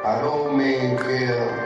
I don't mean kill.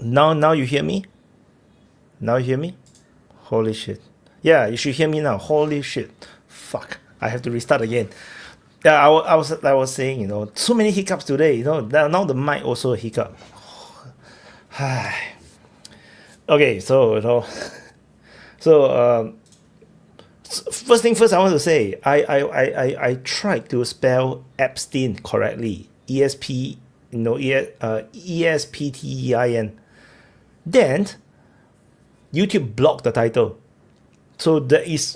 now you hear me? Now you hear me? Holy shit. Yeah, you should hear me now. Holy shit. Fuck. I have to restart again. Yeah, I was saying, so many hiccups today. Now the mic also a hiccup. Okay, so first thing first, I want to say I tried to spell Epstein correctly. ESP, ESPTEIN. Then YouTube blocked the title. So there is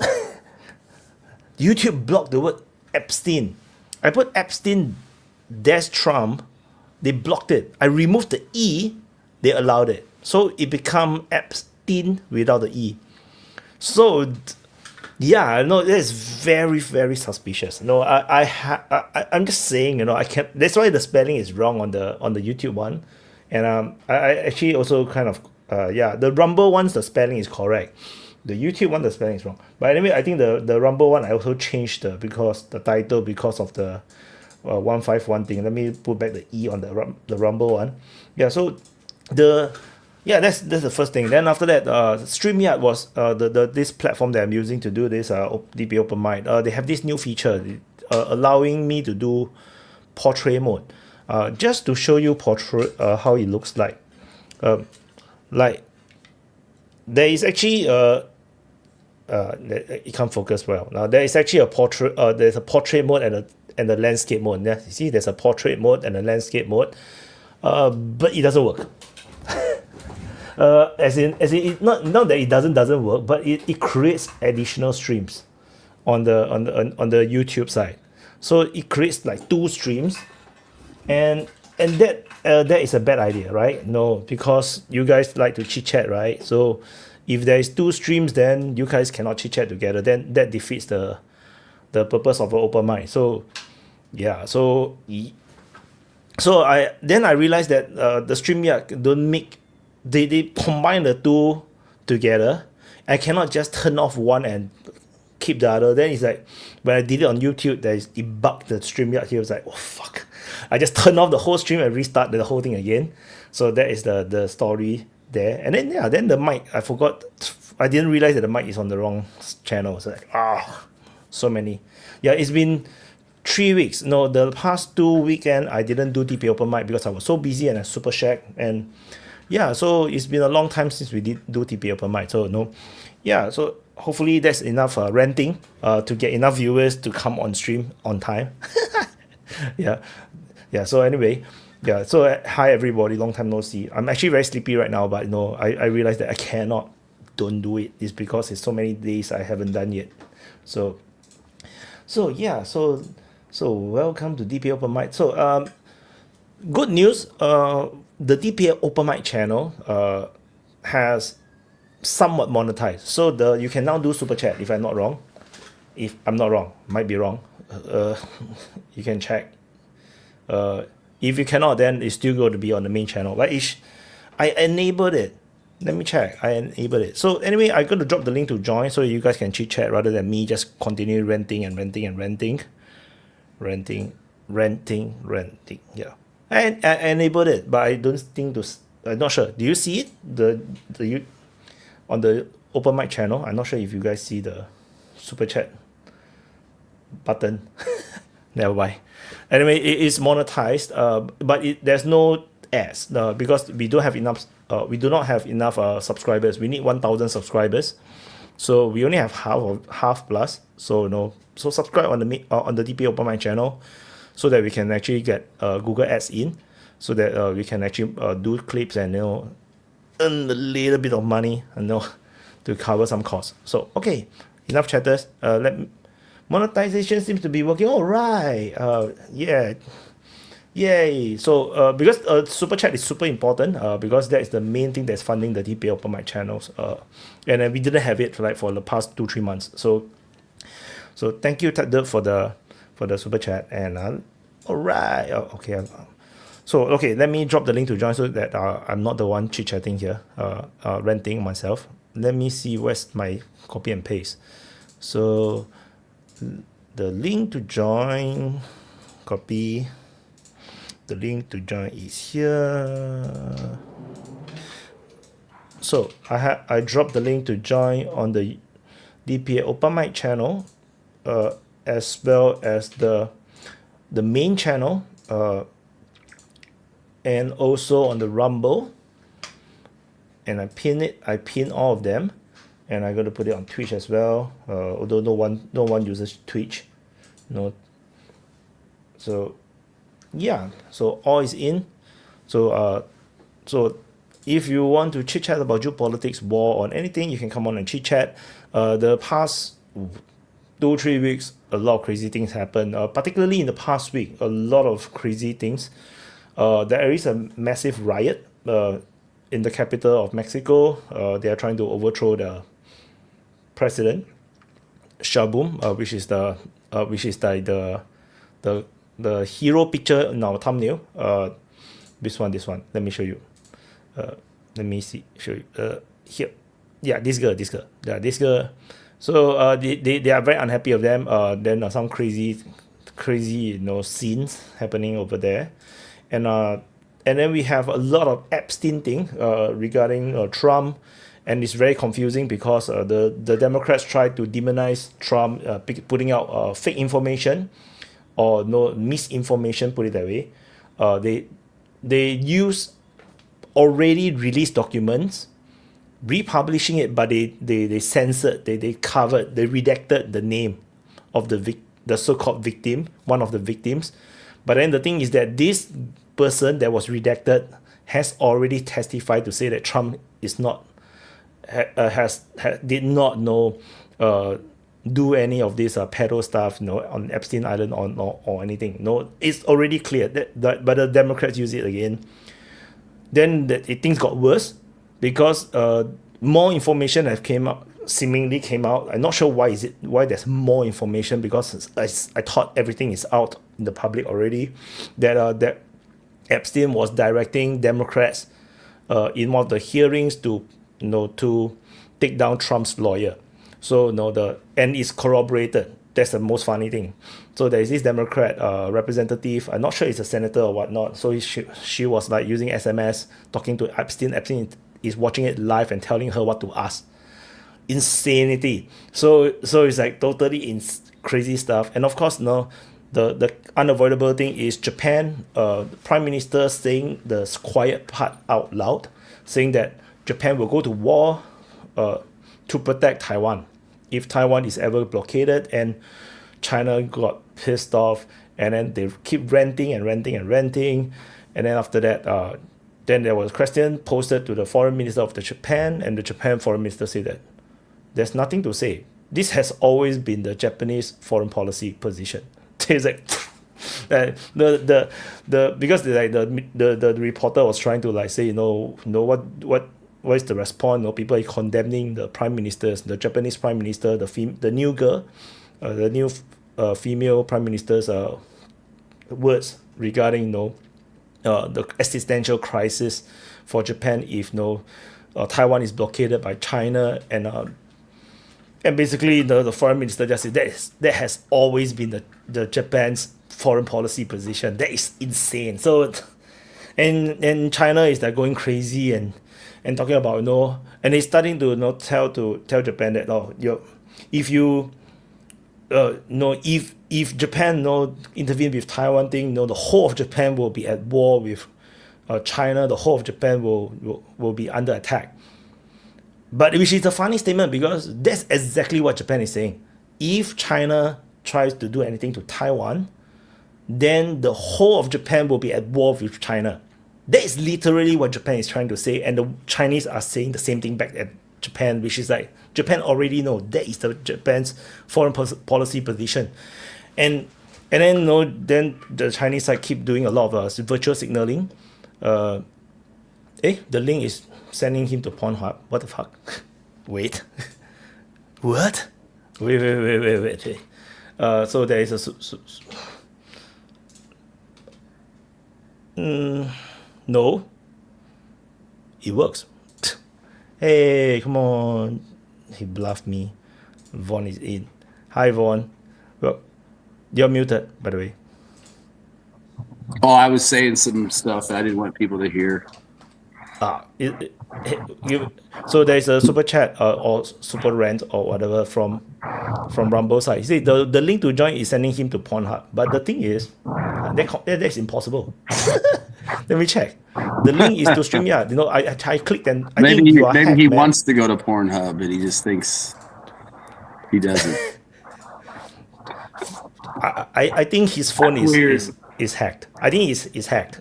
YouTube blocked the word Epstein. I put Epstein-Trump. They blocked it. I removed the E. They allowed it. So it become Epstein without the E. So yeah, no, that is very, very suspicious. No, I'm just saying, I can't. That's why the spelling is wrong on the YouTube one, and I actually also kind of the Rumble ones the spelling is correct. The YouTube one the spelling is wrong. But anyway, I think the Rumble one I also changed because the title because of the 151 thing. Let me put back the E on the Rumble one. Yeah, so that's the first thing. Then after that, Streamyard was this platform that I'm using to do this DPA Open Mic. They have this new feature allowing me to do portrait mode. Just to show you portrait how it looks like. Like there is actually it can't focus well. Now there is actually a portrait. There's a portrait mode and a landscape mode. Yeah, you see, there's a portrait mode and a landscape mode. But it doesn't work. As in not that it doesn't work, but it creates additional streams on the YouTube side. So it creates like 2 streams, and that is a bad idea, right? No, because you guys like to chit chat, right? So if there is 2 streams, then you guys cannot chit chat together. Then that defeats the purpose of an open mic. So yeah, so I realized that the StreamYard don't make. They combine the 2 together. I cannot just turn off one and keep the other. Then it's like when I did it on YouTube, it bugged the StreamYard here. It was like, oh fuck! I just turned off the whole stream and restart the whole thing again. So that is the story there. And then then the mic. I forgot. I didn't realize that the mic is on the wrong channel. So like so many. Yeah, it's been 3 weeks. No, the past 2 weekend I didn't do DPA Open Mic because I was so busy and I super shack and. Yeah, so it's been a long time since we did do DPA Open Mic. So so hopefully that's enough ranting to get enough viewers to come on stream on time. yeah. So anyway, so hi everybody, long time no see. I'm actually very sleepy right now, but I realized that I cannot don't do it. It's because it's so many days I haven't done yet. So welcome to DPA Open Mic. So good news. The DPA Open Mic channel has somewhat monetized. So you can now do super chat if I'm not wrong. If I'm not wrong, might be wrong. You can check. If you cannot, then it's still going to be on the main channel. But I enabled it. Let me check. I enabled it. So anyway, I'm going to drop the link to join so you guys can chit chat rather than me just continue ranting. Yeah. I enabled it, but I don't think I'm not sure. Do you see it? You on the Open Mic channel? I'm not sure if you guys see the super chat button. Never mind. Anyway, it is monetized, but there's no ads because we don't have enough. We do not have enough subscribers. We need 1,000 subscribers, so we only have half plus. So so subscribe on the DPA Open Mic channel, so that we can actually get Google Ads in, so that we can actually do clips and earn a little bit of money to cover some costs. So okay, enough chatters. Monetization seems to be working. All right. Yay. So because super chat is super important because that is the main thing that's funding the DPA Open Mic channels. And we didn't have it for the past 2-3 months. So thank you Ted for the super chat and all right. Okay. So okay, let me drop the link to join so that I'm not the one chit chatting here, ranting myself. Let me see where's my copy and paste. So the link to join, copy. The link to join is here. So I dropped the link to join on the DPA Open Mic channel, as well as the main channel, and also on the Rumble. And I pin all of them, and I'm gonna put it on Twitch as well. Although no one uses Twitch, no. So yeah, so all is in. So if you want to chit chat about geopolitics, war, or anything, you can come on and chit chat. The past 2-3 weeks, a lot of crazy things happen. Particularly in the past week, a lot of crazy things. There is a massive riot in the capital of Mexico. They are trying to overthrow the president, Shabum, which is the hero picture in our thumbnail. This one. Let me show you. Let me show you. Here, yeah, this girl. Yeah, this girl. So they are very unhappy of them. Then some crazy scenes happening over there, and then we have a lot of Epstein thing regarding Trump, and it's very confusing because the Democrats try to demonize Trump, putting out fake information or misinformation, put it that way. They use already released documents, republishing it, but they censored, they covered, they redacted the name of the so-called victim, one of the victims. But then the thing is that this person that was redacted has already testified to say that Trump is not did not know do any of this pedo stuff, on Epstein Island or anything. No, it's already clear that but the Democrats use it again. Then things got worse because more information seemingly came out. I'm not sure why there's more information, because I thought everything is out in the public already, that Epstein was directing Democrats in one of the hearings to take down Trump's lawyer. So and it's corroborated. That's the most funny thing. So there is this Democrat representative. I'm not sure it's a senator or whatnot. So she was like using SMS talking to Epstein. Epstein is watching it live and telling her what to ask. Insanity. So it's like totally crazy stuff. And of course, the unavoidable thing is Japan. The prime minister saying the quiet part out loud, saying that Japan will go to war to protect Taiwan if Taiwan is ever blockaded. And China got pissed off, and then they keep ranting. And then after that, then there was a question posted to the foreign minister of Japan, and the Japan foreign minister said that there's nothing to say. This has always been the Japanese foreign policy position. It's like because the reporter was trying to say what is the response? People are condemning the prime ministers, the Japanese prime minister, the new girl, the new female prime minister's words regarding the existential crisis for Japan if Taiwan is blockaded by China. And basically the foreign minister just said that has always been the Japan's foreign policy position. That is insane. So and China is going crazy and talking about and they're starting to tell Japan that if Japan intervene with Taiwan thing, the whole of Japan will be at war with China. The whole of Japan will be under attack. But which is a funny statement, because that's exactly what Japan is saying. If China tries to do anything to Taiwan, then the whole of Japan will be at war with China. That is literally what Japan is trying to say, and the Chinese are saying the same thing back at Japan, which is like Japan already know that is the Japan's foreign policy position, and then then the Chinese side keep doing a lot of virtual signaling. The link is sending him to Pornhub. What the fuck? Wait. What? Wait. So there is no. It works. Hey, come on. He bluffed me. Vaughn is in. Hi, Vaughn. Well, you're muted, by the way. Oh, I was saying some stuff that I didn't want people to hear. So there's a super chat or super rant or whatever from Rumble side. He said the link to join is sending him to Pornhub, but the thing is, that's impossible. Let me check. The link is to Streamyard. You know, I clicked and I think you are maybe hacked, he man. wants to go to Pornhub, but he just thinks he doesn't. I think his phone is hacked. I think it's hacked.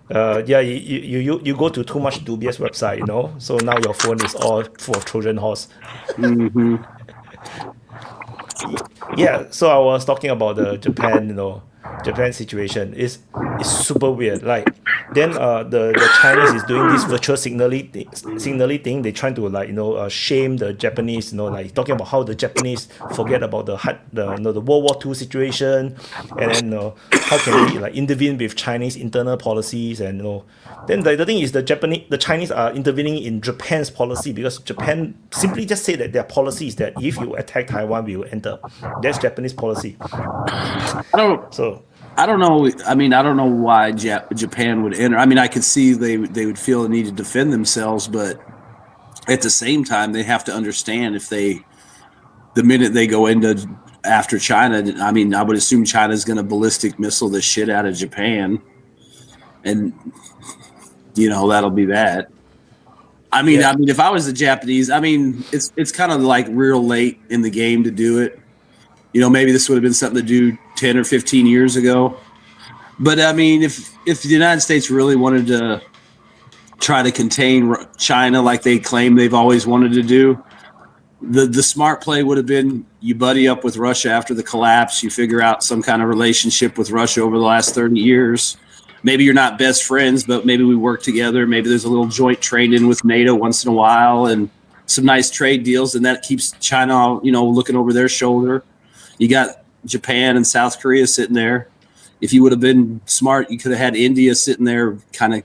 Yeah, you go to too much dubious website, you know. So now your phone is all full of Trojan horse. Mm-hmm. Yeah, so I was talking about the Japan, Japan situation is super weird. Like then the Chinese is doing this virtual signaling thing. They trying to shame the Japanese. Like talking about how the Japanese forget about the World War II situation, and then how can we like intervene with Chinese internal policies, and then the thing is the Chinese are intervening in Japan's policy because Japan simply just say that their policy is that if you attack Taiwan, we will enter. That's Japanese policy. I don't know. I mean, I don't know why Japan would enter. I mean, I could see they would feel the need to defend themselves, but at the same time, they have to understand the minute they go into after China. I mean, I would assume China's going to ballistic missile the shit out of Japan, and that'll be that. I mean, Yeah. if I was the Japanese, I mean, it's kind of like real late in the game to do it. Maybe this would have been something to do 10 or 15 years ago. But I mean, if the United States really wanted to try to contain China like they claim they've always wanted to do, the smart play would have been you buddy up with Russia after the collapse. You figure out some kind of relationship with Russia over the last 30 years. Maybe you're not best friends, but maybe we work together. Maybe there's a little joint trade-in with NATO once in a while and some nice trade deals, and that keeps China, looking over their shoulder. You got Japan and South Korea sitting there. If you would have been smart, you could have had India sitting there kind of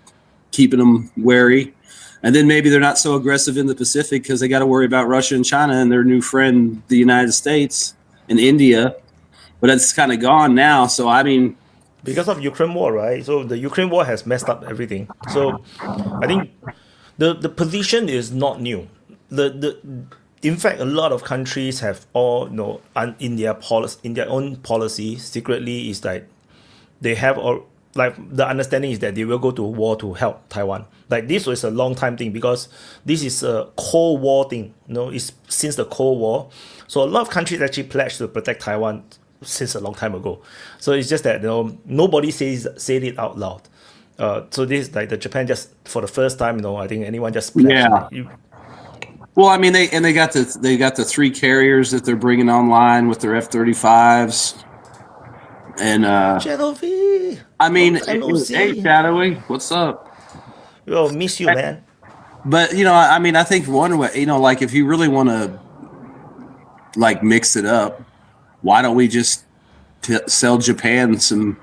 keeping them wary. And then maybe they're not so aggressive in the Pacific because they got to worry about Russia and China and their new friend, the United States and India. But that's kind of gone now. So, I mean, because of Ukraine war, right? So the Ukraine war has messed up everything. So I think the position is not new. In fact, a lot of countries have all in their own policy secretly is like they have or like the understanding is that they will go to war to help Taiwan. Like this was a long time thing because this is a Cold War thing. It's since the Cold War. So a lot of countries actually pledged to protect Taiwan since a long time ago. So it's just that nobody said it out loud. So this is like the Japan just for the first time. I think anyone just pledged. Yeah. Well, I mean, they got the 3 carriers that they're bringing online with their F-35s, and Shadowy. I mean, hey, Shadowy, what's up? Yo, miss you, man. But I mean, I think one way, like if you really want to like mix it up, why don't we just sell Japan some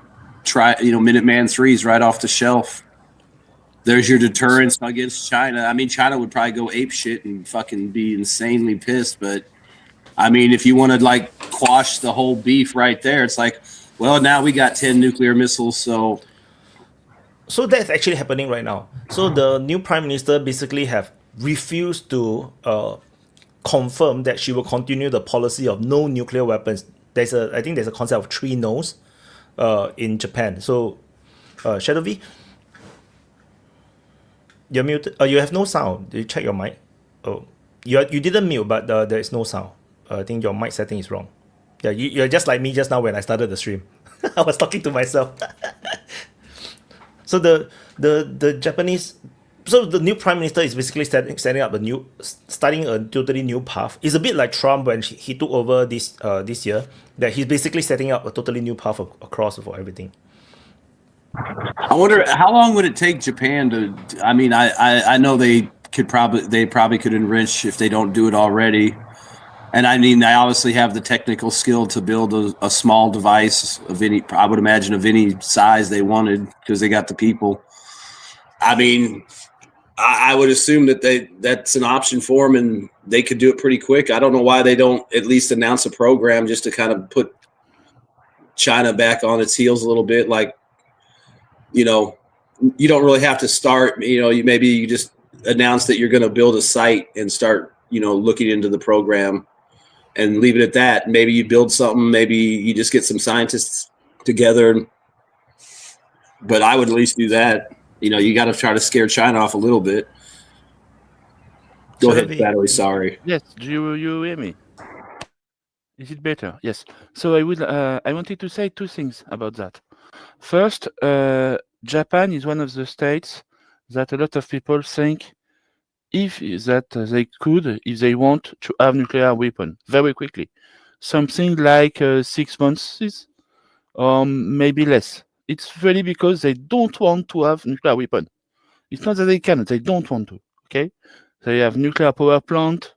Minuteman IIIs right off the shelf? There's your deterrence against China. I mean, China would probably go ape shit and fucking be insanely pissed. But I mean, if you want to like quash the whole beef right there, it's like, well, now we got 10 nuclear missiles. So that's actually happening right now. So the new prime minister basically have refused to confirm that she will continue the policy of no nuclear weapons. I think there's a concept of 3 no's in Japan. So Shadowy, you're muted. You have no sound. Did you check your mic? Oh, you didn't mute, but there is no sound. I think your mic setting is wrong. Yeah, you're just like me just now when I started the stream. I was talking to myself. So the Japanese, so the new prime minister is basically starting a totally new path. It's a bit like Trump when he took over this year. That he's basically setting up a totally new path across for everything. I wonder how long would it take Japan to? I mean, I know they probably could enrich if they don't do it already. And I mean, they obviously have the technical skill to build a small device of any, I would imagine, of any size they wanted because they got the people. I mean, I would assume that that's an option for them and they could do it pretty quick. I don't know why they don't at least announce a program just to kind of put China back on its heels a little bit. Like, you don't really have to start, you just announce that you're going to build a site and start, looking into the program and leave it at that. Maybe you build something, maybe you just get some scientists together. But I would at least do that. You got to try to scare China off a little bit. Go ahead, Shadowy. Sorry. Yes, do you hear me? Is it better? Yes. So I wanted to say two things about that. First, Japan is one of the states that a lot of people think if they want to have nuclear weapon very quickly, something like 6 months or maybe less. It's really because they don't want to have nuclear weapon. It's not that they cannot; they don't want to. Okay, they have nuclear power plant.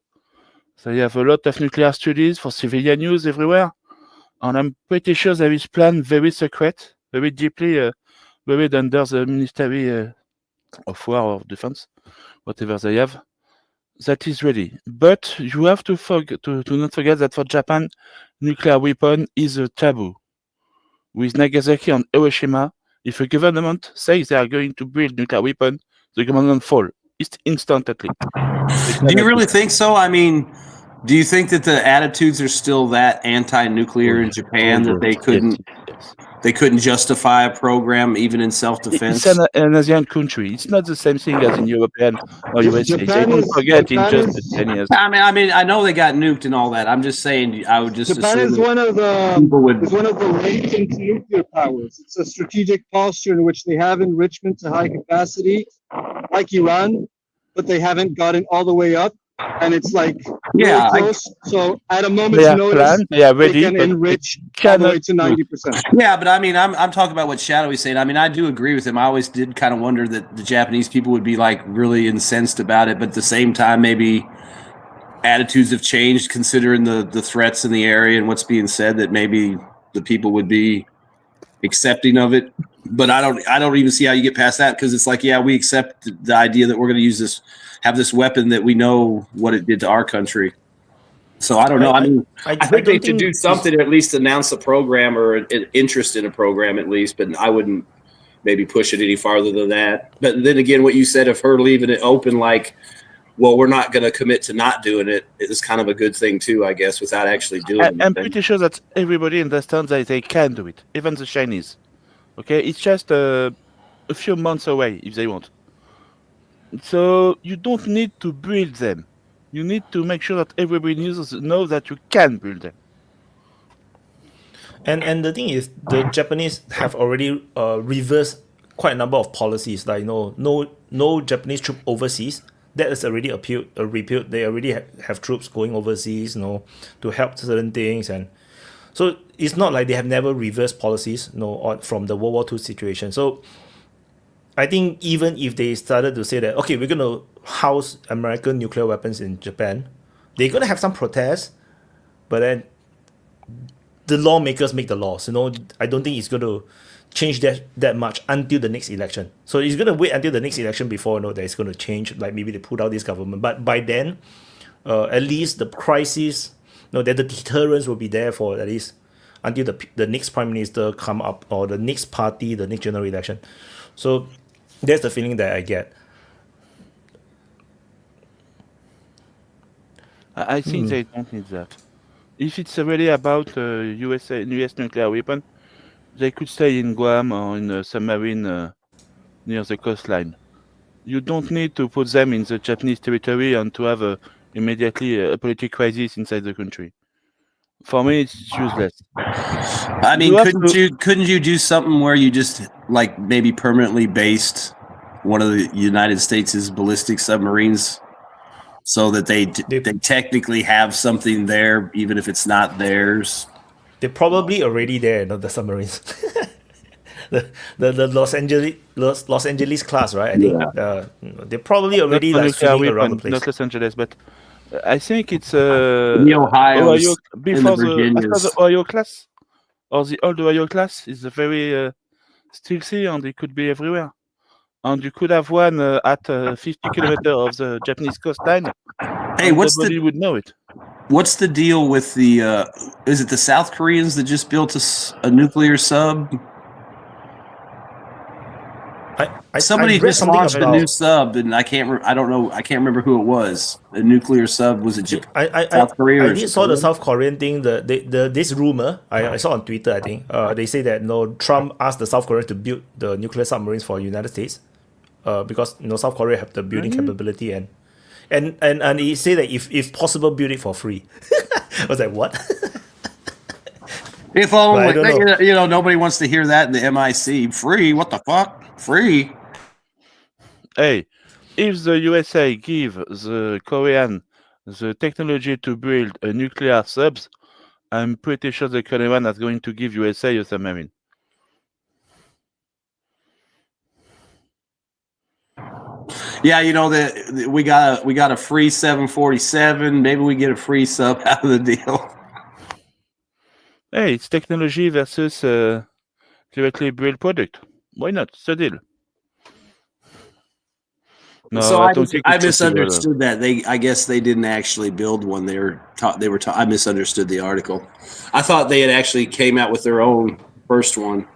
They have a lot of nuclear studies for civilian use everywhere, and I'm pretty sure there is plan very secret, very deeply buried under the Ministry of War or Defense, whatever they have. That is ready, but you have to not forget that for Japan, nuclear weapon is a taboo. With Nagasaki and Hiroshima, if a government says they are going to build nuclear weapon, the government fall. It's instantly. Do you really think so? I mean, do you think that the attitudes are still that anti-nuclear in Japan that they couldn't justify a program even in self-defense? It's an Asian country. It's not the same thing as in European or USA. They don't forget in just 10 years. I mean, I know they got nuked and all that. I'm just saying, I would just Japan assume is one of the latent nuclear powers. It's a strategic posture in which they have enrichment to high capacity, like Iran, but they haven't gotten all the way up. And it's like really close. So at a moment's notice, they can enrich all the way to 90%. Yeah, but I mean, I'm talking about what Shadowy's saying. I mean, I do agree with him. I always did kind of wonder that the Japanese people would be like really incensed about it, but at the same time, maybe attitudes have changed considering the threats in the area and what's being said, that maybe the people would be accepting of it. But I don't even see how you get past that, because it's like, yeah, we accept the idea that we're going to have this weapon that we know what it did to our country. So I don't know. I think they should do something to at least announce a program or an interest in a program at least, but I wouldn't maybe push it any farther than that. But then again, what you said of her leaving it open, like, well, we're not going to commit to not doing it, is kind of a good thing too, I guess, without actually doing it. I'm pretty sure that everybody understands that they can do it, even the Chinese. Okay, it's just a few months away if they want. So you don't need to build them. You need to make sure that everybody knows that you can build them. And the thing is, the Japanese have already reversed quite a number of policies, like no Japanese troop overseas. That is already repealed. They already have troops going overseas, to help certain things, and so it's not like they have never reversed policies, from the World War II situation. So I think even if they started to say that, okay, we're going to house American nuclear weapons in Japan, they're going to have some protests, but then the lawmakers make the laws. I don't think it's going to change that much until the next election. So it's going to wait until the next election before that it's going to change, like maybe they put out this government. But by then, at least the crisis, that the deterrence will be there for at least until the next prime minister come up, or the next party, the next general election. So that's the feeling that I get. I think they don't need that. If it's really about US nuclear weapon, they could stay in Guam or in a submarine near the coastline. You don't need to put them in the Japanese territory and to have immediately a political crisis inside the country. For me, it's useless. I mean, couldn't you do something where you just like maybe permanently based one of the United States' ballistic submarines, so that they technically have something there, even if it's not theirs? They're probably already there, the submarines. the Los Angeles class, right? I think they're probably already like swimming around the place. Not Los Angeles, but I think it's the Ohio before the Ohio class, or the old Ohio class is very stealthy, and it could be everywhere. And you could have one at 50 kilometers of the Japanese coastline. Hey, nobody would know it. What's the deal with the? Is it the South Koreans that just built a nuclear sub? Somebody read just something launched a about new sub, and I can't remember who it was. A nuclear sub. Was it South Korea I or did saw the Japan? South Korean thing. This rumor I saw on Twitter. I think they say that Trump asked the South Koreans to build the nuclear submarines for the United States, because South Korea have the building capability and he said that if possible build it for free. I was like, what? If But I only, don't know. nobody wants to hear that in the MIC. Free? What the fuck? Free? Hey, if the USA give the Korean the technology to build a nuclear subs, I'm pretty sure the Korean is going to give USA a submarine. Yeah, that we got a free 747. Maybe we get a free sub out of the deal. Hey, it's technology versus directly built product. Why not? It's a deal. No, So I don't think I it's possible. misunderstood that. I guess they didn't actually build one. I misunderstood the article. I thought they had actually came out with their own first one.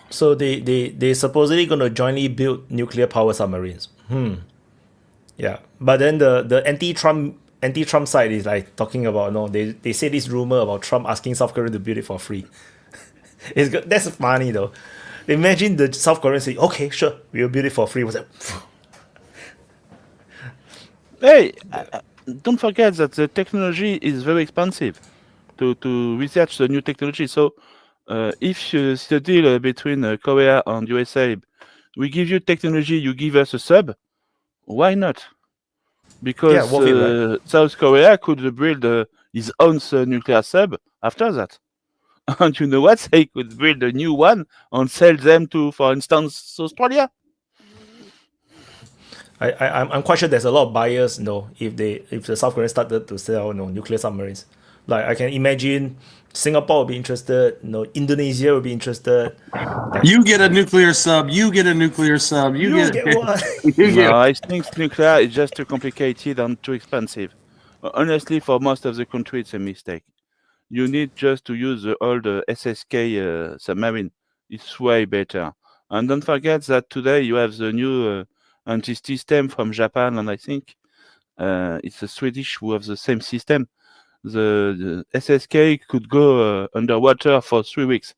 So they supposedly gonna jointly build nuclear power submarines. Yeah, but then the anti-Trump side is like talking about they say this rumor about Trump asking South Korea to build it for free. That's funny though. Imagine the South Koreans say, okay, sure, we'll build it for free. Was like, Hey, don't forget that the technology is very expensive to research the new technology. So if it's the deal between Korea and USA, we give you technology, you give us a sub, why not? Because worth it, right? South Korea could build his own nuclear sub after that. And you know what? They could build a new one and sell them to, for instance, Australia. I'm quite sure there's a lot of buyers, if the South Koreans started to sell nuclear submarines. Like I can imagine Singapore will be interested, Indonesia will be interested. You get a nuclear sub. You get a nuclear sub. You get one. No, I think nuclear is just too complicated and too expensive. Honestly, for most of the country, it's a mistake. You need just to use the old SSK submarine. It's way better. And don't forget that today you have the new anti-system from Japan, and I think it's a Swedish who have the same system. The SSK could go underwater for 3 weeks.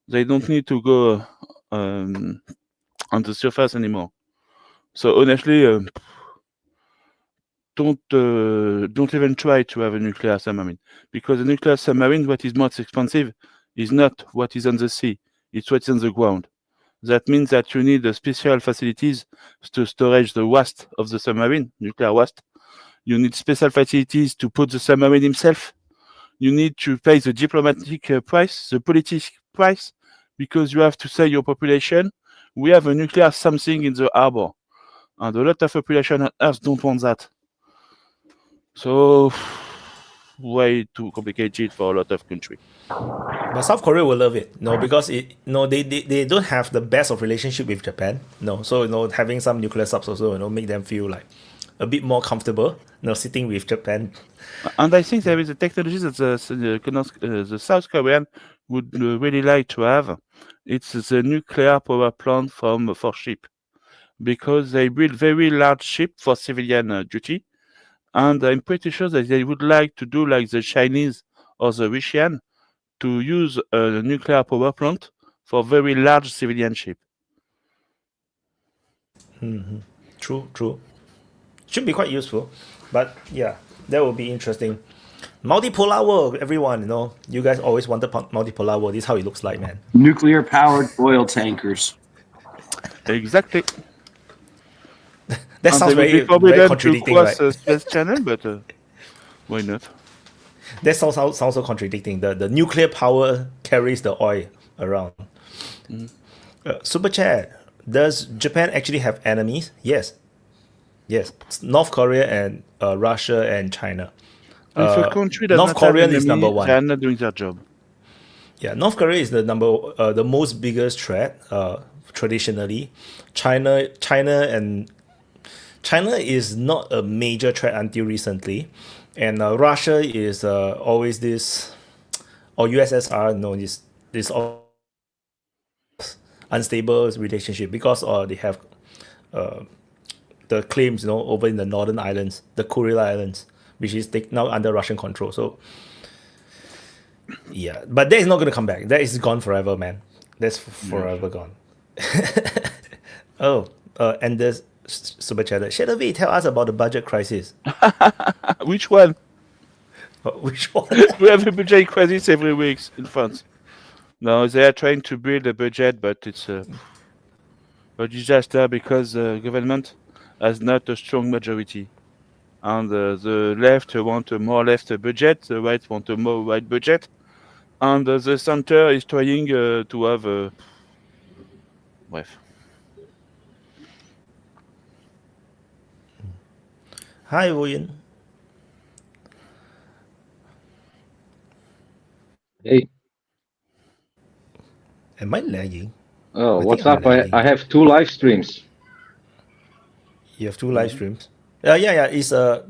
They don't need to go on the surface anymore. So honestly, don't even try to have a nuclear submarine, because a nuclear submarine, what is most expensive is not what is on the sea, it's what's on the ground. That means that you need special facilities to storage the waste of the submarine, nuclear waste. You need special facilities to put the submarine himself. You need to pay the diplomatic price, the political price, because you have to say your population, we have a nuclear something in the harbor. And a lot of population on Earth don't want that. So, way too complicated for a lot of countries. But South Korea will love it, because they don't have the best of relationship with Japan, so having some nuclear subs also make them feel like a bit more comfortable, sitting with Japan. And I think there is a technology that the South Korean would really like to have. It's the nuclear power plant for ship, because they build very large ship for civilian duty, and I'm pretty sure that they would like to do like the Chinese or the Russian, to use a nuclear power plant for very large civilian ship. True. Should be quite useful, but yeah, that will be interesting. Multipolar world, everyone, you guys always wanted multipolar world. This is how it looks like, man. Nuclear powered oil tankers. Exactly. That sounds very contradicting, right? Space channel, but why not? That sounds so contradicting. The nuclear power carries the oil around. Super chat. Does Japan actually have enemies? Yes. North Korea and Russia and China. If a country does North not Korean have is enemy, number one. they are not doing their job. Yeah, North Korea is the most biggest threat traditionally. China is not a major threat until recently, and Russia is always this, or USSR. No, this unstable relationship because they have the claims, over in the northern islands, the Kurila Islands, which is now under Russian control. So yeah, but that is not going to come back. That is gone forever, man. That's forever gone. And there's super chatter. Shadow V, tell us about the budget crisis. Which one? Which one? We have a budget crisis every week in France. No, they are trying to build a budget, but it's a disaster because the government has not a strong majority. And the left want a more left budget, the right want a more right budget, and the center is trying to have a... Bref. Hi, William. Hey. Am I lagging? Oh, I what's think I'm up? lagging. I have 2 live streams. You have 2 live streams? Yeah. It's so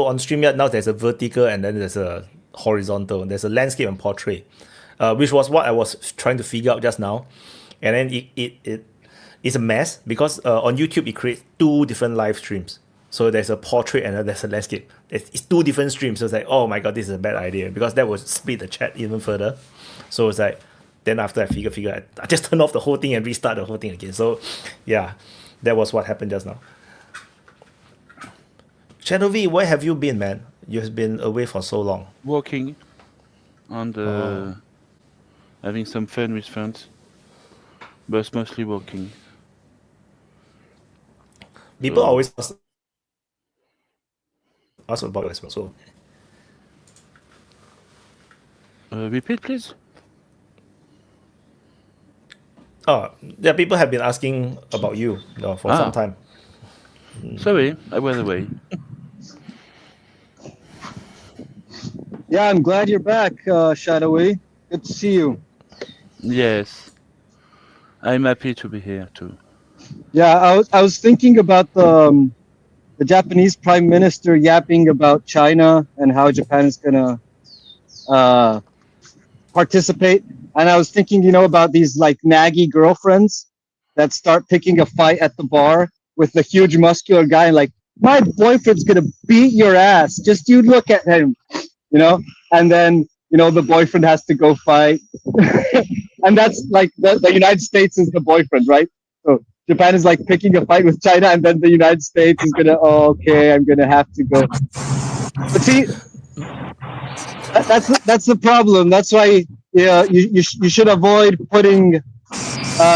on Streamyard now there's a vertical and then there's a horizontal. There's a landscape and portrait, which was what I was trying to figure out just now. And then it's a mess because on YouTube it creates 2 different live streams. So there's a portrait and then there's a landscape. It's 2 different streams. So it's like, oh my god, this is a bad idea because that would split the chat even further. So it's like, then after I figure, I just turn off the whole thing and restart the whole thing again. So yeah, that was what happened just now. Shadow V, where have you been, man? You've been away for so long. Walking and having some fun with friends, but mostly walking. People always ask about it as well. So repeat, please. Yeah, people have been asking about you for some time. Sorry, I went away. Yeah, I'm glad you're back, Shadowy. Good to see you. Yes, I'm happy to be here too. Yeah, I was thinking about the Japanese Prime Minister yapping about China and how Japan is gonna participate. And I was thinking, about these like naggy girlfriends that start picking a fight at the bar with the huge muscular guy and like, my boyfriend's gonna beat your ass. Just you look at him, and then, the boyfriend has to go fight. And that's like the United States is the boyfriend, right? So Japan is like picking a fight with China and then the United States is gonna, I'm gonna have to go. But see, that's the problem. That's why you should avoid putting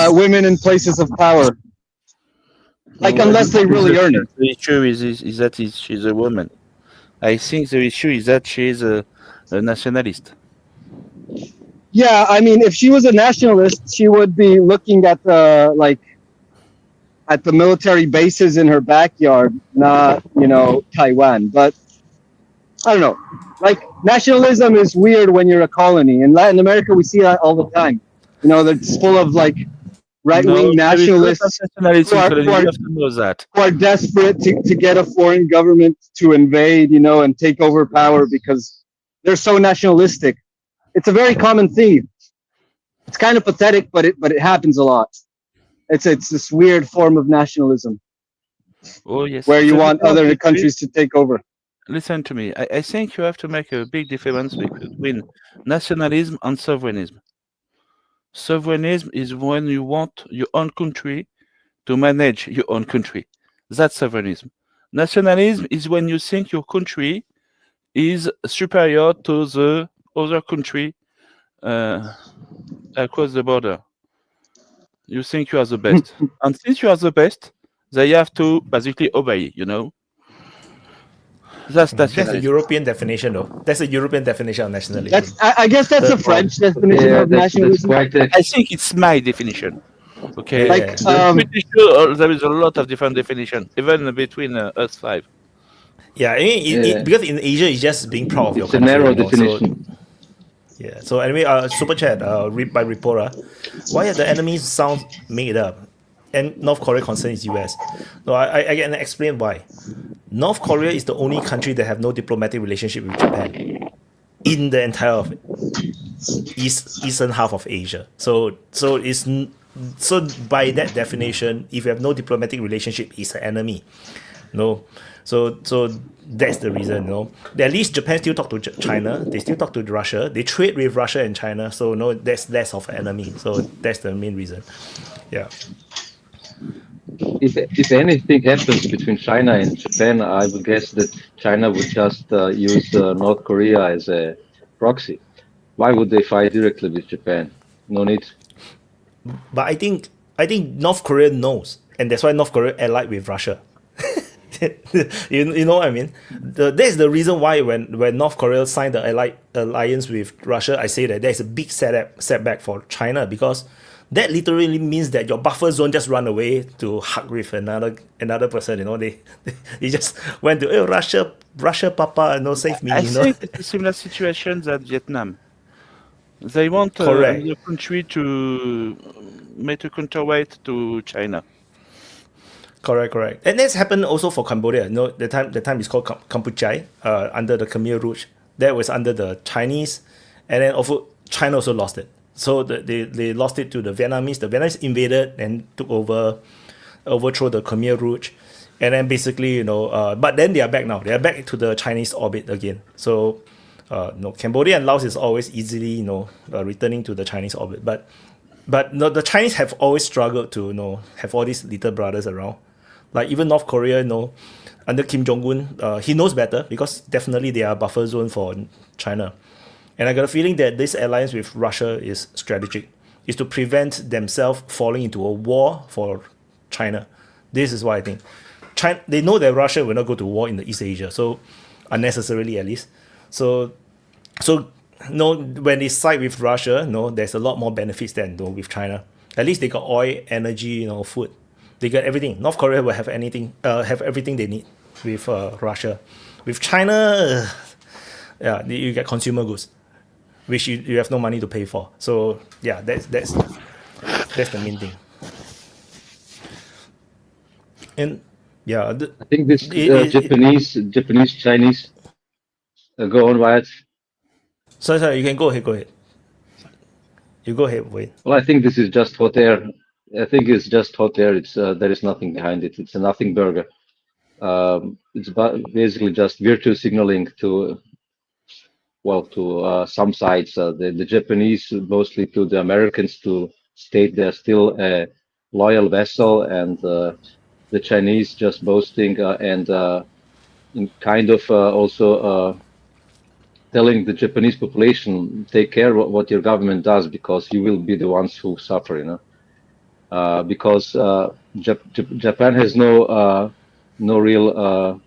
women in places of power, unless they really earn it. The issue is that she's a woman. I think the issue is that she's a nationalist. Yeah, I mean, if she was a nationalist, she would be looking at the at the military bases in her backyard, not Taiwan. But I don't know. Nationalism is weird when you're a colony. In Latin America, we see that all the time. It's full of right-wing nationalists who are desperate to get a foreign government to invade, and take over power because they're so nationalistic. It's a very common thing. It's kind of pathetic, but it happens a lot. It's this weird form of nationalism. Oh yes. Where you want other countries to take over. Listen to me. I think you have to make a big difference between nationalism and sovereignism. Sovereignism is when you want your own country to manage your own country. That's sovereignism. Nationalism is when you think your country is superior to the other country across the border. You think you are the best. And since you are the best, they have to basically obey, That's a European definition, though. That's a European definition of nationalism. I guess that's a French definition of nationalism. I think it's my definition. Okay. I'm pretty sure there is a lot of different definitions, even between us 5. Yeah, I mean, because in Asia, it's just being proud of your country. It's a narrow definition. So anyway, super chat read by Ripora. Why are the enemies sound made up? And North Korea concerns US. No, I can explain why. North Korea is the only country that have no diplomatic relationship with Japan in the entire eastern half of Asia. So it's so by that definition, if you have no diplomatic relationship, it's an enemy. No, so that's the reason. No, at least Japan still talk to China. They still talk to Russia. They trade with Russia and China. So no, that's less of an enemy. So that's the main reason. Yeah. If anything happens between China and Japan, I would guess that China would just use North Korea as a proxy. Why would they fight directly with Japan? No need. But I think North Korea knows, and that's why North Korea allied with Russia. you know what I mean? That's the reason why when North Korea signed the alliance with Russia, I say that there's a big setback for China, because that literally means that your buffer zone just run away to hug with another person. You know, they just went to Russia, Papa, no, save me. I You know, think it's a similar situation that Vietnam. They want Correct. the country to make a counterweight to China. Correct. And that's happened also for Cambodia. You know, the time is called Kampuchai, under the Khmer Rouge. That was under the Chinese, and then also China also lost it. So they lost it to the Vietnamese. The Vietnamese invaded and took over, overthrow the Khmer Rouge, and then basically, you know, but then they are back now. They are back to the Chinese orbit again. So, no, Cambodia and Laos is always easily, you know, returning to the Chinese orbit. But no, the Chinese have always struggled to, you know, have all these little brothers around. Like even North Korea, you know, under Kim Jong-un, he knows better, because definitely they are a buffer zone for China. And I got a feeling that this alliance with Russia is strategic, is to prevent themselves falling into a war for China. This is what I think. China, they know that Russia will not go to war in the East Asia, so unnecessarily at least. So no, when they side with Russia, no, there's a lot more benefits than with China. At least they got oil, energy, you know, food. They got everything. North Korea will have everything they need with Russia. With China, yeah, you get consumer goods, which you have no money to pay for. So yeah, that's the main thing. And yeah, I think this Japanese, Chinese. Go on, Wyatt. Sorry, you can go ahead. You go ahead, wait. Well, I think this is just hot air. I think it's just hot air. It's there is nothing behind it. It's a nothing burger. It's basically just virtue signaling to some sides. The Japanese, mostly to the Americans, to state they're still a loyal vassal, and the Chinese just boasting and in kind of also telling the Japanese population, take care what your government does, because you will be the ones who suffer, you know. Because Japan has no real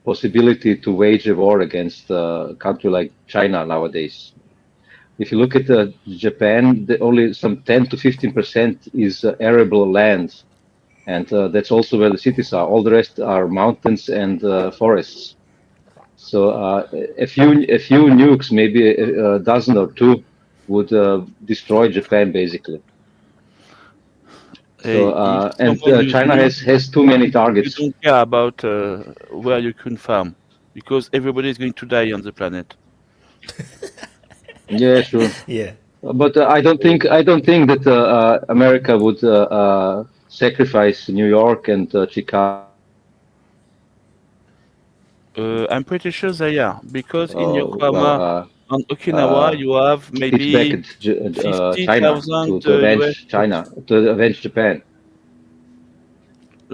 possibility to wage a war against a country like China nowadays. If you look at Japan, only some 10 to 15% is arable land, and that's also where the cities are. All the rest are mountains and forests. So a few nukes, maybe a dozen or two, would destroy Japan basically. So and China has too many targets. You don't care about where you can farm, because everybody is going to die on the planet. Yeah, sure. Yeah. But I don't think that America would sacrifice New York and Chicago. I'm pretty sure they are, because in Yokohama, on Okinawa, you have maybe 50,000 to avenge China, to avenge Japan.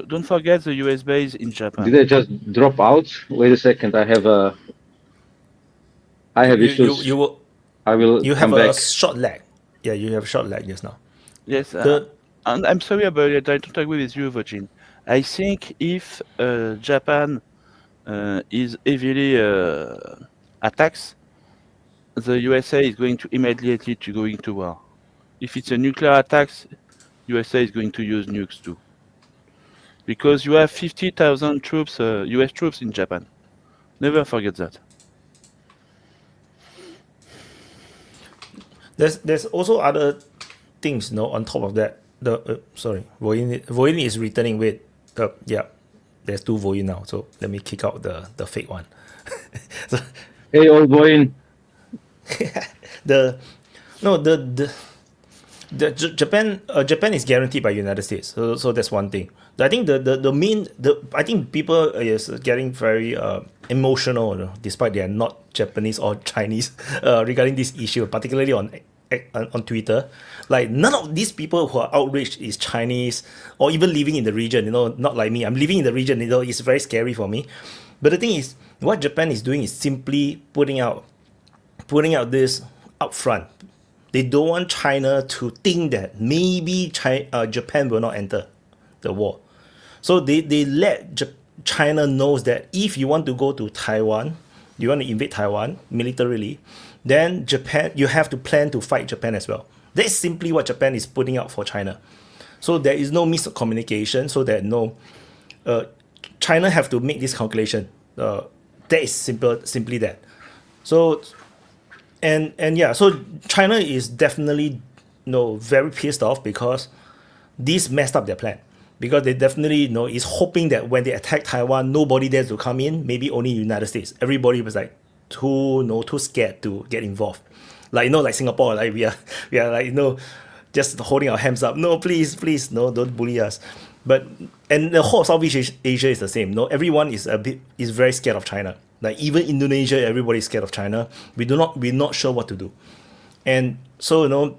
Don't forget the US base in Japan. Did I just drop out? Wait a second. I have issues. You come have back. a short lag. Yeah, you have a short lag just now. Yes, and I'm sorry about it. I don't agree with you, Virgin. I think if Japan is heavily attacks, the USA is going to immediately to go into war. If it's a nuclear attack, USA is going to use nukes too. Because you have 50,000 troops, US troops in Japan. Never forget that. There's also other things, on top of that. Voyin is returning. Wait, yeah, there's two Voyin now. So let me kick out the fake one. Hey, old Voyin. Japan is guaranteed by United States, so that's one thing. I think I think people is getting very emotional, despite they are not Japanese or Chinese, regarding this issue, particularly on Twitter. Like, none of these people who are outraged is Chinese or even living in the region. Not like me. I'm living in the region. It's very scary for me. But the thing is, what Japan is doing is simply putting out this upfront. They don't want China to think that maybe Japan will not enter the war. So they let China knows that if you want to go to Taiwan, you want to invade Taiwan militarily, then you have to plan to fight Japan as well. That's simply what Japan is putting out for China. So there is no miscommunication, so that China have to make this calculation. That is simply that. So so China is definitely very pissed off because this messed up their plan. Because they definitely is hoping that when they attack Taiwan, nobody dares to come in, maybe only United States. Everybody was like too scared to get involved. Like Singapore, like we are like just holding our hands up. No, please, don't bully us. And the whole Southeast Asia is the same. Everyone is very scared of China. Like, even Indonesia, everybody is scared of China. We're not sure what to do. And so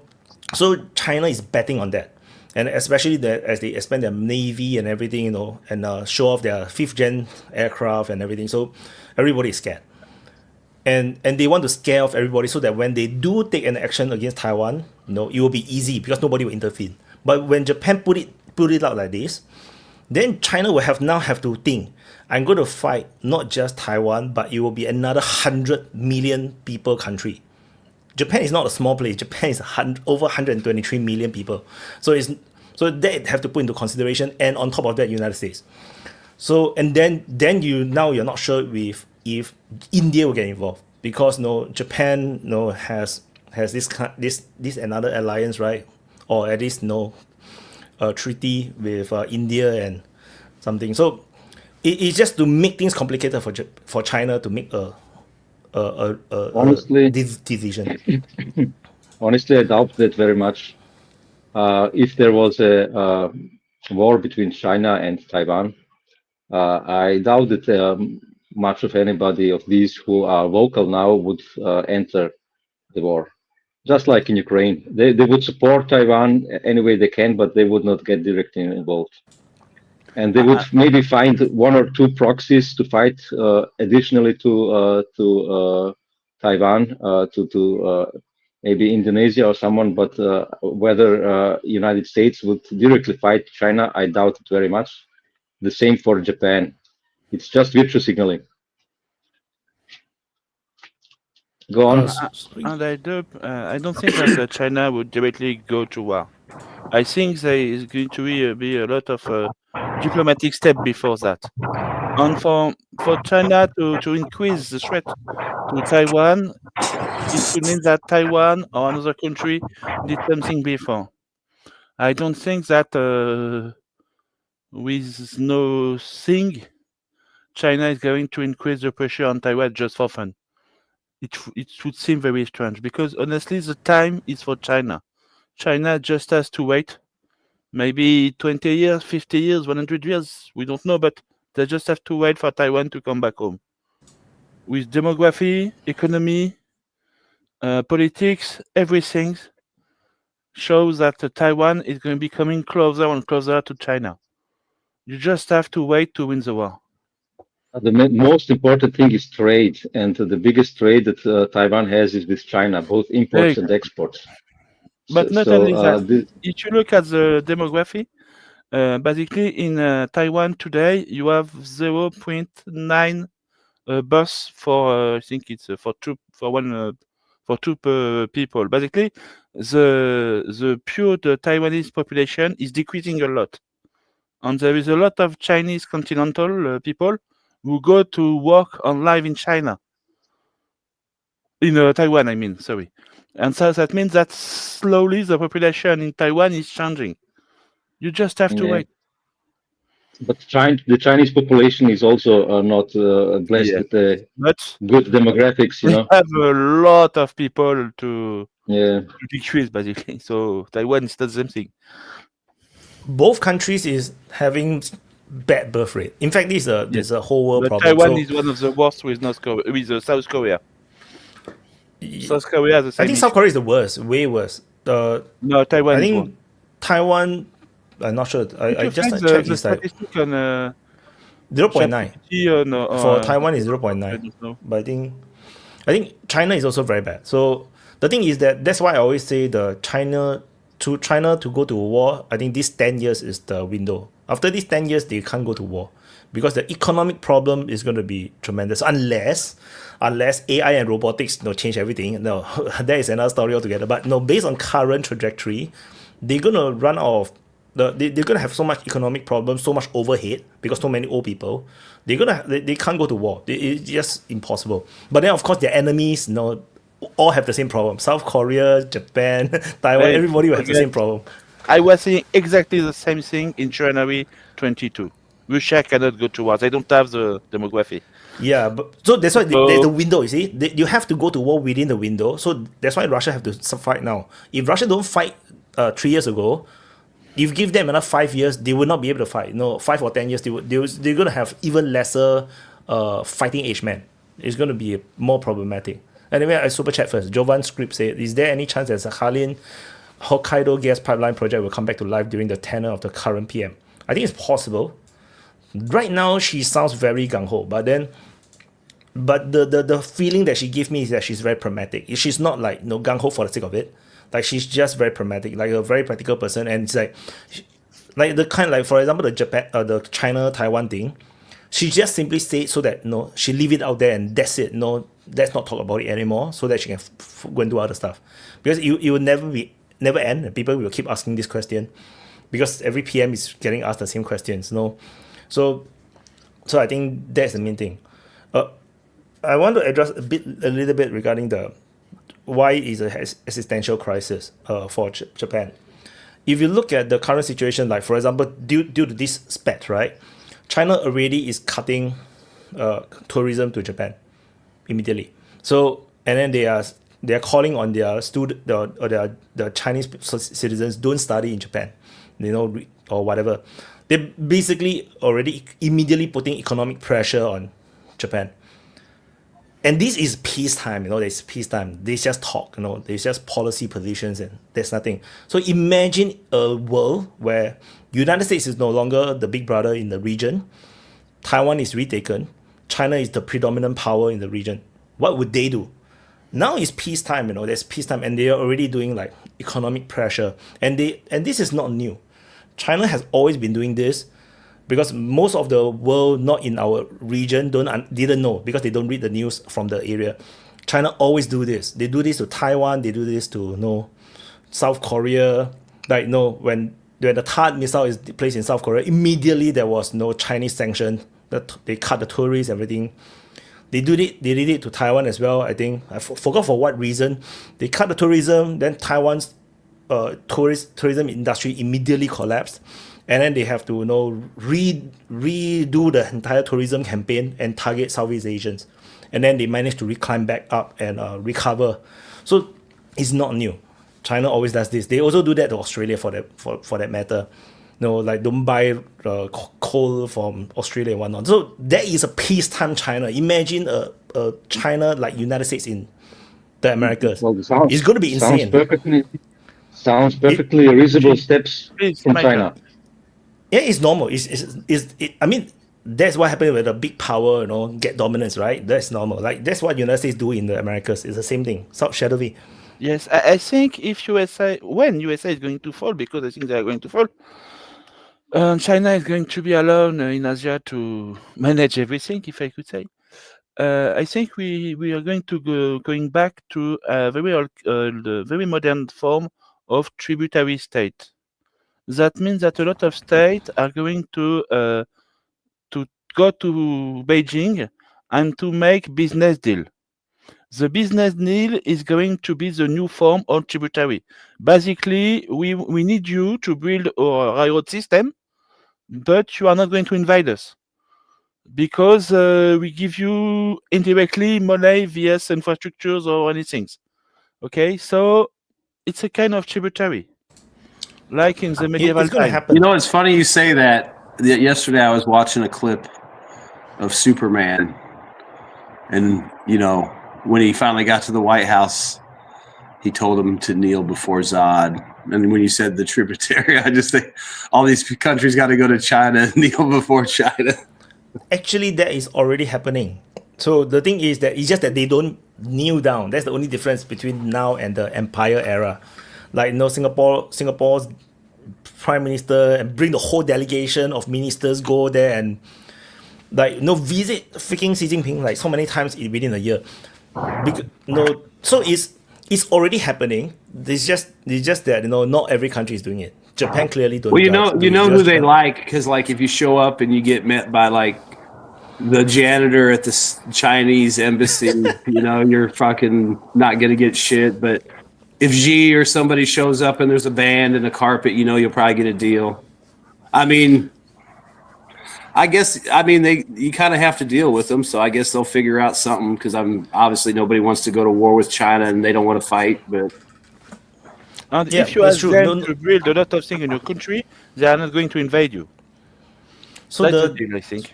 so China is betting on that. And especially that as they expand their navy and everything, and show off their 5th gen aircraft and everything. So everybody is scared. And they want to scare off everybody so that when they do take an action against Taiwan, it will be easy because nobody will intervene. But when Japan put it out like this, then China will now have to think, I'm going to fight not just Taiwan, but it will be another 100 million people country. Japan is not a small place. Japan is over 123 million people. So they have to put into consideration, and on top of that, United States. So and then you're not sure if India will get involved, because Japan has this another alliance, right? Or at least a treaty with India and something. So it's just to make things complicated for China to make honestly, decision. Honestly, I doubt that very much. If there was a war between China and Taiwan, I doubt that much of anybody of these who are vocal now would enter the war. Just like in Ukraine, they would support Taiwan any way they can, but they would not get directly involved. And they would maybe find 1 or 2 proxies to fight additionally to Taiwan, to maybe Indonesia or someone. But whether United States would directly fight China, I doubt it very much. The same for Japan. It's just virtue signaling. Go on. And I don't think that China would directly go to war. I think there is going to be a lot of diplomatic steps before that. And for China to increase the threat to Taiwan, it would mean that Taiwan or another country did something before. I don't think that with no thing, China is going to increase the pressure on Taiwan just for fun. It would seem very strange, because honestly, the time is for China. China just has to wait maybe 20 years, 50 years, 100 years, we don't know, but they just have to wait for Taiwan to come back home. With demography, economy, politics, everything shows that Taiwan is going to be coming closer and closer to China. You just have to wait to win the war. The most important thing is trade, and the biggest trade that Taiwan has is with China, both imports and exports. But not only that, if you look at the demography, basically in Taiwan today, you have 0.9 bus for I think it's for two people. Basically, the pure Taiwanese population is decreasing a lot, and there is a lot of Chinese continental people who go to work and live in China, in Taiwan. I mean, sorry. And so that means that slowly the population in Taiwan is changing. You just have to wait. But the Chinese population is also not blessed with good demographics. We have a lot of people to Yeah. to decrease basically. So Taiwan is not the same thing. Both countries is having bad birth rate. In fact, this is a whole world But problem. Taiwan So is one of the worst with South Korea. South Korea has the I same think issue. South Korea is the worst, way worse. No, Taiwan I is think one. Taiwan. I'm not sure. I just find checked. the It's like statistic on 0.9 ChatGPT for Taiwan is I 0.9. don't know. But I think China is also very bad. So the thing is that's why I always say China to go to war. I think this 10 years is the window. After these 10 years, they can't go to war because the economic problem is going to be tremendous unless AI and robotics change everything. No, that is another story altogether. But no, based on current trajectory, they're gonna run out of they're gonna have so much economic problems, so much overhead because so many old people. They can't go to war. It's just impossible. But then of course their enemies, all have the same problem. South Korea, Japan, Taiwan, Hey, everybody will have the forget- same problem. I was saying exactly the same thing in January 22. Russia cannot go to war. They don't have the demography. Yeah, but so that's why So- there's the window. You see, you have to go to war within the window. So that's why Russia have to fight now. If Russia don't fight 3 years ago, if you give them another 5 years, they will not be able to fight. 5 or 10 years, they're gonna have even lesser fighting age men. It's gonna be more problematic. Anyway, I super chat first. Jovan Script said, "Is there any chance that Sakhalin Hokkaido gas pipeline project will come back to life during the tenure of the current PM?" I think it's possible. Right now, she sounds very gung ho, but the feeling that she gives me is that she's very pragmatic. She's not like gung ho for the sake of it. Like she's just very pragmatic, like a very practical person, and it's like the kind, like for example the China Taiwan thing. She just simply said so that she leave it out there and that's it. Let's not talk about it anymore, so that she can go and do other stuff. Because it will never end, and people will keep asking this question because every PM is getting asked the same questions. So I think that's the main thing. I want to address a little bit regarding the why is an existential crisis for Japan. If you look at the current situation, like for example, due to this spat, right, China already is cutting tourism to Japan immediately. So and then they are calling on their the Chinese citizens don't study in Japan, or whatever. They're basically already immediately putting economic pressure on Japan. And this is peacetime, there's peacetime. They just talk, there's just policy positions and there's nothing. So imagine a world where United States is no longer the big brother in the region. Taiwan is retaken. China is the predominant power in the region. What would they do? Now it's peacetime, there's peacetime, and they are already doing like economic pressure. And this is not new. China has always been doing this because most of the world not in our region didn't know because they don't read the news from the area. China always do this. They do this to Taiwan. They do this to South Korea. Like when the THAAD missile is placed in South Korea, immediately there was no Chinese sanction. That they cut the tourists, everything. They did it to Taiwan as well. I think I forgot for what reason. They cut the tourism. Then Taiwan's tourism industry immediately collapsed. And then they have to redo the entire tourism campaign and target Southeast Asians. And then they managed to climb back up and recover. So it's not new. China always does this. They also do that to Australia for that matter. Like don't buy coal from Australia and whatnot. So that is a peacetime China. Imagine a China like United States in the Americas. Well, it's going to be insane. Sounds perfectly reasonable steps from China. Yeah, it's normal. I mean, that's what happened with a big power, get dominance, right? That's normal. Like that's what United States do in the Americas. It's the same thing. South shadowy. Yes, I think if when USA is going to fall, because I think they are going to fall, China is going to be alone in Asia to manage everything, if I could say. I think we are going to going back to a very modern form of tributary state. That means that a lot of states are going to go to Beijing and to make business deal. The business deal is going to be the new form of tributary. Basically, we need you to build our railroad system, but you are not going to invade us because we give you indirectly money via infrastructures or anything. Okay, so it's a kind of tributary, like in the medieval It's going to time. happen. You know, it's funny you say that. Yesterday I was watching a clip of Superman, and you know, when he finally got to the White House, he told him to kneel before Zod. And when you said the tributary, I just think all these countries got to go to China and kneel before China. Actually, that is already happening. So the thing is that it's just that they don't kneel down. That's the only difference between now and the empire era. Like, you know, Singapore's prime minister and bring the whole delegation of ministers go there and, like, you know, visit freaking Xi Jinping like so many times within a year. So it's already happening. It's just that, you know, not every country is doing it. Japan clearly don't. Well, you know who they like, because like if you show up and you get met by like the janitor at the Chinese embassy, you know, you're fucking not gonna get shit. But if Xi or somebody shows up and there's a band and a carpet, you know, you'll probably get a deal. I mean, you kind of have to deal with them, so I guess they'll figure out something, because obviously nobody wants to go to war with China and they don't want to fight. But And Yeah, if you that's ask true. them to build a lot of things in your country, they are not going to invade you. So That's the the deal, I think.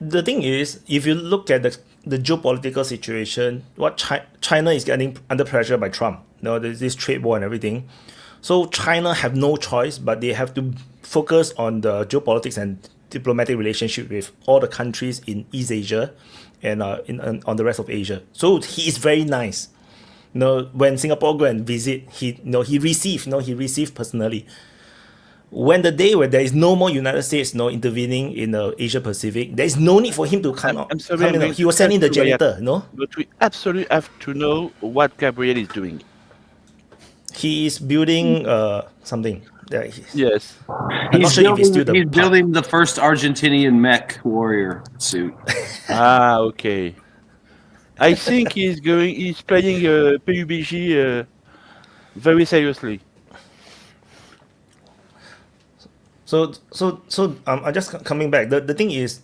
the thing is, if you look at the geopolitical situation, what China is getting under pressure by Trump. You know, there's this trade war and everything. So China have no choice, but they have to focus on the geopolitics and diplomatic relationship with all the countries in East Asia and on the rest of Asia. So he is very nice. You know, when Singapore go and visit, he received personally. When the day where there is no more United States intervening in the Asia Pacific, there is no need for him to come out. I'm sorry, come I'm in. going He to was sending the cut you, Wyatt. janitor, no? But we absolutely have to know what Gabriel is doing. He is building something. Yes. I'm not sure if he's still the he's building the first Argentinian mech warrior suit. Okay. I think he's playing PUBG very seriously. So I'm just coming back. The thing is,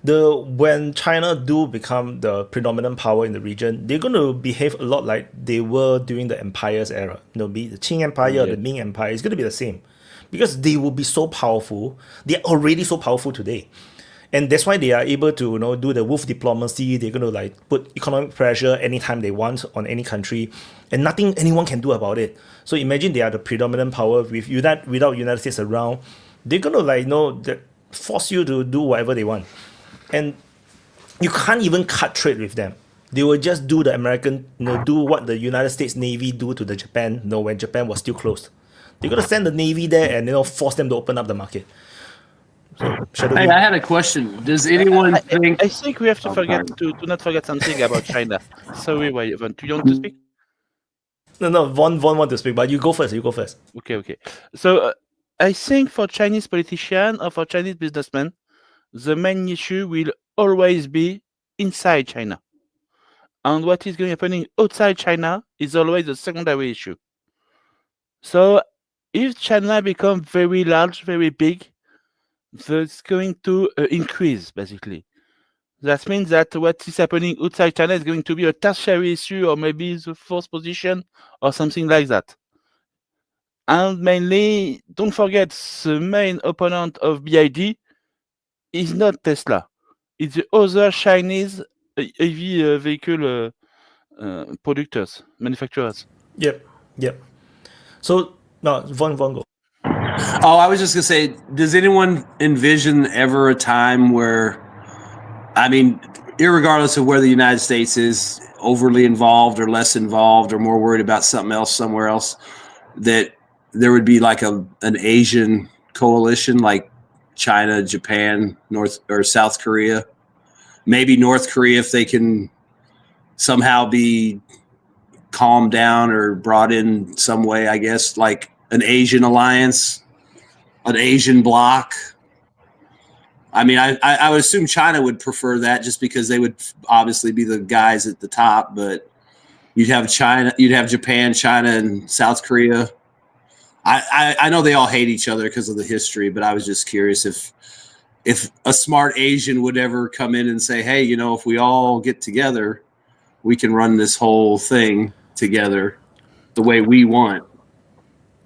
when China do become the predominant power in the region, they're going to behave a lot like they were during the empires era. You know, be the Qing Empire or the Ming Empire. It's going to be the same, because they will be so powerful. They are already so powerful today, and that's why they are able to do the wolf diplomacy. They're going to like put economic pressure anytime they want on any country, and nothing anyone can do about it. So imagine they are the predominant power without United States around. They're going to force you to do whatever they want. And you can't even cut trade with them. They will just do the American, do what the United States Navy do to the Japan, when Japan was still closed. They're going to send the Navy there and force them to open up the market. So, Hey, I had a question. Does anyone think... I think we have to not forget something about China. Sorry, Wyatt. Do you want to speak? No, Von want to speak, but you go first. Okay. So I think for Chinese politicians or for Chinese businessmen, the main issue will always be inside China. And what is happening outside China is always a secondary issue. So if China becomes very large, very big, that's going to increase, basically. That means that what is happening outside China is going to be a tertiary issue, or maybe the fourth position, or something like that. And mainly, don't forget, the main opponent of BID is not Tesla. It's the other Chinese EV vehicle producers, manufacturers. Yep. So, no, Von go. Oh, I was just going to say, does anyone envision ever a time where, I mean, irregardless of where the United States is overly involved or less involved or more worried about something else somewhere else, that there would be like an Asian coalition like China, Japan, North or South Korea, maybe North Korea, if they can somehow be calmed down or brought in some way, I guess, like an Asian alliance, an Asian bloc. I mean, I would assume China would prefer that, just because they would obviously be the guys at the top, but you'd have Japan, China, and South Korea. I know they all hate each other because of the history, but I was just curious if a smart Asian would ever come in and say, hey, if we all get together, we can run this whole thing. together the way we want.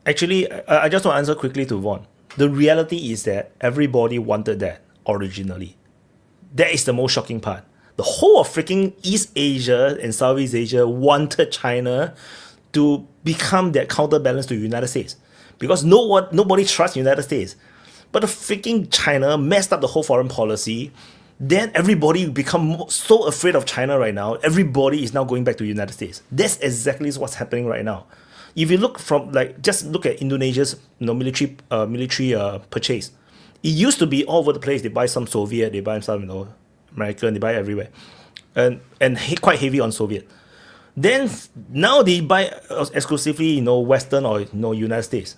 Actually, I just want to answer quickly to Vaughn. The reality is that everybody wanted that originally. That is the most shocking part. The whole of freaking East Asia and Southeast Asia wanted China to become that counterbalance to the United States. Because nobody trusts the United States. But the freaking China messed up the whole foreign policy. Then everybody become so afraid of China right now. Everybody is now going back to the United States. That's exactly what's happening right now. If you look from just look at Indonesia's military purchase. It used to be all over the place. They buy some Soviet, they buy some American, they buy everywhere, and quite heavy on Soviet. Then now they buy exclusively Western or United States.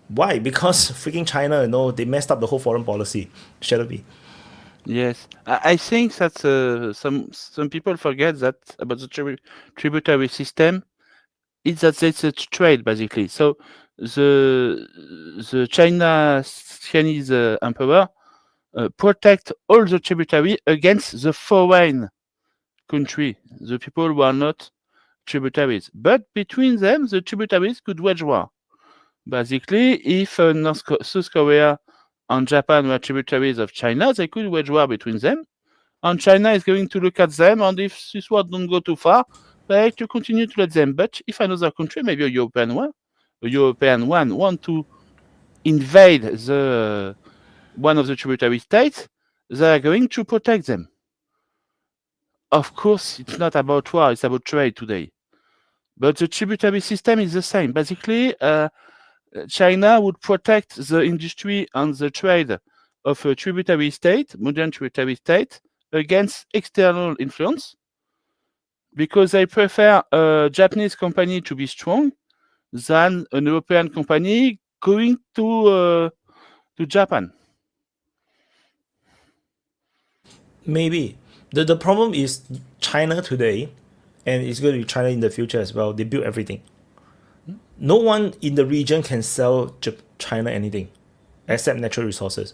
Why? Because freaking China, they messed up the whole foreign policy. Shall it be? Yes, I think that some people forget that about the tributary system. It's that it's a trade basically. So the Chinese emperor protect all the tributary against the foreign country, the people who are not tributaries. But between them, the tributaries could wage war. Basically, if South Korea and Japan were tributaries of China, they could wage war between them. And China is going to look at them, and if this war don't go too far, they have to continue to let them. But if another country, maybe a European one, want to invade one of the tributary states, they are going to protect them. Of course, it's not about war, it's about trade today. But the tributary system is the same. Basically, China would protect the industry and the trade of a tributary state, modern tributary state, against external influence, because they prefer a Japanese company to be strong than an European company going to Japan. Maybe. The problem is China today, and it's going to be China in the future as well. They build everything. No one in the region can sell China anything except natural resources.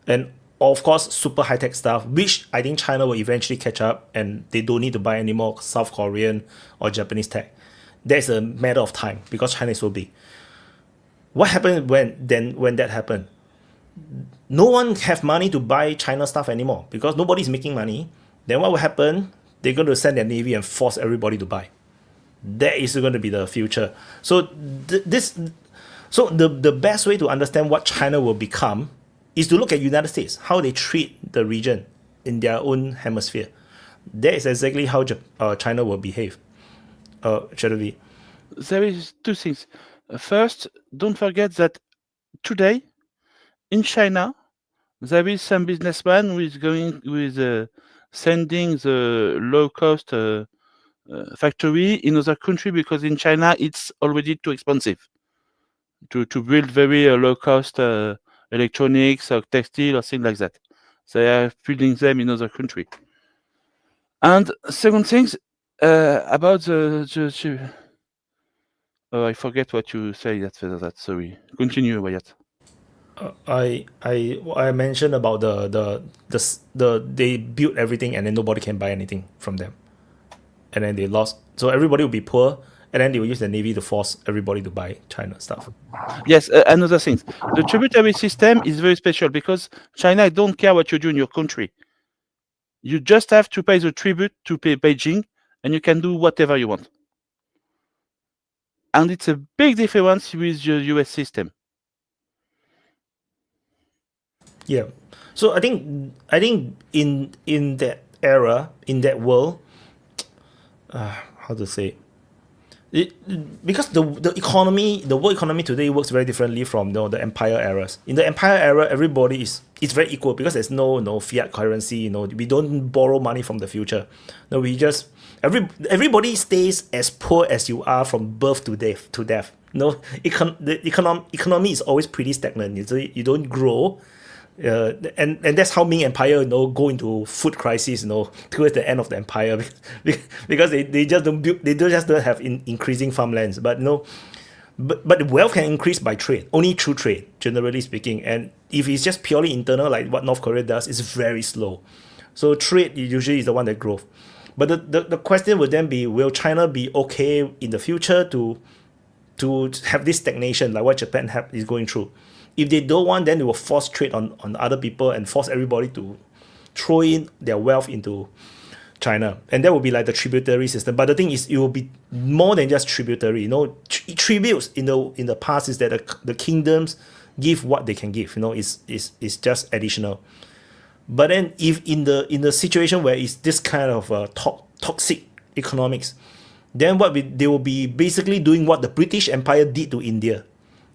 And of course, super high-tech stuff, which I think China will eventually catch up and they don't need to buy any more South Korean or Japanese tech. That's a matter of time because China is so big. What happened when that happened? No one have money to buy China stuff anymore because nobody's making money. Then what will happen? They're going to send their navy and force everybody to buy. That is going to be the future. So the best way to understand what China will become is to look at United States, how they treat the region in their own hemisphere. That is exactly how China will behave. Shall we? There is two things. First, don't forget that today in China there is some businessman who is sending the low-cost factory in other country because in China it's already too expensive to build very low-cost electronics or textile or things like that. They are building them in other country. And second things about the I forget what you say after that. Sorry. Continue, Wyatt. I mentioned about they built everything and then nobody can buy anything from them, and then they lost. So everybody will be poor, and then they will use the navy to force everybody to buy China stuff. Yes, another thing. The tributary system is very special because China don't care what you do in your country. You just have to pay the tribute to pay Beijing, and you can do whatever you want. And it's a big difference with the US system. Yeah. So I think in that era, in that world, how to say because the economy, the world economy today works very differently from the empire eras. In the empire era, everybody is very equal because there's no fiat currency. We don't borrow money from the future. No, we just everybody stays as poor as you are from birth to death. No, the economy is always pretty stagnant. You don't grow. And that's how Ming Empire go into food crisis towards the end of the empire because they just don't have increasing farmlands, but the wealth can increase by trade, only through trade, generally speaking. And if it's just purely internal like what North Korea does, it's very slow. So trade usually is the one that grows. But the question would then be, will China be okay in the future to have this stagnation like what Japan is going through? If they don't want, then they will force trade on other people and force everybody to throw in their wealth into China, and that will be like the tributary system. But the thing is, it will be more than just tributary. You know, tributes in the past is that the kingdoms give what they can give. You know, is just additional. But then, if in the situation where it's this kind of toxic economics, then they will be basically doing what the British Empire did to India.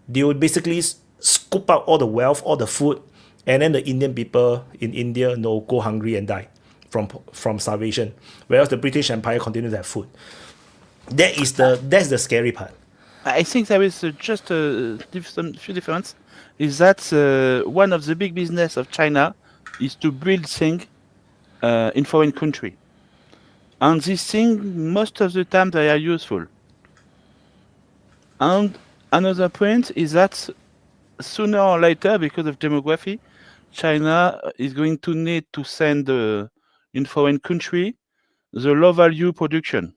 They would basically scoop out all the wealth, all the food, and then the Indian people in India go hungry and die from starvation, whereas the British Empire continued to have food. That's the scary part. I think there is just some few difference. Is that one of the big business of China is to build things in foreign country, and these things most of the time they are useful. And another point is that sooner or later, because of demography, China is going to need to send in foreign country the low value production.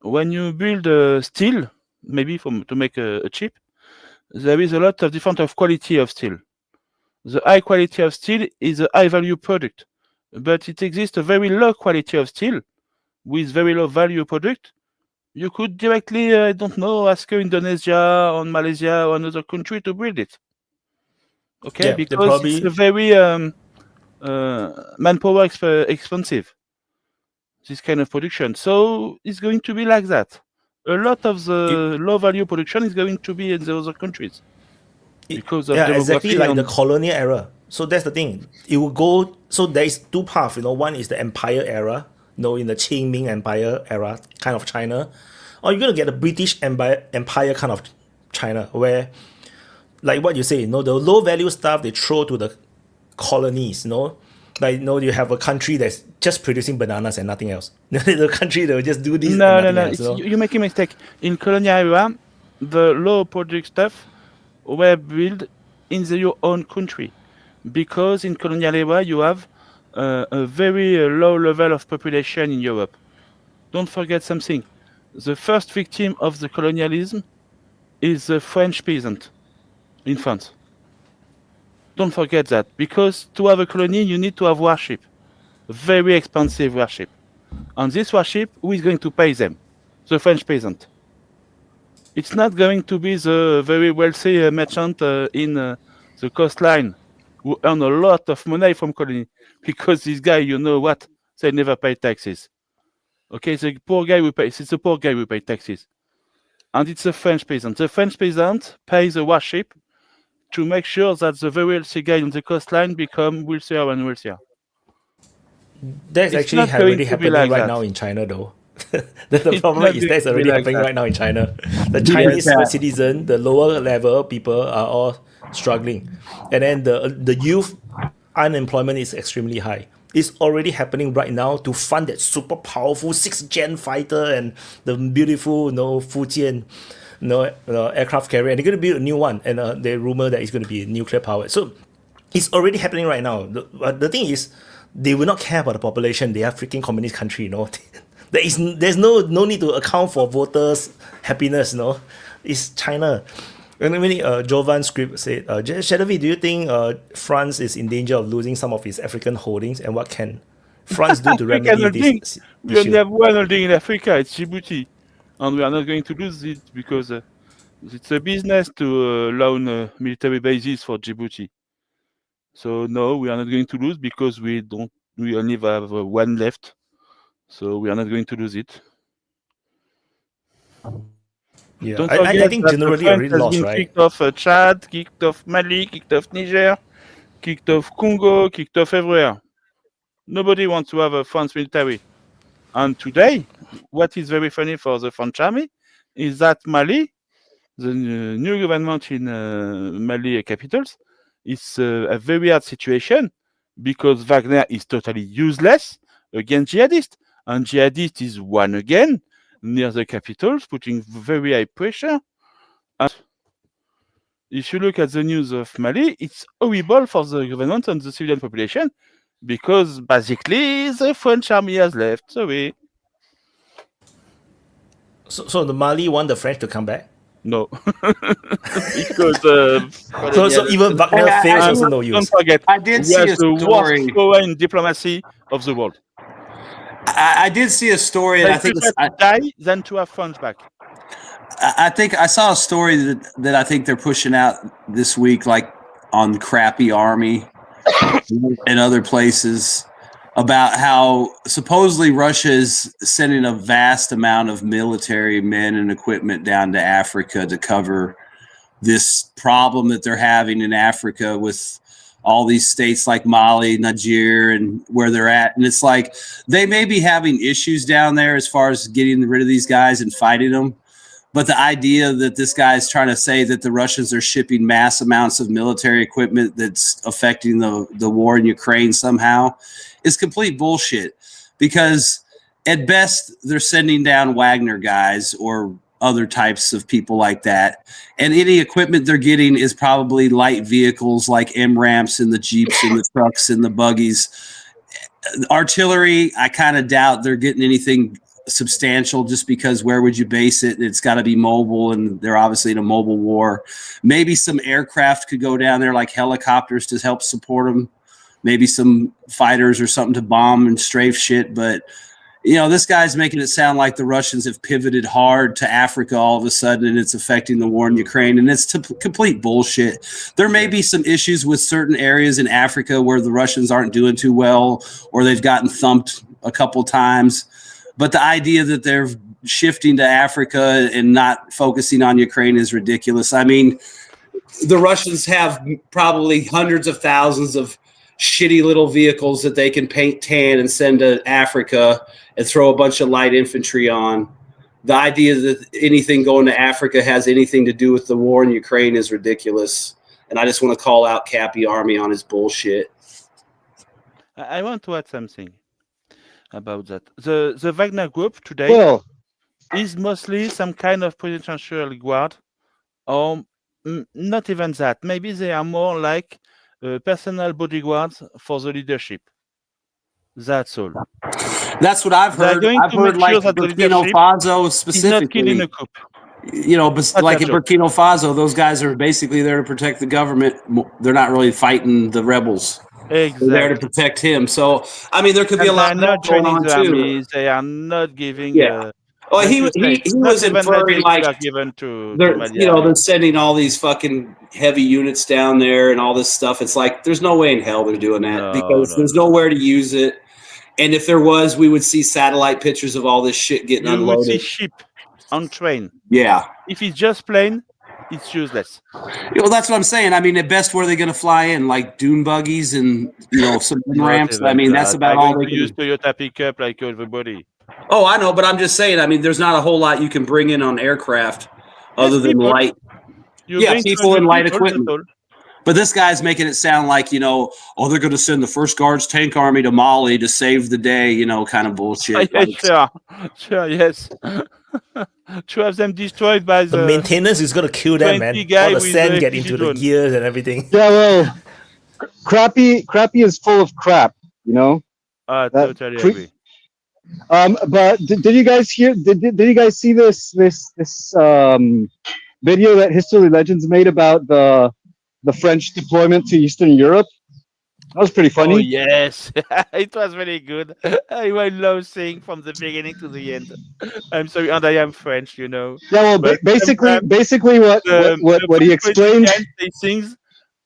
When you build steel, maybe to make a chip, there is a lot of different of quality of steel. The high quality of steel is a high value product, but it exists a very low quality of steel with very low value product. You could directly, I don't know, ask Indonesia or Malaysia or another country to build it. Okay, Yeah, because it's a very manpower expensive, this kind of production. So it's going to be like that. A lot of the low value production is going to be in the other countries because of demography. Exactly like the colonial era. So that's the thing. It will go. So there is two paths. You know, one is the empire era. You know, in the Qing Ming Empire era, kind of China, or you're gonna get the British Empire kind of China, where, like what you say, you know, the low value stuff they throw to the colonies. You know, like, you know, you have a country that's just producing bananas and nothing else. The country that will just do this. No. Else, you know? You're making a mistake. In colonial era, the low product stuff were built in your own country, because in colonial era you have a very low level of population in Europe. Don't forget something. The first victim of the colonialism is the French peasant in France. Don't forget that, because to have a colony you need to have warship, very expensive warship. And this warship, who is going to pay them? The French peasant. It's not going to be the very wealthy merchant in the coastline who earn a lot of money from colony, because this guy, you know what, they never pay taxes. Okay, the poor guy will pay. It's the poor guy who pay taxes, and it's a French peasant. The French peasant pays a warship to make sure that the very wealthy guy on the coastline become wealthier and wealthier. That's actually already happening right now in China, though. The problem is that's already happening right now in China. The Chinese citizen, the lower level people are all struggling, and then the youth unemployment is extremely high. It's already happening right now to fund that super powerful 6th gen fighter and the beautiful, you know, Fujian, you know, aircraft carrier, and they're going to build a new one, and they rumor that it's going to be nuclear powered. So it's already happening right now. The thing is, they will not care about the population. They are freaking communist country, you know. There's no need to account for voters' happiness, you know. It's China. And when Jovan Script said, Shadavi, do you think France is in danger of losing some of its African holdings, and what can France do to remedy this issue? We only have one holding in Africa, it's Djibouti, and we are not going to lose it because it's a business to loan military bases for Djibouti. So no, we are not going to lose because we only have one left. So we are not going to lose it. Yeah, I think generally already lost, right? Kicked off Chad, kicked off Mali, kicked off Niger, kicked off Congo, kicked off everywhere. Nobody wants to have a France military. And today, what is very funny for the French army is that Mali, the new government in Mali capitals, is a very hard situation because Wagner is totally useless against jihadists. And jihadist is one again near the capitals, putting very high pressure. And if you look at the news of Mali, it's horrible for the government and the civilian population because basically the French army has left. Sorry. So the Mali want the French to come back. No, because So even Wagner Hey, fails I- also no use. don't forget, I did we see are a the story. worst power in diplomacy of the world. I did see a story, and I think prefer to die than to have funds back. I think I saw a story that I think they're pushing out this week, like on Crappy Army and other places, about how supposedly Russia is sending a vast amount of military men and equipment down to Africa to cover this problem that they're having in Africa with all these states like Mali, Niger, and where they're at. And it's like they may be having issues down there as far as getting rid of these guys and fighting them. But the idea that this guy is trying to say that the Russians are shipping mass amounts of military equipment that's affecting the war in Ukraine somehow is complete bullshit. Because at best, they're sending down Wagner guys or other types of people like that. And any equipment they're getting is probably light vehicles like MRAMs and the Jeeps and the trucks and the buggies. Artillery, I kind of doubt they're getting anything substantial, just because where would you base it? It's got to be mobile, and they're obviously in a mobile war. Maybe some aircraft could go down there, like helicopters, to help support them. Maybe some fighters or something to bomb and strafe shit. But you know, this guy's making it sound like the Russians have pivoted hard to Africa all of a sudden, and it's affecting the war in Ukraine, and it's complete bullshit. There may be some issues with certain areas in Africa where the Russians aren't doing too well, or they've gotten thumped a couple times. But the idea that they're shifting to Africa and not focusing on Ukraine is ridiculous. I mean, the Russians have probably hundreds of thousands of shitty little vehicles that they can paint tan and send to Africa and throw a bunch of light infantry on. The idea that anything going to Africa has anything to do with the war in Ukraine is ridiculous. And I just want to call out Cappy Army on his bullshit. I want to add something about that. The Wagner group today is mostly some kind of presidential guard, or not even that. Maybe they are more like personal bodyguards for the leadership. That's all. That's what I've heard. I've heard like Burkina Faso specifically. Not killing a coup. You know, but like in Burkina Faso, those guys are basically there to protect the government. They're not really fighting the rebels. Exactly. They're there to protect him. So, I mean, there could be a lot more going on too. Armies. They are not giving. Yeah. Well, he was inferring like given to you know, they're sending all these fucking heavy units down there and all this stuff. It's like there's no way in hell they're doing that because there's nowhere to use it. And if there was, we would see satellite pictures of all this shit getting unloaded. You would see ship on train. Yeah. If it's just plane, it's useless. Well, that's what I'm saying. I mean, at best, where are they going to fly in? Like dune buggies and, you know, some ramps? I mean, that's about all they can use. Toyota pickup like everybody. Oh, I know, but I'm just saying, I mean, there's not a whole lot you can bring in on aircraft other than light. People and light equipment. But this guy's making it sound like, you know, oh, they're going to send the First Guards Tank Army to Mali to save the day, you know, kind of bullshit. Sure, yes. To have them destroyed by the maintenance is going to kill them, man. All the sand get into the gears and everything. Yeah, well, crappy is full of crap, you know. Totally agree. But did you guys hear? Did you guys see this video that History Legends made about the French deployment to Eastern Europe? That was pretty funny. Oh yes, it was really good. I love seeing from the beginning to the end. I'm sorry, and I am French, you know. Yeah, well, basically, what he explained. Things,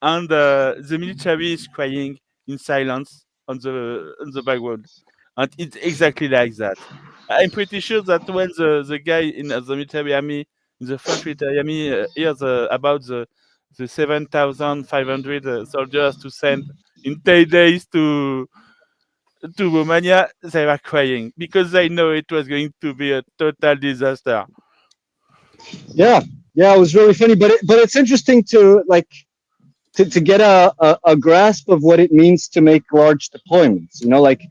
and the military is crying in silence on the background, and it's exactly like that. I'm pretty sure that when the guy in the military army, in the French military army, hears about the 7,500 soldiers to send in 10 days to Romania, they were crying because they know it was going to be a total disaster. Yeah, it was really funny, but it's interesting to get a grasp of what it means to make large deployments. You know, like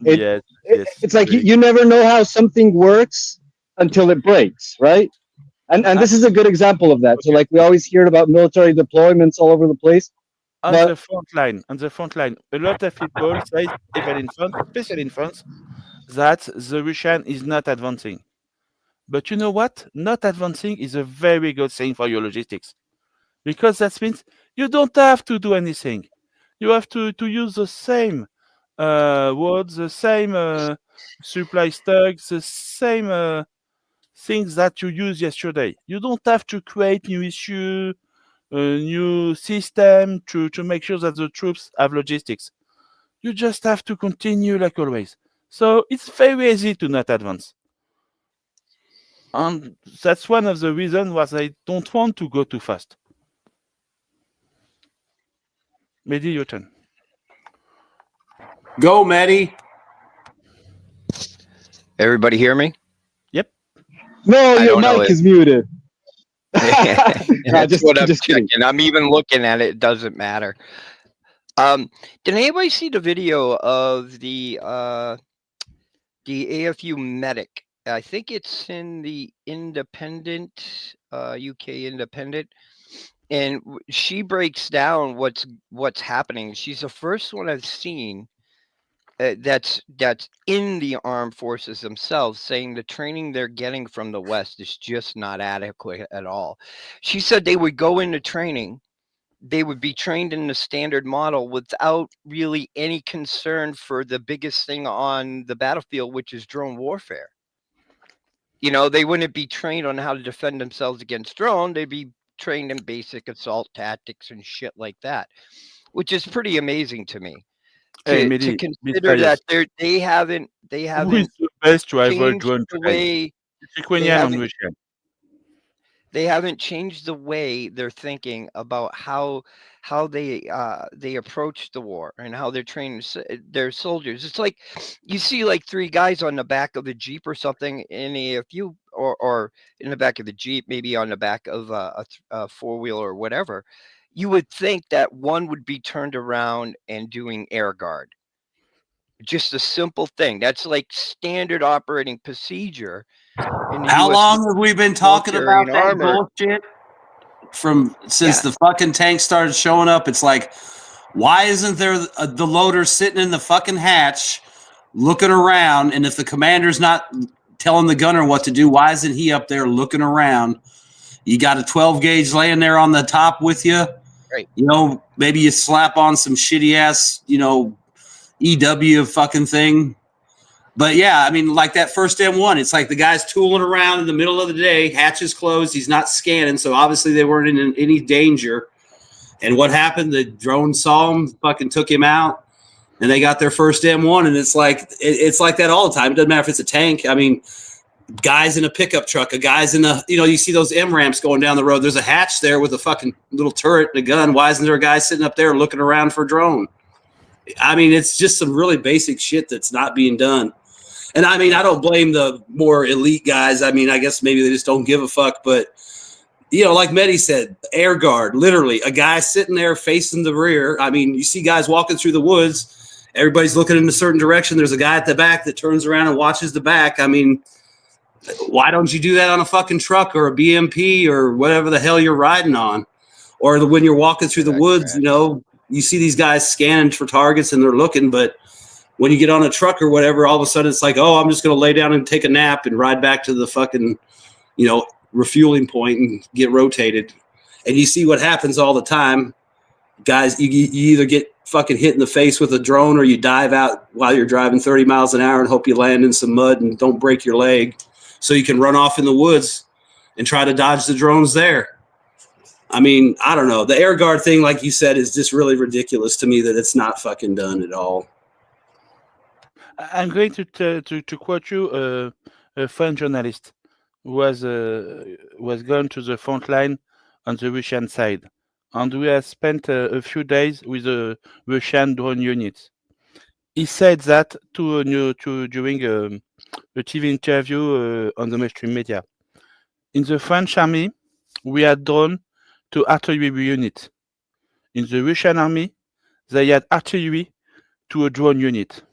it's like you never know how something works until it breaks, right? And this is a good example of that. So like we always hear about military deployments all over the place. on But- the front line, a lot of people say, even in France, especially in France, that the Russian is not advancing. But you know what? Not advancing is a very good thing for your logistics, because that means you don't have to do anything. You have to use the same words, the same supply stocks, the same things that you used yesterday. You don't have to create new issue, a new system to make sure that the troops have logistics. You just have to continue like always. So it's very easy to not advance. And that's one of the reasons why I don't want to go too fast. Mehdi, your turn. Go, Maddie. Everybody hear me? Yep. No, I your don't know mic it. is muted. That's just- what I'm just kidding. checking. I'm even looking at it. It doesn't matter. Did anybody see the video of the AFU medic? I think it's in the Independent, UK Independent, and she breaks down what's happening. She's the first one I've seen that's in the armed forces themselves, saying the training they're getting from the West is just not adequate at all. She said they would go into training, they would be trained in the standard model without really any concern for the biggest thing on the battlefield, which is drone warfare. You know, they wouldn't be trained on how to defend themselves against drone. They'd be trained in basic assault tactics and shit like that, which is pretty amazing to me. Hey, To Mehdi, consider that they haven't who is the best to avoid changed drone the today? way Ukrainian and Russian. they haven't changed the way they're thinking about how they approach the war and how they're training their soldiers. It's like you see like three guys on the back of a Jeep or something in AFU, or in the back of the Jeep, maybe on the back of a four-wheeler or whatever. You would think that one would be turned around and doing air guard. Just a simple thing. That's like standard operating procedure. How long have we been talking about that bullshit? Since the fucking tanks started showing up, it's like, why isn't there the loader sitting in the fucking hatch looking around? And if the commander's not telling the gunner what to do, why isn't he up there looking around? You got a 12 gauge laying there on the top with you. Right. You know, maybe you slap on some shitty ass, EW fucking thing. But yeah, I mean, like that first M1, it's like the guy's tooling around in the middle of the day, hatch is closed, he's not scanning, so obviously they weren't in any danger. And what happened? The drone saw him, fucking took him out, and they got their first M1. And it's like that all the time. It doesn't matter if it's a tank. I mean, guys in a pickup truck, a guy's in a, you see those M ramps going down the road. There's a hatch there with a fucking little turret and a gun. Why isn't there a guy sitting up there looking around for a drone? I mean, it's just some really basic shit that's not being done. And I mean, I don't blame the more elite guys. I mean, I guess maybe they just don't give a fuck. But, like Mehdi said, air guard, literally a guy sitting there facing the rear. I mean, you see guys walking through the woods. Everybody's looking in a certain direction. There's a guy at the back that turns around and watches the back. I mean, why don't you do that on a fucking truck or a BMP or whatever the hell you're riding on? Or when you're walking through the woods, you see these guys scanning for targets and they're looking, but when you get on a truck or whatever, all of a sudden it's like, oh, I'm just going to lay down and take a nap and ride back to the fucking, refueling point and get rotated. And you see what happens all the time. Guys, you either get fucking hit in the face with a drone or you dive out while you're driving 30 miles an hour and hope you land in some mud and don't break your leg so you can run off in the woods and try to dodge the drones there. I mean, I don't know. The air guard thing, like you said, is just really ridiculous to me that it's not fucking done at all. I'm going to quote you a French journalist who was gone to the front line on the Russian side, and we have spent a few days with the Russian drone units. He said that during a TV interview on the mainstream media. In the French army, we had drone to artillery unit. In the Russian army, they had artillery to a drone unit.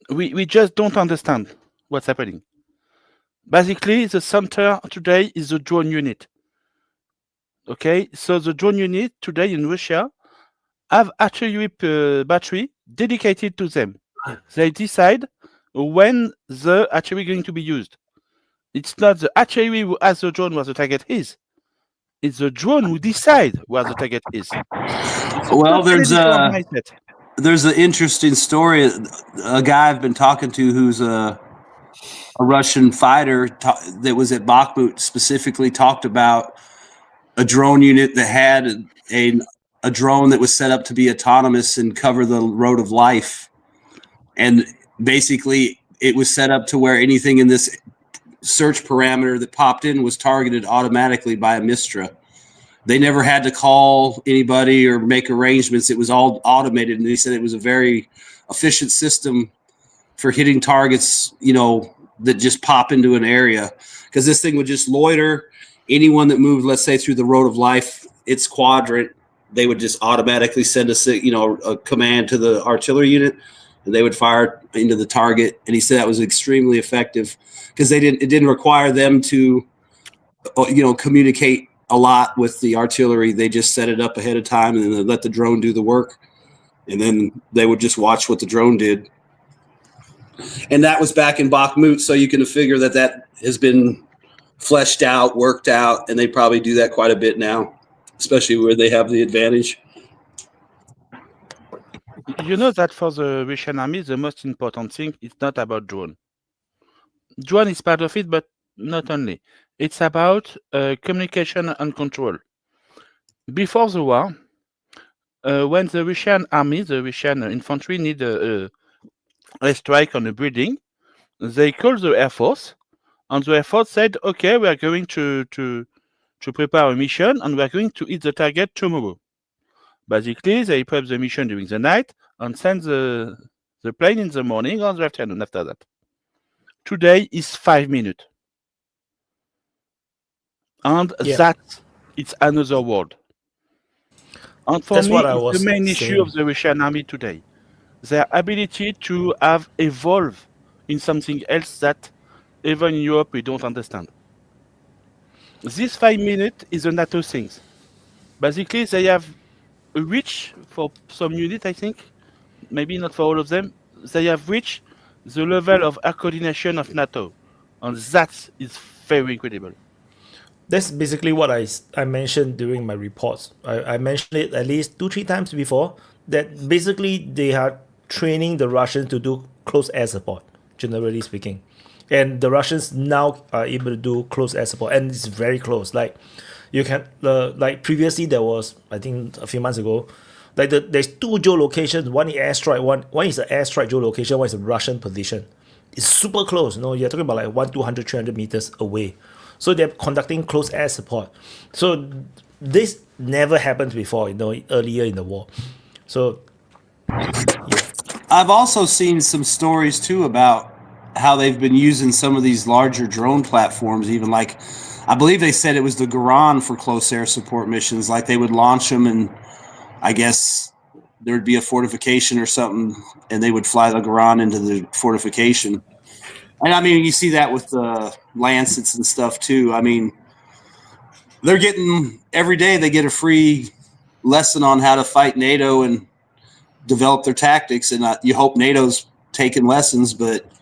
We just don't understand what's happening. Basically, the center today is the drone unit. Okay, so the drone unit today in Russia have artillery battery dedicated to them. They decide when the artillery is going to be used. It's not the artillery who asks the drone where the target is. It's the drone who decides where the target is. Well, Totally different mindset. there's an interesting story. A guy I've been talking to who's a Russian fighter that was at Bakhmut specifically talked about a drone unit that had a drone that was set up to be autonomous and cover the road of life. And basically it was set up to where anything in this search parameter that popped in was targeted automatically by a Mistra. They never had to call anybody or make arrangements. It was all automated. And they said it was a very efficient system for hitting targets, that just pop into an area, because this thing would just loiter. Anyone that moved, let's say, through the road of life, its quadrant, they would just automatically send a command to the artillery unit, and they would fire into the target. And he said that was extremely effective because it didn't require them to, communicate a lot with the artillery. They just set it up ahead of time and then they let the drone do the work. And then they would just watch what the drone did. And that was back in Bakhmut. So you can figure that has been fleshed out, worked out, and they probably do that quite a bit now, especially where they have the advantage. You know that for the Russian army, the most important thing is not about drone. Drone is part of it, but not only. It's about communication and control. Before the war, when the Russian army, the Russian infantry need a strike on a building, they called the Air Force, and the Air Force said, okay, we are going to prepare a mission, and we are going to hit the target tomorrow. Basically, they prep the mission during the night and send the plane in the morning or the afternoon after that. Today is 5 minutes. And it's another world. And for me, it's the main issue of the Russian army today. Their ability to have evolved in something else that even in Europe we don't understand. This 5 minutes is a NATO thing. Basically, they have reached, for some units, I think, maybe not for all of them, they have reached the level of air coordination of NATO. And that is very incredible. That's basically what I mentioned during my reports. I mentioned it at least 2-3 times before, that basically they are training the Russians to do close air support, generally speaking. And the Russians now are able to do close air support, and it's very close. Like you can, like previously there was, I think a few months ago, like there's 2 geolocations. One is airstrike, one is an airstrike geolocation, one is a Russian position. It's super close. You're talking about like 200, 300 meters away. So they're conducting close air support. So this never happened before, earlier in the war. So yeah. I've also seen some stories too about how they've been using some of these larger drone platforms, even like, I believe they said it was the Garan for close air support missions. Like they would launch them and I guess there would be a fortification or something and they would fly the Garan into the fortification. And I mean, you see that with the Lancets and stuff too. I mean, they're getting, every day they get a free lesson on how to fight NATO and develop their tactics. And you hope NATO's taking lessons, but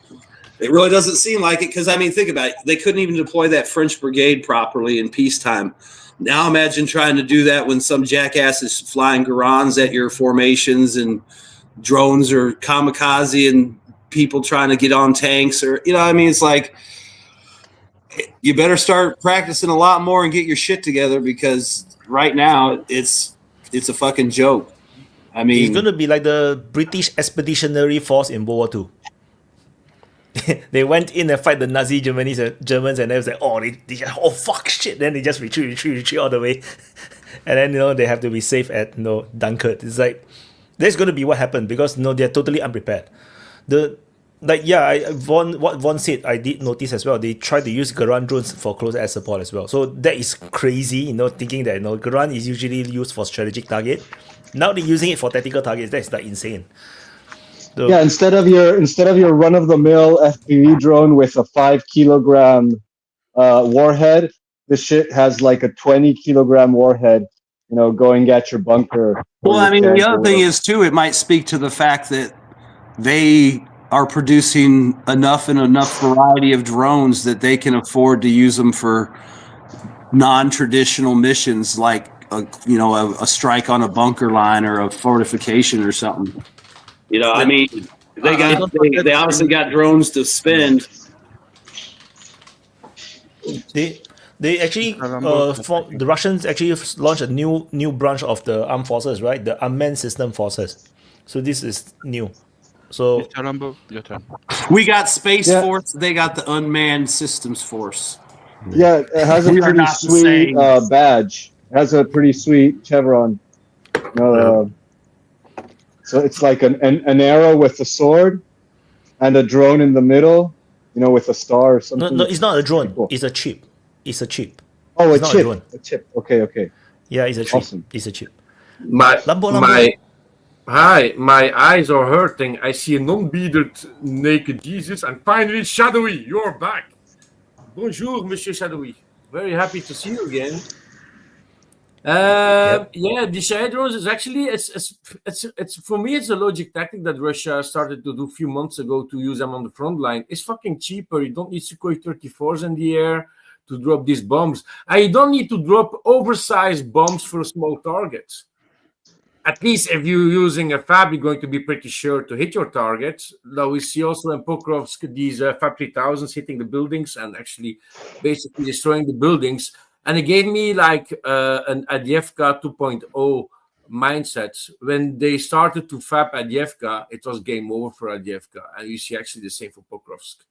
it really doesn't seem like it. Because, I mean, think about it. They couldn't even deploy that French brigade properly in peacetime. Now imagine trying to do that when some jackass is flying Garans at your formations and drones or kamikaze and people trying to get on tanks or, I mean, it's like you better start practicing a lot more and get your shit together because right now it's a fucking joke. I mean, it's going to be like the British Expeditionary Force in World War II. They went in and fight the Nazi Germans and they was like, oh fuck shit. Then they just retreat all the way. And then, they have to be safe at, Dunkirk. It's like, that's going to be what happened because, they're totally unprepared. What Von said, I did notice as well. They tried to use Garan drones for close air support as well. So that is crazy, thinking that Garan is usually used for strategic target. Now they're using it for tactical targets. That's like insane. So, yeah, instead of your run-of-the-mill FPV drone with a 5 kilogram warhead, this shit has like a 20-kilogram warhead, you know, going at your bunker. Well, I mean, the other thing is too, it might speak to the fact that they are producing enough variety of drones that they can afford to use them for non-traditional missions, like a strike on a bunker line or a fortification or something. You know, I mean, they obviously got drones to spend. They actually the Russians actually launched a new branch of the armed forces, right? The unmanned system forces. So this is new. So Mr. Lambo, your turn. We got Space Force. They got the Unmanned Systems Force. Yeah, it has a pretty sweet badge. It has a pretty sweet chevron. So it's like an arrow with a sword and a drone in the middle, you know, with a star or something. No, it's not a drone. Cool. It's a chip. It's a chip. Oh, it's a chip. Okay. Yeah, it's a chip. Awesome. It's a chip. Hi, my eyes are hurting. I see a non-bearded naked Jesus, and finally, Shadowy, you're back. Bonjour, Monsieur Shadowy. Very happy to see you again. Yeah, the shadow drones is actually it's for me it's a logic tactic that Russia started to do a few months ago to use them on the front line. It's fucking cheaper. You don't need Sukhoi 34s in the air to drop these bombs. And you don't need to drop oversized bombs for small targets. At least if you're using a fab, you're going to be pretty sure to hit your targets. Now we see also in Pokrovsk these Fab 3000s hitting the buildings and actually basically destroying the buildings. And it gave me like an Adiyevka 2.0 mindset. When they started to fab Adiyevka, it was game over for Adiyevka. And you see actually the same for Pokrovsk.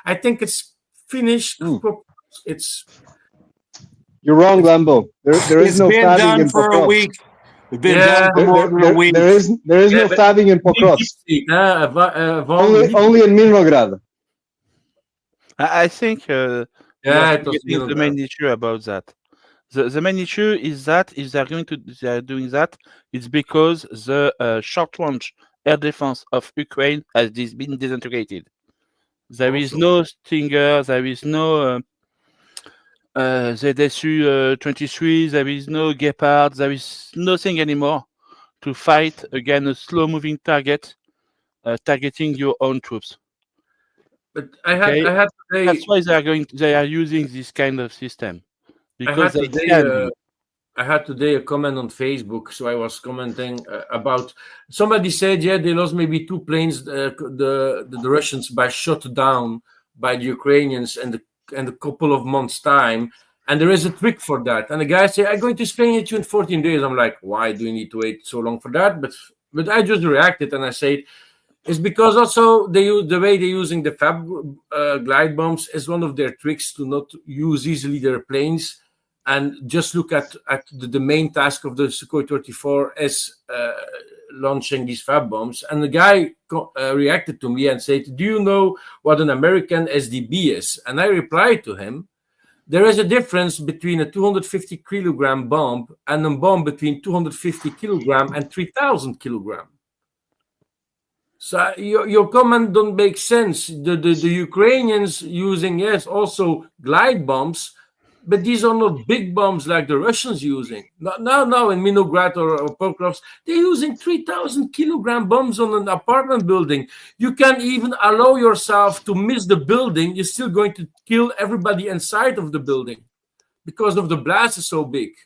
I think it's finished. You're wrong, Lambo. There is no fabbing in for Pokrovsk. a week. It's been done for more than a week. There is no fabbing in Pokrovsk. Only in Milnograd. I think it was the main issue about that. The main issue is that if they are doing that, it's because the short-range air defense of Ukraine has been disintegrated. There is no Stinger, there is no ZSU-23, there is no Gepard, there is nothing anymore to fight against a slow-moving target, targeting your own troops. But I had today. That's why they are using this kind of system. Because I had today a comment on Facebook, so I was commenting about somebody said, yeah, they lost maybe 2 planes, the Russians by shot down by the Ukrainians and a couple of months' time, and there is a trick for that. And the guy said, I'm going to explain it to you in 14 days. I'm like, why do you need to wait so long for that? But I just reacted and I said, it's because also the way they're using the fab glide bombs is one of their tricks to not use easily their planes and just look at the main task of the Sukhoi 34 as launching these fab bombs. And the guy reacted to me and said, do you know what an American SDB is? And I replied to him, there is a difference between a 250 kilogram bomb and a bomb between 250 kilogram and 3,000 kilogram. So your comment don't make sense. The Ukrainians using, yes, also glide bombs, but these are not big bombs like the Russians using. Now in Minograd or Pokrovsk, they're using 3,000 kilogram bombs on an apartment building. You can't even allow yourself to miss the building. You're still going to kill everybody inside of the building because of the blast is so big.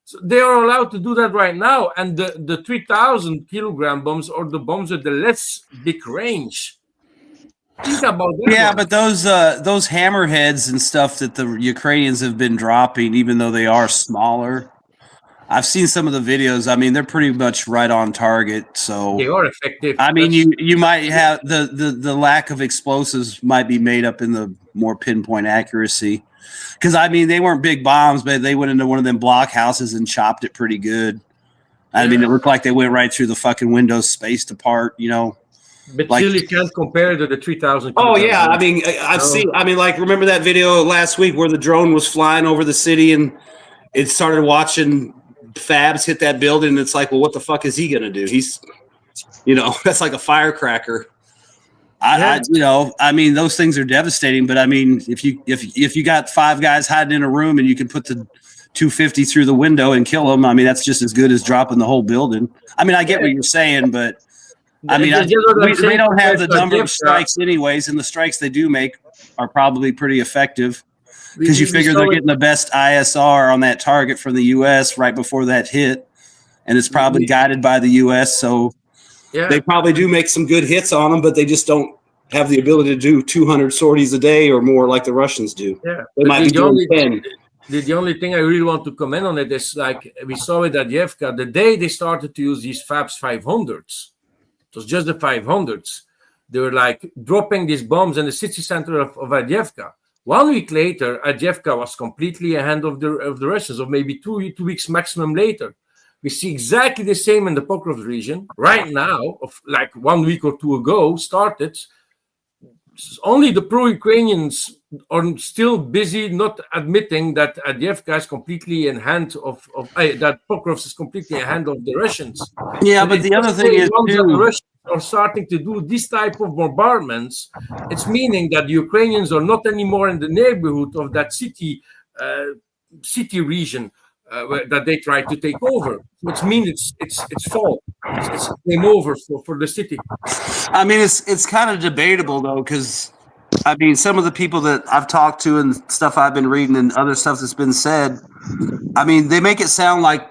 So they are allowed to do that right now. And the 3,000 kilogram bombs or the bombs with the less big range. Think about that. Yeah, but those hammerheads and stuff that the Ukrainians have been dropping, even though they are smaller, I've seen some of the videos. I mean, they're pretty much right on target. So they are effective. I mean, you might have the lack of explosives might be made up in the more pinpoint accuracy. Because, I mean, they weren't big bombs, but they went into one of them block houses and chopped it pretty good. I mean, it looked like they went right through the fucking windows spaced apart, you know. But still, you can't compare to the 3,000. Oh, yeah. I mean, I've seen, like, remember that video last week where the drone was flying over the city and it started watching fabs hit that building? And it's like, well, what the fuck is he going to do? He's, you know, that's like a firecracker. I you know, I mean, those things are devastating. But I mean, if you got 5 guys hiding in a room and you can put the 250 through the window and kill them, I mean, that's just as good as dropping the whole building. I mean, I get what you're saying, but I mean, we don't have the number of strikes anyways, and the strikes they do make are probably pretty effective because you figure they're getting the best ISR on that target from the U.S. right before that hit, and it's probably guided by the U.S., so they probably do make some good hits on them, but they just don't have the ability to do 200 sorties a day or more like the Russians do. Yeah, they might be doing 10. The only thing I really want to comment on it is, like we saw it at Yevka, the day they started to use these FABs 500s, it was just the 500s. They were like dropping these bombs in the city center of Adjevka. 1 week later, Adjevka was completely in hand of the Russians, or maybe two weeks maximum later. We see exactly the same in the Pokrovsk region right now, of like 1 week or two ago, started. Only the pro-Ukrainians are still busy not admitting that Adjevka is completely in hand of that Pokrovsk is completely in hand of the Russians. Yeah, but the other thing is too, the Russians are starting to do this type of bombardments. It's meaning that the Ukrainians are not anymore in the neighborhood of that city region that they tried to take over, which means it's fall. It's game over for the city. I mean, it's kind of debatable though, because I mean, some of the people that I've talked to and stuff I've been reading and other stuff that's been said, I mean, they make it sound like,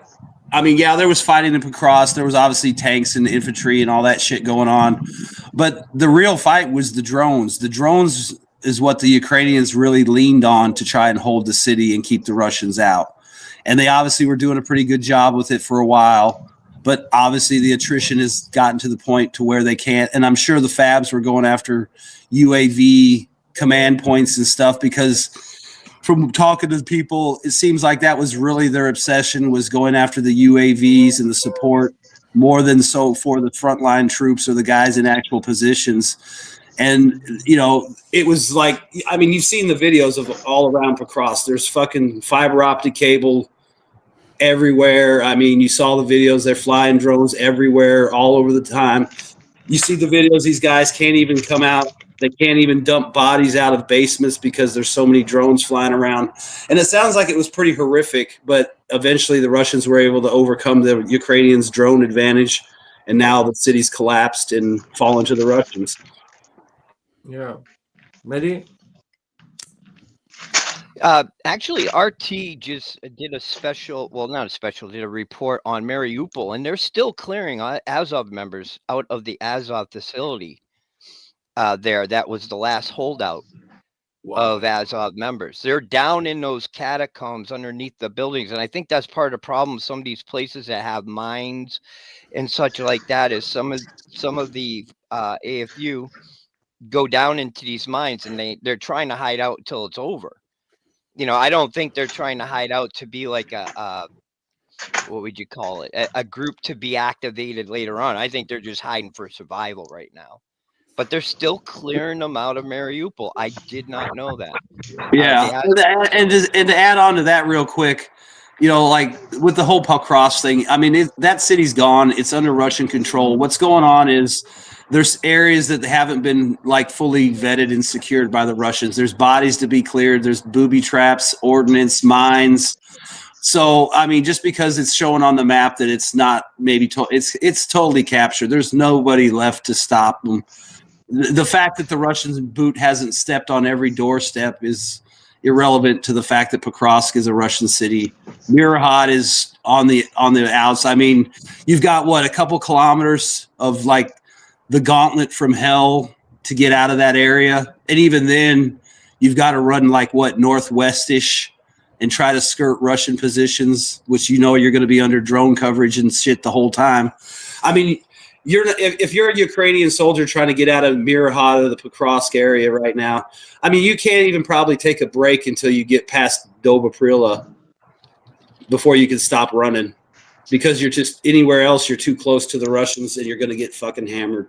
I mean, yeah, there was fighting in Pokrovsk. There was obviously tanks and infantry and all that shit going on. But the real fight was the drones. The drones is what the Ukrainians really leaned on to try and hold the city and keep the Russians out. And they obviously were doing a pretty good job with it for a while. But obviously the attrition has gotten to the point to where they can't. And I'm sure the FABs were going after UAV command points and stuff, because from talking to people, it seems like that was really their obsession, was going after the UAVs and the support more than so for the frontline troops or the guys in actual positions. And, you know, it was like, I mean, you've seen the videos of all around Pokrovsk. There's fucking fiber optic cable everywhere. I mean, you saw the videos, they're flying drones everywhere, all over the time. You see the videos, these guys can't even come out. They can't even dump bodies out of basements because there's so many drones flying around. And it sounds like it was pretty horrific, but eventually the Russians were able to overcome the Ukrainians' drone advantage, and now the city's collapsed and fallen to the Russians. Yeah. Mehdi? Actually, RT just did a special, well, not a special, did a report on Mariupol, and they're still clearing Azov members out of the Azov facility there. That was the last holdout of Azov members. They're down in those catacombs underneath the buildings, and I think that's part of the problem. Some of these places that have mines and such like that is some of the AFU go down into these mines, and they're trying to hide out until it's over. You know, I don't think they're trying to hide out to be like a what would you call it? A group to be activated later on. I think they're just hiding for survival right now. But they're still clearing them out of Mariupol. I did not know that. Yeah, and to add on to that real quick, you know, like with the whole Pokrovsk thing, I mean, that city's gone. It's under Russian control. What's going on is there's areas that haven't been like fully vetted and secured by the Russians. There's bodies to be cleared. There's booby traps, ordnance, mines. So, I mean, just because it's showing on the map that it's not maybe it's totally captured. There's nobody left to stop them. The fact that the Russians' boot hasn't stepped on every doorstep is irrelevant to the fact that Pokrovsk is a Russian city. Mirahad is on the outs. I mean, you've got a couple kilometers of like the gauntlet from hell to get out of that area. And even then you've got to run like northwest-ish and try to skirt Russian positions, which you're going to be under drone coverage and shit the whole time. I mean, if you're a Ukrainian soldier trying to get out of Mirahad or the Pokrovsk area right now, I mean, you can't even probably take a break until you get past Doboprila before you can stop running, because you're just anywhere else, you're too close to the Russians and you're going to get fucking hammered.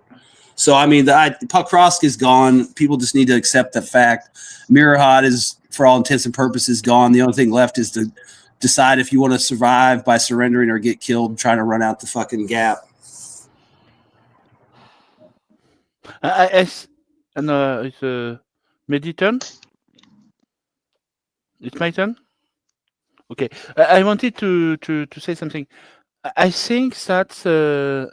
So, I mean, Pokrovsk is gone. People just need to accept the fact. Mirahad is, for all intents and purposes, gone. The only thing left is to decide if you want to survive by surrendering or get killed trying to run out the fucking gap. And it's Mehdi turn? It's my turn? Okay. I wanted to say something. I think that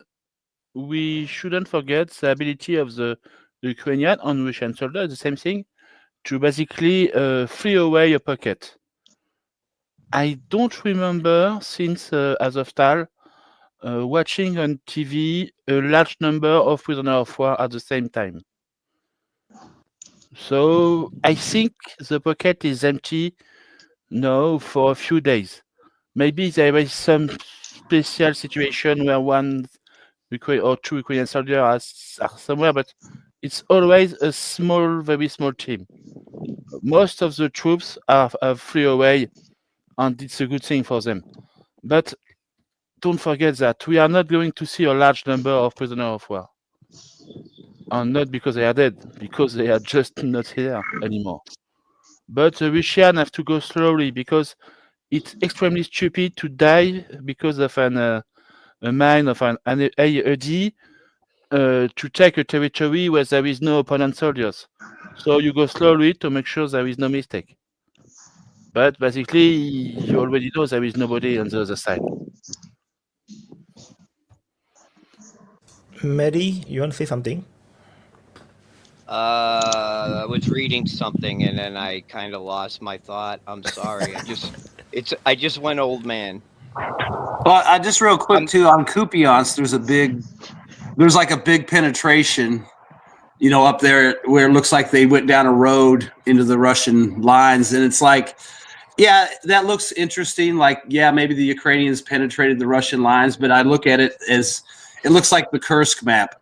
we shouldn't forget the ability of the Ukrainian and Russian soldiers, the same thing, to basically free away a pocket. I don't remember since Azovstal watching on TV a large number of prisoners of war at the same time. So I think the pocket is empty now for a few days. Maybe there is some special situation where one or two Ukrainian soldiers are somewhere, but it's always a small, very small team. Most of the troops are free away, and it's a good thing for them. But don't forget that we are not going to see a large number of prisoners of war. And not because they are dead, because they are just not here anymore. But the Russians have to go slowly because it's extremely stupid to die because of a mine of an AED to take a territory where there is no opponent soldiers. So you go slowly to make sure there is no mistake. But basically, you already know there is nobody on the other side. Mehdi, you want to say something? I was reading something and then I kind of lost my thought. I'm sorry. I just went old man. Well, I just real quick too on Kupiansk. There's like a big penetration, up there where it looks like they went down a road into the Russian lines, and it's like, yeah, that looks interesting. Like, yeah, maybe the Ukrainians penetrated the Russian lines, but I look at it as it looks like the Kursk map.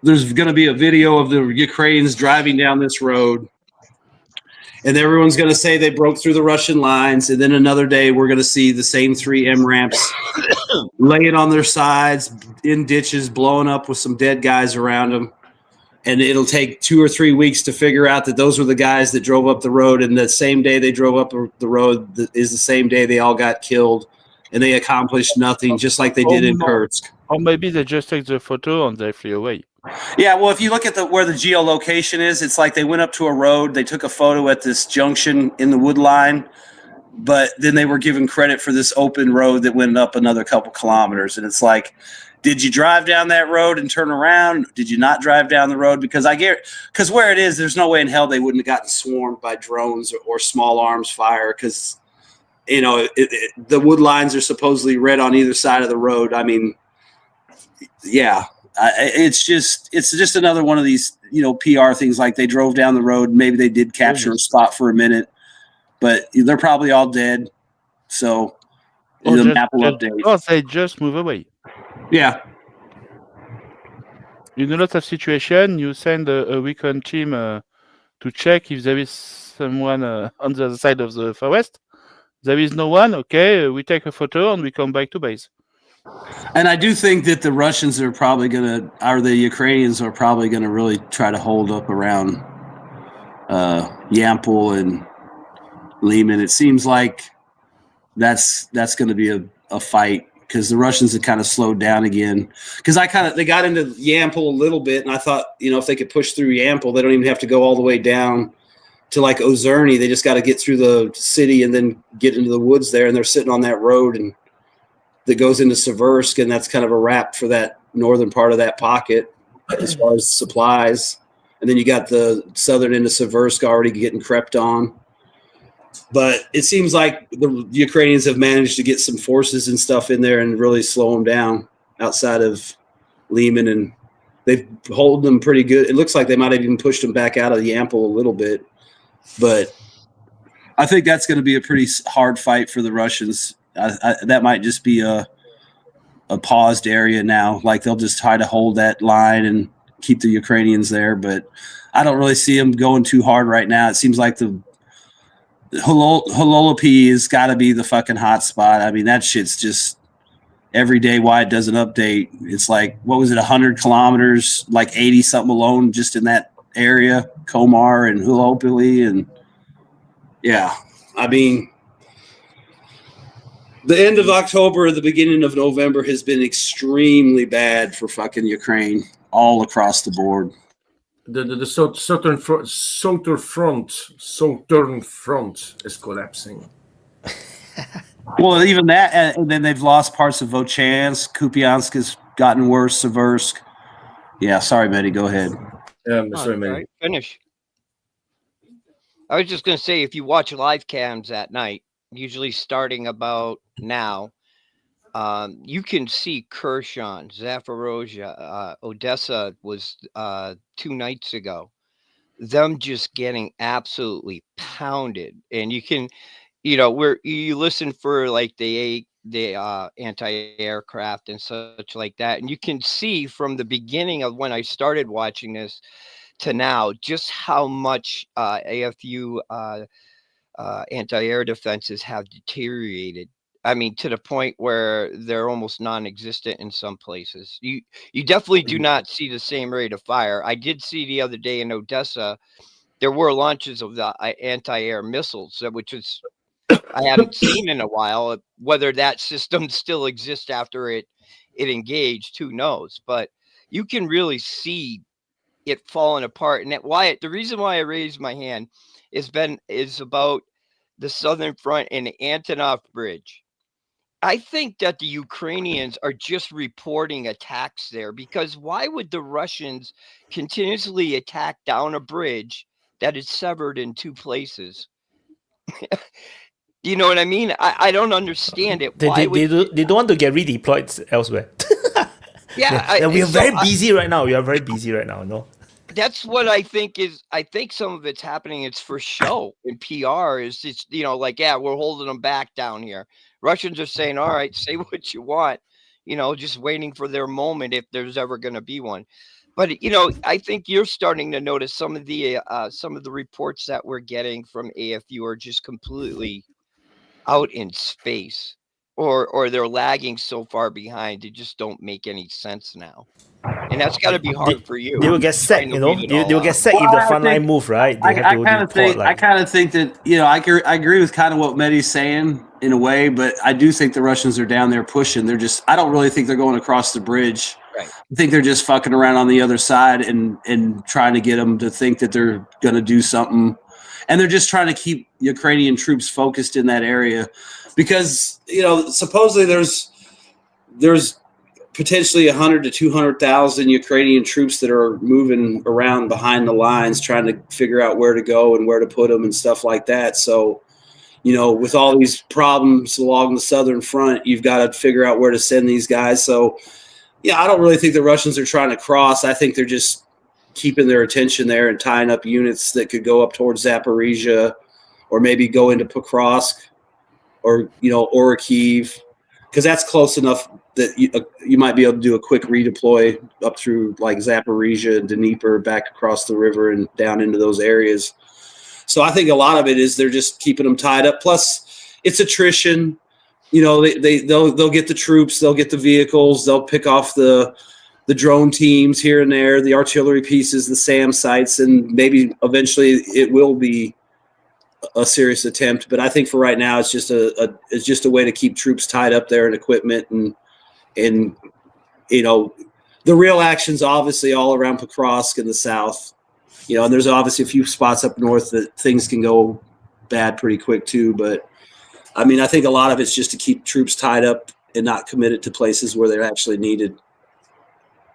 There's going to be a video of the Ukrainians driving down this road, and everyone's going to say they broke through the Russian lines. And then another day, we're going to see the same 3 MRAPs laying on their sides in ditches, blowing up with some dead guys around them. And it'll take 2 or 3 weeks to figure out that those were the guys that drove up the road. And the same day they drove up the road is the same day they all got killed. And they accomplished nothing, just like they did in Kursk. Or maybe they just take the photo and they flew away. Yeah, well, if you look at where the geolocation is, it's like they went up to a road, they took a photo at this junction in the wood line, but then they were given credit for this open road that went up another couple kilometers. And it's like, did you drive down that road and turn around? Did you not drive down the road? Because where it is, there's no way in hell they wouldn't have gotten swarmed by drones or small arms fire because, the wood lines are supposedly red on either side of the road. I mean, yeah. It's just another one of these, PR things. Like they drove down the road. Maybe they did capture a spot for a minute, but they're probably all dead. So the map will update. Or they just move away. Yeah. In a lot of situations, you send a recon team to check if there is someone on the other side of the forest. There is no one. Okay, we take a photo and we come back to base. And I do think that the Russians are probably the Ukrainians are probably going to really try to hold up around Yampol and Lehman. It seems like that's going to be a fight because the Russians have kind of slowed down again. Because they got into Yampol a little bit, and I thought, if they could push through Yampol, they don't even have to go all the way down to like Ozerny. They just got to get through the city and then get into the woods there, and they're sitting on that road and that goes into Seversk, and that's kind of a wrap for that northern part of that pocket as far as supplies. And then you got the southern end of Seversk already getting crept on. But it seems like the Ukrainians have managed to get some forces and stuff in there and really slow them down outside of Lehman, and they've held them pretty good. It looks like they might have even pushed them back out of Yampol a little bit. But I think that's going to be a pretty hard fight for the Russians. That might just be a paused area now. Like they'll just try to hold that line and keep the Ukrainians there. But I don't really see them going too hard right now. It seems like the Hololopi has got to be the fucking hot spot. I mean, that shit's just every day Wyatt does an update. It's like, what was it, 100 kilometers, like 80 something alone just in that area, Komar and Hololopi. And yeah, I mean, the end of October, the beginning of November has been extremely bad for fucking Ukraine all across the board. the southern front is collapsing. Well, even that, and then they've lost parts of Vochansk. Kupiansk has gotten worse. Seversk. Yeah, sorry, Betty. Go ahead. Sorry, man. Right, finish. I was just going to say, if you watch live cams at night, usually starting about now, you can see Kherson, Zaporozhye, Odessa was 2 nights ago. Them just getting absolutely pounded, and you can, where you listen for like the anti-aircraft and such like that, and you can see from the beginning of when I started watching this to now just how much AFU anti-air defenses have deteriorated. I mean, to the point where they're almost non-existent in some places. You definitely do not see the same rate of fire. I did see the other day in Odessa, there were launches of the anti-air missiles, which is I haven't seen in a while. Whether that system still exists after it engaged, who knows? But you can really see it falling apart. And that Wyatt, the reason why I raised my hand is about the Southern Front and the Antonov Bridge. I think that the Ukrainians are just reporting attacks there, because why would the Russians continuously attack down a bridge that is severed in 2 places? You know what I mean? I don't understand it. They don't want to get redeployed elsewhere. Yeah, we are very busy right now. We are very busy right now. No. That's what I think I think some of it's happening. It's for show and PR. It's like, yeah, we're holding them back down here. Russians are saying, all right, say what you want, just waiting for their moment if there's ever going to be one. But, I think you're starting to notice some of the reports that we're getting from AFU are just completely out in space, or they're lagging so far behind. They just don't make any sense now. And that's got to be hard for you. They will get sacked, They will get sacked if the front line move, right? They have to report, I kind of think that, I agree with kind of what Mehdi's saying in a way, but I do think the Russians are down there pushing. I don't really think they're going across the bridge. Right. I think they're just fucking around on the other side and trying to get them to think that they're going to do something. And they're just trying to keep Ukrainian troops focused in that area because, supposedly there's potentially 100 to 200,000 Ukrainian troops that are moving around behind the lines, trying to figure out where to go and where to put them and stuff like that. So, with all these problems along the southern front, you've got to figure out where to send these guys. So, I don't really think the Russians are trying to cross. I think they're just keeping their attention there and tying up units that could go up towards Zaporizhia or maybe go into Pokrovsk or Kyiv, because that's close enough that you might be able to do a quick redeploy up through like Zaporizhia, Dnieper, back across the river and down into those areas. So I think a lot of it is they're just keeping them tied up. Plus, it's attrition. They'll get the troops, they'll get the vehicles, they'll pick off the drone teams here and there, the artillery pieces, the SAM sites, and maybe eventually it will be a serious attempt. But I think for right now, it's just a way to keep troops tied up there and equipment and the real action's obviously all around Pokrovsk in the south. And there's obviously a few spots up north that things can go bad pretty quick too. But I mean, I think a lot of it's just to keep troops tied up and not committed to places where they're actually needed,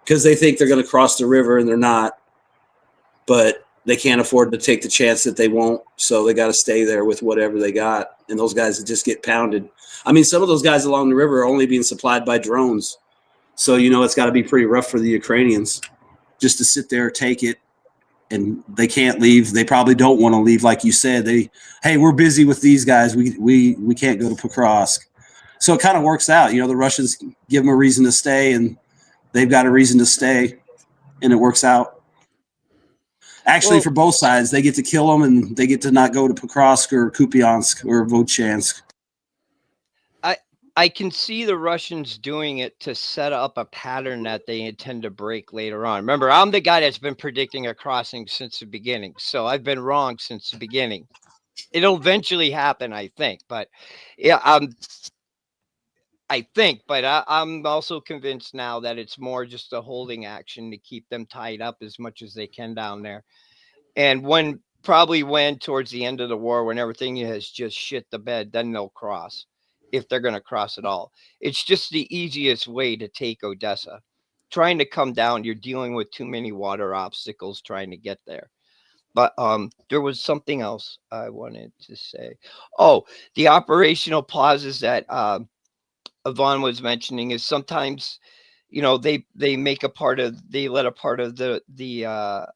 because they think they're going to cross the river and they're not, but they can't afford to take the chance that they won't. So they got to stay there with whatever they got. And those guys that just get pounded. I mean, some of those guys along the river are only being supplied by drones. So, it's got to be pretty rough for the Ukrainians just to sit there, take it. And they can't leave. They probably don't want to leave. Like you said, hey, we're busy with these guys. We can't go to Pokrovsk. So it kind of works out. The Russians give them a reason to stay and they've got a reason to stay, and it works out. Actually, for both sides, they get to kill them and they get to not go to Pokrovsk or Kupiansk or Vochansk. I can see the Russians doing it to set up a pattern that they intend to break later on. Remember, I'm the guy that's been predicting a crossing since the beginning, so I've been wrong since the beginning. It'll eventually happen, I think. But yeah, I think, but I'm also convinced now that it's more just a holding action to keep them tied up as much as they can down there. And probably when towards the end of the war, when everything has just shit the bed, then they'll cross, if they're going to cross at all. It's just the easiest way to take Odessa. Trying to come down, you're dealing with too many water obstacles trying to get there. But there was something else I wanted to say. Oh, the operational pauses that Yvonne was mentioning is sometimes, they make they let a part of the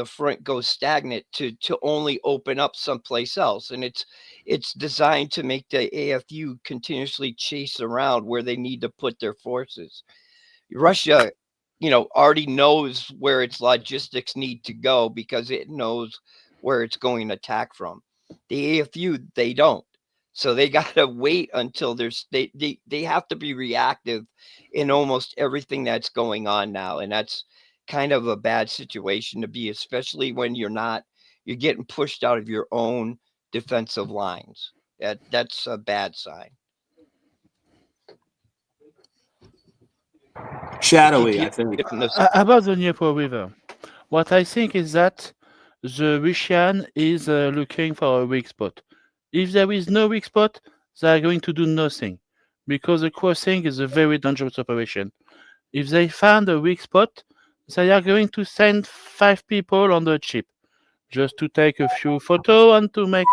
front go stagnant to only open up someplace else, and it's designed to make the AFU continuously chase around where they need to put their forces. Russia, already knows where its logistics need to go because it knows where it's going to attack from. The AFU, they don't. So they got to wait until they have to be reactive in almost everything that's going on now. And that's kind of a bad situation to be, especially when you're getting pushed out of your own defensive lines. That's a bad sign. Shadowy, I think. About the Dnieper River, what I think is that the Russian is looking for a weak spot. If there is no weak spot, they are going to do nothing, because the crossing is a very dangerous operation. If they find a weak spot, they are going to send 5 people on the ship just to take a few photos and to make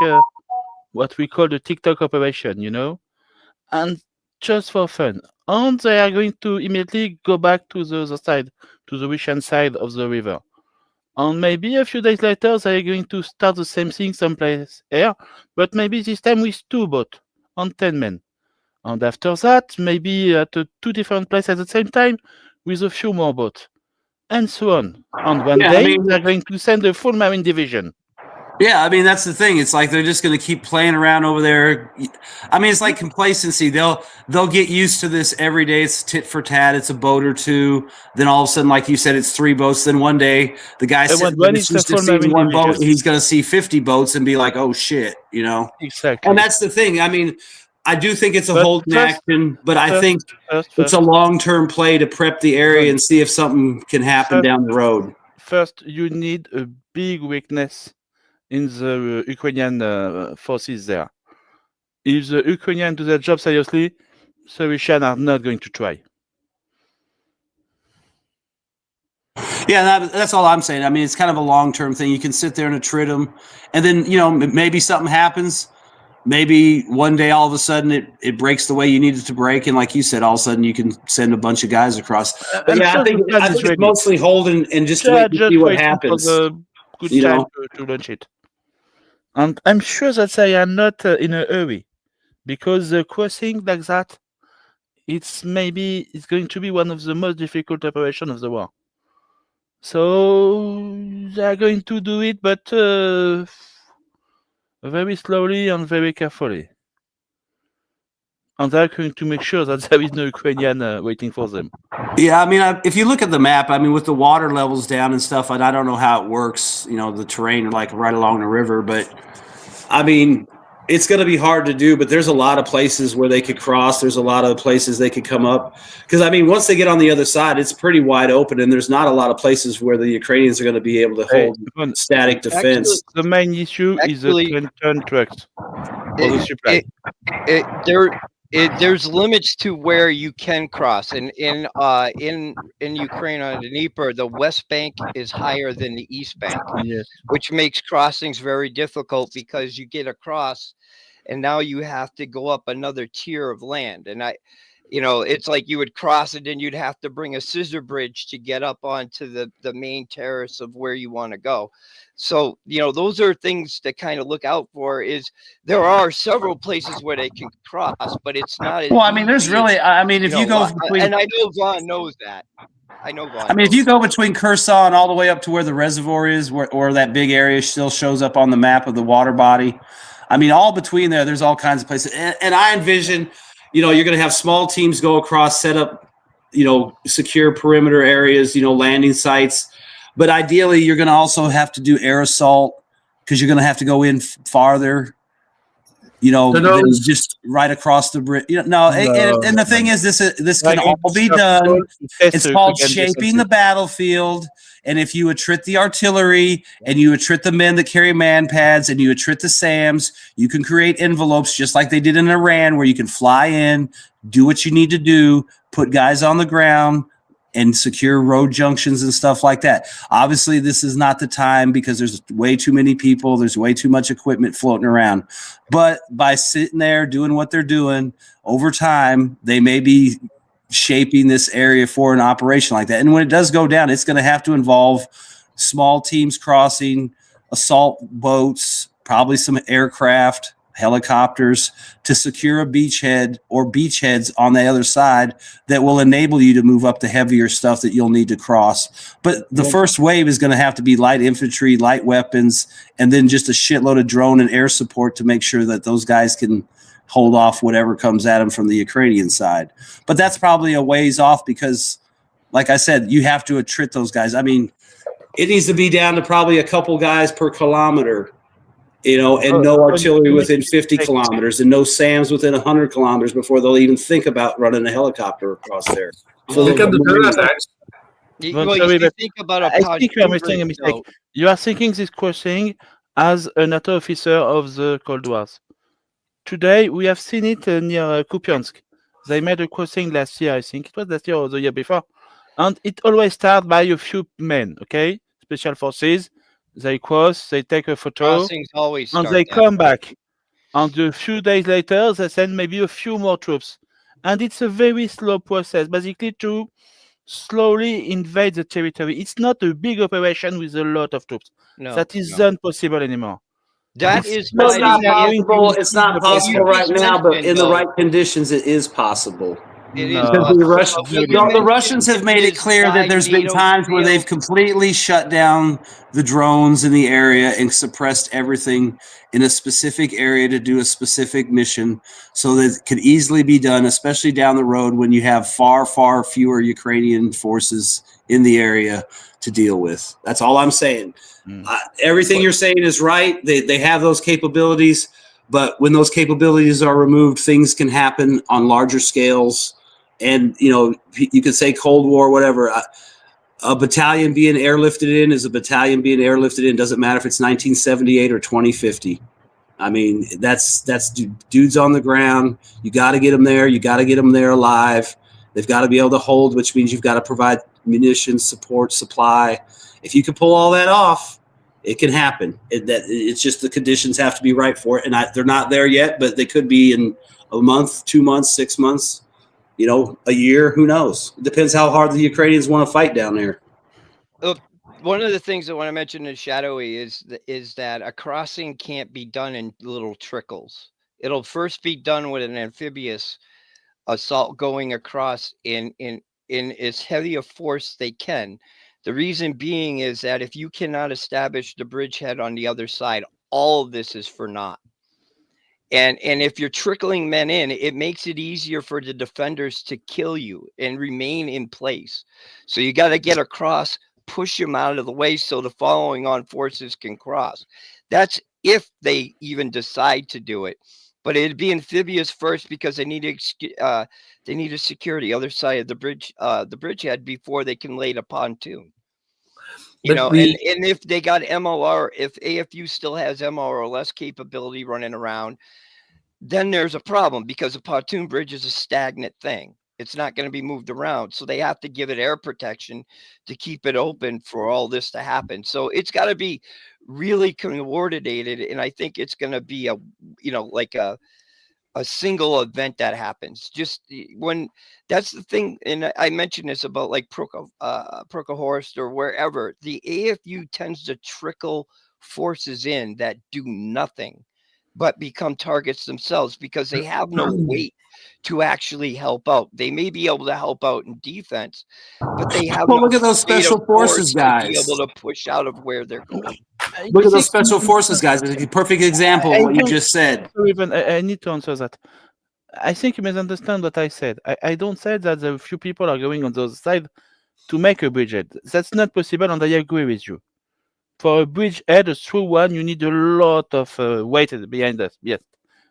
what we call the TikTok operation, and just for fun. And they are going to immediately go back to the other side, to the Russian side of the river. And maybe a few days later, they are going to start the same thing someplace here, but maybe this time with 2 boats and 10 men. And after that, maybe at 2 different places at the same time with a few more boats, and so on. And one day, they're going to send a full Marine division. Yeah, I mean, that's the thing. It's like they're just going to keep playing around over there. I mean, it's like complacency. They'll get used to this every day. It's tit for tat. It's a boat or two. Then all of a sudden, like you said, it's 3 boats. Then one day, the guy says one boat, he's going to see 50 boats and be like, oh, shit, Exactly. And that's the thing. I mean, I do think it's a holding action, but I think it's a long-term play to prep the area and see if something can happen down the road. First, you need a big weakness in the Ukrainian forces there. If the Ukrainians do their job seriously, the Russians are not going to try. Yeah, that's all I'm saying. I mean, it's kind of a long-term thing. You can sit there and attrit them, and then, maybe something happens. Maybe one day, all of a sudden, it breaks the way you need it to break, and like you said, all of a sudden you can send a bunch of guys across. But yeah, I think it's mostly holding and just wait to see what happens. Good time to launch it. And I'm sure that they are not in a hurry, because the crossing like that, it's going to be one of the most difficult operations of the war. So they are going to do it, but very slowly and very carefully. And they're going to make sure that there is no Ukrainian waiting for them. Yeah, I mean, if you look at the map, I mean, with the water levels down and stuff, and I don't know how it works, the terrain like right along the river, but I mean, it's going to be hard to do, but there's a lot of places where they could cross. There's a lot of places they could come up. Because, I mean, once they get on the other side, it's pretty wide open, and there's not a lot of places where the Ukrainians are going to be able to hold static defense. Actually, the main issue is the 20-ton trucks for the supply. There's limits to where you can cross, and in Ukraine on the Dnieper, the West Bank is higher than the East Bank, yes, which makes crossings very difficult because you get across, and now you have to go up another tier of land, and it's like you would cross it, and you'd have to bring a scissor bridge to get up onto the main terrace of where you want to go. So, those are things to kind of look out for. Is there are several places where they can cross, but it's not as well, I mean, there's really, I mean, if you go between, and I know Vaughn knows that. I know Vaughn. I mean, if you go between Kherson all the way up to where the reservoir is, or that big area still shows up on the map of the water body, I mean, all between there's all kinds of places. And I envision, you're going to have small teams go across, set up, secure perimeter areas, landing sites. But ideally, you're going to also have to do air assault because you're going to have to go in farther. then just right across the bridge. And the thing is, this can all be done. It's called shaping the battlefield. And if you attrit the artillery and you attrit the men that carry man pads and you attrit the SAMs, you can create envelopes just like they did in Iran, where you can fly in, do what you need to do, put guys on the ground, and secure road junctions and stuff like that. Obviously, this is not the time because there's way too many people. There's way too much equipment floating around. But by sitting there doing what they're doing, over time, they may be shaping this area for an operation like that. And when it does go down, it's going to have to involve small teams crossing, assault boats, probably some aircraft, helicopters, to secure a beachhead or beachheads on the other side that will enable you to move up the heavier stuff that you'll need to cross. But the first wave is going to have to be light infantry, light weapons, and then just a shitload of drone and air support to make sure that those guys can hold off whatever comes at them from the Ukrainian side. But that's probably a ways off because, like I said, you have to attrit those guys. I mean, it needs to be down to probably a couple guys per kilometer, and no artillery within 50 kilometers and no SAMs within 100 kilometers before they'll even think about running a helicopter across there. So look at the attacks. You think about I think you are making a mistake. You are thinking this crossing as a NATO officer of the Cold Wars. Today, we have seen it near Kupiansk. They made a crossing last year, I think. It was last year or the year before. And it always starts by a few men, okay? Special forces. They cross, they take a photo, and they come back. And a few days later, they send maybe a few more troops. And it's a very slow process, basically to slowly invade the territory. It's not a big operation with a lot of troops. That isn't possible anymore. That is not possible. It's not possible right now, but in the right conditions, it is possible. The Russians have made it clear that there's been times where they've completely shut down the drones in the area and suppressed everything in a specific area to do a specific mission, so that it could easily be done, especially down the road when you have far, far fewer Ukrainian forces in the area to deal with. That's all I'm saying. Everything you're saying is right. They have those capabilities, but when those capabilities are removed, things can happen on larger scales. And, you could say Cold War, whatever. A battalion being airlifted in is a battalion being airlifted in. Doesn't matter if it's 1978 or 2050. I mean, that's dudes on the ground. You got to get them there. You got to get them there alive. They've got to be able to hold, which means you've got to provide munitions, support, supply. If you can pull all that off, it can happen. It's just the conditions have to be right for it. And they're not there yet, but they could be in a month, 2 months, 6 months, a year. Who knows? It depends how hard the Ukrainians want to fight down there. Look, one of the things I want to mention in Shadowy is that a crossing can't be done in little trickles. It'll first be done with an amphibious assault going across in as heavy a force they can. The reason being is that if you cannot establish the bridgehead on the other side, all of this is for naught. And if you're trickling men in, it makes it easier for the defenders to kill you and remain in place. So you got to get across, push them out of the way so the following on forces can cross. That's if they even decide to do it. But it'd be amphibious first because they need to secure the other side of the bridgehead before they can lay the pontoon. And if they got MOR, if AFU still has MOR or less capability running around, then there's a problem because a pontoon bridge is a stagnant thing. It's not going to be moved around. So they have to give it air protection to keep it open for all this to happen. So it's got to be really coordinated. And I think it's going to be like a single event that happens. Just when that's the thing. And I mentioned this about like Prokhorst or wherever. The AFU tends to trickle forces in that do nothing but become targets themselves because they have no weight to actually help out. They may be able to help out in defense, but they have look at those special forces guys to be able to push out of where they're going. Look at those special forces guys. It's a perfect example of what you just said. I need to answer that. I think you misunderstand what I said. I don't say that a few people are going on the other side to make a bridgehead. That's not possible, and I agree with you. For a bridgehead, a through one, you need a lot of weight behind us. Yes,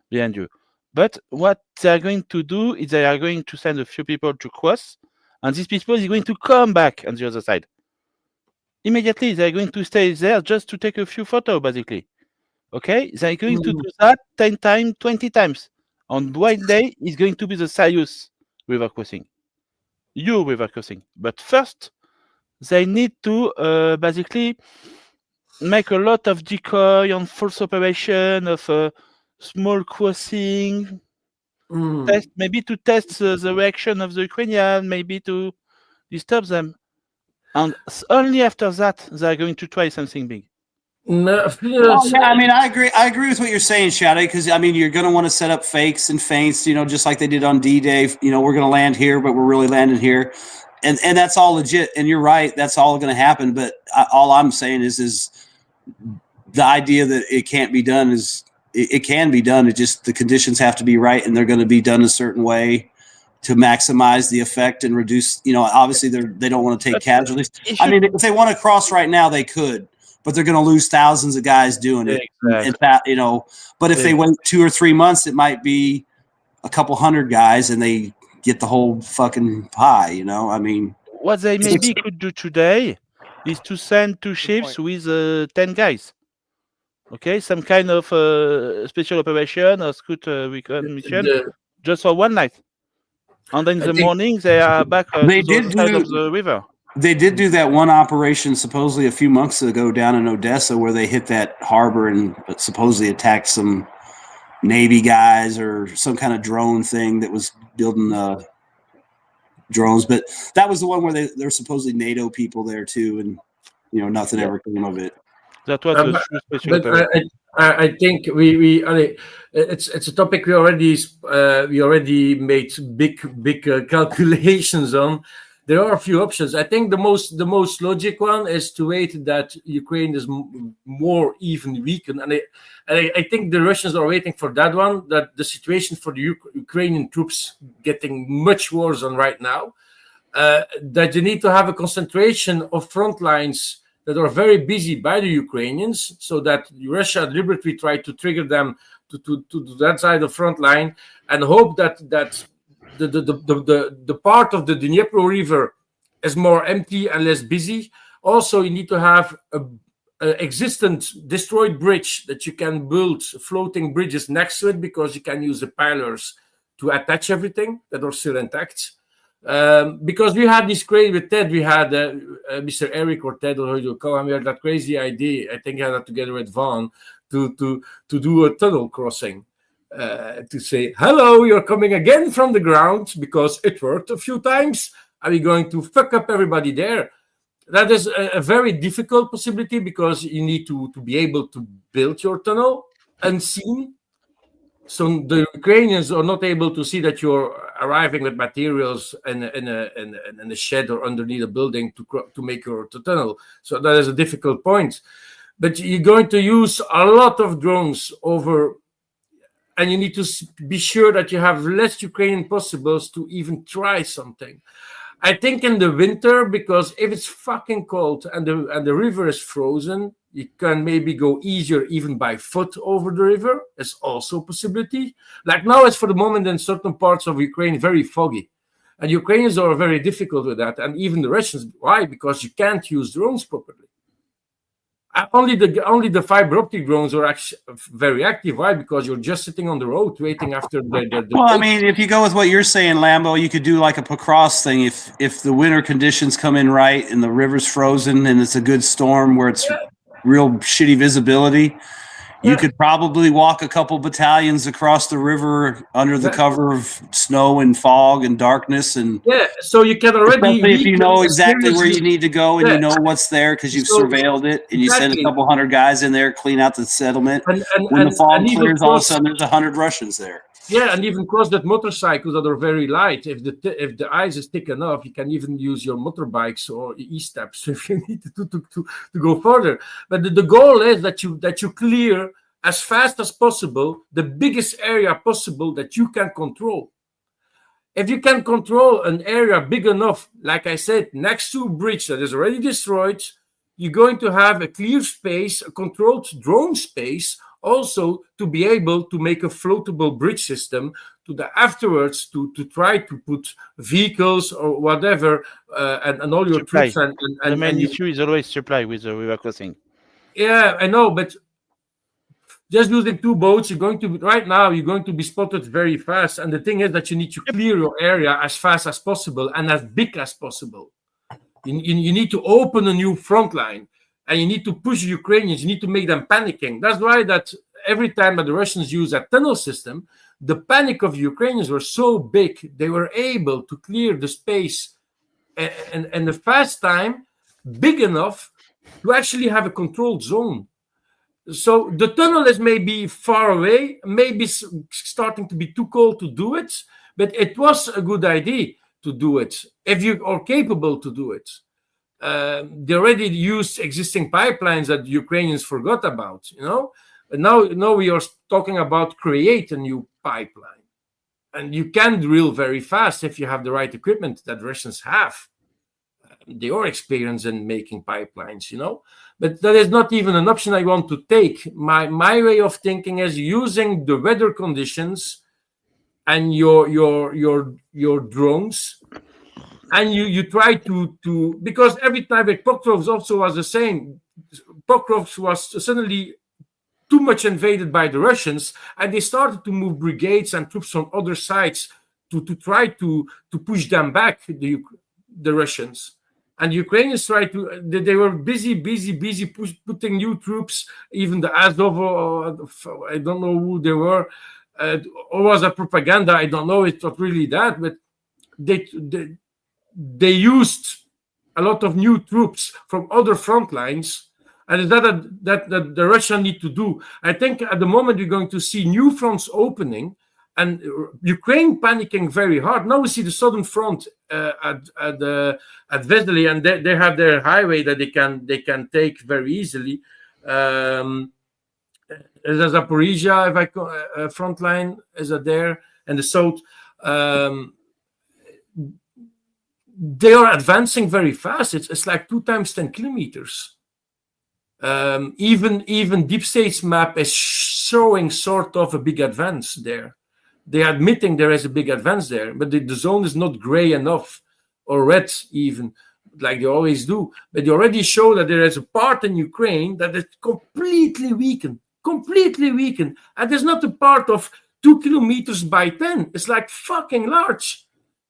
behind you. But what they are going to do is they are going to send a few people to cross, and these people is going to come back on the other side. Immediately, they're going to stay there just to take a few photos, basically. Okay? They're going to do that 10 times, 20 times. On one day, it's going to be the serious river crossing. Your river crossing. But first, they need to basically make a lot of decoy on false operation of small crossing, maybe to test the reaction of the Ukrainian, maybe to disturb them. And only after that, they're going to try something big. No, yeah, I mean, I agree with what you're saying, Shadow, because I mean, you're going to want to set up fakes and feints, just like they did on D-Day. We're going to land here, but we're really landing here, and that's all legit. And you're right, that's all going to happen. But all I'm saying is the idea that it can't be done is it can be done. It just the conditions have to be right, and they're going to be done a certain way to maximize the effect and reduce. Obviously they don't want to take casualties. I mean, if they want to cross right now, they could. But they're going to lose thousands of guys doing it. Exactly. But if they wait 2 or 3 months, it might be a couple hundred guys and they get the whole fucking pie, I mean, what they maybe could do today is to send 2 ships with 10 guys. Okay, some kind of special operation or scout recon mission just for one night. And then in the morning, they are back to the side of the river. They did do that one operation supposedly a few months ago down in Odessa where they hit that harbor and supposedly attacked some Navy guys or some kind of drone thing that was building drones. But that was the one where there's supposedly NATO people there too, and nothing ever came of it. That was a special operation. I think it's a topic we already made big calculations on. There are a few options. I think the most logic one is to wait that Ukraine is more even weakened, and I think the Russians are waiting for that one. That the situation for the Ukrainian troops getting much worse than right now. That you need to have a concentration of front lines that are very busy by the Ukrainians, so that Russia deliberately tried to trigger them to that side of the front line, and hope that the part of the Dnieper River is more empty and less busy. Also, you need to have an existent destroyed bridge that you can build floating bridges next to it, because you can use the pillars to attach everything that are still intact. Because we had this crazy with Ted, we had Mr. Eric or Ted, or how you call him, we had that crazy idea. I think he had that together with Vaughn to do a tunnel crossing. To say, hello, you're coming again from the ground because it worked a few times. Are we going to fuck up everybody there? That is a very difficult possibility, because you need to be able to build your tunnel unseen. So the Ukrainians are not able to see that you're arriving with materials in a shed or underneath a building to make your tunnel. So that is a difficult point. But you're going to use a lot of drones over. And you need to be sure that you have less Ukrainian possibles to even try something. I think in the winter, because if it's fucking cold and the river is frozen, you can maybe go easier even by foot over the river. It's also a possibility. Like now, it's for the moment in certain parts of Ukraine very foggy. And Ukrainians are very difficult with that. And even the Russians. Why? Because you can't use drones properly. Only the fiber optic drones are actually very active. Why? Because you're just sitting on the road waiting after the Well, I mean, if you go with what you're saying, Lambo, you could do like a Pacross thing. If the winter conditions come in right and the river's frozen and it's a good storm where it's real shitty visibility, you could probably walk a couple battalions across the river under the cover of snow and fog and darkness. And so you can already, if you know exactly where you need to go and you know what's there because you've surveilled it, and you send a couple hundred guys in there, clean out the settlement. When the fog clears, all of a sudden there's 100 Russians there. Yeah, and even cross that motorcycles that are very light. If the ice is thick enough, you can even use your motorbikes or e-steps if you need to go further. But the goal is that you clear as fast as possible the biggest area possible that you can control. If you can control an area big enough, like I said, next to a bridge that is already destroyed, you're going to have a clear space, a controlled drone space also to be able to make a floatable bridge system to the afterwards to try to put vehicles or whatever and all your Supply. troops The main and issue is always supply with the river crossing. yeah, I know, but just using 2 boats, you're going to be spotted very fast. And the thing is that you need to clear your area as fast as possible and as big as possible. You need to open a new front line, and you need to push the Ukrainians. You need to make them panicking. That's why that every time that the Russians use a tunnel system, the panic of the Ukrainians were so big, they were able to clear the space and the fast time big enough to actually have a controlled zone. So the tunnel is maybe far away, maybe starting to be too cold to do it, but it was a good idea to do it if you are capable to do it. They already used existing pipelines that the Ukrainians forgot about, But now we are talking about create a new pipeline, and you can drill very fast if you have the right equipment that Russians have. They are experienced in making pipelines, But that is not even an option I want to take. My way of thinking is using the weather conditions and your drones, and you try to because every time with Pokrovsk also was the same. Pokrovsk was suddenly too much invaded by the Russians, and they started to move brigades and troops from other sides to try to push them back, the Russians. And Ukrainians tried to. They were busy putting new troops. Even the Azov, I don't know who they were, or was a propaganda. I don't know. It's not really that, but they used a lot of new troops from other front lines, and that the Russians need to do. I think at the moment we're going to see new fronts opening. And Ukraine panicking very hard. Now we see the southern front at Vesely, and they have their highway that they can take very easily. There's a Zaporizhia front line is there, and the south. They are advancing very fast. It's like 2 times 10 kilometers. Even Deep State's map is showing sort of a big advance there. They're admitting there is a big advance there, but the zone is not gray enough or red even, like they always do. But they already show that there is a part in Ukraine that is completely weakened. And there's not a part of 2 kilometers by 10. It's like fucking large.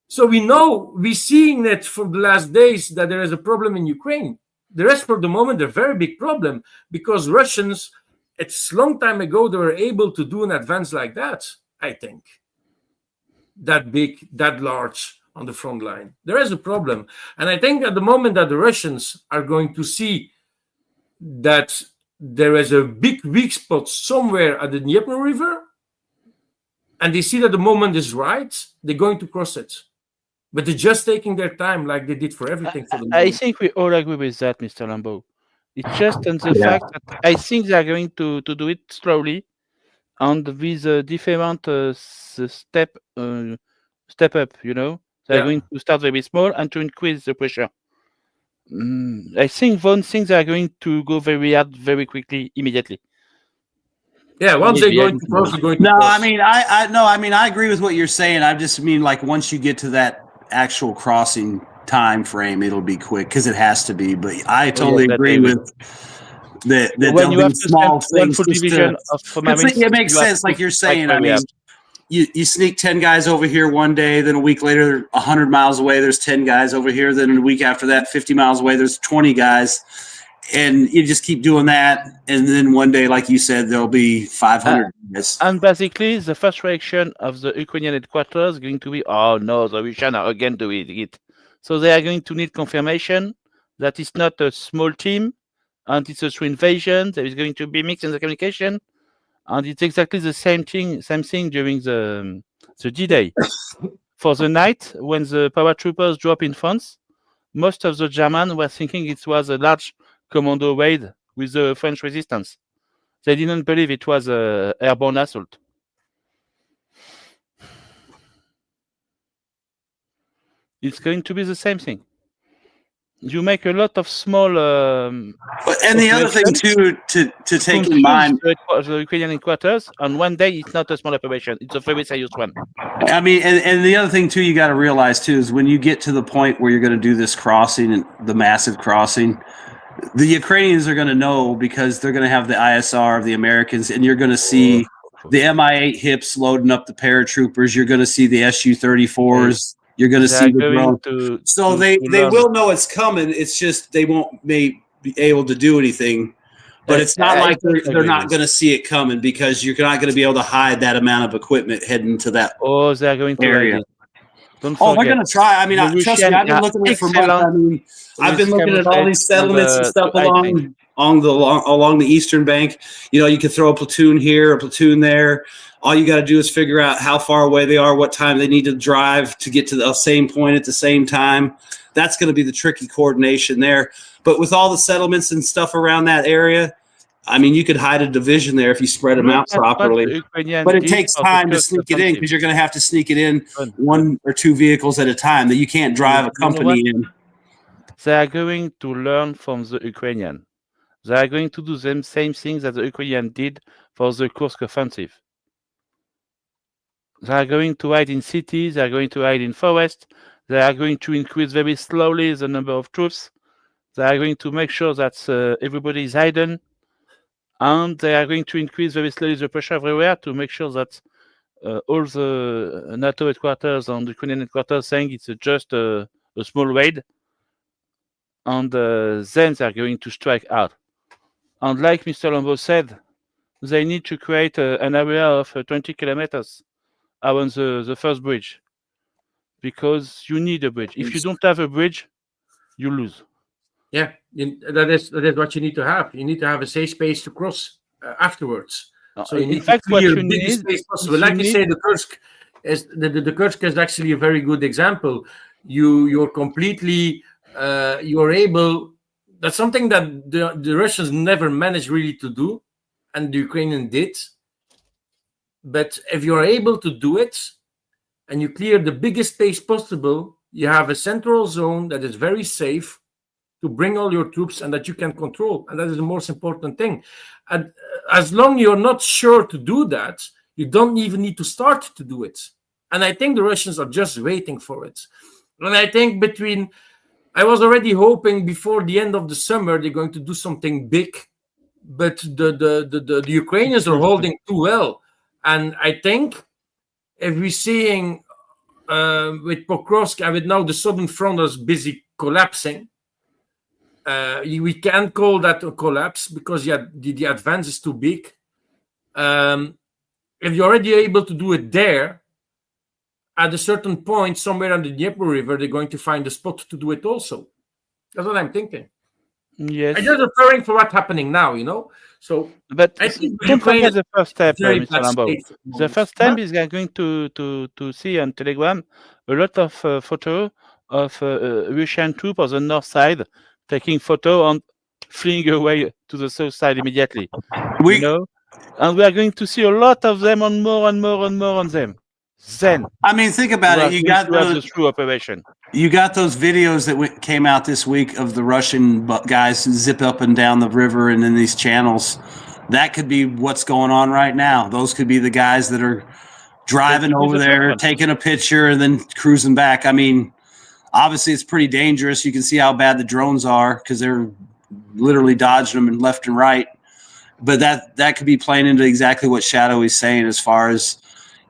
So we're seeing that for the last days that there is a problem in Ukraine. The rest for the moment, a very big problem, because Russians, it's a long time ago, they were able to do an advance like that. I think that big, that large on the front line. There is a problem. And I think at the moment that the Russians are going to see that there is a big weak spot somewhere at the Dnieper River, and they see that the moment is right, they're going to cross it. But they're just taking their time like they did for everything. For the moment. I think we all agree with that, Mr. Lambeau. It's just on the fact that I think they are going to do it slowly, and with different step up, they're going to start very small and to increase the pressure. I think one thing they are going to go very hard, very quickly, immediately. Yeah, once they're going to cross, they're going to cross. I agree with what you're saying. I just mean like once you get to that actual crossing time frame, it'll be quick because it has to be. But I totally agree with that. When you have to small things, full division it makes sense, like you're saying. I mean, you sneak 10 guys over here one day, then a week later, 100 miles away, there's 10 guys over here. Then a week after that, 50 miles away, there's 20 guys. And you just keep doing that. And then one day, like you said, there'll be 500 guys. And basically, the first reaction of the Ukrainian headquarters is going to be, oh no, the Russians are again doing it. So they are going to need confirmation that it's not a small team and it's a true invasion. There is going to be mix in the communication. And it's exactly the same thing during the D-Day. For the night, when the paratroopers drop in France, most of the Germans were thinking it was a large commando raid with the French resistance. They didn't believe it was an airborne assault. It's going to be the same thing. you make a lot of small. And the other thing too to take in mind, the Ukrainian headquarters, and one day it's not a small operation; it's a very serious one. I mean, and the other thing too, you got to realize too is when you get to the point where you're going to do this crossing and the massive crossing, the Ukrainians are going to know because they're going to have the ISR of the Americans, and you're going to see the Mi-8 hips loading up the paratroopers. You're going to see the Su-34s. You're going to see the drone. So they will know it's coming. It's just they won't be able to do anything. But it's not like they're not going to see it coming because you're not going to be able to hide that amount of equipment heading to that Oh, they're going to area. hide it. Don't Oh, they're forget. going to try. I mean, trust me, I've been looking at it for months. I mean, I've been looking at all these settlements and stuff along the eastern bank. You know, you can throw a platoon here, a platoon there. All you got to do is figure out how far away they are, what time they need to drive to get to the same point at the same time. That's going to be the tricky coordination there. But with all the settlements and stuff around that area, I mean, you could hide a division there if you spread them out properly. But it takes time to sneak it in because you're going to have to sneak it in one or two vehicles at a time. That you can't drive a company in. They are going to learn from the Ukrainian. They are going to do the same things that the Ukrainian did for the Kursk offensive. They are going to hide in cities. They are going to hide in forests. They are going to increase very slowly the number of troops. They are going to make sure that everybody is hidden. And they are going to increase very slowly the pressure everywhere to make sure that all the NATO headquarters and the Ukrainian headquarters saying it's just a small raid. And then they are going to strike out. And like Mr. Lombo said, they need to create an area of 20 kilometers around the first bridge. Because you need a bridge. If you don't have a bridge, you lose. Yeah, that is what you need to have. You need to have a safe space to cross afterwards. So you need to clear the biggest space possible. Like you say, the Kursk the Kursk is actually a very good example. You're completely you're able. That's something that the Russians never managed really to do, and the Ukrainians did. But if you're able to do it, and you clear the biggest space possible, you have a central zone that is very safe to bring all your troops and that you can control. And that is the most important thing. And as long as you're not sure to do that, you don't even need to start to do it. And I think the Russians are just waiting for it. And I think I was already hoping before the end of the summer, they're going to do something big, but the Ukrainians are holding too well. And I think if we're seeing with Pokrovsk and with now the southern front is busy collapsing, we can't call that a collapse because the advance is too big. If you're already able to do it there, at a certain point, somewhere on the Dnieper River, they're going to find a spot to do it also. That's what I'm thinking. Yes. I'm just referring for what's happening now, So, but I think don't forget the first step, Mr. Lambo. The first step Huh? is going to see on Telegram a lot of photo of Russian troops on the north side taking photo and fleeing away to the south side immediately. And we are going to see a lot of them and more and more and more on them. Then, I mean, think about it. You got the true operation. You got those videos that came out this week of the Russian guys zip up and down the river and in these channels. That could be what's going on right now. Those could be the guys that are driving over there, taking a picture, and then cruising back. I mean, obviously, it's pretty dangerous. You can see how bad the drones are because they're literally dodging them left and right. But that could be playing into exactly what Shadow is saying as far as,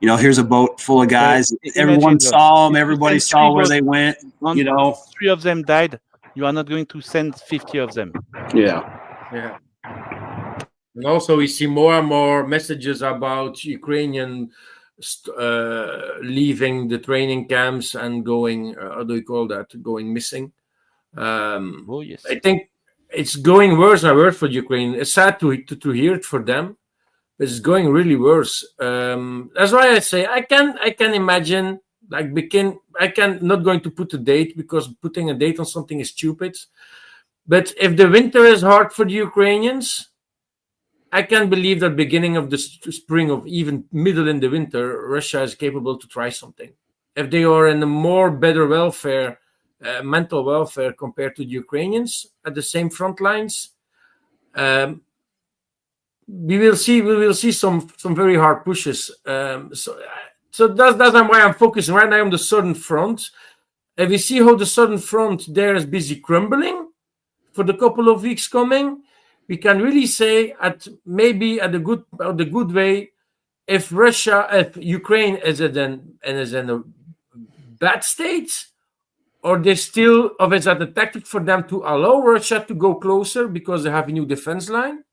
here's a boat full of guys. Everyone saw them. Everybody saw where they went. 3 of them died. You are not going to send 50 of them. Yeah. And also, we see more and more messages about Ukrainian leaving the training camps and going, how do you call that? Going missing. Yes. I think it's going worse and worse for Ukraine. It's sad to hear it for them. It's going really worse. That's why I say I can imagine not going to put a date because putting a date on something is stupid. But if the winter is hard for the Ukrainians, I can believe that beginning of the spring or even middle in the winter, Russia is capable to try something. If they are in a better welfare mental welfare compared to the Ukrainians at the same front lines. We will see some very hard pushes. So that's why I'm focusing right now on the southern front. And we see how the southern front there is busy crumbling for the couple of weeks coming. We can really say maybe at the good way, if Ukraine is in a bad state, or is that a tactic for them to allow Russia to go closer because they have a new defense line?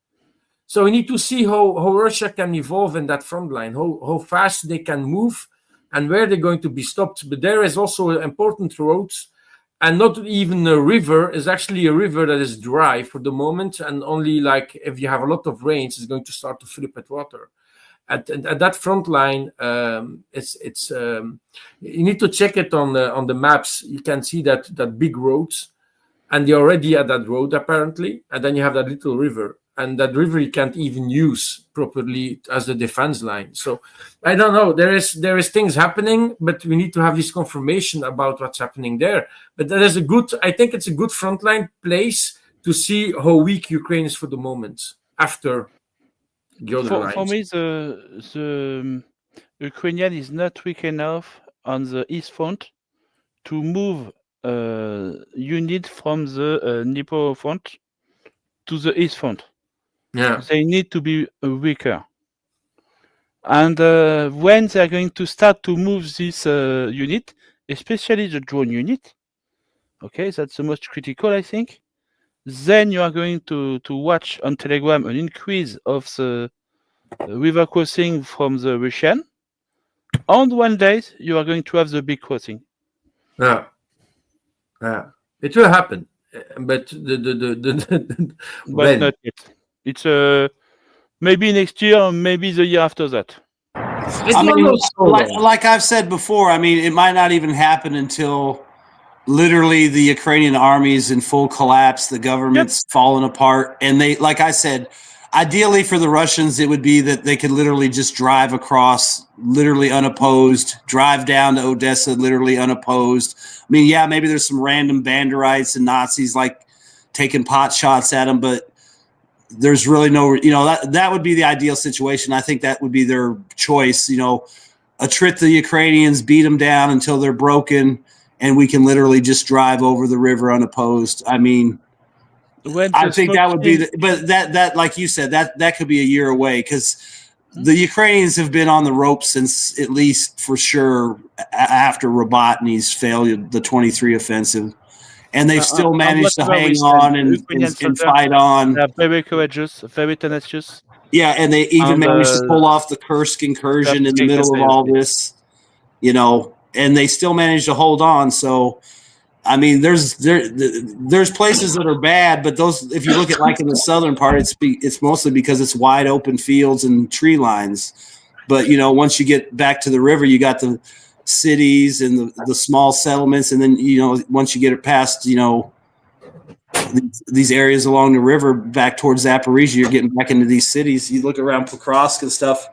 So we need to see how Russia can evolve in that front line, how fast they can move, and where they're going to be stopped. But there is also an important road, and not even a river. Is actually a river that is dry for the moment, and only like if you have a lot of rains, it's going to start to fill up with water. At that front line, you need to check it on the maps. You can see that big roads, and they're already at that road apparently, and then you have that little river. And that river you can't even use properly as a defense line. So I don't know. There is things happening, but we need to have this confirmation about what's happening there. But that is I think it's a good frontline place to see how weak Ukraine is for the moment after the other lines. For me, the Ukrainian is not weak enough on the east front to move unit from the Dnipro front to the east front. Yeah. They need to be weaker. And when they're going to start to move this unit, especially the drone unit, okay, that's the most critical, I think, then you are going to watch on Telegram an increase of the river crossing from the Russian. On one day, you are going to have the big crossing. Yeah. It will happen. But but not yet. It's maybe next year, or maybe the year after that. I mean, like I've said before, I mean, it might not even happen until literally the Ukrainian army is in full collapse, the government's fallen apart, and they, like I said, ideally for the Russians, it would be that they could literally just drive across, literally unopposed, drive down to Odessa, literally unopposed. I mean, yeah, maybe there's some random Banderites and Nazis like taking pot shots at them, but there's really no, that would be the ideal situation. I think that would be their choice, attrit the Ukrainians, beat them down until they're broken, and we can literally just drive over the river unopposed. I mean, I think that would be, but that, like you said, that could be a year away, because the Ukrainians have been on the rope since, at least for sure, after Robotny's failure, the 23 offensive. And they've still managed to hang on and fight on. They're very courageous, very tenacious. Yeah, and they even managed to pull off the Kursk incursion in the middle of all this, and they still managed to hold on. So, I mean, there's places that are bad, but those, if you look at like in the southern part, it's mostly because it's wide open fields and tree lines. But once you get back to the river, you got the cities and the small settlements, and then once you get it past these areas along the river back towards Zaporizhia, you're getting back into these cities. You look around Pokrovsk and stuff,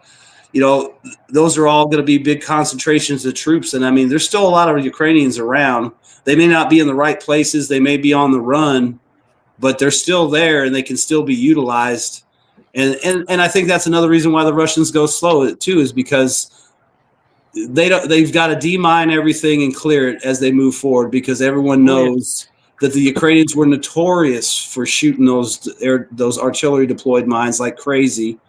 those are all going to be big concentrations of troops. And I mean, there's still a lot of Ukrainians around. They may not be in the right places, they may be on the run, but they're still there and they can still be utilized. And I think that's another reason why the Russians go slow too, is because they've got to demine everything and clear it as they move forward, because everyone knows that the Ukrainians were notorious for shooting those artillery deployed mines like crazy.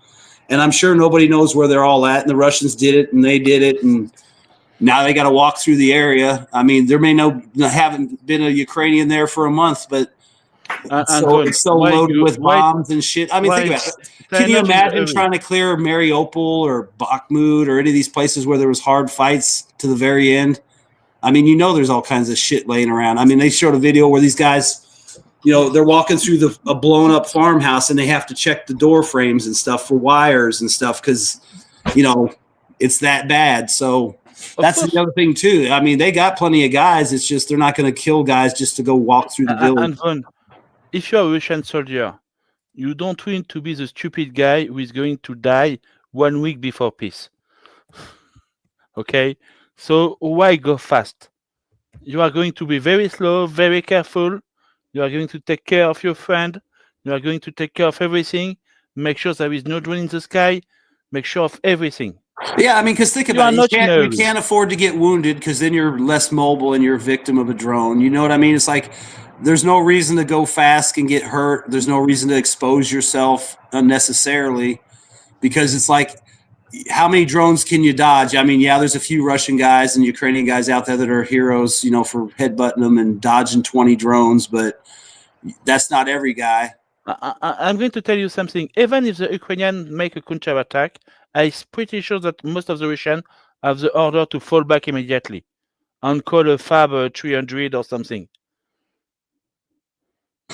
And I'm sure nobody knows where they're all at, and the Russians did it and they did it, and now they got to walk through the area. I mean, there haven't been a Ukrainian there for a month, but it's so loaded with bombs and shit. I mean, think about it. Can you imagine trying to clear Mariupol or Bakhmut or any of these places where there was hard fights to the very end? I mean, there's all kinds of shit laying around. I mean, they showed a video where these guys, they're walking through a blown up farmhouse and they have to check the door frames and stuff for wires and stuff because, it's that bad. So that's the other thing too. I mean, they got plenty of guys. It's just they're not going to kill guys just to go walk through the village. And if you're a Russian soldier, you don't want to be the stupid guy who is going to die 1 week before peace. Okay? So why go fast? You are going to be very slow, very careful. You are going to take care of your friend. You are going to take care of everything. Make sure there is no drone in the sky. Make sure of everything. Yeah, I mean, because think You about are it. not in a You hurry. can't afford to get wounded because then you're less mobile and you're a victim of a drone. You know what I mean? It's like there's no reason to go fast and get hurt. There's no reason to expose yourself unnecessarily because it's like, how many drones can you dodge? I mean, yeah, there's a few Russian guys and Ukrainian guys out there that are heroes, you know, for headbutting them and dodging 20 drones, but that's not every guy. I'm going to tell you something. Even if the Ukrainians make a counterattack, I'm pretty sure that most of the Russians have the order to fall back immediately and call a FAB 300 or something.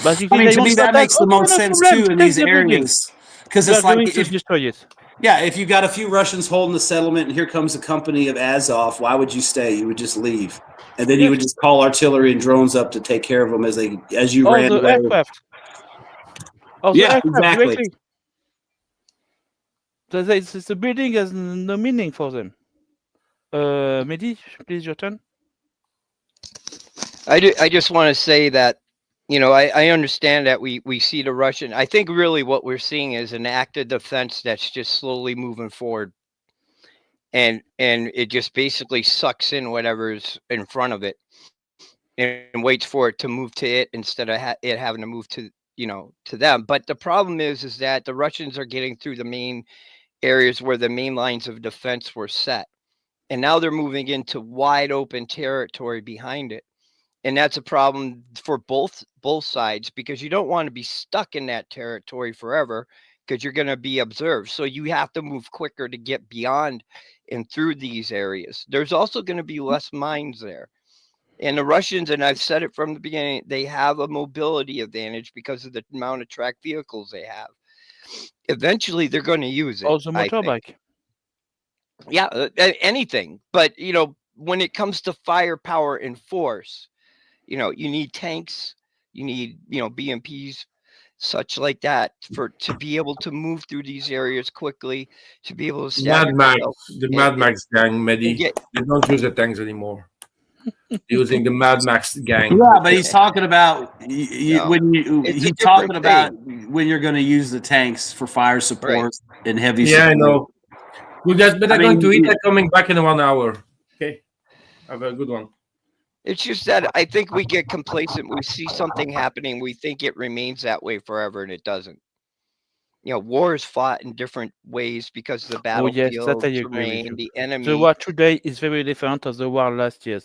Basically, I mean, they to won't me, start that makes the "Okay, most no sense problem, too in take these the building." areas because They are it's like going to if destroy it. yeah, if you've got a few Russians holding the settlement and here comes a company of Azov, why would you stay? You would just leave, and then you would just call artillery and drones up to take care of them as you Or ran the away. aircraft. Or the Yeah, aircraft exactly. directly. So the building has no meaning for them. Mehdi, please, your turn. I just want to say that, you know, I understand that we see the Russian. I think really what we're seeing is an active defense that's just slowly moving forward. And it just basically sucks in whatever's in front of it and waits for it to move to it instead of it having to move to, you know, to them. But the problem is that the Russians are getting through the main areas where the main lines of defense were set. And now they're moving into wide open territory behind it. And that's a problem for both sides because you don't want to be stuck in that territory forever because you're going to be observed. So you have to move quicker to get beyond and through these areas. There's also going to be less mines there. And the Russians, and I've said it from the beginning, they have a mobility advantage because of the amount of tracked vehicles they have. Eventually, they're going to use it. Or the motorbike. Yeah, anything. But, you know, when it comes to firepower and force, you know, you need tanks, you need, you know, BMPs, such like that to be able to move through these areas quickly, to be able to Mad Max, the Mad Max gang, Mehdi. They don't use the tanks anymore. Using the Mad Max gang. Yeah, but he's talking about when you're going to use the tanks for fire support and heavy support. Yeah, I know. But I'm going to eat that coming back in 1 hour. Okay. Have a good one. It's just that I think we get complacent. We see something happening. We think it remains that way forever, and it doesn't. You know, war is fought in different ways because of the battlefield, terrain, the enemy. The war today is very different of the war last year.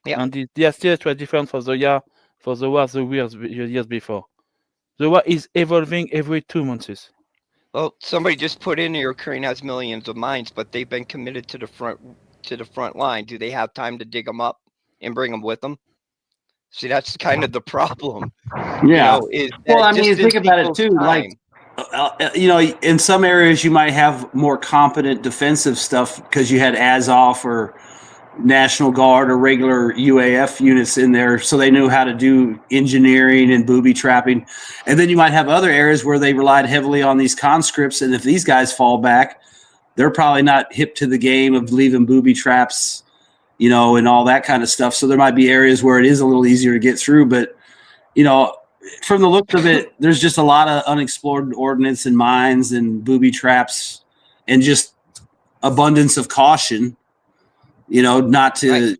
Yeah. And the last years were different for the war the years before. The war is evolving every 2 months. Well, somebody just put in Ukraine has millions of mines, but they've been committed to the front line. Do they have time to dig them up and bring them with them? See, that's kind of the problem. Yeah. You know, well, I mean, you think about it too. Like, you know, in some areas you might have more competent defensive stuff because you had Azov or National Guard or regular UAF units in there, so they knew how to do engineering and booby trapping. And then you might have other areas where they relied heavily on these conscripts, and if these guys fall back, they're probably not hip to the game of leaving booby traps, you know, and all that kind of stuff. So there might be areas where it is a little easier to get through, but, you know, from the look of it, there's just a lot of unexplored ordnance and mines and booby traps and just abundance of caution. You know, not to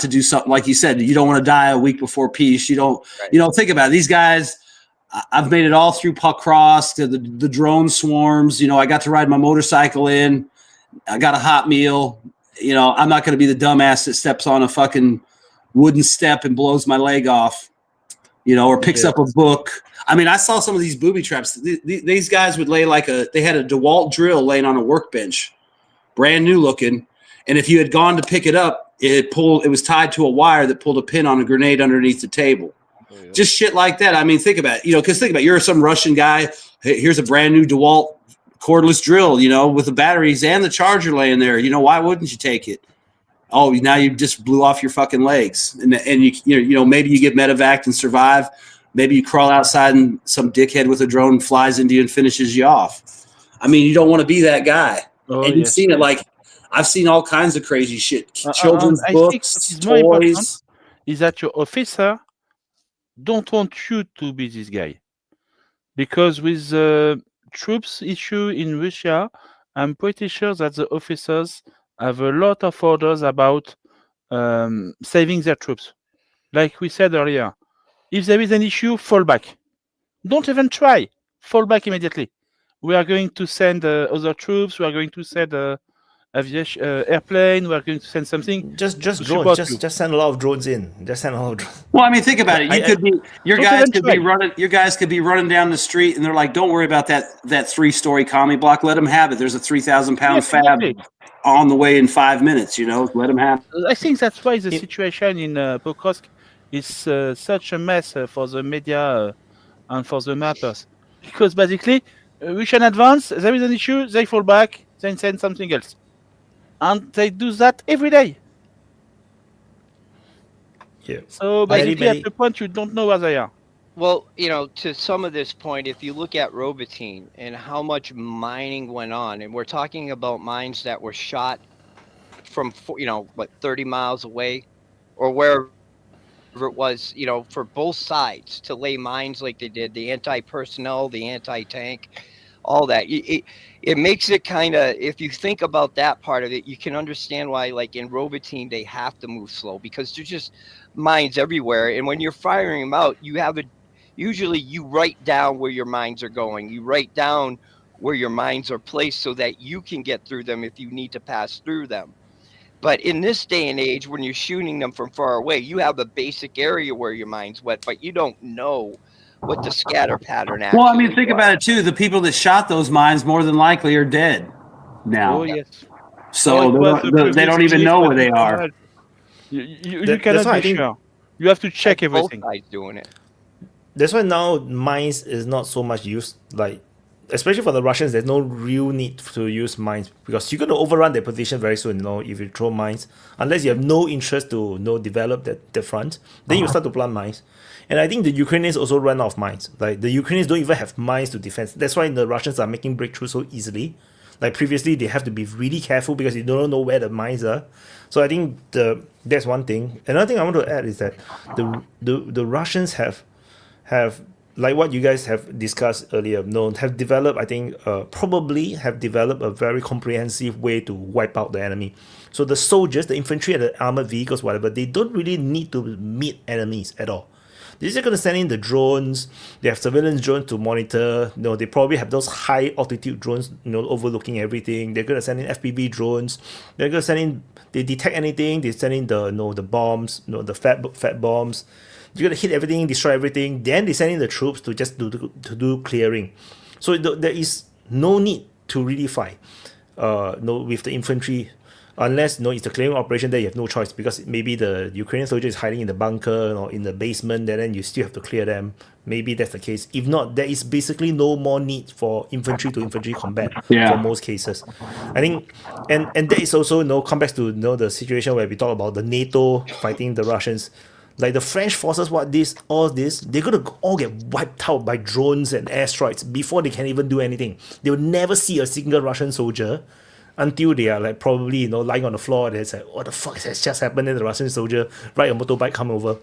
do something like you said. You don't want to die a week before peace. You don't. You know, think about it. These guys. I've made it all through Puckcross to the drone swarms. You know, I got to ride my motorcycle in. I got a hot meal. You know, I'm not going to be the dumbass that steps on a fucking wooden step and blows my leg off. You know, or picks up a book. I mean, I saw some of these booby traps. These guys would lay they had a DeWalt drill laying on a workbench, brand new looking. And if you had gone to pick it up, it was tied to a wire that pulled a pin on a grenade underneath the table. Oh, yeah. Just shit like that. I mean, think about it. You know, because think about it. You're some Russian guy. Hey, here's a brand new DeWalt cordless drill, you know, with the batteries and the charger laying there. You know, why wouldn't you take it? Oh, now you just blew off your fucking legs. And you know, maybe you get medevaced and survive. Maybe you crawl outside and some dickhead with a drone flies into you and finishes you off. I mean, you don't want to be that guy. Oh, and you've seen it like, I've seen all kinds of crazy shit. Children's books, toys. is that your officer don't want you to be this guy. Because with the troops issue in Russia, I'm pretty sure that the officers have a lot of orders about saving their troops. Like we said earlier, if there is an issue, fall back. Don't even try. Fall back immediately. We are going to send other troops. We are going to send aviation airplane. We are going to send something. Just to drones. support you. Just send a lot of drones in. Just send a lot of drones. Well, I mean, think about it. Your Don't guys even could try. be running. Your guys could be running down the street, and they're like, "Don't worry about that 3-story commie block. Let them have it. There's a 3,000-pound Yes, fab exactly. on the way in 5 minutes. Let them have it." I think that's why the situation in Pokrovsk is such a mess for the media and for the mappers. Because basically, we can advance, there is an issue, they fall back, then send something else. And they do that every day. Yeah. So Very, basically, very- at the point, you don't know where they are. Well, to some of this point, if you look at Roboteam and how much mining went on, and we're talking about mines that were shot from, 30 miles away or wherever it was, for both sides to lay mines like they did, the anti-personnel, the anti-tank, all that. It makes it kind of, if you think about that part of it, you can understand why, like in Roboteam, they have to move slow because there's just mines everywhere. And when you're firing them out, usually you write down where your mines are going. You write down where your mines are placed so that you can get through them if you need to pass through them. But in this day and age, when you're shooting them from far away, you have a basic area where your mines went, but you don't know what the scatter pattern actually Well, I mean, think was. about it too. The people that shot those mines more than likely are dead now. Oh, yes. So Or it was the they don't previous even know chief, where but they you are. cannot- You That's cannot why I be think- sure. You have to check Both everything. sides doing it. That's why now mines is not so much used. Like, especially for the Russians, there's no real need to use mines because you're going to overrun their position very soon. If you throw mines, unless you have no interest to develop the front, then you start to plant mines. And I think the Ukrainians also run out of mines. Like the Ukrainians don't even have mines to defend. That's why the Russians are making breakthroughs so easily. Like previously, they have to be really careful because you don't know where the mines are. So I think that's one thing. Another thing I want to add is that the Russians have like what you guys have discussed earlier, have developed, I think, probably have developed a very comprehensive way to wipe out the enemy. So the soldiers, the infantry, and the armored vehicles, whatever, they don't really need to meet enemies at all. They're just going to send in the drones. They have surveillance drones to monitor. They probably have those high altitude drones, overlooking everything. They're going to send in FPV drones. They're going to send in. They detect anything. They send in the bombs, the fat bombs. You're gonna hit everything, destroy everything. Then they send in the troops to just do clearing. So there is no need to really fight. With the infantry, unless it's a clearing operation. There you have no choice because maybe the Ukrainian soldier is hiding in the bunker or in the basement. Then you still have to clear them. Maybe that's the case. If not, there is basically no more need for infantry to infantry combat for most cases. I think, and that is also come back to the situation where we talk about the NATO fighting the Russians. Like the French forces, all this, they're gonna all get wiped out by drones and airstrikes before they can even do anything. They will never see a single Russian soldier until they are like probably lying on the floor and it's like, what the fuck has just happened? And the Russian soldier ride a motorbike come over.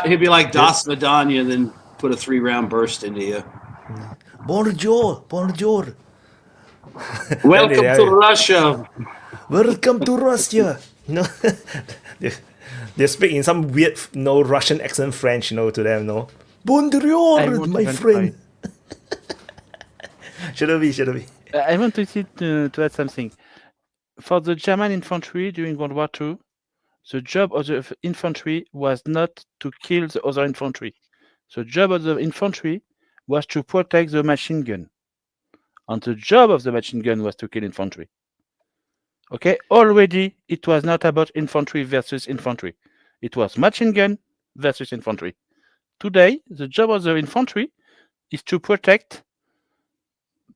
He'd be like Das Vidania and then put a 3-round burst into you. Bonjour. Welcome to Russia. Welcome to Russia. They speak in some weird Russian accent French, to them, I Bonjour, won't my even friend. Should be. I want to add something. For the German infantry during World War II, the job of the infantry was not to kill the other infantry. The job of the infantry was to protect the machine gun. And the job of the machine gun was to kill infantry. Okay, already it was not about infantry versus infantry. It was machine gun versus infantry. Today, the job of the infantry is to protect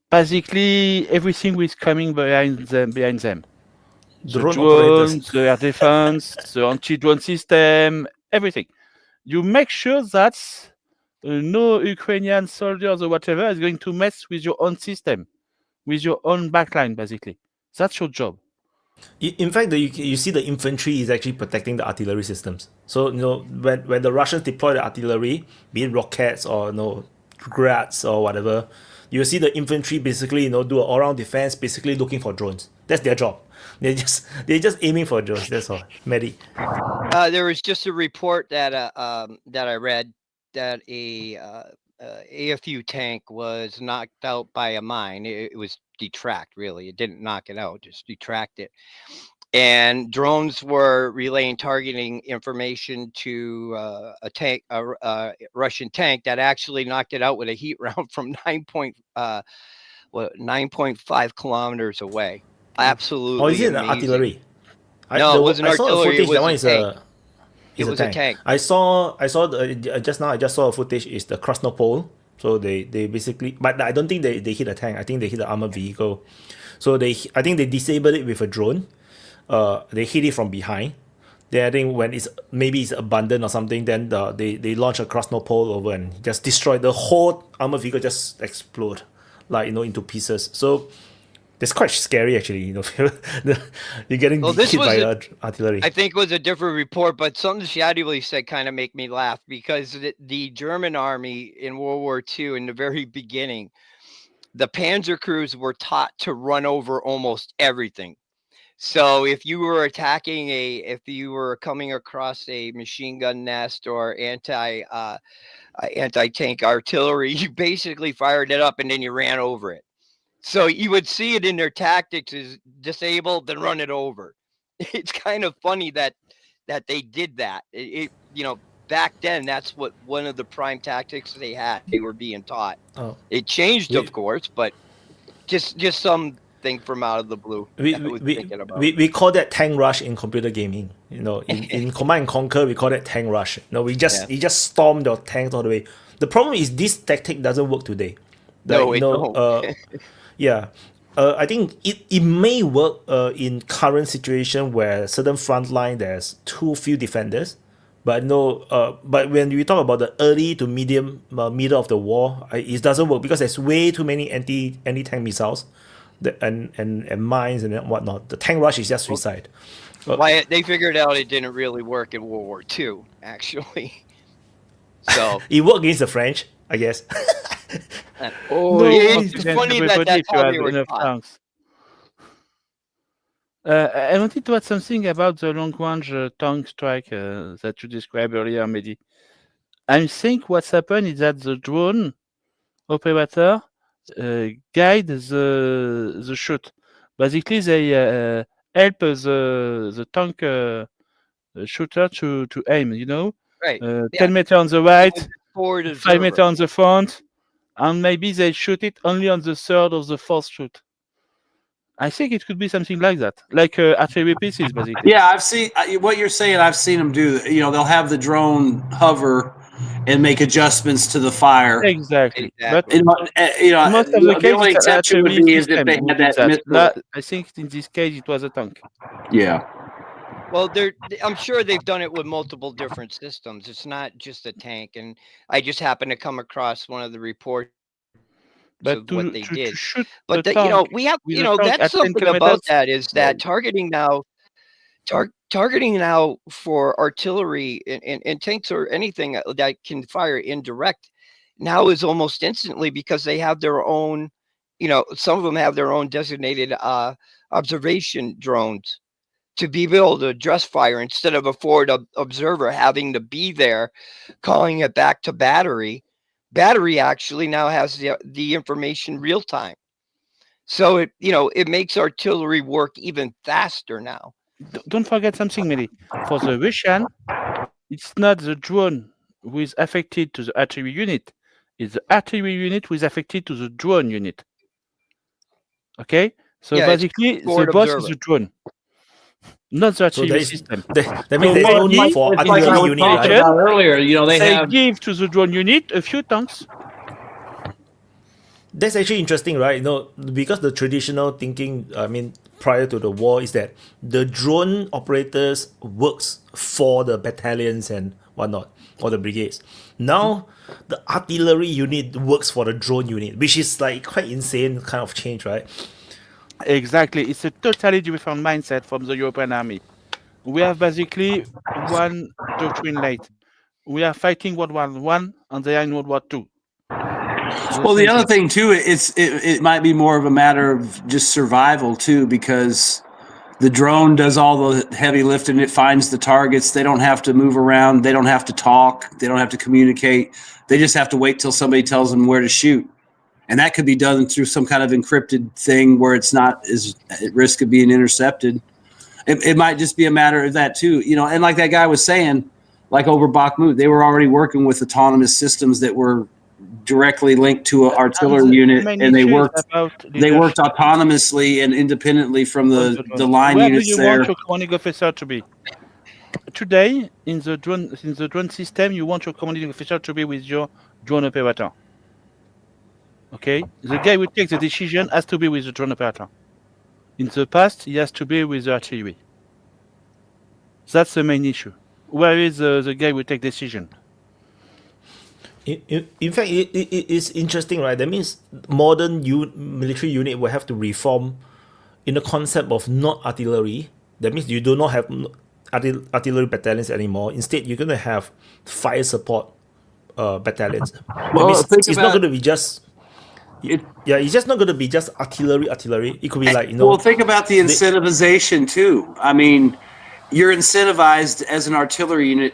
basically everything which is coming behind them. The Drone drones, operators. the air defense, the anti-drone system, everything. You make sure that no Ukrainian soldiers or whatever is going to mess with your own system, with your own backline, basically. That's your job. In fact, you see the infantry is actually protecting the artillery systems. So when the Russians deploy the artillery, be it rockets or grads or whatever, you see the infantry basically do an all-round defense, basically looking for drones. That's their job. They're just aiming for drones. That's all. Mehdi. There was just a report that I read that a AFU tank was knocked out by a mine. It was detract, really. It didn't knock it out, just detract it. And drones were relaying targeting information to a tank, a Russian tank that actually knocked it out with a heat round from 9.5 kilometers away. Absolutely. Or is it an amazing. artillery? No, it wasn't artillery. It was a tank. It was a tank. I saw just now. I just saw a footage. Is the Krasnopol. So they basically, but I don't think they hit a tank. I think they hit an armored vehicle. So I think they disabled it with a drone. They hit it from behind. Then I think when it's abandoned or something, then they launch a Krasnopol over and just destroy the whole armored vehicle. Just explode, into pieces. So it's quite scary actually. You're getting hit by artillery. I think it was a different report, but something Shadley said kind of make me laugh because the German army in World War II in the very beginning, the panzer crews were taught to run over almost everything. So if you were if you were coming across a machine gun nest or anti-tank artillery, you basically fired it up and then you ran over it. So you would see it in their tactics is disable, then run it over. It's kind of funny that they did that. Back then, that's what one of the prime tactics they had. They were being taught. Oh. It changed, of course, but just something from out of the blue. We call that tank rush in computer gaming. In Command and Conquer, we call that tank rush. You just storm your tanks all the way. The problem is this tactic doesn't work today. Yeah, I think it may work in current situation where certain front line there's too few defenders, but but when we talk about the early to middle of the war, it doesn't work because there's way too many anti-tank missiles, and mines and whatnot. The tank rush is just suicide. Wyatt, they figured out it didn't really work in World War II, actually. So it worked against the French, I guess. It's funny that's how they were taught. I wanted to add something about the long-range tank strike that you described earlier, Mehdi. I think what's happened is that the drone operator guide the shoot. Basically, they help the tank shooter to aim. Right. 10 meters on the right, 5 meters on the front. And maybe they shoot it only on the third or the fourth shoot. I think it could be something like that, like artillery pieces, basically. Yeah, I've seen what you're saying. I've seen them do. They'll have the drone hover and make adjustments to the fire. Exactly. But most of the only exception would be is if they had that. I think in this case it was a tank. Yeah. Well, I'm sure they've done it with multiple different systems. It's not just a tank, and I just happened to come across one of the reports of what they did. But we have, that's something about that is that targeting now for artillery and tanks or anything that can fire indirect now is almost instantly because they have their own, some of them have their own designated observation drones to be able to address fire instead of a forward observer having to be there, calling it back to battery. Battery actually now has the information real time. So it makes artillery work even faster now. Don't forget something, Mehdi. For the Russian, it's not the drone who is affected to the artillery unit. It's the artillery unit who is affected to the drone unit. Okay? So basically, the boss is the drone. Not the artillery system. That means there's no need for artillery unit. Earlier, they give to the drone unit a few tanks. That's actually interesting, right? Because the traditional thinking, prior to the war, is that the drone operators works for the battalions and whatnot, or the brigades. Now, the artillery unit works for the drone unit, which is like quite insane kind of change, right? Exactly. It's a totally different mindset from the European army. We have basically one doctrine late. We are fighting World War One, and they are in World War Two. Well, the other thing too, it might be more of a matter of just survival too, because the drone does all the heavy lifting. It finds the targets. They don't have to move around. They don't have to talk. They don't have to communicate. They just have to wait till somebody tells them where to shoot. And that could be done through some kind of encrypted thing where it's not as at risk of being intercepted. It might just be a matter of that too, you know. And like that guy was saying, like over Bakhmut, they were already working with autonomous systems that were directly linked to an artillery unit, and they worked autonomously and independently from the line Where units do you there. want your commanding officer to be? Today, in the drone system, you want your commanding officer to be with your drone operator. Okay? The guy who takes the decision has to be with the drone operator. In the past, he has to be with the artillery. That's the main issue. Where is the guy who takes decision? In fact, it's interesting, right? That means modern military unit will have to reform in the concept of not artillery. That means you do not have artillery battalions anymore. Instead, you're going to have fire support battalions. Well, it's not going to be just... it's just not going to be just artillery. It could be like, you know... Well, think about the incentivization too. I mean, you're incentivized as an artillery unit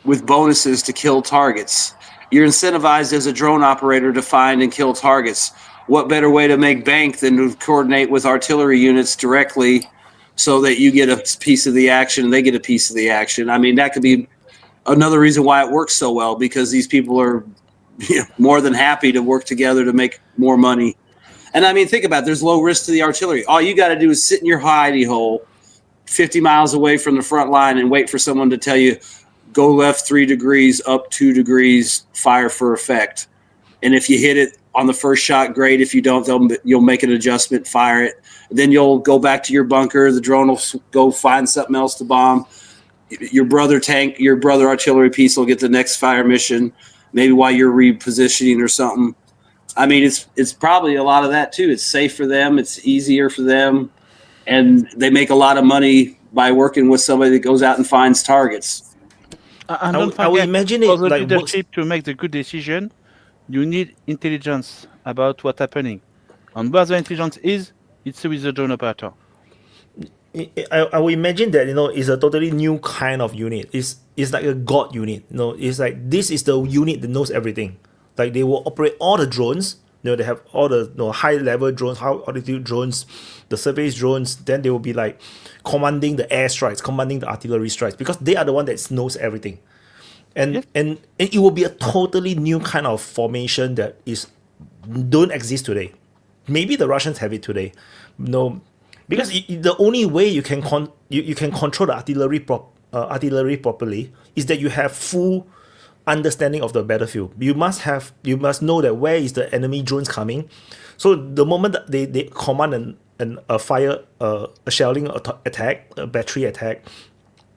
with bonuses to kill targets. You're incentivized as a drone operator to find and kill targets. What better way to make bank than to coordinate with artillery units directly so that you get a piece of the action and they get a piece of the action? I mean, that could be another reason why it works so well, because these people are more than happy to work together to make more money. And I mean, think about it. There's low risk to the artillery. All you got to do is sit in your hidey hole 50 miles away from the front line and wait for someone to tell you, go left 3 degrees, up 2 degrees, fire for effect. And if you hit it on the first shot, great. If you don't, you'll make an adjustment, fire it. Then you'll go back to your bunker. The drone will go find something else to bomb. Your brother artillery piece will get the next fire mission, maybe while you're repositioning or something. I mean, it's probably a lot of that too. It's safe for them. It's easier for them. And they make a lot of money by working with somebody that goes out and finds targets. And don't forget, I would imagine for it the like leadership to make the good decision, you need intelligence about what's happening. And where the intelligence is, it's with the drone operator. I would imagine that, you know, it's a totally new kind of unit. It's like a god unit. You know, it's like this is the unit that knows everything. Like they will operate all the drones. You know, they have all the high level drones, high altitude drones, the surface drones. Then they will be like commanding the air strikes, commanding the artillery strikes, because they are the one that knows everything. And it will be a totally new kind of formation that don't exist today. Maybe the Russians have it today. No, because the only way you can control the artillery properly is that you have full understanding of the battlefield. You must know that where is the enemy drones coming. So the moment that they command a fire, a shelling attack, a battery attack,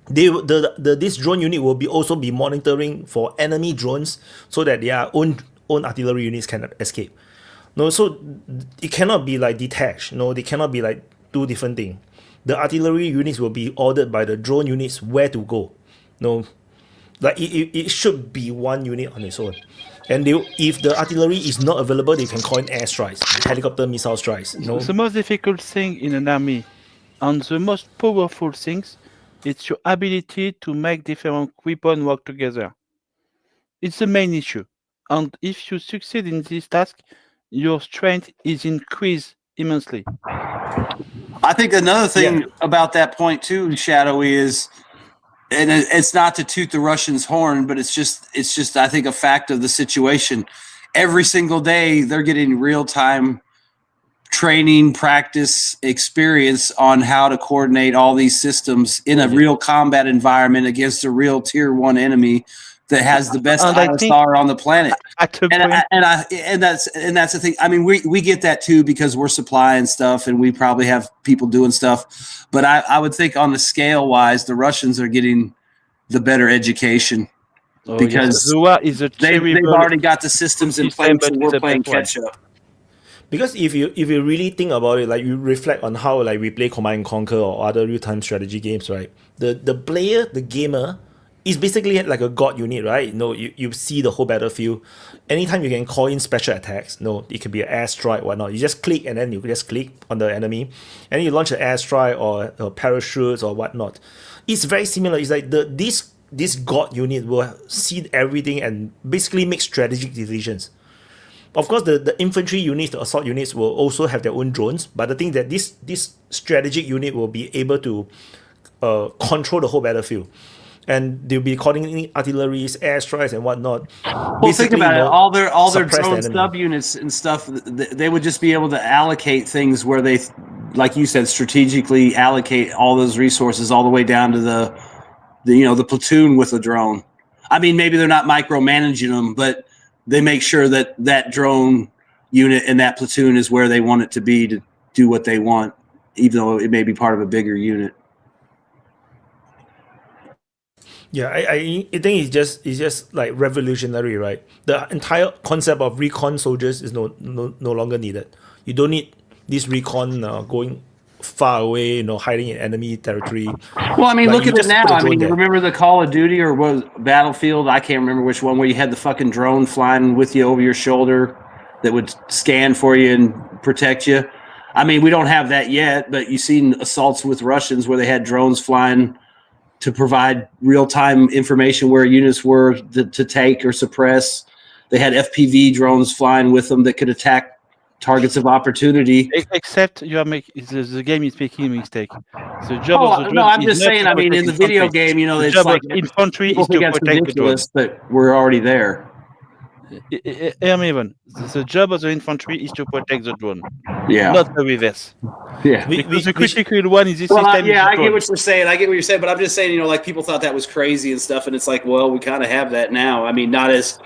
this drone unit will also be monitoring for enemy drones so that their own artillery units cannot escape. No, so it cannot be like detached. No, they cannot be like two different things. The artillery units will be ordered by the drone units where to go. No, like it should be one unit on its own. And if the artillery is not available, they can call in airstrikes, helicopter missile strikes. No? The most difficult thing in an army, and the most powerful things, it's your ability to make different weapons work together. It's the main issue. And if you succeed in this task, your strength is increased immensely. I think another thing about that point too, Shadowy, is, and it's not to toot the Russians' horn, but it's just I think a fact of the situation. Every single day they're getting real-time training, practice, experience on how to coordinate all these systems in a real combat environment against a real tier 1 enemy that has the best ISR on the planet. And that's the thing. I mean, we get that too because we're supplying stuff and we probably have people doing stuff. But I would think on the scale wise, the Russians are getting the better education because they've already got the systems in place and we're playing catch up. Because if you really think about it, like you reflect on how like we play Command and Conquer or other real-time strategy games, right? The player, the gamer, is basically like a god unit, right? You see the whole battlefield. Anytime you can call in special attacks, it could be an airstrike, whatnot. You just click and then you just click on the enemy, and you launch an airstrike or parachutes or whatnot. It's very similar. It's like this god unit will see everything and basically make strategic decisions. Of course, the infantry units, the assault units will also have their own drones, but the thing that this strategic unit will be able to control the whole battlefield. And they'll be calling in artilleries, airstrikes, and whatnot. Well, think about it. All their drone the subunits and stuff, they would just be able to allocate things where they, like you said, strategically allocate all those resources all the way down to the platoon with a drone. I mean, maybe they're not micromanaging them, but they make sure that drone unit and that platoon is where they want it to be to do what they want, even though it may be part of a bigger unit. Yeah, I think it's just like revolutionary, right? The entire concept of recon soldiers is no longer needed. You don't need this recon going far away, hiding in enemy territory. Well, I mean, Like, look you at it just now. put the I drone mean, there. remember the Call of Duty or was Battlefield? I can't remember which one, where you had the fucking drone flying with you over your shoulder that would scan for you and protect you. I mean, we don't have that yet, but you've seen assaults with Russians where they had drones flying to provide real-time information where units were to take or suppress. They had FPV drones flying with them that could attack targets of opportunity. Except the game is making a mistake. The job of the drone no, I'm is just not saying. to I mean, in protect the video infantry. game, The it's job like of infantry people is to think that's protect the drone. ridiculous, but we're already there. Hear me, Evan. The job of the infantry is to protect the drone, Yeah, not the reverse. yeah. Because the critical one is this Well, system. yeah, is the I get drone. what you're saying. I get what you're saying, but I'm just saying, like people thought that was crazy and stuff, and it's like, well, we kind of have that now. I mean, not as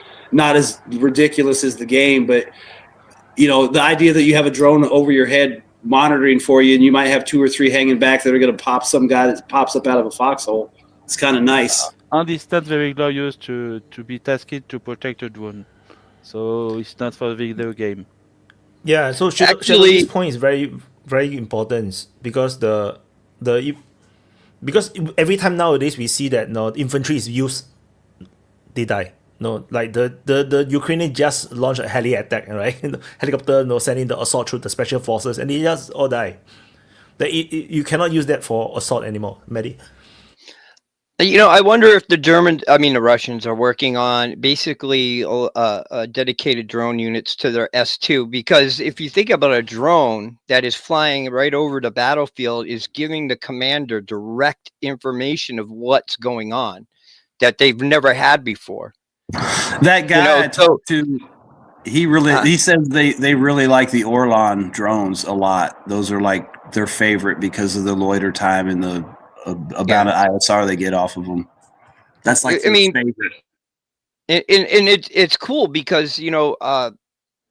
ridiculous as the game, but the idea that you have a drone over your head monitoring for you, and you might have 2 or 3 hanging back that are going to pop some guy that pops up out of a foxhole. It's kind of nice. And it's not very glorious to be tasked to protect a drone, so it's not for the video game. Yeah, so Actually- this point is very, very important because because every time nowadays we see that infantry is used, they die. Like the Ukrainians just launched a heli attack, right? Helicopter, sending the assault through the special forces, and they just all die. You cannot use that for assault anymore, Maddie. I wonder if the Russians are working on basically dedicated drone units to their S2, because if you think about a drone that is flying right over the battlefield is giving the commander direct information of what's going on that they've never had before. That guy I talked to, he says they really like the Orlan drones a lot. Those are like their favorite because of the loiter time and the amount of ISR they get off of them. That's like their favorite. And it's cool because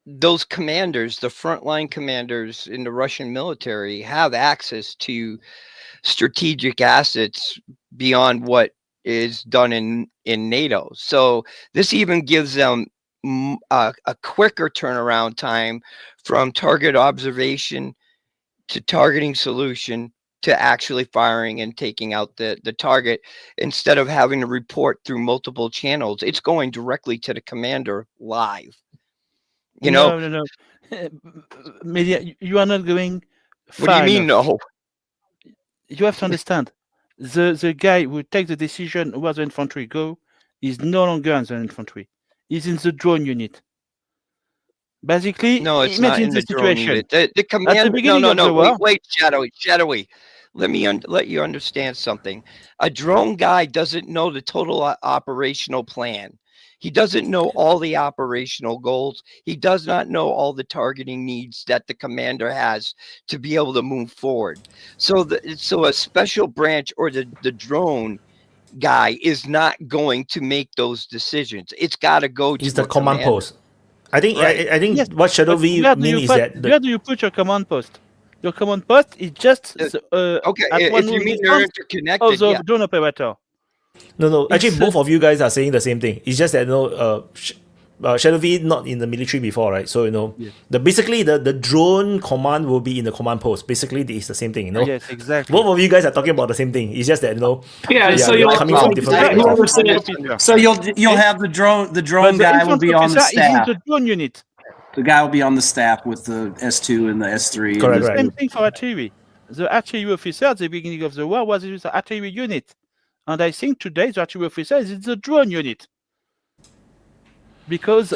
those commanders, the frontline commanders in the Russian military, have access to strategic assets beyond what is done in NATO. So this even gives them a quicker turnaround time from target observation to targeting solution to actually firing and taking out the target, instead of having to report through multiple channels. It's going directly to the commander live. No. Media, you are not going far. What do you mean, enough. no? You have to understand, the guy who takes the decision where the infantry go is no longer in the infantry. He's in the drone unit. Basically, No, it's imagine not in the drone situation. unit. The commander. At the beginning of the war, Wait, shadowy. Let me let you understand something. A drone guy doesn't know the total operational plan. He doesn't know all the operational goals. He does not know all the targeting needs that the commander has to be able to move forward. So a special branch or the drone guy is not going to make those decisions. It's got to go to It's the command commander. post. I think Right. I think Yes, what Shadow but V where do mean you is put, that where do you put your command post? Your command post is just Okay, at one if you mean distance they're of interconnected, the yeah. drone operator. no. Actually, It's, both of you guys are saying the same thing. It's just that Shadow V not in the military before, right? So basically the drone command will be in the command post. Basically, it's the same thing. Yes, exactly. Both of you guys are talking about the same thing. It's just that So you're you'll coming from different perspectives. So you'll have the drone. The drone But guy the will be on the officer is in staff. the drone unit. The guy will be on the staff with the S2 and the S3. Correct, and the, right. Same thing for artillery. The artillery officer at the beginning of the war was in the artillery unit. And I think today the artillery officer is in the drone unit. Because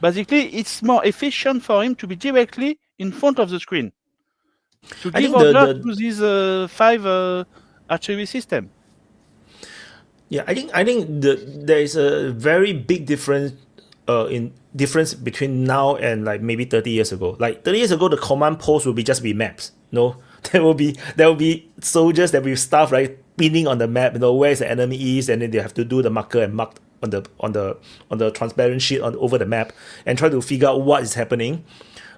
basically it's more efficient for him to be directly in front of the screen. To give order to this 5 artillery system. Yeah, I think there is a very big difference between now and like maybe 30 years ago. Like 30 years ago, the command post will just be maps. There will be soldiers that will staff right pinning on the map. Where the enemy is, and then they have to do the marker and mark on the transparent sheet over the map and try to figure out what is happening.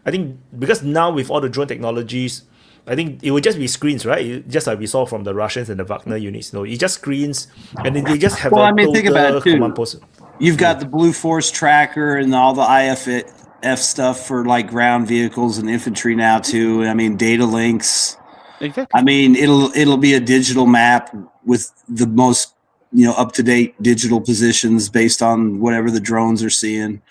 I think because now with all the drone technologies, I think it will just be screens, right? Just like we saw from the Russians and the Wagner units. It just screens, and then they just have think about it too. command post. You've got the Blue Force tracker and all the IFF stuff for like ground vehicles and infantry now too. I mean, data links. Exactly. I mean, it'll be a digital map with the most up to date digital positions based on whatever the drones are seeing.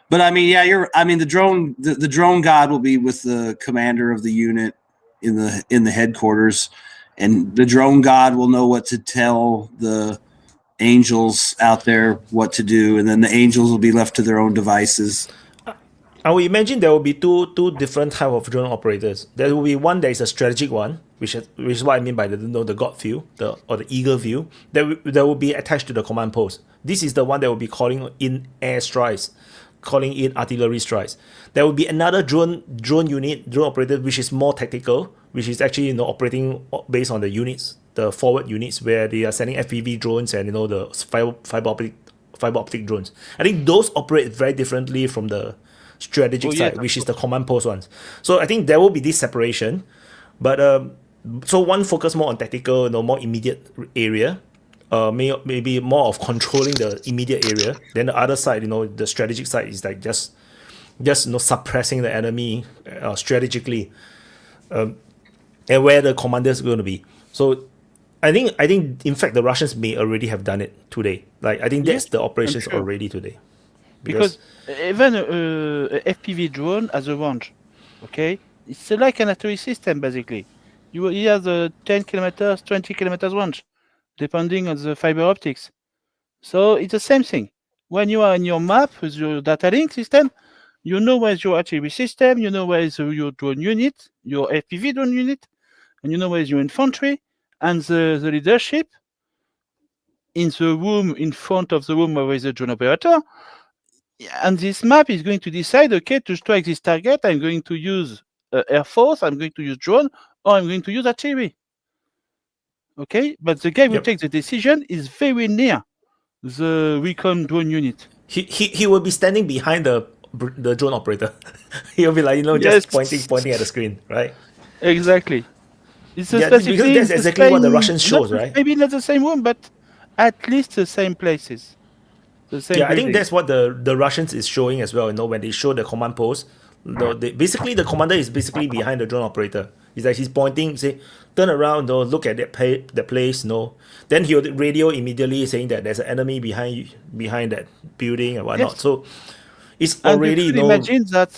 But I mean, the drone god will be with the commander of the unit in the headquarters, and the drone god will know what to tell the angels out there what to do, and then the angels will be left to their own devices. I would imagine there will be two different type of drone operators. There will be one that is a strategic one, which is what I mean by the God view, or the eagle view. That will be attached to the command post. This is the one that will be calling in air strikes, calling in artillery strikes. There will be another drone operator which is more tactical, which is actually operating based on the units, the forward units, where they are sending FPV drones and the fiber optic drones. I think those operate very differently from the strategic side, which is the command post ones. So I think there will be this separation, but so one focus more on tactical, more immediate area, maybe more of controlling the immediate area. Then the other side, the strategic side is like just suppressing the enemy strategically, and where the commander is going to be. So I think in fact the Russians may already have done it today. Like I think that's the operations already today. Because even a FPV drone has a range, okay? It's like an artillery system, basically. He has a 10 kilometers, 20 kilometers range, depending on the fiber optics. So it's the same thing. When you are in your map with your data link system, you know where's your artillery system, you know where is your drone unit, your FPV drone unit, and you know where is your infantry, and the leadership in the room, in front of the room where is the drone operator. And this map is going to decide, okay, to strike this target, I'm going to use Air Force, I'm going to use drone, or I'm going to use artillery. Okay, but the guy who takes the decision is very near the recon drone unit. He will be standing behind the drone operator. He'll be like, just pointing at the screen, right? Exactly. It's because that's exactly what the Russians shows, right? Maybe not the same room, but at least the same places. I think that's what the Russians is showing as well. When they show the command post, basically the commander is basically behind the drone operator. He's like he's pointing, say, turn around, look at that place, Then he'll radio immediately saying that there's an enemy behind that building and whatnot. Yes. So it's already imagine that.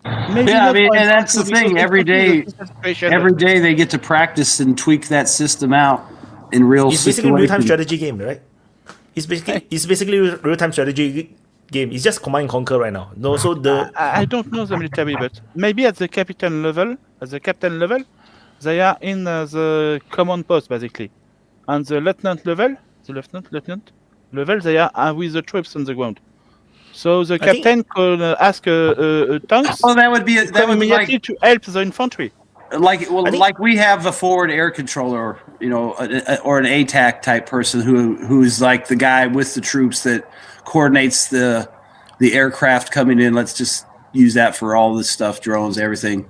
And that's the thing. Every day they get to practice and tweak that system out in real. It's basically real-time strategy game, right? It's basically real-time strategy game. It's just command and conquer right now. I don't know the military, but maybe at the captain level, they are in the command post basically, and the lieutenant level, they are with the troops on the ground. So the captain could ask tanks. Oh, that would be like to help the infantry. Like we have a forward air controller, or an ATAC type person who's like the guy with the troops that coordinates the aircraft coming in. Let's just use that for all this stuff, drones, everything.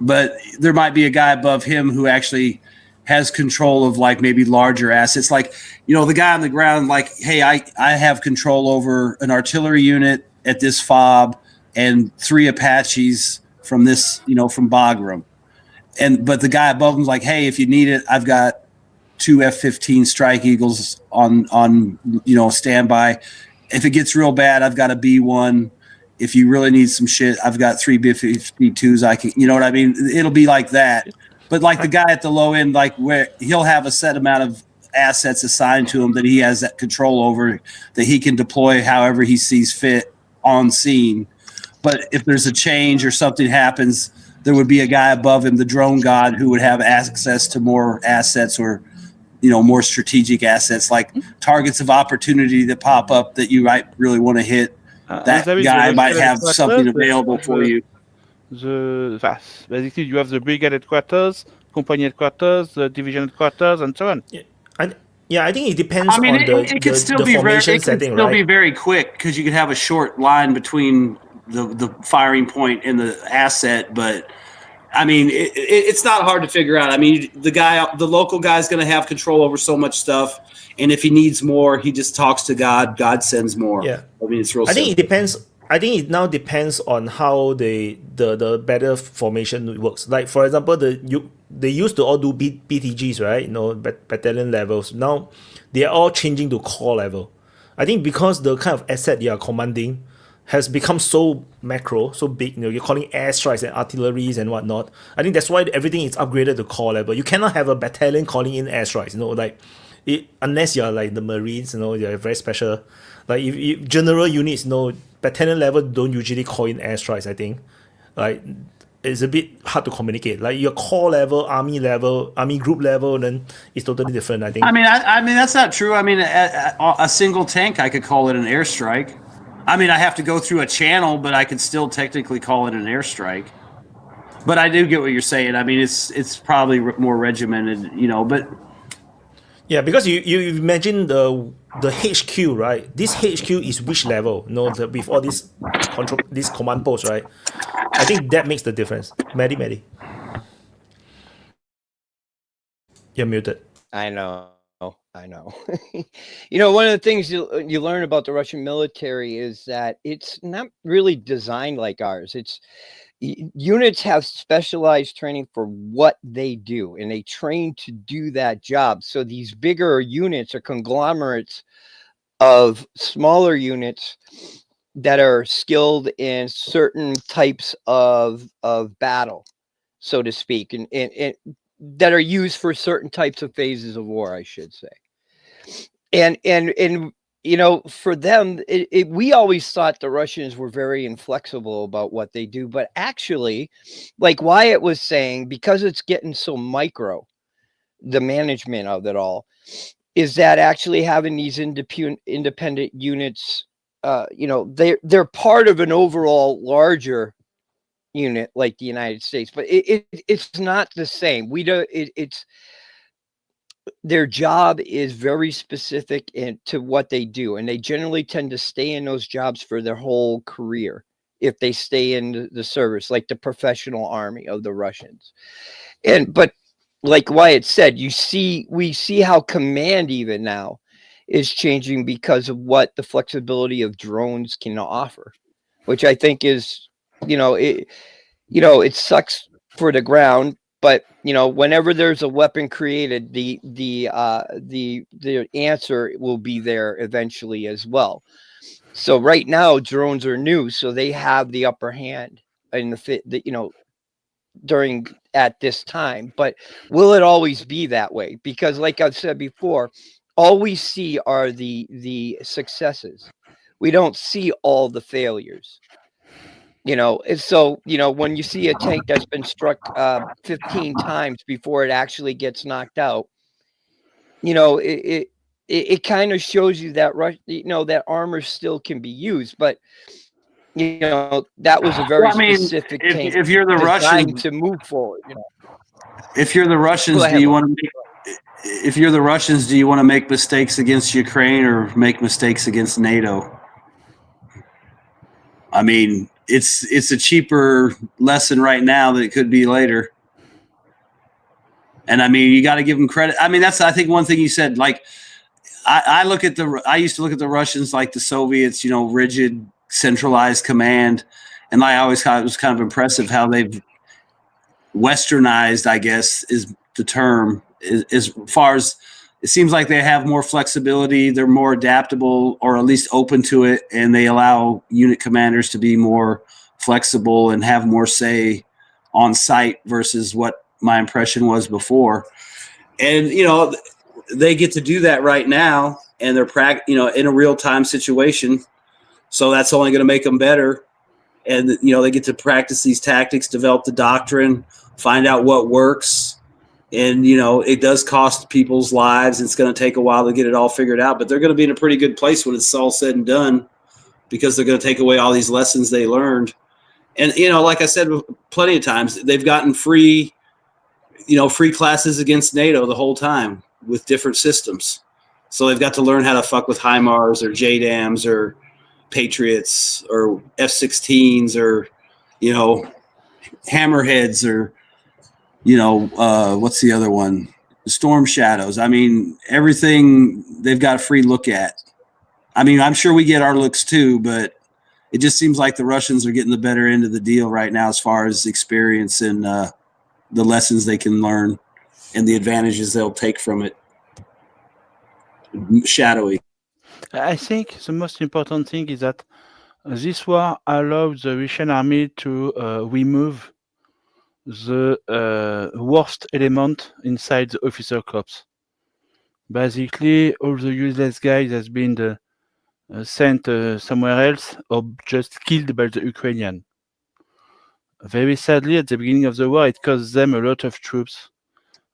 But there might be a guy above him who actually has control of like maybe larger assets. Like, the guy on the ground, like, hey, I have control over an artillery unit at this fob and 3 Apaches from this, from Bagram. But the guy above him's like, hey, if you need it, I've got 2 F-15 Strike Eagles on standby. If it gets real bad, I've got a B-1. If you really need some shit, I've got 3 B-52s. I can, you know what I mean? It'll be like that. But like the guy at the low end, like where he'll have a set amount of assets assigned to him that he has that control over, that he can deploy however he sees fit on scene. But if there's a change or something happens, there would be a guy above him, the drone god, who would have access to more assets or, more strategic assets, like targets of opportunity that pop up that you might really want to hit. That guy might have something available for you. Basically, you have the brigade headquarters, company headquarters, the division headquarters, and so on. I think it depends I mean, on it could still be very quick because you could have a short line between the firing point and the asset, but I mean, it's not hard to figure out. I mean, the local guy's going to have control over so much stuff, and if he needs more, he just talks to God. God sends more. Yeah, I mean, it's real. I think it depends. I think it now depends on how the battle formation works. Like for example, they used to all do BTGs, right? Battalion levels. Now they are all changing to corps level. I think because the kind of asset you are commanding has become so macro, so big. You're calling airstrikes and artilleries and whatnot. I think that's why everything is upgraded to corps level. You cannot have a battalion calling in airstrikes. Unless you're like the Marines. You're very special. Like if general units, battalion level don't usually call in airstrikes. I think, like it's a bit hard to communicate. Like your corps level, army group level, then it's totally different. I think. I mean, that's not true. I mean, a single tank, I could call it an airstrike. I mean, I have to go through a channel, but I could still technically call it an airstrike. But I do get what you're saying. I mean, it's probably more regimented, but. Yeah, because you imagine the HQ, right? This HQ is which level? With all these command posts, right? I think that makes the difference. Maddie. You're muted. I know. One of the things you learn about the Russian military is that it's not really designed like ours. Units have specialized training for what they do, and they train to do that job. So these bigger units are conglomerates of smaller units that are skilled in certain types of battle, so to speak, and that are used for certain types of phases of war, I should say. And for them, we always thought the Russians were very inflexible about what they do. But actually, like Wyatt was saying, because it's getting so micro, the management of it all, is that actually having these independent units, they're part of an overall larger unit like the United States. But it's not the same. Their job is very specific to what they do, and they generally tend to stay in those jobs for their whole career if they stay in the service, like the professional army of the Russians. But like Wyatt said, we see how command even now is changing because of what the flexibility of drones can offer, which I think is, it sucks for the ground. But whenever there's a weapon created, the answer will be there eventually as well. So right now, drones are new, so they have the upper hand in at this time. But will it always be that way? Because, like I've said before, all we see are the successes. We don't see all the failures. So, when you see a tank that's been struck 15 times before it actually gets knocked out, it kind of shows you that, that armor still can be used. But, that was a very specific tank. If you're the Russians to move forward, If you're the Russians, do you want to make mistakes against Ukraine or make mistakes against NATO? I mean, it's a cheaper lesson right now than it could be later. And I mean, you got to give them credit. I mean, that's, I think, one thing you said. Like, I used to look at the Russians like the Soviets, you know, rigid, centralized command, and I always thought it was kind of impressive how they've westernized, I guess, is the term, as far as it seems like they have more flexibility, they're more adaptable, or at least open to it, and they allow unit commanders to be more flexible and have more say on site versus what my impression was before. And, you know, they get to do that right now, and they're in a real-time situation. So that's only going to make them better. And, you know, they get to practice these tactics, develop the doctrine, find out what works. And, you know, it does cost people's lives. It's going to take a while to get it all figured out, but they're going to be in a pretty good place when it's all said and done, because they're going to take away all these lessons they learned. And, you know, like I said plenty of times, they've gotten free classes against NATO the whole time with different systems. So they've got to learn how to fuck with HIMARS or JDAMs or Patriots or F-16s or, you know, Hammerheads or, you know, what's the other one? Storm Shadows. I mean, everything they've got a free look at. I mean, I'm sure we get our looks too, but it just seems like the Russians are getting the better end of the deal right now as far as experience and the lessons they can learn and the advantages they'll take from it. Shadowy. I think the most important thing is that this war allows the Russian army to remove the worst element inside the officer corps. Basically, all the useless guys has been sent somewhere else or just killed by the Ukrainian. Very sadly, at the beginning of the war, it cost them a lot of troops.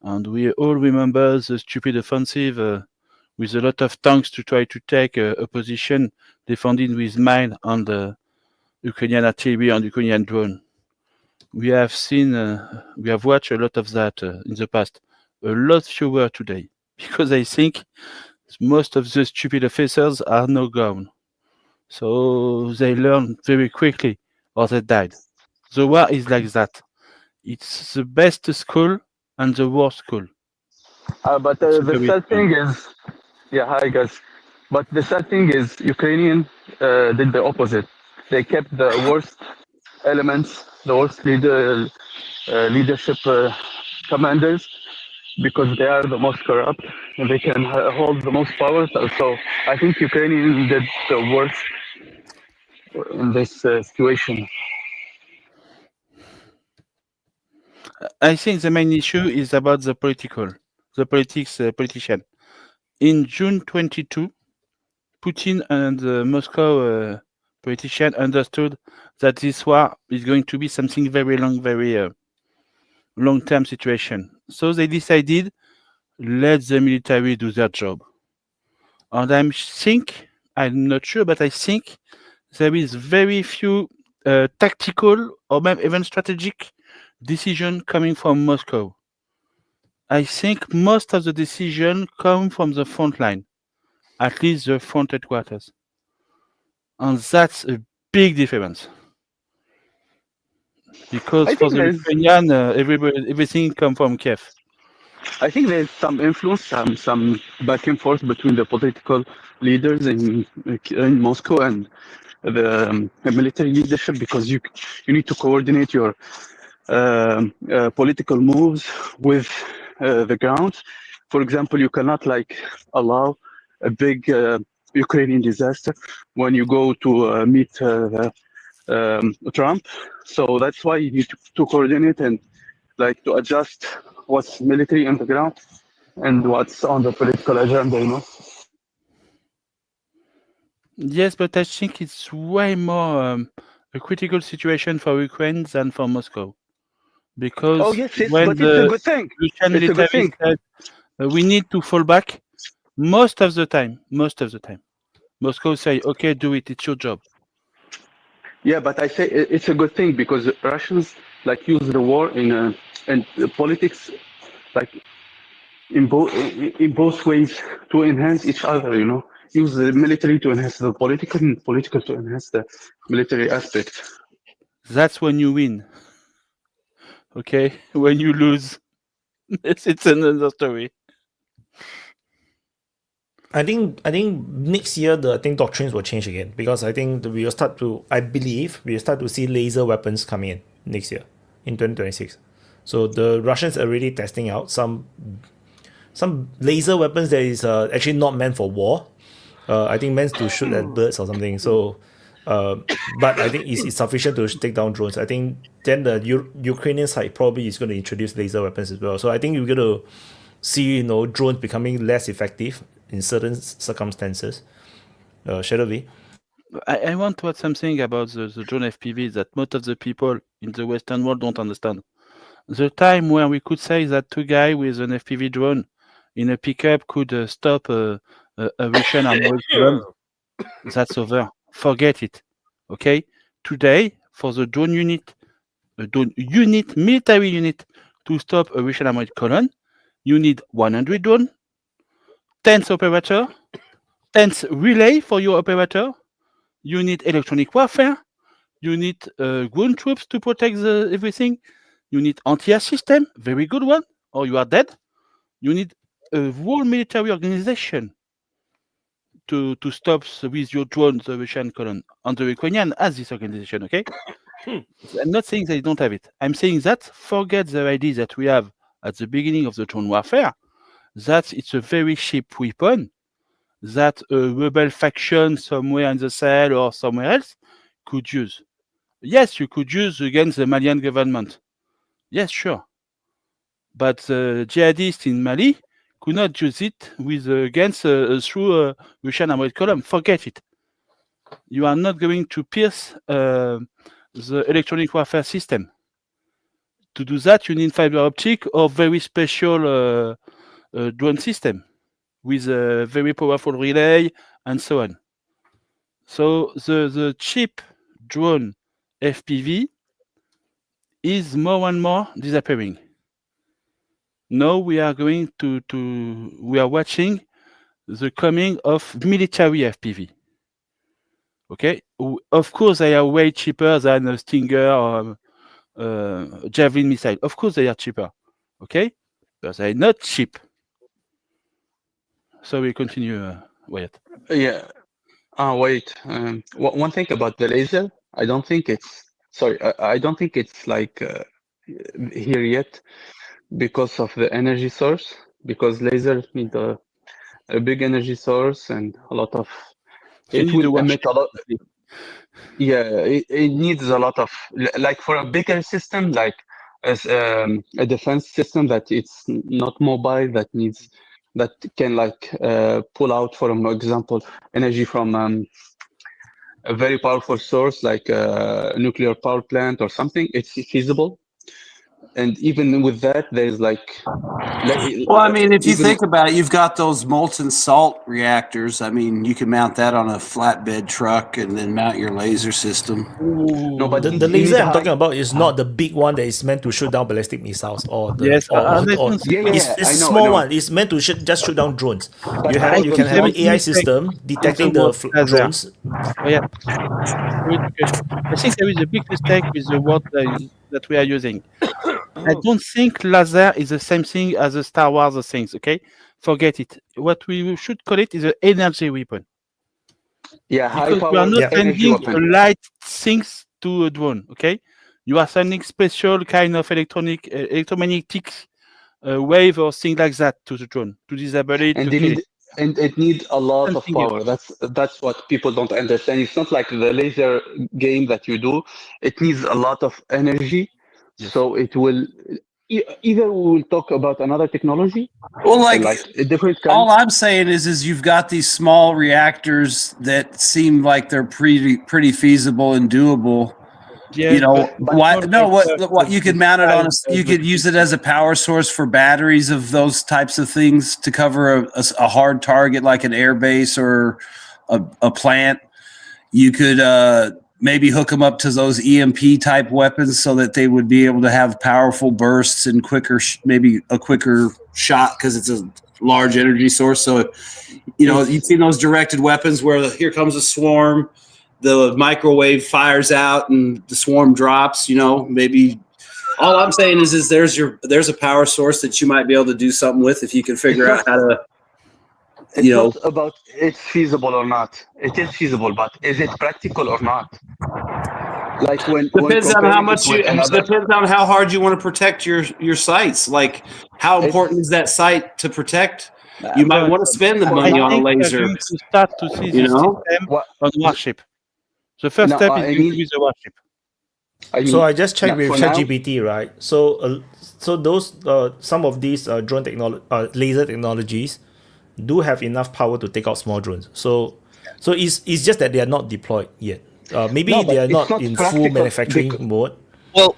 And we all remember the stupid offensive with a lot of tanks to try to take a position defended with mine on the Ukrainian artillery and Ukrainian drone. We have watched a lot of that in the past. A lot fewer today, because I think most of the stupid officers are now gone. So they learn very quickly or they died. The war is like that. It's the best school and the worst school. But the sad thing is, yeah, hi guys. But the sad thing is, Ukrainian did the opposite. They kept the worst elements, the worst leadership commanders, because they are the most corrupt and they can hold the most power. So I think Ukrainian did the worst in this situation. I think the main issue is about the politician. In June 22, Putin and the Moscow politician understood that this war is going to be something very long, very long-term situation. So they decided, let the military do their job. And I'm not sure, but I think there is very few tactical or maybe even strategic decision coming from Moscow. I think most of the decision come from the front line, at least the front headquarters. And that's a big difference. Because for the Ukrainian, everything comes from Kiev. I think there's some influence, some back and forth between the political leaders in Moscow and the military leadership, because you need to coordinate your political moves with the ground. For example, you cannot allow a big Ukrainian disaster when you go to meet Trump. So that's why you need to coordinate and to adjust what's military on the ground and what's on the political agenda, you know? Yes, but I think it's way more a critical situation for Ukraine than for Moscow. Because when but it's a good thing. Russian military said we need to fall back, most of the time, Moscow say, okay, do it, it's your job. Yeah, but I say it's a good thing, because Russians use the war in politics, in both ways to enhance each other, you know. Use the military to enhance the political, and political to enhance the military aspect. That's when you win. Okay, when you lose, It's another story. I think next year the doctrines will change again, because I think we will start to see laser weapons coming in next year in 2026. So the Russians are really testing out some laser weapons that is actually not meant for war. I think meant to shoot at birds or something. So, but I think it's sufficient to take down drones. I think then the Ukrainian side probably is going to introduce laser weapons as well. So I think we're going to see drones becoming less effective in certain circumstances. Shadow V. I want to add something about the drone FPV that most of the people in the Western world don't understand. The time where we could say that two guys with an FPV drone in a pickup could stop a Russian armored drone, that's over. Forget it. Okay? Today, for the drone unit, military unit, to stop a Russian armored column, you need 100 drone, 10 operator, 10 relay for your operator, you need electronic warfare, you need ground troops to protect everything, you need anti-air system, very good one, or you are dead. You need a whole military organization to stop with your drone the Russian column. And the Ukrainian has this organization, okay? I'm not saying they don't have it. I'm saying that forget the idea that we have at the beginning of the drone warfare, that it's a very cheap weapon that a rebel faction somewhere in the Sahel or somewhere else could use. Yes, you could use against the Malian government. Yes, sure. But the jihadists in Mali could not use it against through a Russian armored column. Forget it. You are not going to pierce the electronic warfare system. To do that, you need fiber optic or very special drone system with a very powerful relay and so on. So the cheap drone FPV is more and more disappearing. Now we are going we are watching the coming of military FPV. Okay, of course they are way cheaper than a Stinger or Javelin missile. Of course they are cheaper. Okay, but they are not cheap. So we continue, Wyatt. Yeah. Wait. One thing about the laser, I don't think it's like here yet because of the energy source. Because laser need a big energy source and a lot of. It will emit a lot. Yeah, it needs a lot of, like for a bigger system, like as a defense system that it's not mobile, that can like pull out, for example, energy from a very powerful source like a nuclear power plant or something. It's feasible. And even with that, there's like... Well, I mean, if you think about it, you've got those molten salt reactors. I mean, you can mount that on a flatbed truck and then mount your laser system. No, but the laser I'm talking about is not the big one that is meant to shoot down ballistic missiles or the it's small one. It's meant to just shoot down drones. You can have an AI system detecting the drones. Oh, yeah. I think there is a big mistake with the word that we are using. I don't think laser is the same thing as the Star Wars things, okay? Forget it. What we should call it is an energy weapon. Yeah, high power. We are not sending light things to a drone, okay? You are sending special kind of electromagnetic wave or thing like that to the drone to disable it. And it needs a lot of power. That's what people don't understand. It's not like the laser game that you do. It needs a lot of energy. Yes. So it will either we will talk about another technology, or like a different kind. All I'm saying is you've got these small reactors that seem like they're pretty feasible and doable. Yeah, you know, what you could mount it on you could use it as a power source for batteries of those types of things to cover a hard target like an air base or a plant. You could maybe hook them up to those EMP type weapons so that they would be able to have powerful bursts and maybe a quicker shot because it's a large energy source. So, you know, you've seen those directed weapons where here comes a swarm, the microwave fires out and the swarm drops, you know, maybe All I'm saying is there's a power source that you might be able to do something with if you can figure out how to. It's not about it's feasible or not. It is feasible, but is it practical or not? Like when depends on how much another, depends on how hard you want to protect your sites. Like how important is that site to protect? You might want to spend the money on a laser. We're going to start to see the system on warship. The first step is going to be the warship. So I just checked with ChatGPT, right? So those some of these drone technology, laser technologies, do have enough power to take out small drones. So it's just that they are not deployed yet. Maybe they are not in full manufacturing mode. Well,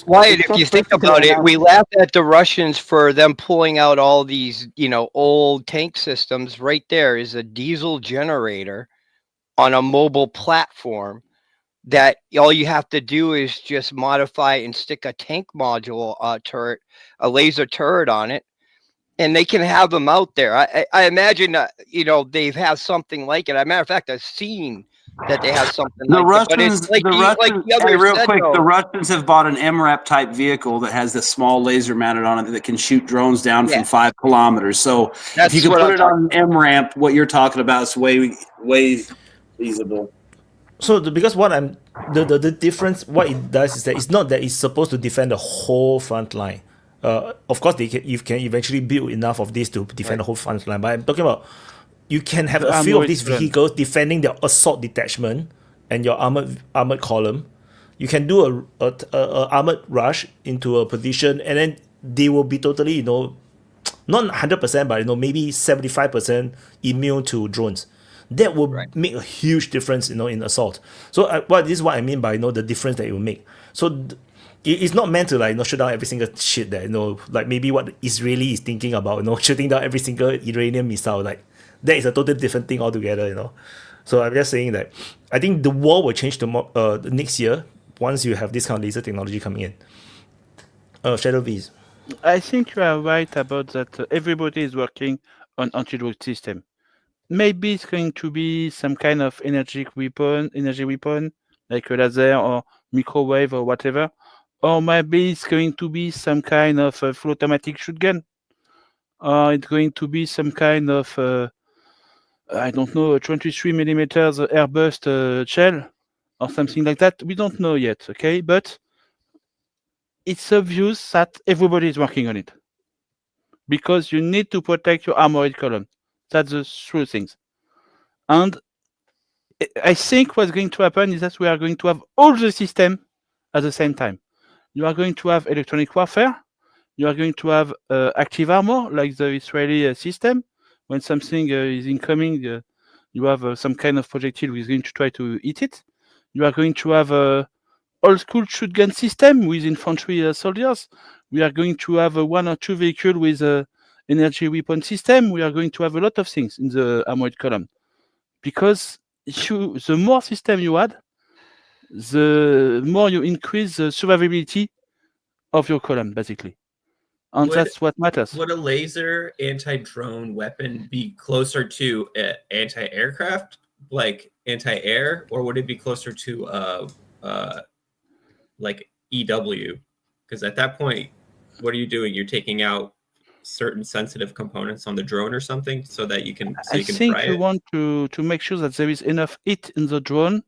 Wyatt, if you think about it, we laughed at the Russians for them pulling out all these, old tank systems. Right there is a diesel generator on a mobile platform that all you have to do is just modify and stick a tank module turret, a laser turret on it, and they can have them out there. I imagine, they've had something like it. As a matter of fact, I've seen that they have something the like Russians, it. But it's like the Russians have bought an MRAP type vehicle that has this small laser mounted on it that can shoot drones down from 5 kilometers. So if you can put it on an MRAP, what you're talking about is way feasible. So because the difference, what it does is that it's not that it's supposed to defend the whole front line. Of course, you can eventually build enough of this to defend the whole front line. But I'm talking about you can have a few of these vehicles defending the assault detachment and your armored column. You can do a armored rush into a position, and then they will be totally, not 100%, but maybe 75% immune to drones. That will make a huge difference, in assault. So this is what I mean by the difference that it will make. So it's not meant to shut down every single shit that like maybe what Israeli is thinking about, shutting down every single Iranian missile. Like that is a totally different thing altogether. So I'm just saying that I think the war will change the next year once you have this kind of laser technology coming in. Shadow V's. I think you are right about that. Everybody is working on anti-drone system. Maybe it's going to be some kind of energy weapon, like a laser or microwave or whatever. Or maybe it's going to be some kind of full automatic shotgun. Or it's going to be some kind of, I don't know, a 23 millimeters airburst shell or something like that. We don't know yet, okay? But it's obvious that everybody is working on it. Because you need to protect your armored column. That's the true things. And I think what's going to happen is that we are going to have all the system at the same time. You are going to have electronic warfare. You are going to have active armor, like the Israeli system. When something is incoming, you have some kind of projectile which is going to try to hit it. You are going to have a old school shotgun system with infantry soldiers. We are going to have 1 or 2 vehicles with energy weapon system. We are going to have a lot of things in the armored column. Because the more system you add, the more you increase the survivability of your column, basically. And that's what matters. Would a laser anti-drone weapon be closer to anti-aircraft, like anti-air, or would it be closer to like EW? Because at that point, what are you doing? You're taking out certain sensitive components on the drone or something so that you can I think you want to make sure that there is enough heat in the drone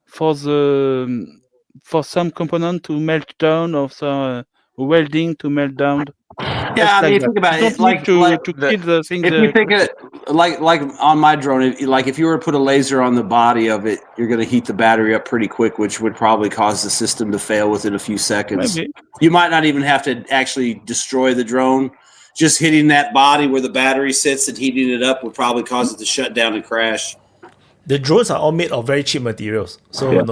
for some component to melt down or some welding to melt down. Yeah, I mean, think about it. Like to kill the thing. If you think it like on my drone, if you were to put a laser on the body of it, you're going to heat the battery up pretty quick, which would probably cause the system to fail within a few seconds. Maybe. You might not even have to actually destroy the drone. Just hitting that body where the battery sits and heating it up would probably cause it to shut down and crash. The drones are all made of very cheap materials, so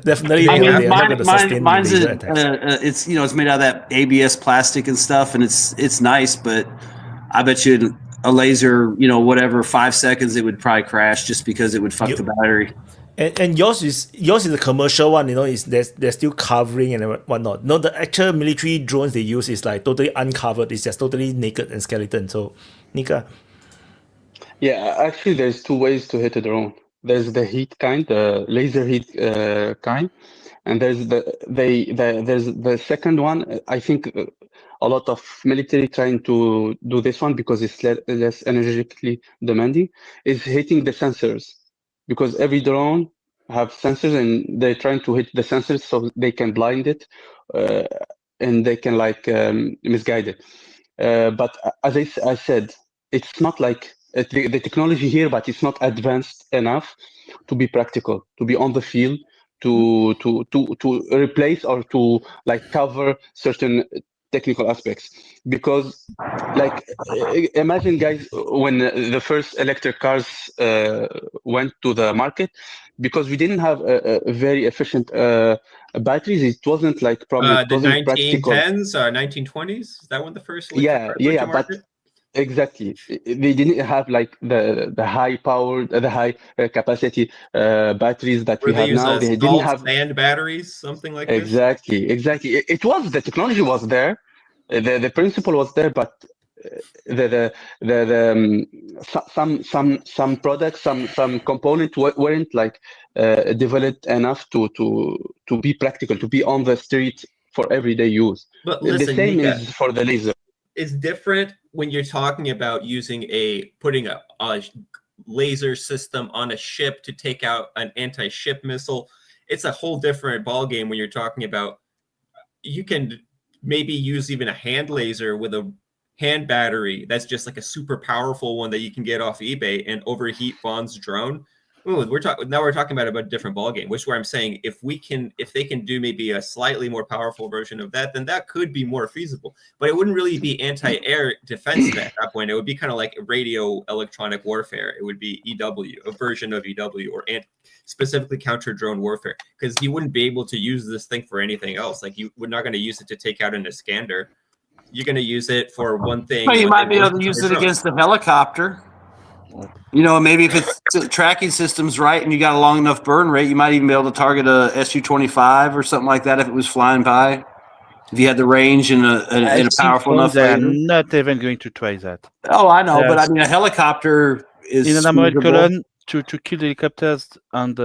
definitely they're not going to sustain laser attacks. It's it's made out of that ABS plastic and stuff, and it's nice, but I bet you a laser, 5 seconds it would probably crash just because it would fuck the battery. And yours is a commercial one, is they're still covering and whatnot. No, the actual military drones they use is like totally uncovered. It's just totally naked and skeleton. So, Nika. Yeah, actually, there's 2 ways to hit a drone. There's the heat kind, the laser heat kind, And there's there's the second one. I think a lot of military trying to do this one because it's less energetically demanding, is hitting the sensors, because every drone have sensors and they're trying to hit the sensors so they can blind it, and they can misguide it. But as I said, it's not like the technology here, but it's not advanced enough to be practical, to be on the field, to replace or to cover certain technical aspects. Because imagine, guys, when the first electric cars went to the market, because we didn't have a very efficient batteries, it wasn't probably it the wasn't practical. 1910s or 1920s, is that when the first electric cars went to But market? exactly, they didn't have the high power, the high capacity batteries that Where we they have use now. They didn't salt have sand batteries, something like this. exactly. It was, the technology was there, the principle was there, but some products, some components weren't developed enough to be practical, to be on the street for everyday use. But listen, the same Nika, is for the laser. it's different when you're talking about putting a laser system on a ship to take out an anti-ship missile. It's a whole different ballgame when you're talking about, you can maybe use even a hand laser with a hand battery that's just like a super powerful one that you can get off eBay and overheat Vaughn's drone. Ooh, we're talking about a different ballgame, which is where I'm saying if they can do maybe a slightly more powerful version of that, then that could be more feasible. But it wouldn't really be anti-air defense at that point. It would be kind of like radio electronic warfare. It would be EW, a version of EW, or specifically counter drone warfare, because you wouldn't be able to use this thing for anything else. We're not going to use it to take out an Iskander. You're going to use it for one thing. Well, you might be able to use it against the helicopter. Maybe if it's tracking system's right and you got a long enough burn rate, you might even be able to target a Su-25 or something like that if it was flying by. If you had the range and a powerful enough They're laser. not even going to try that. Oh, I know, but Yes. I mean, a helicopter is In an armored feasible. column, to kill helicopters and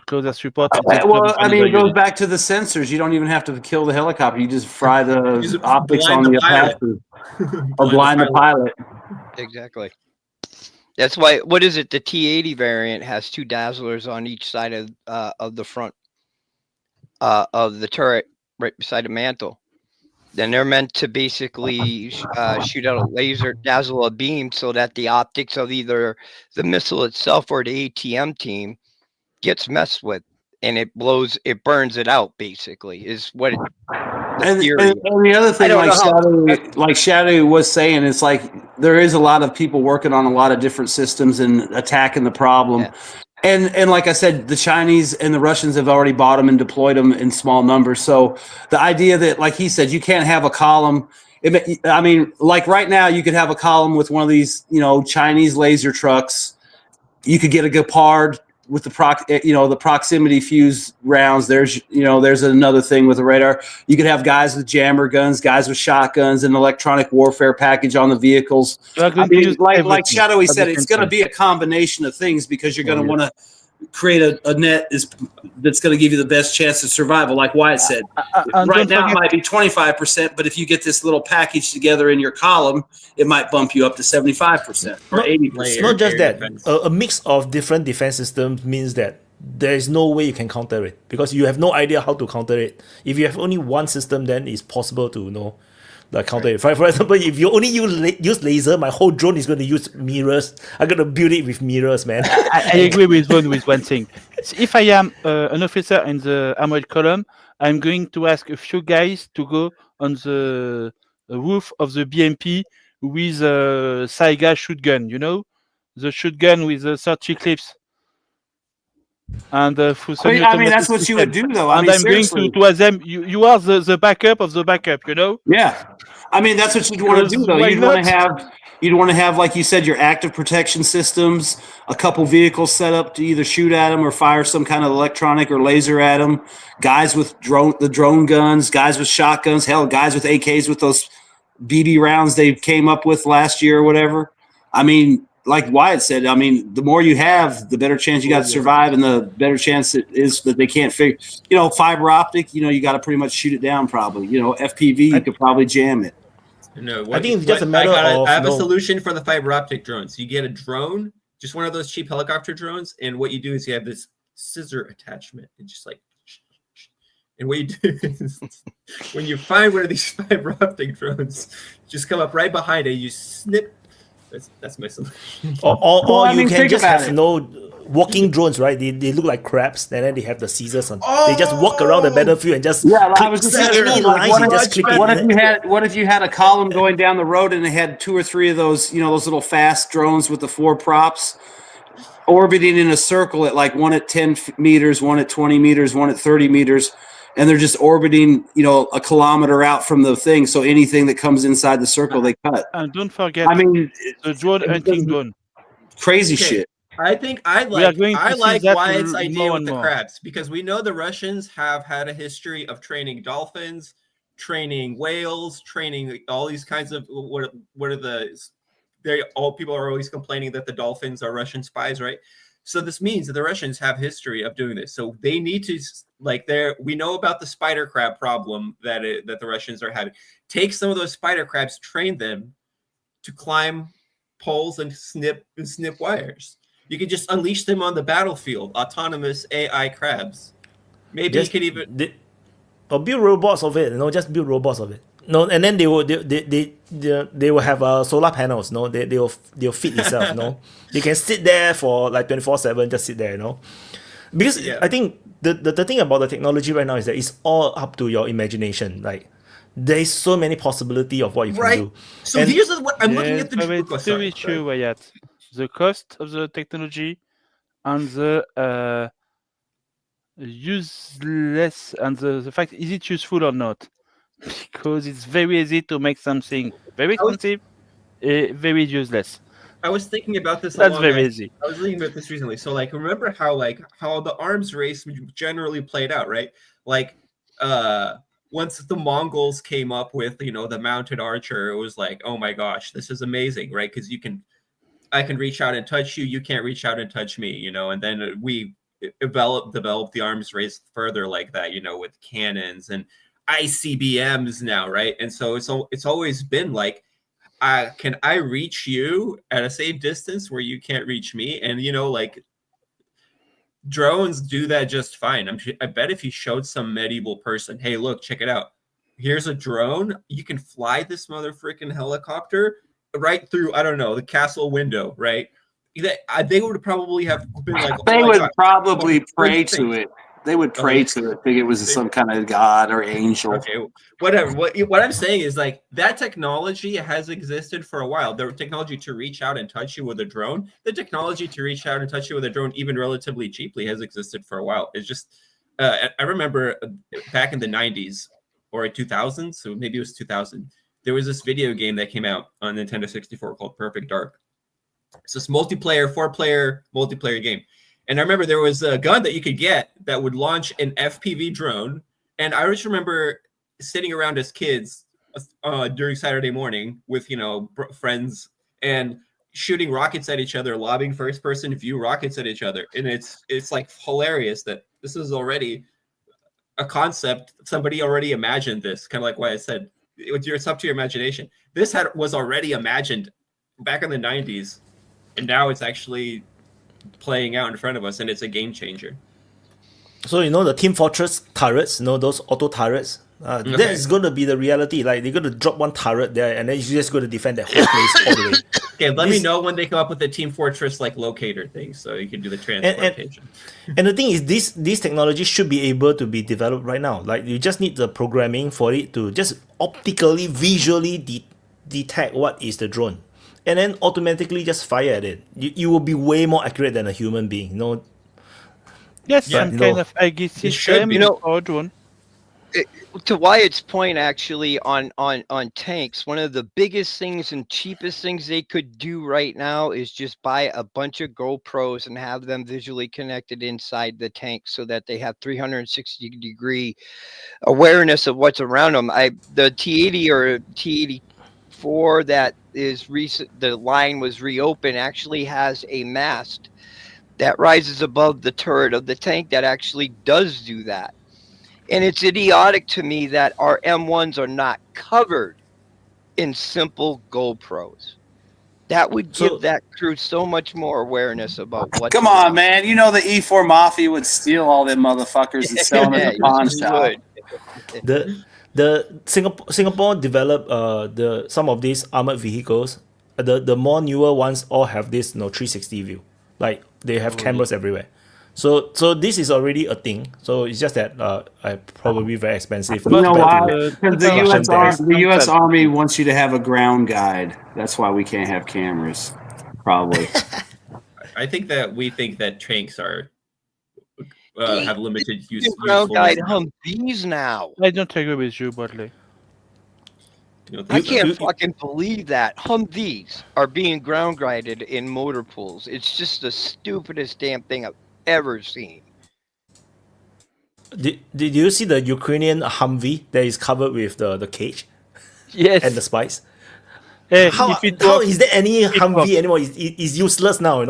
closer support. Well, I mean, it goes back to the sensors. You don't even have to kill the helicopter. You just fry the optics on the Apache or blind the pilot. Exactly. That's why. What is it? The T-80 variant has two dazzlers on each side of the front of the turret, right beside the mantle. Then they're meant to basically shoot out a laser, dazzle a beam, so that the optics of either the missile itself or the ATM team gets messed with, and it burns it out. Basically, is what. And the other thing, like Shadow was saying, it's there is a lot of people working on a lot of different systems and attacking the problem. Yeah. And like I said, the Chinese and the Russians have already bought them and deployed them in small numbers. So the idea that, like he said, you can't have a column. I mean, like right now, you could have a column with one of these, Chinese laser trucks. You could get a Gepard with the proximity fuse rounds. There's another thing with the radar. You could have guys with jammer guns, guys with shotguns, and electronic warfare package on the vehicles. I mean, like Shadowy said, it's going to be a combination of things, because you're going to want to create a net that's going to give you the best chance of survival. Like Wyatt said, right now it might be 25%, but if you get this little package together in your column, it might bump you up to 75% or 80%. It's not just that. A mix of different defense systems means that there is no way you can counter it, because you have no idea how to counter it. If you have only one system, then it's possible to counter it. For example, if you only use laser, my whole drone is going to use mirrors. I'm going to build it with mirrors, man. I agree with one thing. If I am an officer in the armored column, I'm going to ask a few guys to go on the roof of the BMP with a Saiga shotgun, the shotgun with the 30 clips. And that's what you would do, though. I'm going to ask them, you are the backup of the backup, Yeah. I mean, that's what you'd want to do, though. You'd want to have, like you said, your active protection systems, a couple vehicles set up to either shoot at them or fire some kind of electronic or laser at them, guys with the drone guns, guys with shotguns, hell, guys with AKs with those BB rounds they came up with last year or whatever. I mean, like Wyatt said, I mean, the more you have, the better chance you got to survive, and the better chance it is that they can't figure. Fiber optic. You got to pretty much shoot it down. Probably. FPV, you could probably jam it. No, I think it's just a matter of. I have a solution for the fiber optic drones. You get a drone, just one of those cheap helicopter drones, and what you do is you have this scissor attachment, and just like. And what you do is when you find one of these fiber optic drones, just come up right behind it, you snip. That's my solution. Or you can just have walking drones, right? They look like crabs, and then they have the scissors on. They just walk around the battlefield and just I was just any lines, you just click it. What if you had a column going down the road and they had 2 or 3 of those, those little fast drones with the 4 props orbiting in a circle at like one at 10 meters, one at 20 meters, one at 30 meters. And they're just orbiting, a kilometer out from the thing. So anything that comes inside the circle, they cut. And don't forget, the drone hunting drone. Crazy shit. I think I like Wyatt's idea with the crabs, because we know the Russians have had a history of training dolphins, training whales, training all these kinds of what are all people are always complaining that the dolphins are Russian spies, right? So this means that the Russians have history of doing this. So they need to we know about the spider crab problem that the Russians are having. Take some of those spider crabs, train them to climb poles and snip wires. You could just unleash them on the battlefield, autonomous AI crabs. Maybe you could even or build robots of it. Just build robots of it. And then they will have solar panels. They'll feed itself. You can sit there for like 24/7. Just sit there. Because I think the thing about the technology right now is that it's all up to your imagination. Like there is so many possibility of what you can do. So here's what I'm looking at the. It's very true, Wyatt. The cost of the technology and the useless and the fact, is it useful or not? Because it's very easy to make something very expensive, very useless. I was thinking about this. That's very easy. I was thinking about this recently. So, remember how the arms race generally played out, right? Once the Mongols came up with, the mounted archer, it was like, oh my gosh, this is amazing, right? Because I can reach out and touch you, you can't reach out and touch me, and then we developed the arms race further like that, with cannons and ICBMs now, right? And so it's always been like, can I reach you at a safe distance where you can't reach me? And drones do that just fine. I bet if you showed some medieval person, hey, look, check it out. Here's a drone. You can fly this motherfucking helicopter right through, I don't know, the castle window, right? They would probably have been like, they would probably pray to it. They would pray to it, think it was some kind of god or angel. Okay, whatever. What I'm saying is that technology has existed for a while. The technology to reach out and touch you with a drone, the technology to reach out and touch you with a drone, even relatively cheaply, has existed for a while. It's just, I remember back in the 90s or 2000s, so maybe it was 2000, there was this video game that came out on Nintendo 64 called Perfect Dark. It's this multiplayer, 4-player multiplayer game. And I remember there was a gun that you could get that would launch an FPV drone. And I just remember sitting around as kids during Saturday morning with, friends and shooting rockets at each other, lobbing first-person view rockets at each other. And it's hilarious that this is already a concept. Somebody already imagined this, kind of like what I said. It's up to your imagination. This was already imagined back in the 90s. And now it's actually playing out in front of us, and it's a game changer. So the Team Fortress turrets, those auto turrets, that is going to be the reality. Like they're going to drop one turret there, and then you're just going to defend that whole place all the way. Okay, let me know when they come up with the Team Fortress locator thing, so you can do the transportation. And the thing is, this technology should be able to be developed right now. Like you just need the programming for it to just optically, visually detect what is the drone. And then automatically just fire at it. You will be way more accurate than a human being. Yes, some kind of IG system. Drone. To Wyatt's point, actually, on tanks, one of the biggest things and cheapest things they could do right now is just buy a bunch of GoPros and have them visually connected inside the tank so that they have 360-degree awareness of what's around them. The T80 or T80 E4 that is recent, the line was reopened, actually has a mast that rises above the turret of the tank that actually does do that. And it's idiotic to me that our M1s are not covered in simple GoPros. That would give that crew so much more awareness about what. Come on, man. You know the E4 Mafia would steal all them motherfuckers and sell them at the pawn shop. The Singapore developed some of these armored vehicles. The more newer ones all have this 360 view. Like they have cameras everywhere. So this is already a thing. So it's just that probably very expensive. You know why? Because the U.S. Army wants you to have a ground guide. That's why we can't have cameras. Probably. I think that tanks are have limited use. Ground guide Humvees now. I don't agree with you, Bradley. I can't fucking believe that Humvees are being ground guided in motor pools. It's just the stupidest damn thing I've ever seen. Did you see the Ukrainian Humvee that is covered with the cage? Yes. And the spikes? Hey, how is there any Humvee anymore? It's useless now,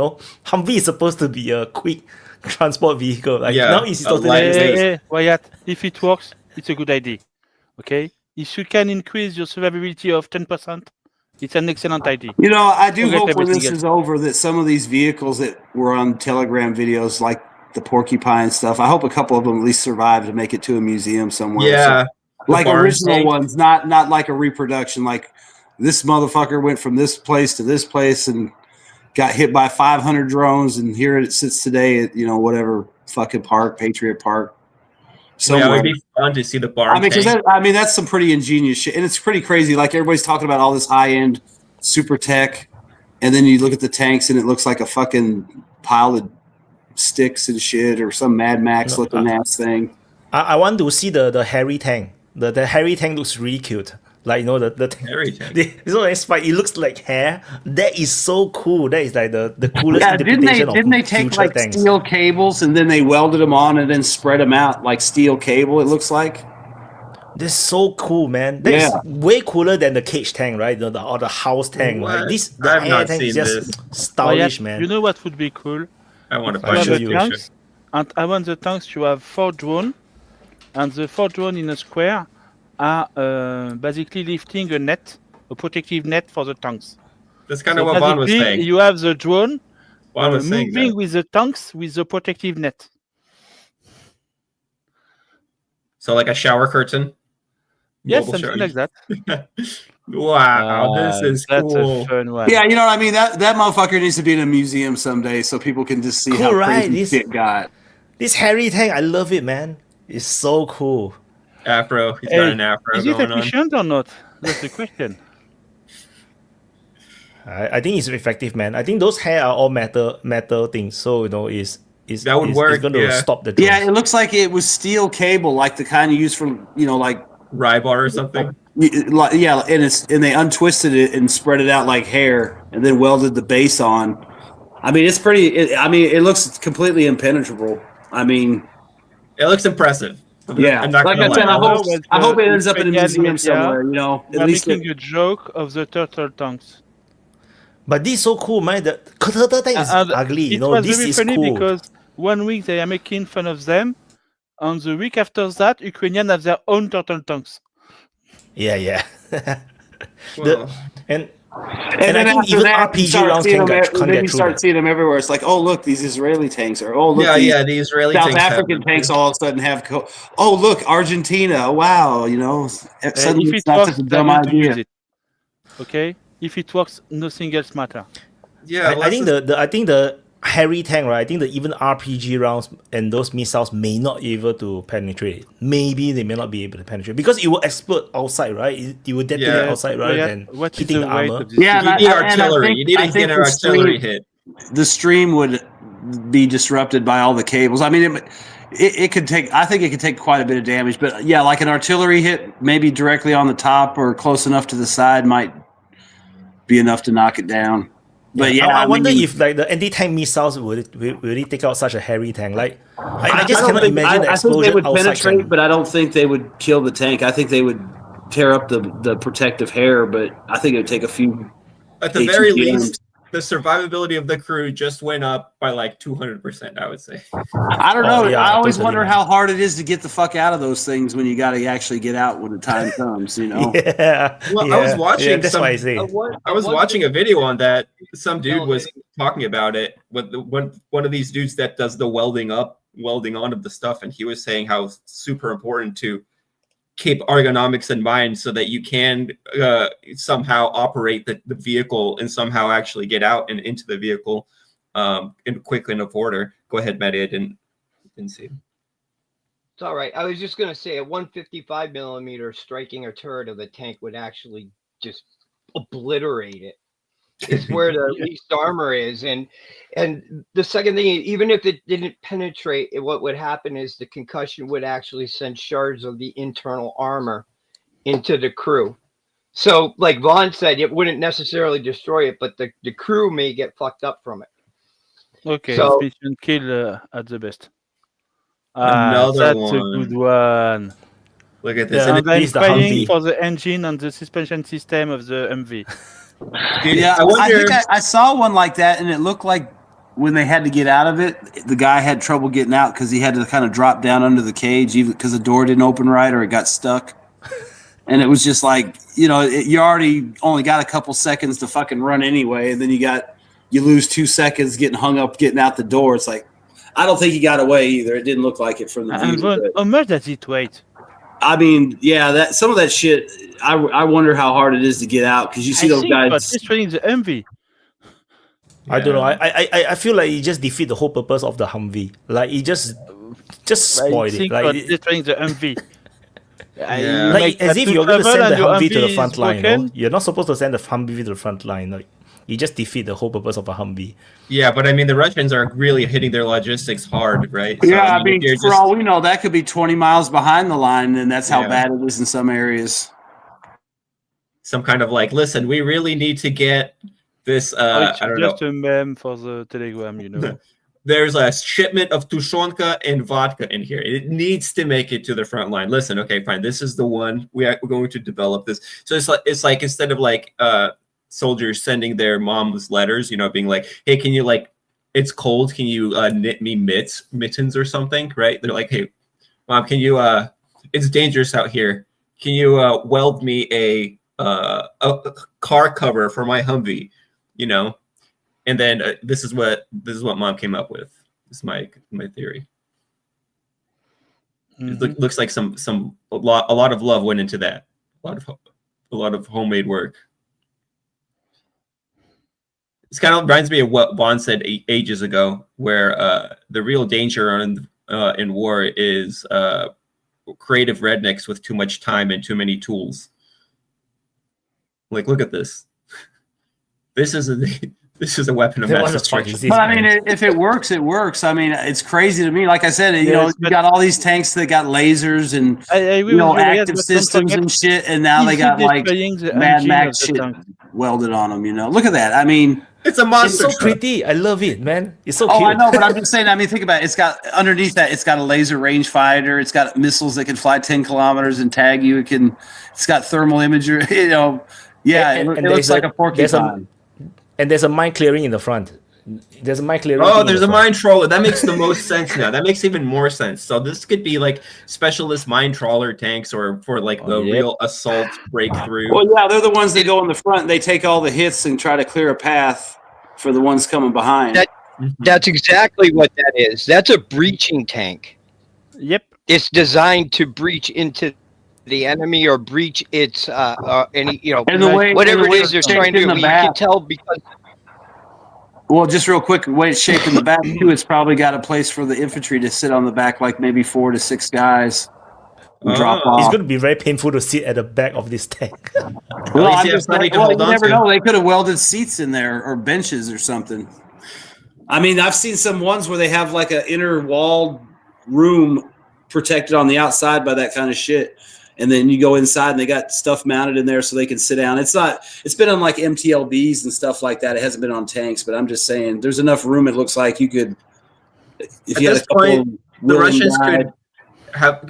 Humvee is supposed to be a quick transport vehicle. Now it's totally useless. Wyatt, if it works, it's a good idea. Okay? If you can increase your survivability of 10%, it's an excellent idea. I do hope when this is over that some of these vehicles that were on Telegram videos, like the porcupine stuff, I hope a couple of them at least survive to make it to a museum somewhere. Yeah. Like original ones, not like a reproduction. Like this motherfucker went from this place to this place and got hit by 500 drones, and here it sits today at, whatever fucking park, Patriot Park. So it would be fun to see the bar. That's some pretty ingenious shit, and it's pretty crazy. Like everybody's talking about all this high-end super tech, and then you look at the tanks, and it looks like a fucking pile of sticks and shit, or some Mad Max looking ass thing. I want to see the hairy tank. The hairy tank looks really cute. Like the hairy tank. It looks like hair. That is so cool. That is like the coolest interpretation of didn't they take like tanks. Steel cables and then they welded them on and then spread them out like steel cable? It looks like. That's so cool, man. That's way cooler than the cage tank, right? The house tank. What? Like the air tank is just stylish, man. You know what would be cool? I want to show you. And I want the tanks to have 4 drones, and the 4 drones in a square are basically lifting a protective net for the tanks. That's kind of what Bond was saying. You have the drone moving with the tanks with the protective net. So like a shower curtain? Yes, something like that. Wow, this is that's cool. A fun one. Yeah, you know what I mean? That motherfucker needs to be in a museum someday so people can just see how crazy shit got. This hairy tank, I love it, man. It's so cool. Afro. He's got an afro is going it efficient or not? That's the question. I think it's effective, man. I think those hair are all metal things, so it's that would work. It's going to stop the drones. Yeah, it looks like it was steel cable, like the kind you use for like Rybar or something. Yeah, and they untwisted it and spread it out like hair, and then welded the base on. I mean, it's pretty. It looks completely impenetrable. I mean, it looks impressive. Yeah, like I said, I hope it ends up in a museum somewhere. At least making a joke of the turtle tanks. But this is so cool, man. The turtle tank is ugly. It was this very is funny cool. because 1 week they are making fun of them, and the week after that, Ukrainians have their own turtle tanks. Yeah. Well. And I think even RPG rounds can get through. You start seeing them everywhere. It's like, oh look, these Israeli tanks, or oh look, the Israeli South tanks African tanks all of a sudden have. Oh look, Argentina! Wow, suddenly it's not such a dumb idea. Okay, if it works, nothing else matter. Yeah, I think the hairy tank, right? I think that even RPG rounds and those missiles may not be able to penetrate. Maybe they may not be able to penetrate because it will explode outside, right? It will detonate outside rather than hitting the armor. Yeah, you need artillery. You need to get an artillery hit. The stream would be disrupted by all the cables. I mean, it could take. I think it could take quite a bit of damage. But yeah, like an artillery hit, maybe directly on the top or close enough to the side, might be enough to knock it down. But yeah, I wonder if like the anti-tank missiles would really take out such a hairy tank. Like I just cannot imagine the explosion. I think they would outside penetrate, but I don't think they would kill the tank. I think they would tear up the protective hair, but I think it would take a few. At the very ATGMs. least, the survivability of the crew just went up by like 200%, I would say. I don't know. yeah, I always totally, wonder man. how hard it is to get the fuck out of those things when you got to actually get out when the time comes. You know. Yeah. Well, yeah. I was watching Yeah, that's some- why I say. I was watching a video on that. Some dude was talking about it with one of these dudes that does the welding on of the stuff, and he was saying how it's super important to keep ergonomics in mind so that you can somehow operate the vehicle and somehow actually get out and into the vehicle in quick enough order. Go ahead, Maddie. I didn't see. It's all right. I was just gonna say a 155 millimeter striking a turret of the tank would actually just obliterate it. It's where the least armor is, and the second thing, even if it didn't penetrate, what would happen is the concussion would actually send shards of the internal armor into the crew. So, like Vaughn said, it wouldn't necessarily destroy it, but the crew may get fucked up from it. Okay, So- mission kill at the best. Another That's one. a good one. Look at this. Yeah. And And I'm is the crying Humvee. for the engine and the suspension system of the MV. Yeah, I wonder. think I saw one like that, and it looked like when they had to get out of it, the guy had trouble getting out because he had to kind of drop down under the cage, even because the door didn't open right or it got stuck. And it was just like, you already only got a couple seconds to fucking run anyway, and then you lose 2 seconds getting hung up, getting out the door. It's like, I don't think he got away either. It didn't look like it from the And view. Vaughn, but- how much does it weigh? I mean, yeah, some of that shit. I wonder how hard it is to get out because you see those But guys. destroying the MV. I don't know. I feel like it just defeat the whole purpose of the Humvee. Like it just spoiled it. But Like, destroying the MV. Yeah. like as if you're going to send the Humvee to the front line. You know? broken. You're not supposed to send the Humvee to the front line. Like you just defeat the whole purpose of a Humvee. Yeah, but I mean, the Russians are really hitting their logistics hard, right? So, Yeah, I mean, if you're for just- all we know, that could be 20 miles behind the line, and that's how Yeah. bad it is in some areas. some kind of like, listen, we really need to get this. It's I don't know. just a meme for the Telegram, you know. There's a shipment of tushonka and vodka in here. It needs to make it to the front line. Listen, okay, fine. This is the one we're going to develop this. So it's like instead of like soldiers sending their moms letters, being like, hey, can you it's cold. Can you knit me mittens or something? Right? They're like, hey, mom, can you? It's dangerous out here. Can you weld me a car cover for my Humvee? And then this is what mom came up with. This is my theory. Mhm. It looks like a lot of love went into that. A lot of homemade work. This kind of reminds me of what Vaughn said ages ago, where the real danger in war is creative rednecks with too much time and too many tools. Like, look at this. This is a weapon of Then mass what the fuck destruction. is this? But I mean, man? if it works, it works. I mean, it's crazy to me. Like I said, Yes, you got all these tanks that got lasers and I agree with you, yes, active but don't systems forget, and shit, and now they easy got like destroying the Mad engine Max of the shit tank. welded on them. Look at that. I mean, It's a It's monster so truck. pretty. I love it, man. It's so oh, cute. I know, but I'm just saying. I mean, think about it. It's got underneath that. It's got a laser rangefinder. It's got missiles that can fly 10 kilometers and tag you. It's got thermal imagery. Yeah, And it there's looks like a porcupine. And there's a mine clearing in the front. There's a mine clearing. Oh, thing in there's the a front. mine trawler. That makes the most sense now. That makes even more sense. So this could be like specialist mine trawler tanks, or for like the yep. real assault breakthrough. Well, yeah, they're the ones that go in the front. They take all the hits and try to clear a path for the ones coming behind. That's exactly what that is. That's a breaching tank. Yep. It's designed to breach into the enemy or breach its any And the way- whatever and the way it is they're it's trying to shaped do. in the You can back. tell because Well, just real quick, the way it's shaped in the back too, it's probably got a place for the infantry to sit on the back, like maybe 4 to 6 guys. And drop Oh. off. It's going to be very painful to sit at the back of this tank. Well, least I'm you have just something like, to well, hold you on never to. know. They could have welded seats in there or benches or something. I mean, I've seen some ones where they have like an inner walled room protected on the outside by that kind of shit. And then you go inside and they got stuff mounted in there so they can sit down. It's been on like MTLBs and stuff like that. It hasn't been on tanks, but I'm just saying there's enough room. It looks like you could, if At you had this a couple point, of the willing Russians guys- could.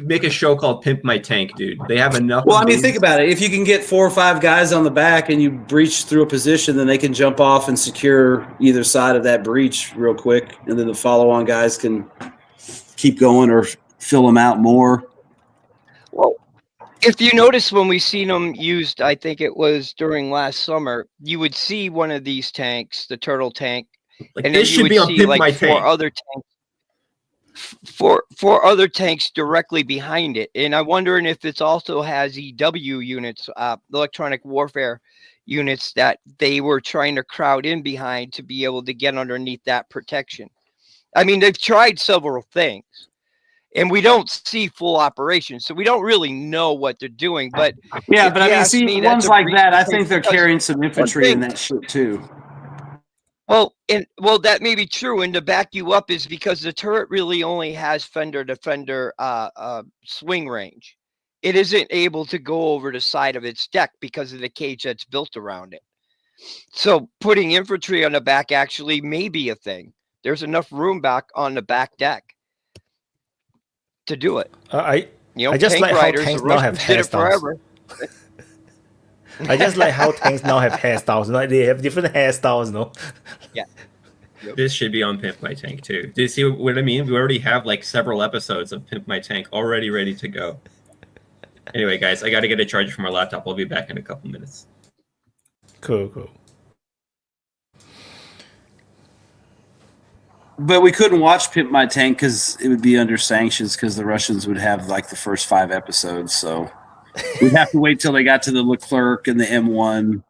make a show called Pimp My Tank, dude. They have enough. Well, of I mean, these. think about it. If you can get 4 or 5 guys on the back and you breach through a position, then they can jump off and secure either side of that breach real quick, and then the follow-on guys can keep going or fill them out more. Well, if you notice when we seen them used, I think it was during last summer, you would see one of these tanks, the turtle tank, Like and then this you should would be on see Pimp like My 4 Tank. other tanks, four other tanks directly behind it. And I'm wondering if it also has EW units, electronic warfare units, that they were trying to crowd in behind to be able to get underneath that protection. I mean, they've tried several things. And we don't see full operations, so we don't really know what they're doing. But Yeah, if but you I mean, ask see, me, ones that's a like that, I reason think they're because carrying some infantry in thing- that shit too. Well, that may be true. And to back you up is because the turret really only has fender to fender swing range. It isn't able to go over the side of its deck because of the cage that's built around it. So putting infantry on the back actually may be a thing. There's enough room back on the back deck to do it. I You know, just tank like how riders, tanks the now have Russians did it hairstyles. forever. I just like how tanks now have hairstyles. Like they have different hairstyles, no? Yeah. This should be on Pimp My Tank too. Do you see what I mean? We already have like several episodes of Pimp My Tank already ready to go. Anyway, guys, I got to get a charger for my laptop. I'll be back in a couple minutes. Cool. But we couldn't watch Pimp My Tank because it would be under sanctions because the Russians would have like the first 5 episodes. So we'd have to wait till they got to the Leclerc and the M1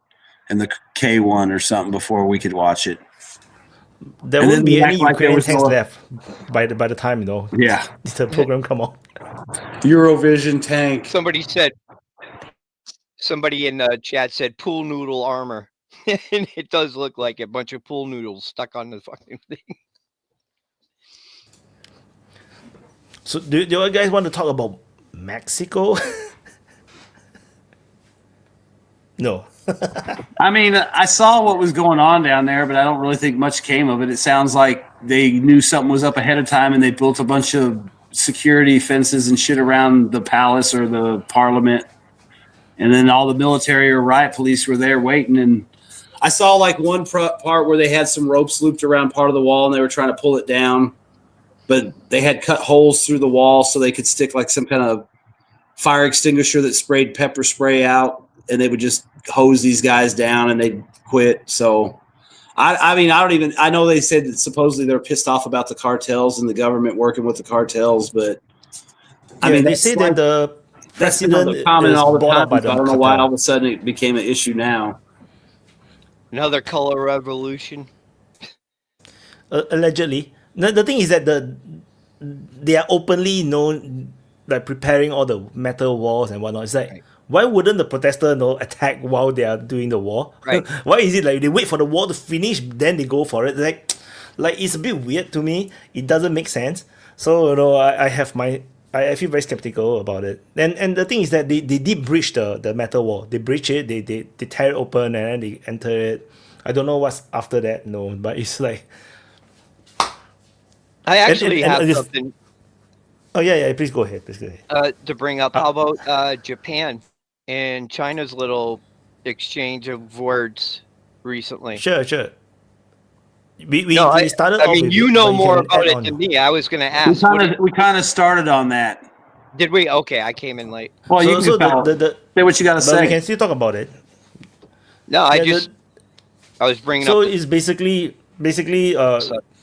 and the K1 or something before we could watch it. There And won't then be they any act like there Ukrainian was tanks no- left by the time Yeah. the program come on. Eurovision tank. Somebody in the chat said pool noodle armor. And it does look like a bunch of pool noodles stuck on the fucking thing. So do you guys want to talk about Mexico? No. I mean, I saw what was going on down there, but I don't really think much came of it. It sounds like they knew something was up ahead of time and they built a bunch of security fences and shit around the palace or the parliament. And then all the military or riot police were there waiting. And I saw like one part where they had some ropes looped around part of the wall and they were trying to pull it down. But they had cut holes through the wall so they could stick like some kind of fire extinguisher that sprayed pepper spray out. And they would just hose these guys down and they'd quit. So, I know they said that supposedly they're pissed off about the cartels and the government working with the cartels, but they say that the that's been president common is all the bought time. up by I the don't know why cartel. all of a sudden it became an issue now. Another color revolution. Allegedly. The thing is that they are openly known, like preparing all the metal walls and whatnot. It's like, Right. why wouldn't the protester attack while they are doing the war? Right. Why is it like they wait for the war to finish, then they go for it? Like it's a bit weird to me. It doesn't make sense. So I feel very skeptical about it. And the thing is that they did breach the metal wall. They breach it, they tear it open and then they enter it. I don't know what's after that, no, but it's like, I actually and have this- something oh yeah, please go ahead. to bring up. How about Japan and China's little exchange of words recently? Sure. We No, started I off mean, with you it, know but more can about add it on. than me. I was going to ask. What We kind of started on that. did we? Okay, I came in late. Well, you So can say what you got to but we say. can still talk about it. No, Yeah, I was bringing So up. it's basically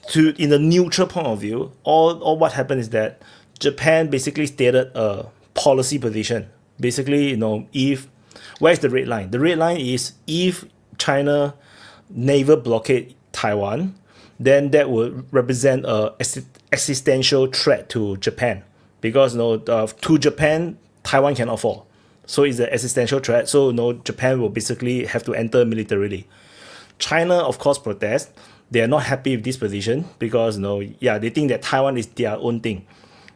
to in the neutral point of view, all what happened is that Japan basically stated a policy position. Basically, if where's the red line? The red line is if China naval blockade Taiwan, then that would represent a existential threat to Japan because to Japan Taiwan cannot fall. So it's an existential threat. So Japan will basically have to enter militarily. China, of course, protests. They are not happy with this position because they think that Taiwan is their own thing.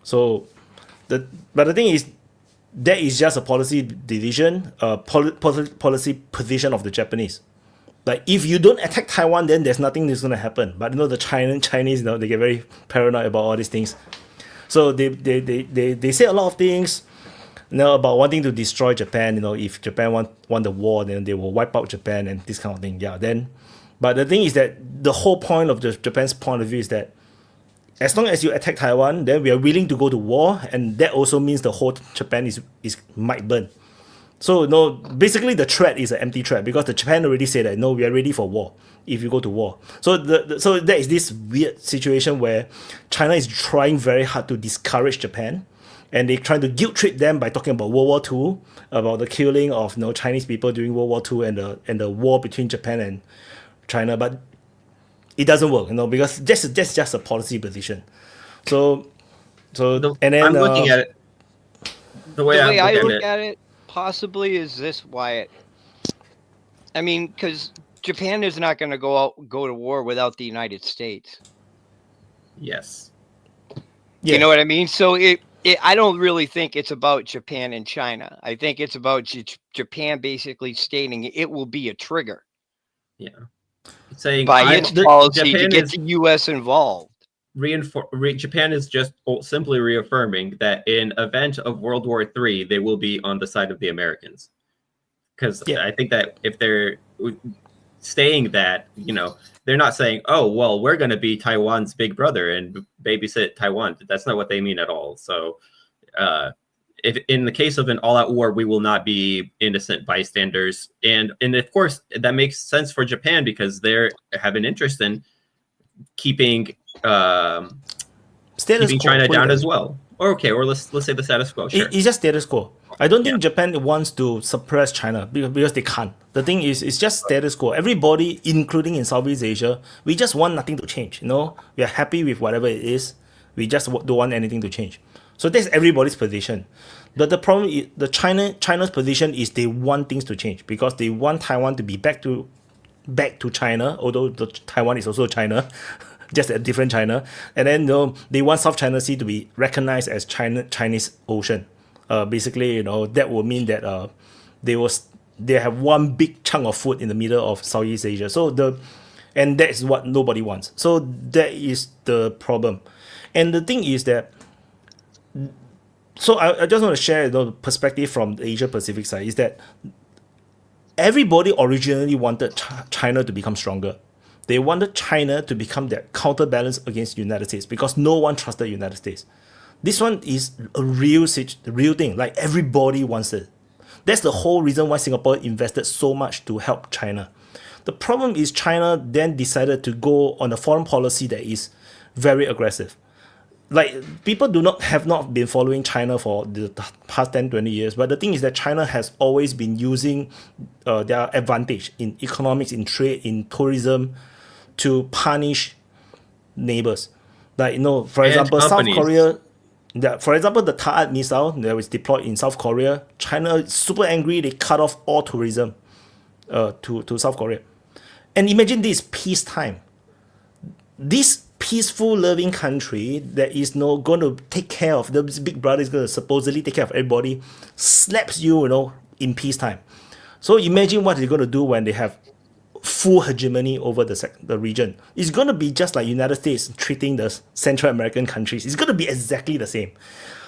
So but the thing is, that is just a policy decision, policy position of the Japanese. Like if you don't attack Taiwan, then there's nothing that's gonna happen. But the Chinese, they get very paranoid about all these things. So they say a lot of things, about wanting to destroy Japan. If Japan want the war, then they will wipe out Japan and this kind of thing. Yeah. But the thing is that the whole point of Japan's point of view is that as long as you attack Taiwan, then we are willing to go to war, and that also means the whole Japan is might burn. So basically the threat is an empty threat because the Japan already said that no, we are ready for war if you go to war. So so there is this weird situation where China is trying very hard to discourage Japan, and they're trying to guilt trip them by talking about World War II, about the killing of Chinese people during World War II and the war between Japan and China, but it doesn't work, because that's just a policy position. And then I'm looking at it. The way I look at it possibly is this, Wyatt. I mean, because Japan is not going to go to war without the United States. Yes. You know what I mean? So I don't really think it's about Japan and China. I think it's about Japan basically stating it will be a trigger. Yeah. Saying by its policy Japan to get the U.S. involved. Japan is just simply reaffirming that in event of World War III, they will be on the side of the Americans. Because I think that if they're saying that, they're not saying, oh, well, we're going to be Taiwan's big brother and babysit Taiwan. That's not what they mean at all. So if in the case of an all-out war, we will not be innocent bystanders. And of course, that makes sense for Japan because they have an interest in keeping China down as well. Or let's say the status quo. Sure. It's just status quo. I don't think Japan wants to suppress China because they can't. The thing is, it's just status quo. Everybody, including in Southeast Asia, we just want nothing to change. We are happy with whatever it is. We just don't want anything to change. So that's everybody's position. But the problem is China's position is they want things to change because they want Taiwan to be back to China, although Taiwan is also China, just a different China. And then they want South China Sea to be recognized as Chinese Ocean. Basically, that will mean that they have one big chunk of food in the middle of Southeast Asia. And that is what nobody wants. So that is the problem. And the thing is that, so I just want to share the perspective from the Asia Pacific side is that everybody originally wanted China to become stronger. They wanted China to become their counterbalance against the United States because no one trusted the United States. This one is a real thing. Like everybody wants it. That's the whole reason why Singapore invested so much to help China. The problem is China then decided to go on a foreign policy that is very aggressive. Like people have not been following China for the past 10, 20 years. But the thing is that China has always been using their advantage in economics, in trade, in tourism to punish neighbors. Like, for example, South Korea. For example, the THAAD missile that was deployed in South Korea, China is super angry. They cut off all tourism to South Korea. And imagine this peacetime. This peaceful, loving country that is going to take care of, the big brother is going to supposedly take care of everybody, slaps you, in peacetime. So imagine what they're going to do when they have full hegemony over the region. It's going to be just like United States treating the Central American countries. It's going to be exactly the same.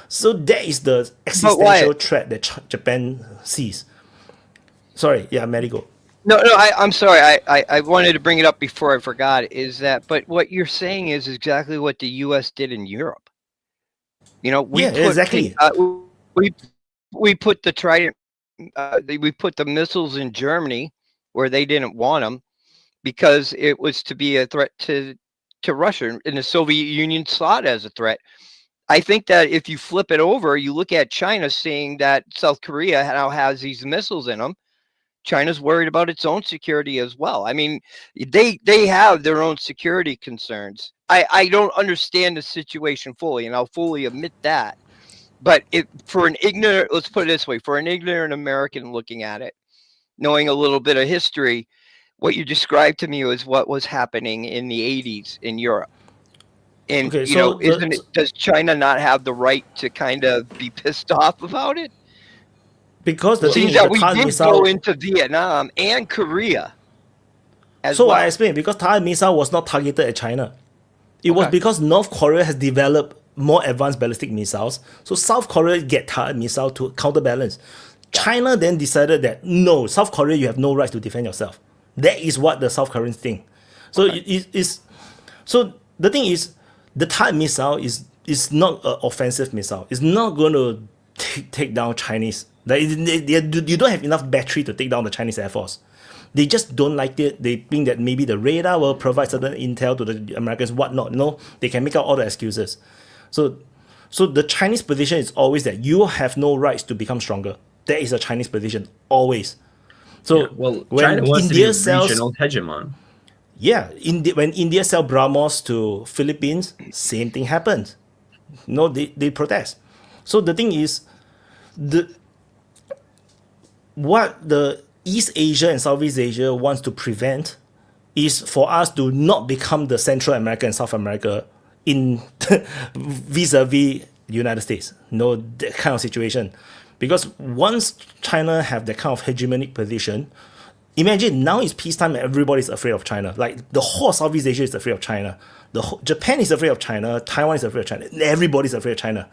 So that is the existential threat that Japan sees. Sorry, Mary, go. No, I'm sorry. I wanted to bring it up before I forgot. But what you're saying is exactly what the U.S. did in Europe. Exactly. We put the Trident, we put the missiles in Germany where they didn't want them because it was to be a threat to Russia, and the Soviet Union saw it as a threat. I think that if you flip it over, you look at China saying that South Korea now has these missiles in them. China's worried about its own security as well. I mean, they have their own security concerns. I don't understand the situation fully, and I'll fully admit that. But let's put it this way, for an ignorant American looking at it, knowing a little bit of history, what you described to me was what was happening in the 80s in Europe. And, does China not have the right to kind of be pissed off about it? Because the thing is that we did go into Vietnam and Korea. I explained, because THAAD missile was not targeted at China. It was because North Korea has developed more advanced ballistic missiles. So South Korea get THAAD missile to counterbalance. China then decided that no, South Korea, you have no right to defend yourself. That is what the South Koreans think. So so the thing is, the THAAD missile is not an offensive missile. It's not going to take down Chinese. You don't have enough battery to take down the Chinese Air Force. They just don't like it. They think that maybe the radar will provide certain intel to the Americans, whatnot. No, they can make out all the excuses. So the Chinese position is always that you have no rights to become stronger. That is a Chinese position, always. So well, when China wants India to be sells, regional hegemon. yeah, when India sell BrahMos to Philippines, same thing happens. No, they protest. So the thing is, what the East Asia and Southeast Asia wants to prevent is for us to not become the Central America and South America in vis-a-vis the United States. No, that kind of situation. Because once China have that kind of hegemonic position, imagine now it's peacetime and everybody's afraid of China. Like the whole Southeast Asia is afraid of China. Japan is afraid of China. Taiwan is afraid of China. Everybody's afraid of China.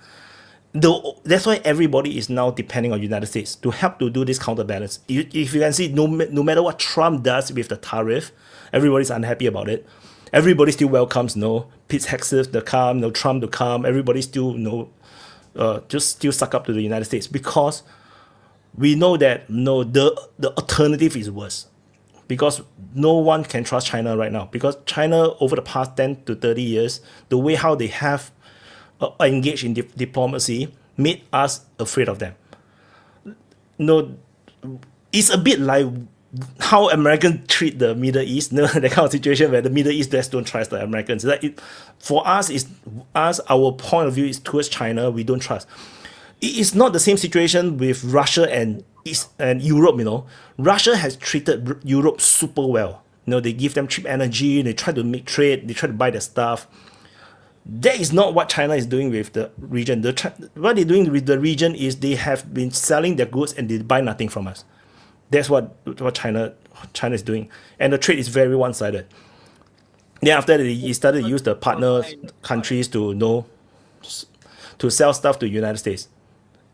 That's why everybody is now depending on the United States to help to do this counterbalance. If you can see, no matter what Trump does with the tariff, everybody's unhappy about it. Everybody still welcomes Pete Hegseth to come, Trump to come. Everybody still just still suck up to the United States because we know that the alternative is worse. Because no one can trust China right now. Because China over the past 10 to 30 years, the way how they have engaged in diplomacy made us afraid of them. It's a bit like how Americans treat the Middle East, that kind of situation where the Middle East just don't trust the Americans. For us, our point of view is towards China, we don't trust. It's not the same situation with Russia and Europe. Russia has treated Europe super well. They give them cheap energy, they try to make trade, they try to buy their stuff. That is not what China is doing with the region. What they're doing with the region is they have been selling their goods and they buy nothing from us. That's what China is doing. And the trade is very one-sided. Then after that, he started to use the partner countries to sell stuff to the United States.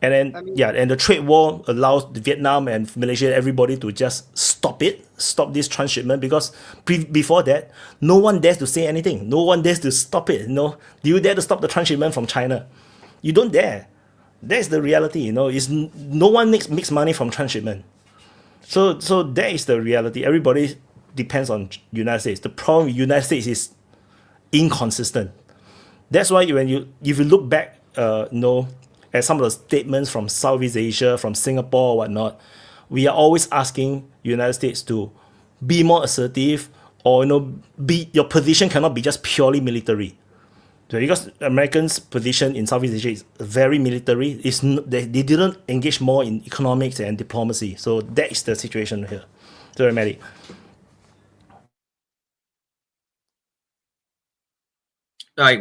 And then, and the trade war allows Vietnam and Malaysia, everybody to just stop this transshipment, because before that, no one dares to say anything. No one dares to stop it. Do you dare to stop the transshipment from China? You don't dare. That's the reality. Is no one makes money from transshipment. So that is the reality. Everybody depends on United States. The problem with United States is inconsistent. That's why if you look back, at some of the statements from Southeast Asia, from Singapore or whatnot, we are always asking United States to be more assertive, or your position cannot be just purely military. So because Americans' position in Southeast Asia is very military, they didn't engage more in economics and diplomacy. So that is the situation here. Sorry, Maddie.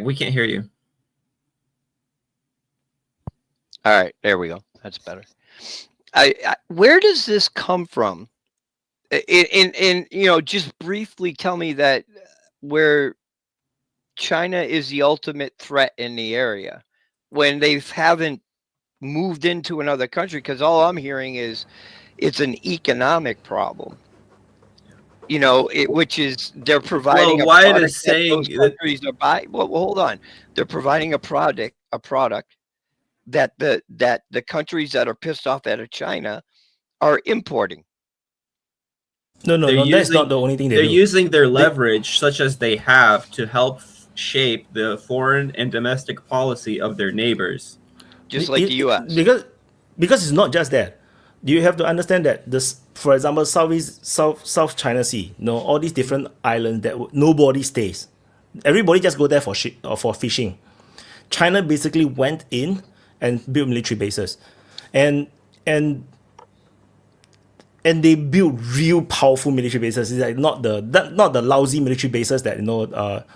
We can't hear you. All right, there we go. That's better. Where does this come from? And just briefly tell me that where China is the ultimate threat in the area when they haven't moved into another country, because all I'm hearing is it's an economic problem. Which is they're providing a Wyatt product is saying that those countries are buying. Well, hold on. They're providing a product that the countries that are pissed off out of China are importing. No, that's not the only thing they do. They're using their leverage, such as they have, to help shape the foreign and domestic policy of their neighbors. Just like the U.S. Because it's not just that. You have to understand that for example, South China Sea, all these different islands that nobody stays. Everybody just go there for fishing. China basically went in and built military bases, and they built real powerful military bases. It's like not the lousy military bases that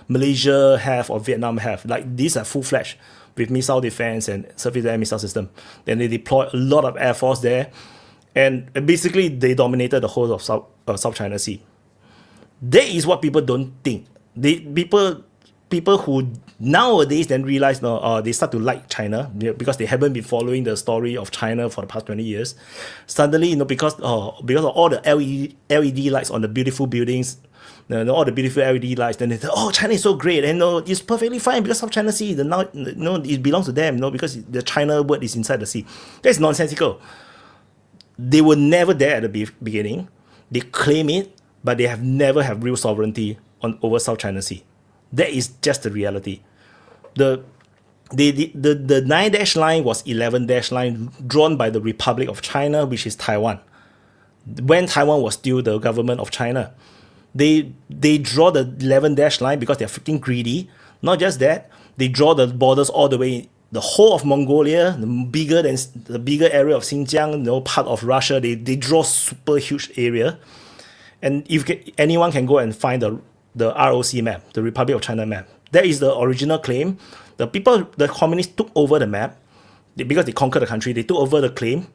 Malaysia have or Vietnam have. Like these are full-fledged with missile defense and surface air missile system. Then they deployed a lot of air force there, and basically they dominated the whole of South China Sea. That is what people don't think. people who nowadays then realize, no, they start to like China because they haven't been following the story of China for the past 20 years. Suddenly, because of all the LED lights on the beautiful buildings, all the beautiful LED lights, then they say, oh, China is so great, and it's perfectly fine because South China Sea. Now, it belongs to them, because the China word is inside the sea. That's nonsensical. They were never there at the beginning. They claim it, but they have never have real sovereignty over South China Sea. That is just the reality. The 9-dash line was 11-dash line drawn by the Republic of China, which is Taiwan. When Taiwan was still the government of China, they draw the 11-dash line because they're freaking greedy. Not just that, they draw the borders all the way, the whole of Mongolia, the bigger area of Xinjiang, part of Russia. They draw super huge area, and if anyone can go and find the ROC map, the Republic of China map. That is the original claim. The communists took over the map because they conquered the country. They took over the claim,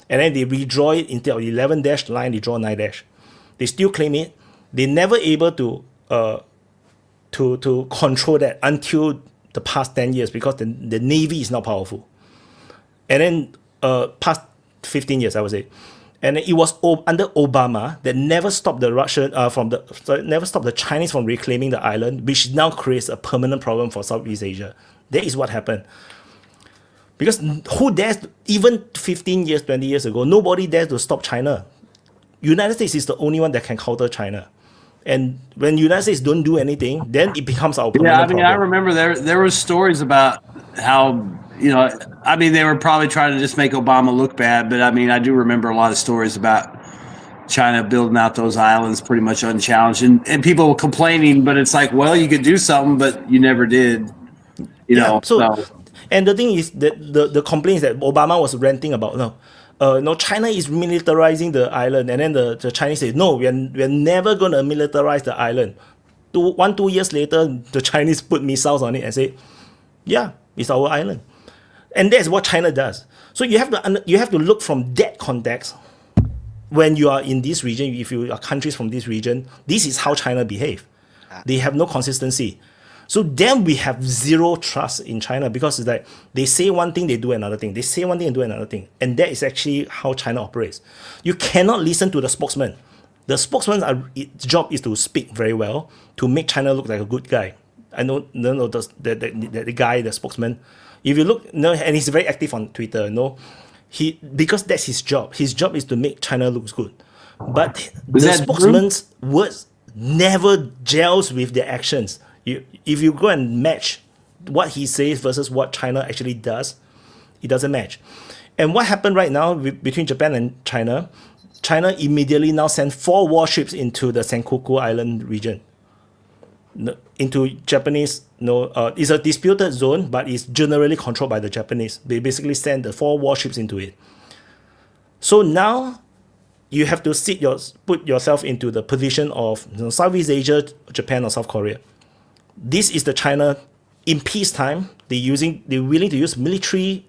and then they redraw it instead of 11-dash line. They draw 9-dash. They still claim it. They never able to control that until the past 10 years because the Navy is not powerful. And then past 15 years, I would say. And it was under Obama that never stopped the never stopped the Chinese from reclaiming the island, which now creates a permanent problem for Southeast Asia. That is what happened. Because who dares, even 15 years, 20 years ago, nobody dares to stop China. United States is the only one that can counter China. And when United States don't do anything, then it becomes our permanent problem. I remember there were stories about how, they were probably trying to just make Obama look bad, but I do remember a lot of stories about China building out those islands pretty much unchallenged, and people were complaining, but it's like, well, you could do something, but you never did, So. And the thing is that the complaints that Obama was ranting about, China is militarizing the island, and then the Chinese say, no, we're never going to militarize the island. 2 years later, the Chinese put missiles on it and say, yeah, it's our island. And that's what China does. So you have to look from that context. When you are in this region, if you are countries from this region, this is how China behave. They have no consistency. So then we have zero trust in China because it's like they say one thing, they do another thing. They say one thing and do another thing. And that is actually how China operates. You cannot listen to the spokesman. The spokesman's job is to speak very well, to make China look like a good guy. I know the guy, the spokesman. If you look, and he's very active on Twitter, because that's his job. His job is to make China look good. But the spokesman's words never gels with their actions. If you go and match what he says versus what China actually does, it doesn't match. And what happened right now between Japan and China, China immediately now sent 4 warships into the Senkaku Island region. Into Japanese, it's a disputed zone, but it's generally controlled by the Japanese. They basically send the 4 warships into it. So now you have to put yourself into the position of Southeast Asia, Japan, or South Korea. This is the China in peacetime. They're willing to use military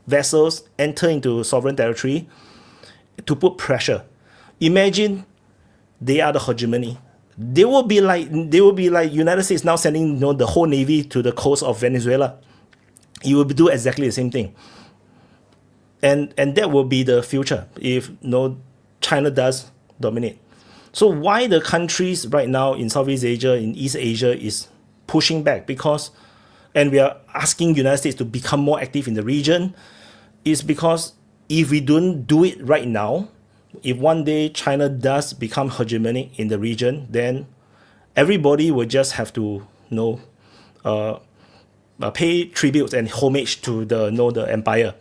vessels enter into sovereign territory to put pressure. Imagine they are the hegemony. They will be like United States now sending the whole navy to the coast of Venezuela. You will do exactly the same thing. And that will be the future if China does dominate. So why the countries right now in Southeast Asia, in East Asia is pushing back and we are asking United States to become more active in the region is because if we don't do it right now, if one day China does become hegemonic in the region, then everybody will just have to pay tributes and homage to the empire.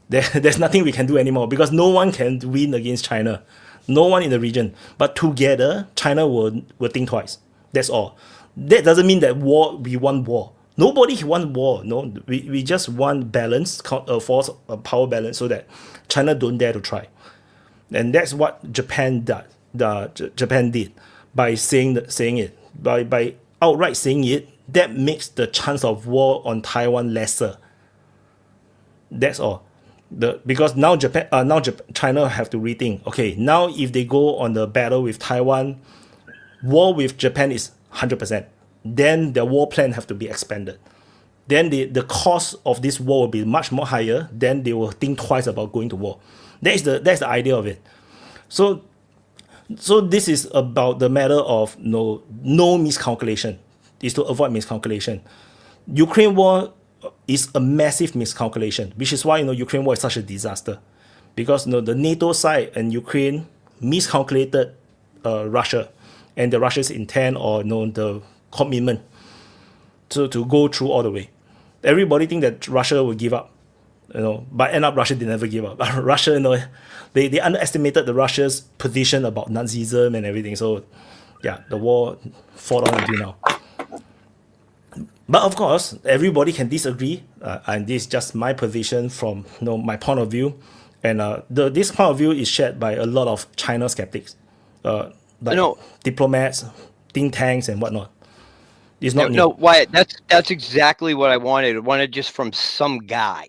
There's nothing we can do anymore because no one can win against China. No one in the region. But together, China will think twice. That's all. That doesn't mean that we want war. Nobody wants war. No, we just want balance, force, power balance, so that China don't dare to try. And that's what Japan did by saying it, by outright saying it. That makes the chance of war on Taiwan lesser. That's all. Because now China have to rethink. Okay, now if they go on the battle with Taiwan, war with Japan is 100%. then the war plan have to be expanded. Then the cost of this war will be much more higher. Then they will think twice about going to war. That's the idea of it. So this is about the matter of no miscalculation. Is to avoid miscalculation. Ukraine war is a massive miscalculation, which is why Ukraine war is such a disaster, because the NATO side and Ukraine miscalculated Russia and the Russia's intent or the commitment to go through all the way. Everybody think that Russia will give up, but end up Russia did never give up. Russia, they underestimated the Russia's position about Nazism and everything. So yeah, the war fought on until now. But of course, everybody can disagree, and this is just my position from my point of view, and this point of view is shared by a lot of China skeptics, like diplomats, think tanks, and whatnot. It's not no, Wyatt. That's exactly what I wanted. I wanted just from some guy.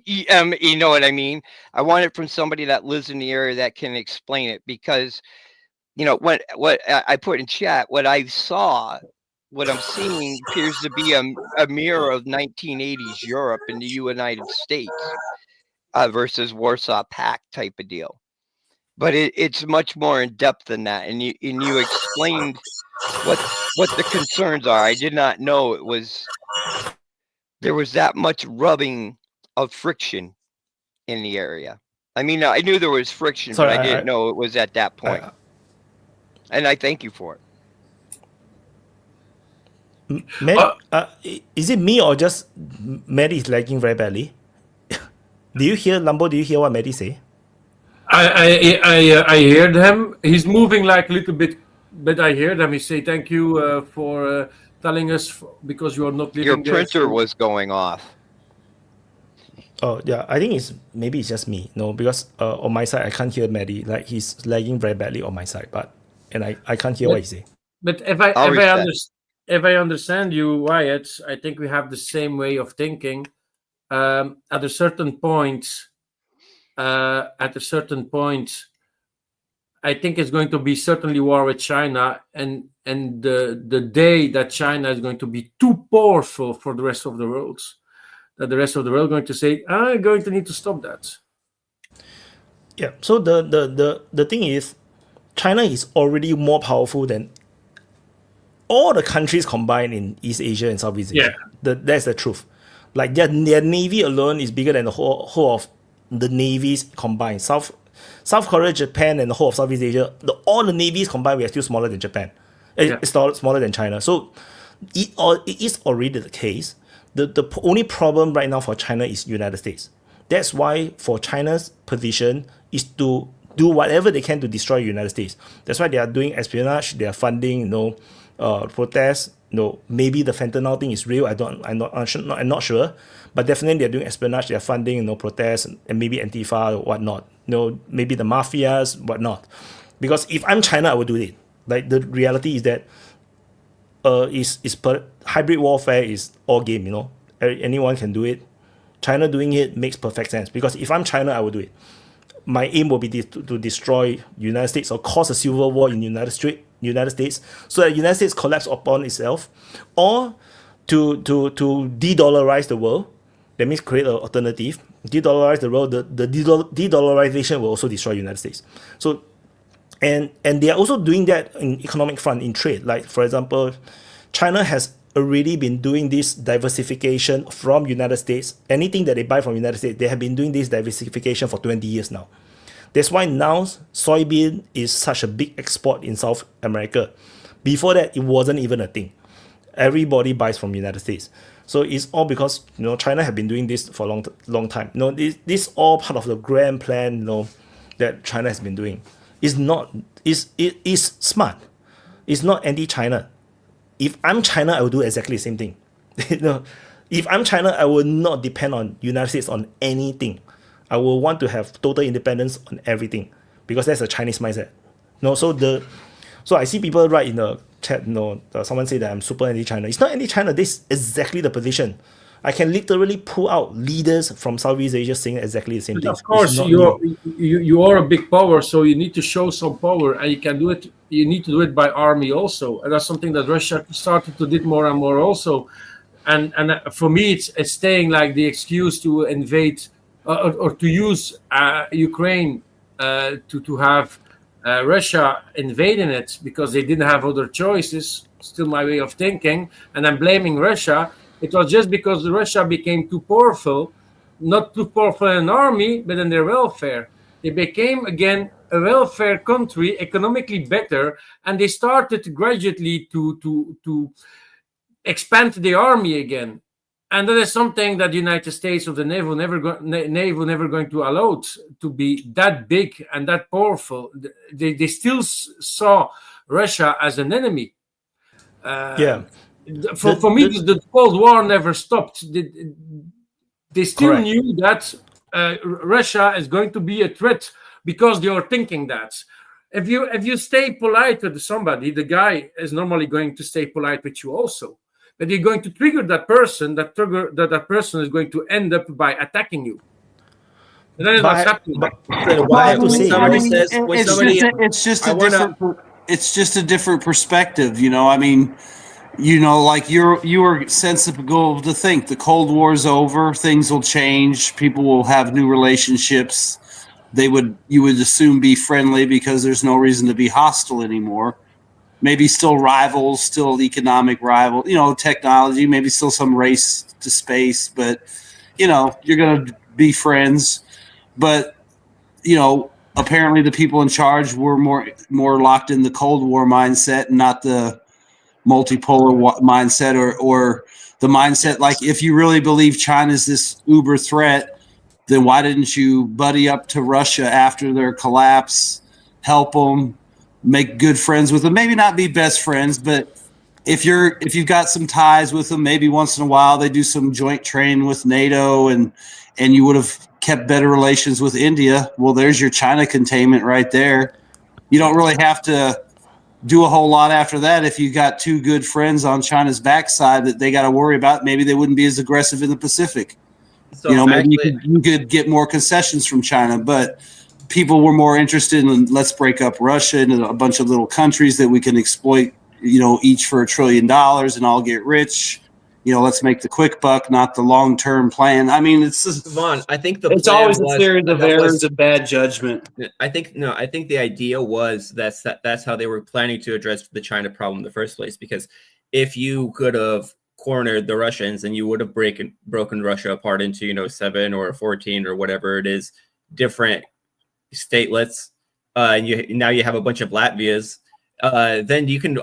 You know what I mean? I want it from somebody that lives in the area that can explain it, because what I put in chat, what I saw, what I'm seeing appears to be a mirror of 1980s Europe and the United States versus Warsaw Pact type of deal. But it's much more in depth than that, and you explained what the concerns are. I did not know there was that much rubbing of friction in the area. I mean, I knew there was friction, but I didn't know it was at that point. And I thank you for it. Is it me or just Maddie is lagging very badly? Do you hear Lambo? Do you hear what Maddie say? I heard him. He's moving like a little bit, but I heard him. He say thank you for telling us because you are not living Your there. printer was going off. Oh yeah, I think maybe it's just me. No, because on my side I can't hear Maddie. Like he's lagging very badly on my side, and I can't hear what he say. But if I understand you, Wyatt, I think we have the same way of thinking. At a certain point, I think it's going to be certainly war with China, and the day that China is going to be too powerful for the rest of the world, that the rest of the world is going to say, I'm going to need to stop that. Yeah. So the thing is, China is already more powerful than all the countries combined in East Asia and Southeast Asia. Yeah. That's the truth. Like their navy alone is bigger than the whole of the navies combined. South Korea, Japan, and the whole of Southeast Asia, all the navies combined, we are still smaller than Japan. It's smaller than China. So it is already the case. The only problem right now for China is United States. That's why for China's position is to do whatever they can to destroy United States. That's why they are doing espionage. They are funding, protests. Maybe the fentanyl thing is real. I'm not sure, but definitely they're doing espionage. They're funding, protests and maybe Antifa or whatnot. Maybe the mafias, whatnot. Because if I'm China, I would do it. Like the reality is that hybrid warfare is all game. Anyone can do it. China doing it makes perfect sense, because if I'm China, I would do it. My aim will be to destroy United States or cause a civil war in United States, so that United States collapse upon itself, or to de-dollarize the world. That means create an alternative, de-dollarize the world. The de-dollarization will also destroy United States. So, and they are also doing that in economic front, in trade. Like for example, China has already been doing this diversification from United States. Anything that they buy from United States, they have been doing this diversification for 20 years now. That's why now soybean is such a big export in South America. Before that, it wasn't even a thing. Everybody buys from United States. So it's all because China have been doing this for a long time. This all part of the grand plan that China has been doing. It is smart. It's not anti-China. If I'm China, I will do exactly the same thing. If I'm China, I will not depend on United States on anything. I will want to have total independence on everything, because that's a Chinese mindset. So I see people write in the chat, someone say that I'm super anti-China. It's not anti-China. This is exactly the position. I can literally pull out leaders from Southeast Asia saying exactly the same thing. Of course, you are a big power, so you need to show some power, and you can do it you need to do it by army also, and that's something that Russia started to do more and more also. And for me, it's staying like the excuse to invade or to use Ukraine to have Russia invading it because they didn't have other choices. Still my way of thinking, and I'm blaming Russia. It was just because Russia became too powerful, not too powerful in an army, but in their welfare. They became again a welfare country, economically better, and they started gradually to expand the army again. And that is something that the United States or the Navy never going to allow to be that big and that powerful. They still saw Russia as an enemy. For me, the Cold War never stopped. They still Correct. knew that Russia is going to be a threat because they are thinking that. If you stay polite with somebody, the guy is normally going to stay polite with you also. But you're going to trigger that person. That person is going to end up by attacking you. And that is what's happening. It's just a different perspective, you know. I mean, you know, like you were sensible to think the Cold War's over, things will change, people will have new relationships. You would assume be friendly because there's no reason to be hostile anymore. Maybe still rivals, still economic rival, you know, technology, maybe still some race to space, but you know, you're going to be friends. But you know, apparently the people in charge were more locked in the Cold War mindset and not the multipolar mindset or the mindset like, if you really believe China's this uber threat, then why didn't you buddy up to Russia after their collapse, help them, make good friends with them, maybe not be best friends, but if you've got some ties with them, maybe once in a while they do some joint training with NATO and you would have kept better relations with India. Well, there's your China containment right there. You don't really have to do a whole lot after that. If you got two good friends on China's backside that they got to worry about, maybe they wouldn't be as aggressive in the Pacific. So, you know, maybe you could get more concessions from China, but people were more interested in let's break up Russia into a bunch of little countries that we can exploit, you know, each for $1 trillion and all get rich. You know, let's make the quick buck, not the long-term plan. I mean, it's just, Vaughn, I think it's always a series of errors of bad judgment. I think the idea was that's how they were planning to address the China problem in the first place, because if you could have cornered the Russians and you would have broken Russia apart into, you know, 7 or 14 or whatever it is, different statelets, and now you have a bunch of Latvias, then you can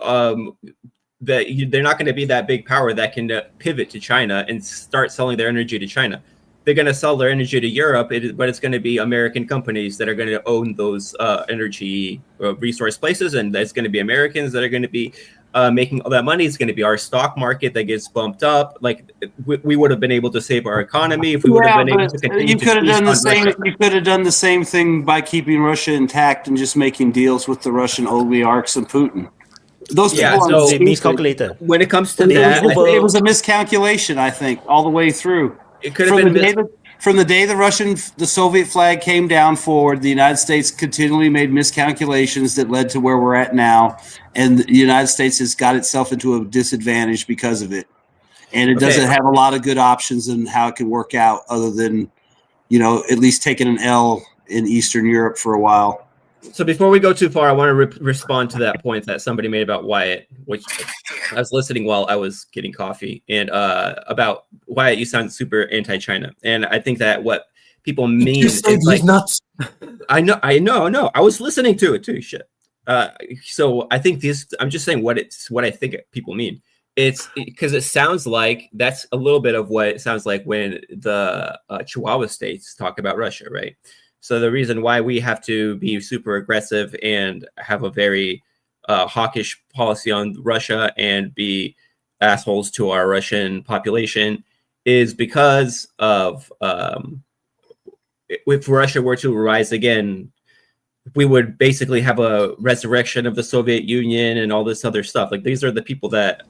they're not going to be that big power that can pivot to China and start selling their energy to China. They're going to sell their energy to Europe, but it's going to be American companies that are going to own those energy resource places, and it's going to be Americans that are going to be making all that money. It's going to be our stock market that gets bumped up. Like we would have been able to save our economy if we would have been able to continue. You could have done the same thing by keeping Russia intact and just making deals with the Russian oligarchs and Putin. Those people they miscalculated. When it comes to that, it was a miscalculation, I think, all the way through. It could have been from the day the Soviet flag came down forward, the United States continually made miscalculations that led to where we're at now, and the United States has got itself into a disadvantage because of it. And it doesn't have a lot of good options in how it can work out, other than, you know, at least taking an L in Eastern Europe for a while. So before we go too far, I want to respond to that point that somebody made about Wyatt, which I was listening while I was getting coffee, and about Wyatt, you sound super anti-China, and I think that what people mean is like nuts. I know. I was listening to it too. Shit. So I think I'm just saying what I think people mean. It's because it sounds like that's a little bit of what it sounds like when the Chihuahua states talk about Russia, right? So the reason why we have to be super aggressive and have a very hawkish policy on Russia and be assholes to our Russian population is because of if Russia were to rise again, we would basically have a resurrection of the Soviet Union and all this other stuff. Like, these are the people that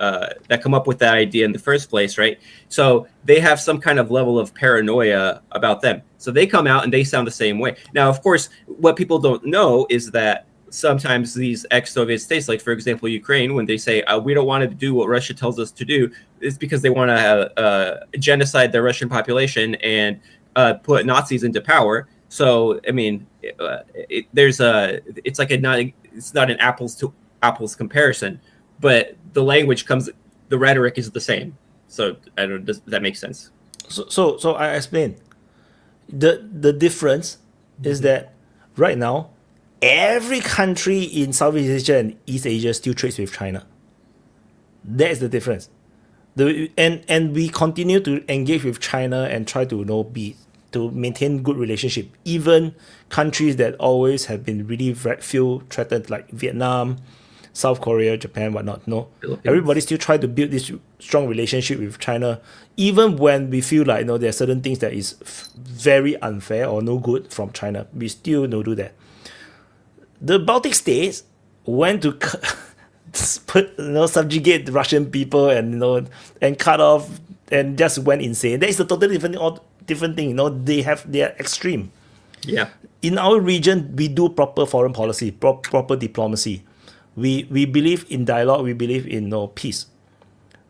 come up with that idea in the first place, right? So they have some kind of level of paranoia about them. So they come out and they sound the same way. Now, of course, what people don't know is that sometimes these ex-Soviet states, like for example Ukraine, when they say we don't want to do what Russia tells us to do, it's because they want to genocide the Russian population and put Nazis into power. So I mean, it's not an apples to apples comparison, but the language the rhetoric is the same. So I don't. Does that make sense? So I explain. The difference is that right now, every country in Southeast Asia and East Asia still trades with China. That is the difference. And we continue to engage with China and try to to maintain good relationship. Even countries that always have been really feel threatened, like Vietnam, South Korea, Japan, whatnot. No, everybody still try to build this strong relationship with China, even when we feel like there are certain things that is very unfair or no good from China. We still do that. The Baltic states went to subjugate the Russian people and cut off and just went insane. That is a totally different thing. They are extreme. Yeah. In our region, we do proper foreign policy, proper diplomacy. We believe in dialogue. We believe in peace.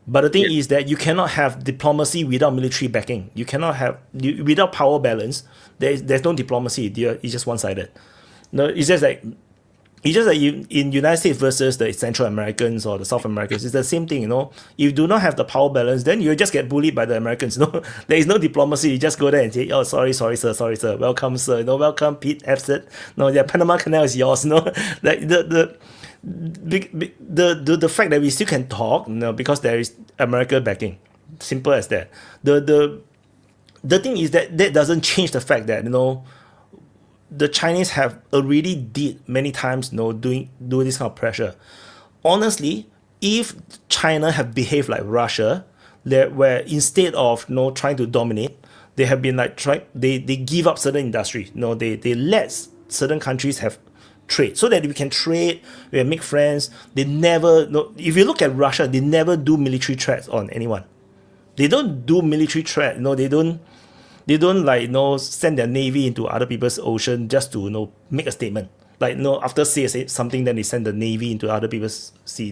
But the thing is that you cannot have diplomacy without military backing. You cannot have without power balance. There's no diplomacy. It's just one-sided. No, it's just like in United States versus the Central Americans or the South Americans. It's the same thing. If you do not have the power balance, then you just get bullied by the Americans. There is no diplomacy. You just go there and say, "Oh, sorry, sir. Welcome, sir. Welcome, Pete Epstein. The Panama Canal is yours." Like the fact that we still can talk, because there is America backing. Simple as that. The thing is that doesn't change the fact that the Chinese have already did many times do this kind of pressure. Honestly, if China have behaved like Russia, where instead of trying to dominate, they have been like they give up certain industries. They let certain countries have trade so that we can trade, we can make friends. They never if you look at Russia, they never do military threats on anyone. They don't do military threat. They don't send their navy into other people's ocean just to make a statement. After say something, then they send the navy into other people's sea.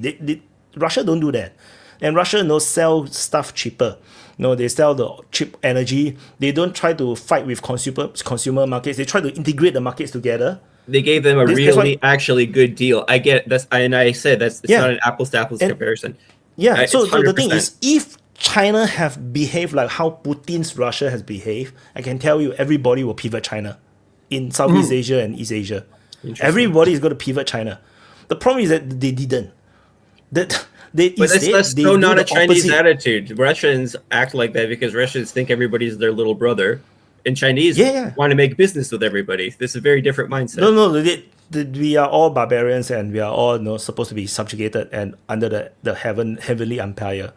Russia don't do that. And Russia sell stuff cheaper. They sell the cheap energy. They don't try to fight with consumer markets. They try to integrate the markets together. They gave them actually good deal. I get that's and I said it's not an apples to apples comparison. Yeah. So the thing is, if China have behaved like how Putin's Russia has behaved, I can tell you everybody will pivot China in Southeast Asia and East Asia. Everybody is going to pivot China. The problem is that they didn't. But that's so not a Chinese attitude. Russians act like that because Russians think everybody's their little brother, and Chinese want to make business with everybody. This is a very different mindset. No, we are all barbarians and we are all supposed to be subjugated and under the heavenly empire.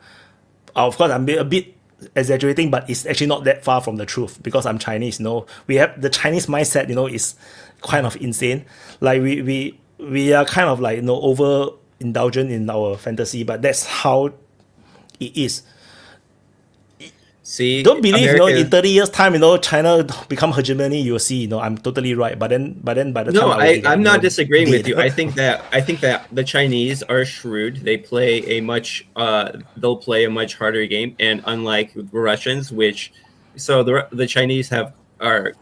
Of course, I'm a bit exaggerating, but it's actually not that far from the truth because I'm Chinese. We have the Chinese mindset. Is kind of insane. Like we are kind of like over indulgent in our fantasy, but that's how it is. See, don't believe in 30 years time China become hegemony. You'll see I'm totally right. But then by the time I'm not disagreeing with you. I think that the Chinese are shrewd. They play they'll play a much harder game, and unlike the Russians, the Chinese are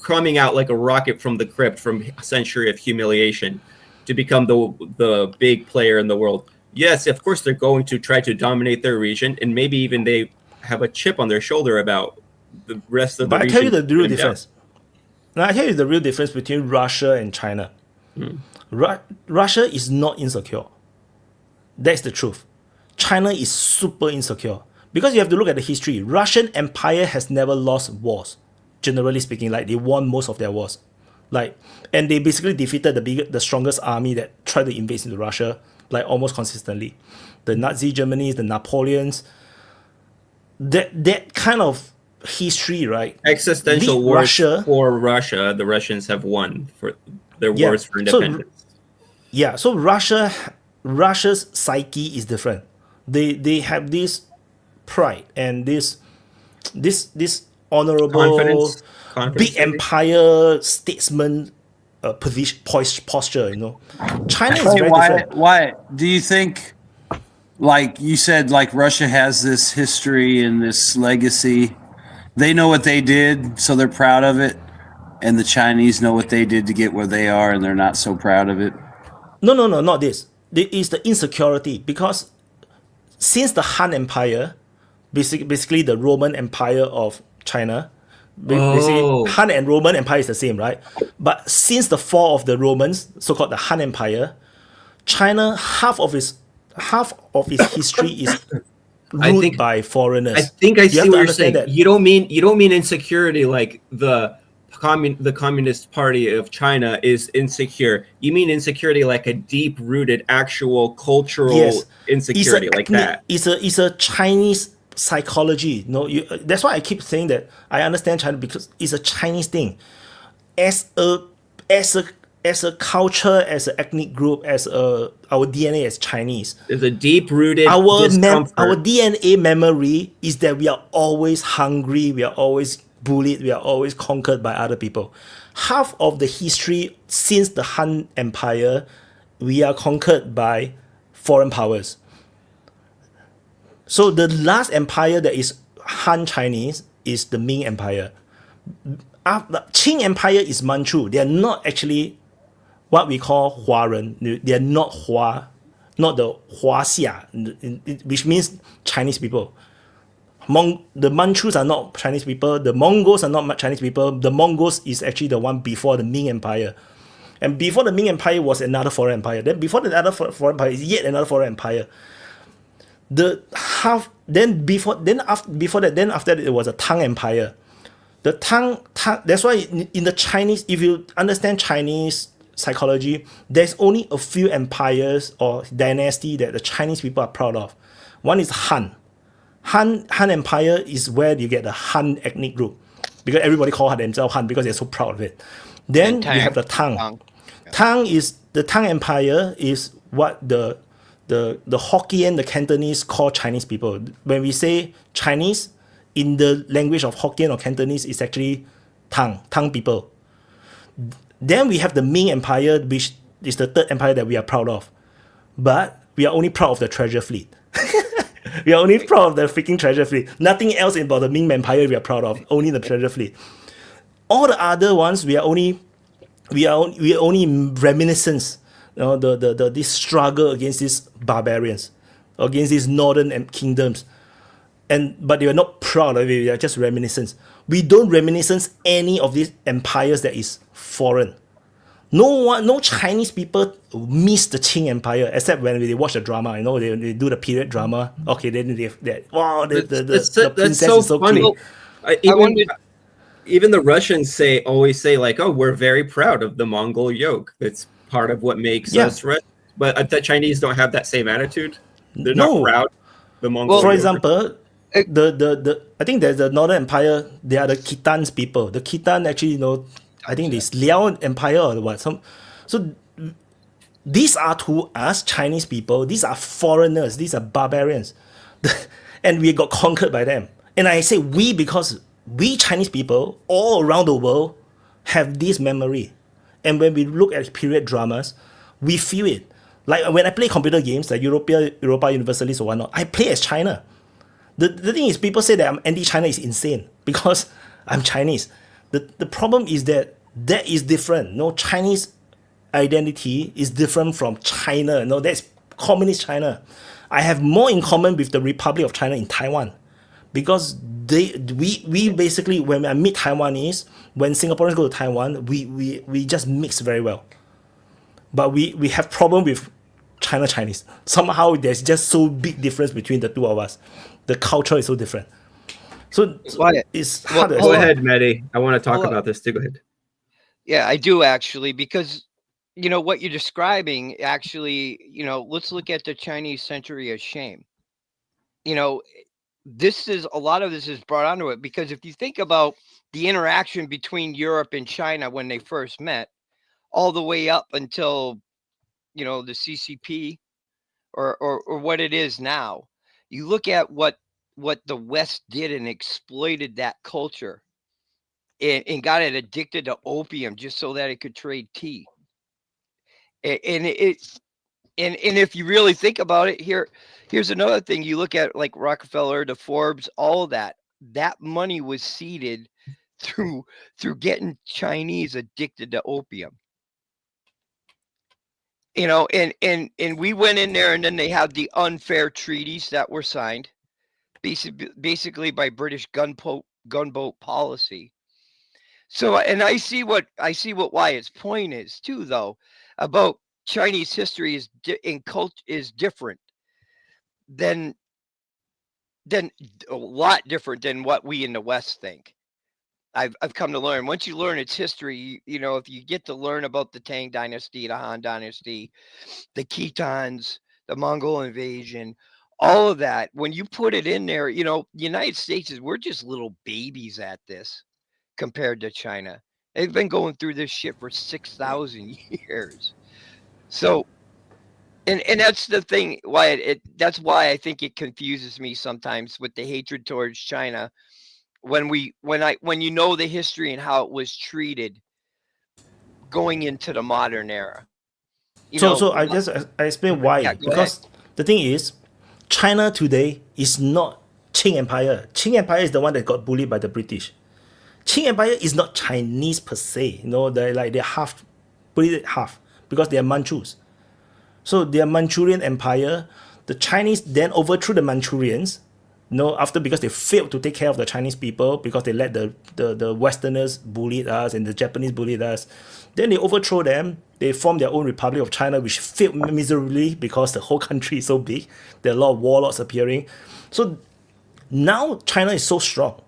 coming out like a rocket from the crypt from a century of humiliation to become the big player in the world. Yes, of course they're going to try to dominate their region, and maybe even they have a chip on their shoulder about the rest of the region. But I tell you the real difference. Now I tell you the real difference between Russia and China. Russia is not insecure. That's the truth. China is super insecure. Because you have to look at the history. Russian Empire has never lost wars. Generally speaking, they won most of their wars. And they basically defeated the strongest army that tried to invade into Russia, almost consistently. The Nazi Germanys, the Napoleons, that kind of history, right? Existential wars for Russia, the Russians have won for their wars for independence. So Russia's psyche is different. They have this pride and this honorable, confidence, big empire statesman position posture. You know, China is very Why? different. Why do you think? Like you said, like Russia has this history and this legacy. They know what they did, so they're proud of it, and the Chinese know what they did to get where they are, and they're not so proud of it. No, not this. It is the insecurity, because since the Han Empire, basically the Roman Empire of China, basically Han and Roman Empire is the same, right? But since the fall of the Romans, so-called the Han Empire, China, half of its history is ruled by foreigners. I think I You see have to what you're understand saying. that. You don't mean insecurity like the Communist Party of China is insecure. You mean insecurity like a deep-rooted, actual cultural Yes, insecurity like that. It's a Chinese psychology. No, that's why I keep saying that I understand China, because it's a Chinese thing. As a culture, as an ethnic group, as our DNA as Chinese. There's a deep-rooted Our discomfort. DNA memory is that we are always hungry, we are always bullied, we are always conquered by other people. Half of the history since the Han Empire, we are conquered by foreign powers. So the last empire that is Han Chinese is the Ming Empire. Qing Empire is Manchu. They are not actually what we call Huaren. They are not Hua, not the Huaxia, which means Chinese people. The Manchus are not Chinese people. The Mongols are not Chinese people. The Mongols is actually the one before the Ming Empire. And before the Ming Empire was another foreign empire. Then before the other foreign empire is yet another foreign empire. After that it was a Tang Empire. The Tang, that's why in the Chinese, if you understand Chinese psychology, there's only a few empires or dynasty that the Chinese people are proud of. One is Han. Han Empire is where you get the Han ethnic group, because everybody call themselves Han because they're so proud of it. Then you have the Tang. The Tang Empire is what the Hokkien, the Cantonese call Chinese people. When we say Chinese, in the language of Hokkien or Cantonese, is actually Tang people. Then we have the Ming Empire, which is the third empire that we are proud of. But we are only proud of the treasure fleet. We are only proud of the freaking treasure fleet. Nothing else about the Ming Empire we are proud of. Only the treasure fleet. All the other ones we are only reminiscence. You know, this struggle against these barbarians, against these northern kingdoms. But they are not proud of it. They are just reminiscence. We don't reminiscence any of these empires that is foreign. No Chinese people miss the Qing Empire except when they watch the drama. You know, they do the period drama. Okay, then the princess so is so funny. cute. Even the Russians always say like, "Oh, we're very proud of the Mongol yoke. That's part of what makes us Russian." But the Chinese don't have that same attitude. They're not proud. The Mongol. For example, I think there's the Northern Empire. They are the Khitans people. The Khitan actually, you know, I think this Liao Empire or what. So these are to us Chinese people. These are foreigners. These are barbarians, and we got conquered by them. And I say we because we Chinese people all around the world have this memory. And when we look at period dramas, we feel it. Like when I play computer games, like Europa Universalis or whatnot, I play as China. The thing is, people say that I'm anti-China is insane because I'm Chinese. The problem is that is different. No, Chinese identity is different from China. No, that's communist China. I have more in common with the Republic of China in Taiwan, because we basically, when I meet Taiwanese, when Singaporeans go to Taiwan, we just mix very well. But we have problem with Chinese. Somehow there's just so big difference between the two of us. The culture is so different. So it's hard to go ahead, Mehdi. I want to talk about this too. Go ahead. Yeah, I do actually, because you know what you're describing actually, you know, let's look at the Chinese century of shame. You know, a lot of this is brought onto it, because if you think about the interaction between Europe and China when they first met, all the way up until, you know, the CCP or what it is now, you look at what the West did and exploited that culture. and got it addicted to opium just so that it could trade tea. And if you really think about it, here's another thing. You look at like Rockefeller, the Forbes, all of that money was seeded through getting Chinese addicted to opium. You know, and we went in there, and then they had the unfair treaties that were signed, basically by British gunboat policy. So, and I see what Wyatt's point is too, though, about Chinese history is different than a lot different than what we in the West think. I've come to learn. Once you learn its history, you know, if you get to learn about the Tang Dynasty, the Han Dynasty, the Khitans, the Mongol invasion, all of that, when you put it in there, you know, the United States we're just little babies at this compared to China. They've been going through this shit for 6,000 years. So, and that's the thing, why that's why I think it confuses me sometimes with the hatred towards China. When you know the history and how it was treated going into the modern era. So I explain why. Yeah, because the thing is, China today is not Qing Empire. Qing Empire is the one that got bullied by the British. Qing Empire is not Chinese per se. You know, they're half, put it half, because they are Manchus. So they are Manchurian Empire. The Chinese then overthrew the Manchurians. Because they failed to take care of the Chinese people, because they let the Westerners bully us and the Japanese bullied us. Then they overthrow them. They formed their own Republic of China, which failed miserably because the whole country is so big. There are a lot of warlords appearing. So now China is so strong.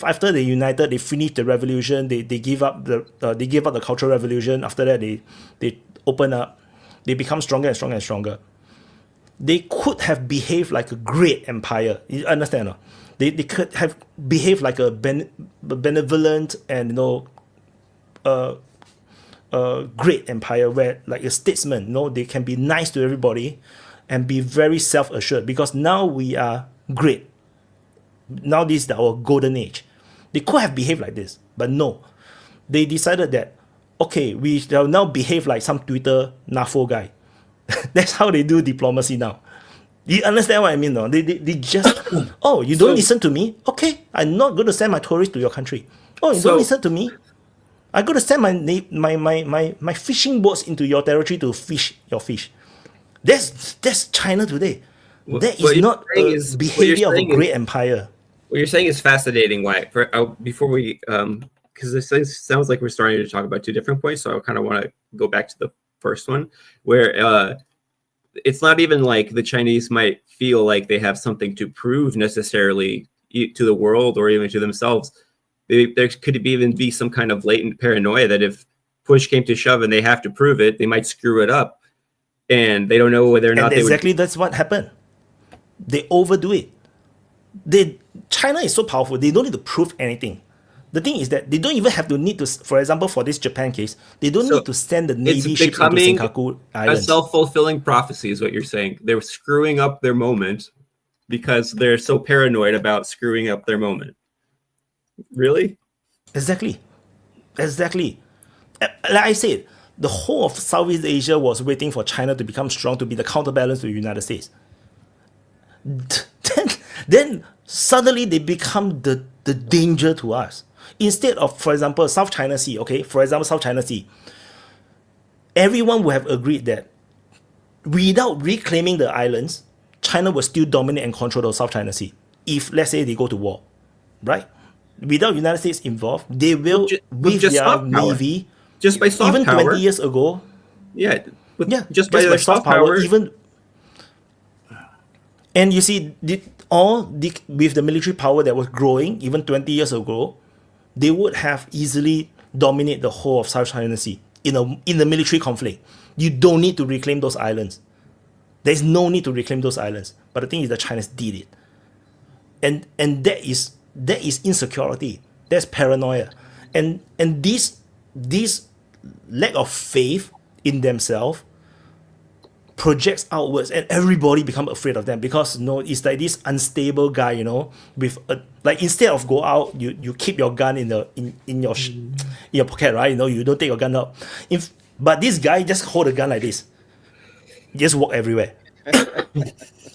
After they united, they finished the revolution. They give up the Cultural Revolution. After that, they open up. They become stronger and stronger and stronger. They could have behaved like a great empire. You understand? No? They could have behaved like a benevolent and great empire, where like a statesman. They can be nice to everybody and be very self-assured, because now we are great. Now this is our golden age. They could have behaved like this, but no. They decided that, okay, we shall now behave like some Twitter NAFO guy. That's how they do diplomacy now. You understand what I mean? No? They just, you don't listen to me? Okay, I'm not going to send my tourists to your country. Oh, you don't listen to me? I'm going to send my fishing boats into your territory to fish your fish. That's China today. That is not a behavior of a great empire. What you're saying is fascinating, Wyatt. Before we, because this sounds like we're starting to talk about two different points, so I kind of want to go back to the first one, where it's not even like the Chinese might feel like they have something to prove necessarily to the world or even to themselves. There could even be some kind of latent paranoia that if push came to shove and they have to prove it, they might screw it up, and they don't know whether or not that's what happened. They overdo it. China is so powerful, they don't need to prove anything. The thing is that they don't even have to need to, for example, for this Japan case, they don't need to send the Navy ships into Senkaku Islands. A self-fulfilling prophecy is what you're saying. They're screwing up their moment because they're so paranoid about screwing up their moment. Really? Exactly. Like I said, the whole of Southeast Asia was waiting for China to become strong, to be the counterbalance to the United States. Then suddenly they become the danger to us. Instead of, for example, South China Sea, everyone would have agreed that without reclaiming the islands, China will still dominate and control the South China Sea. If, let's say, they go to war, right? Without United States involved, they will, with their Navy, just by soft even power. 20 years ago. Just by their soft power. And you see, with the military power that was growing, even 20 years ago, they would have easily dominated the whole of South China Sea in the military conflict. You don't need to reclaim those islands. There's no need to reclaim those islands. But the thing is, the Chinese did it, and that is insecurity. That's paranoia, and this lack of faith in themselves projects outwards, and everybody become afraid of them because it's like this unstable guy, with like instead of go out, you keep your gun in your pocket, right? You don't take your gun out. But this guy just hold a gun like this, just walk everywhere.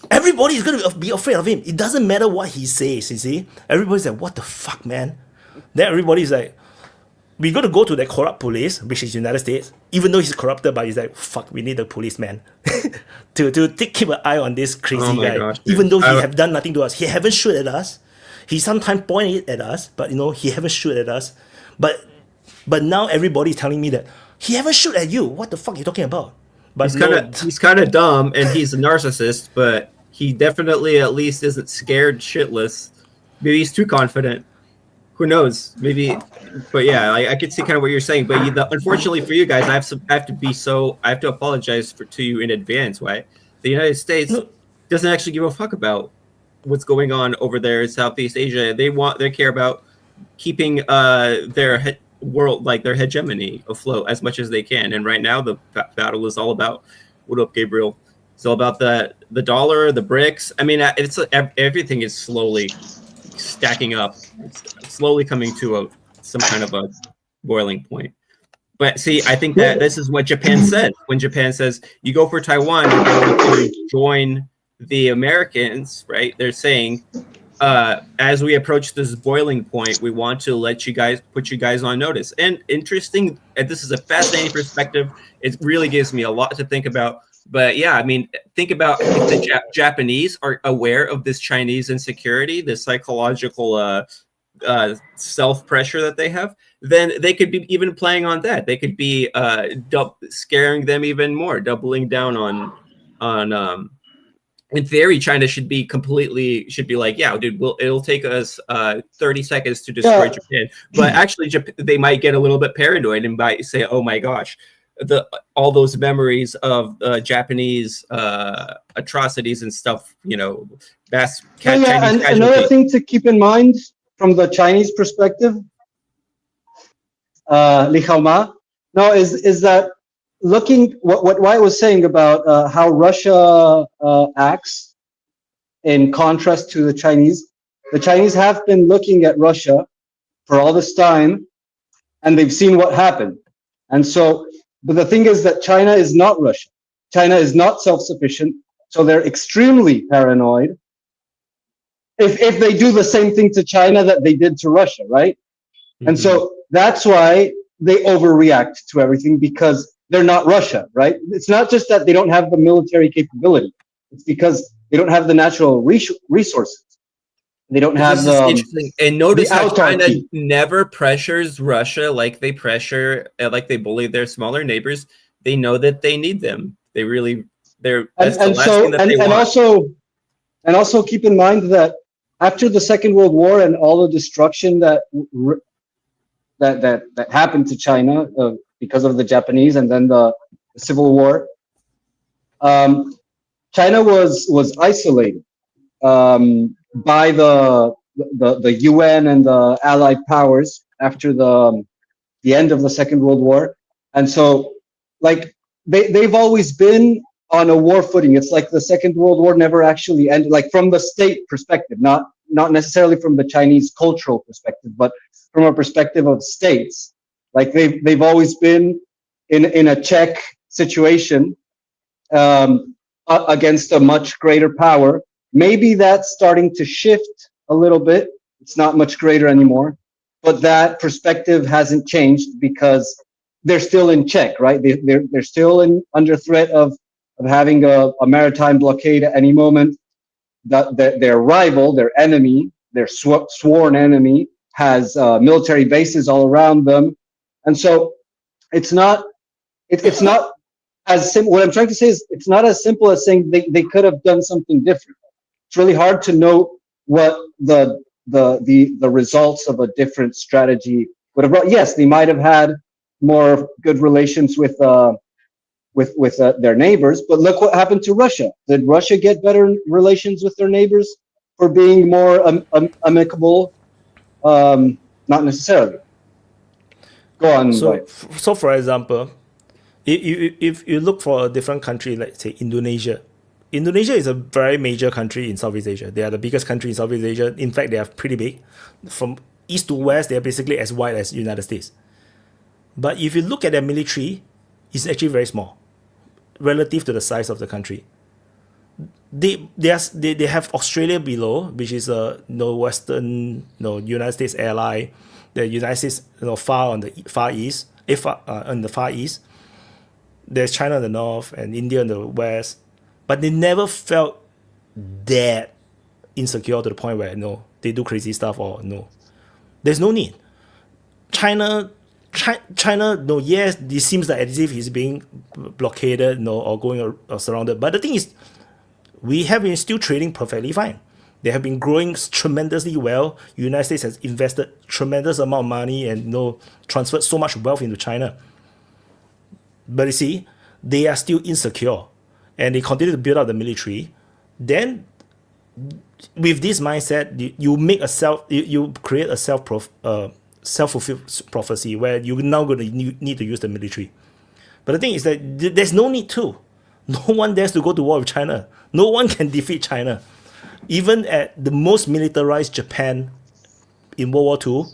Everybody is going to be afraid of him. It doesn't matter what he says, you see. Everybody's like, what the fuck, man? Then everybody's like, we got to go to the corrupt police, which is United States, even though he's corrupted, but he's like, fuck, we need the policeman to keep an eye on this crazy guy. Gosh, even though he have done nothing to us. He haven't shoot at us. He sometimes point it at us, but he haven't shoot at us. But now everybody's telling me that he haven't shoot at you. What the fuck are you talking about? But he's kind of dumb and he's a narcissist, but he definitely at least isn't scared shitless. Maybe he's too confident. Who knows? Maybe, but yeah, I could see kind of what you're saying. But unfortunately for you guys, I have to apologize to you in advance. Why? The United States doesn't actually give a fuck about what's going on over there in Southeast Asia. They care about keeping their world, like their hegemony, afloat as much as they can. And right now, the battle is all about, what up, Gabriel? It's all about the dollar, the BRICS. I mean, everything is slowly stacking up. It's slowly coming to some kind of a boiling point. But see, I think that this is what Japan said. When Japan says, you go for Taiwan, you're going to join the Americans, right? They're saying, as we approach this boiling point, we want to put you guys on notice. And interesting, and this is a fascinating perspective. It really gives me a lot to think about. But yeah, I mean, think about if the Japanese are aware of this Chinese insecurity, this psychological self-pressure that they have, then they could be even playing on that. They could be scaring them even more, doubling down on. In theory, China should be like, yeah, dude, it'll take us 30 seconds to destroy Japan. But actually, they might get a little bit paranoid and might say, oh my gosh, all those memories of Japanese atrocities and stuff, Chinese and another thing to keep in mind from the Chinese perspective, Li Haoma, is that looking what Wyatt was saying about how Russia acts in contrast to the Chinese have been looking at Russia for all this time, and they've seen what happened. And so, but the thing is that China is not Russia. China is not self-sufficient, so they're extremely paranoid if they do the same thing to China that they did to Russia, right? Mm-hmm. And so that's why they overreact to everything, because they're not Russia, right? It's not just that they don't have the military capability. It's because they don't have the natural resources. They don't have interesting. And notice how China never pressures Russia like they bully their smaller neighbors. They know that they need them. Also keep in mind that after the Second World War and all the destruction that happened to China because of the Japanese and then the Civil War, China was isolated by the UN and the Allied powers after the end of the Second World War, and so like they've always been on a war footing. It's like the Second World War never actually ended, like from the state perspective, not necessarily from the Chinese cultural perspective, but from a perspective of states. Like they've always been in a check situation against a much greater power. Maybe that's starting to shift a little bit. It's not much greater anymore, but that perspective hasn't changed because they're still in check, right? They're still under threat of having a maritime blockade at any moment. Their rival, their enemy, their sworn enemy, has military bases all around them, and so it's not as simple. What I'm trying to say is it's not as simple as saying they could have done something different. It's really hard to know what the results of a different strategy would have brought. Yes, they might have had more good relations with their neighbors, but look what happened to Russia. Did Russia get better relations with their neighbors for being more amicable? Not necessarily. Go on. So for example, If you look for a different country, like say Indonesia, Indonesia is a very major country in Southeast Asia. They are the biggest country in Southeast Asia. In fact, they are pretty big. From east to west, they are basically as wide as United States. But if you look at their military, it's actually very small relative to the size of the country. They have Australia below, which is a Western United States ally. The United States far on the far east, on the far east. There's China in the north and India in the west, but they never felt that insecure to the point where they do crazy stuff or no. There's no need. China, no, yes, it seems like as if he's being blockaded, or going or surrounded. But the thing is, we have been still trading perfectly fine. They have been growing tremendously well. United States has invested tremendous amount of money and transferred so much wealth into China. But you see, they are still insecure, and they continue to build up the military. Then, with this mindset, you create a self-fulfilled prophecy where you're now going to need to use the military. But the thing is that there's no need to. No one dares to go to war with China. No one can defeat China. Even at the most militarized Japan in World War II,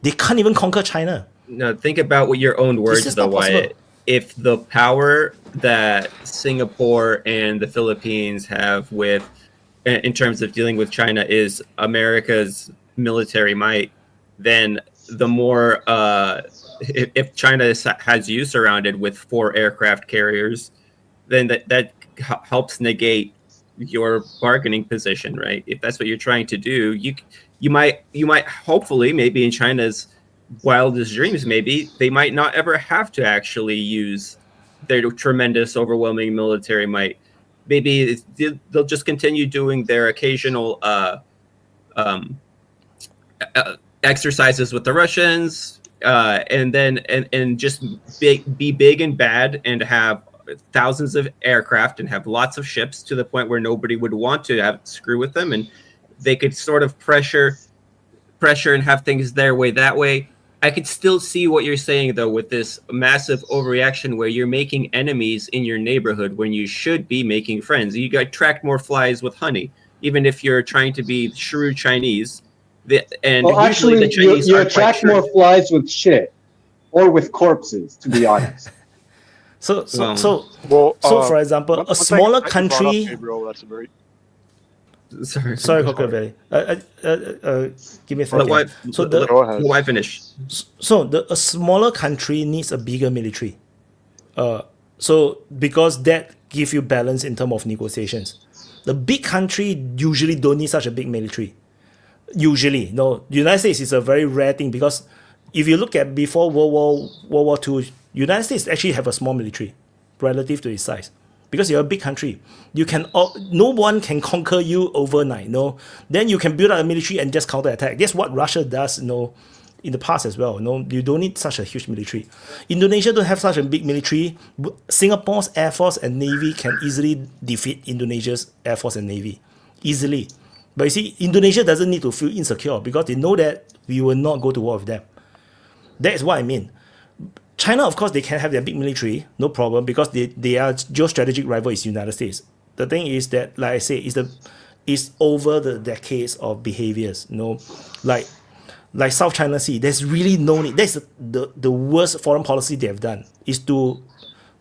they can't even conquer China. No, think about what your own words, though, Wyatt. If the power that Singapore and the Philippines have in terms of dealing with China is America's military might, then the more, if China has you surrounded with 4 aircraft carriers, then that helps negate your bargaining position, right? If that's what you're trying to do, you might hopefully, maybe in China's wildest dreams, maybe they might not ever have to actually use their tremendous, overwhelming military might. Maybe they'll just continue doing their occasional exercises with the Russians, and then just be big and bad and have thousands of aircraft and have lots of ships to the point where nobody would want to screw with them, and they could sort of pressure and have things their way that way. I could still see what you're saying, though, with this massive overreaction where you're making enemies in your neighborhood when you should be making friends. You attract more flies with honey, even if you're trying to be shrewd Chinese. Actually, the Chinese you attract more flies with shit or with corpses, to be honest. So for example, a smaller country. Gabriel, that's a very... Sorry, Cocker Valley. Give me a second. Why finish? So a smaller country needs a bigger military. So because that gives you balance in terms of negotiations. The big country usually don't need such a big military. Usually, no. The United States is a very rare thing because if you look at before World War II, United States actually have a small military relative to its size. Because you're a big country, no one can conquer you overnight. No, then you can build up a military and just counterattack. That's what Russia does. In the past as well. You don't need such a huge military. Indonesia don't have such a big military. Singapore's Air Force and Navy can easily defeat Indonesia's Air Force and Navy easily. But you see, Indonesia doesn't need to feel insecure because they know that we will not go to war with them. That is what I mean. China, of course, they can have their big military, no problem, because they are geostrategic rival is United States. The thing is that, like I say, is over the decades of behaviors. Like South China Sea, there's really no need. That's the worst foreign policy they have done is to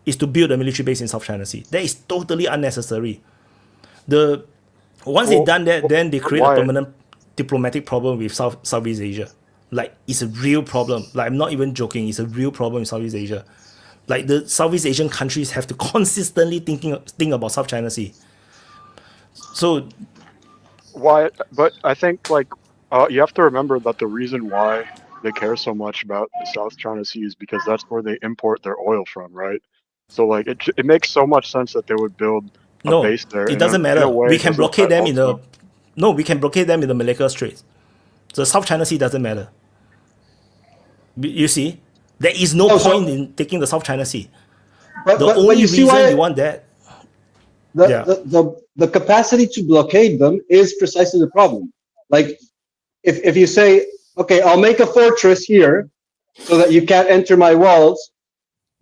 build a military base in South China Sea. That is totally unnecessary. Once they've done that, then they create a permanent diplomatic problem with Southeast Asia. Like, it's a real problem. Like, I'm not even joking. It's a real problem in Southeast Asia. Like, the Southeast Asian countries have to consistently think about South China Sea. So, Wyatt, but I think you have to remember that the reason why they care so much about the South China Sea is because that's where they import their oil from, right? So it makes so much sense that they would build a base there. It doesn't matter. We can blockade them in the Malacca Straits. So South China Sea doesn't matter. You see, there is no point in taking the South China Sea. The only reason you want that. The capacity to blockade them is precisely the problem. Like, if you say, okay, I'll make a fortress here so that you can't enter my walls,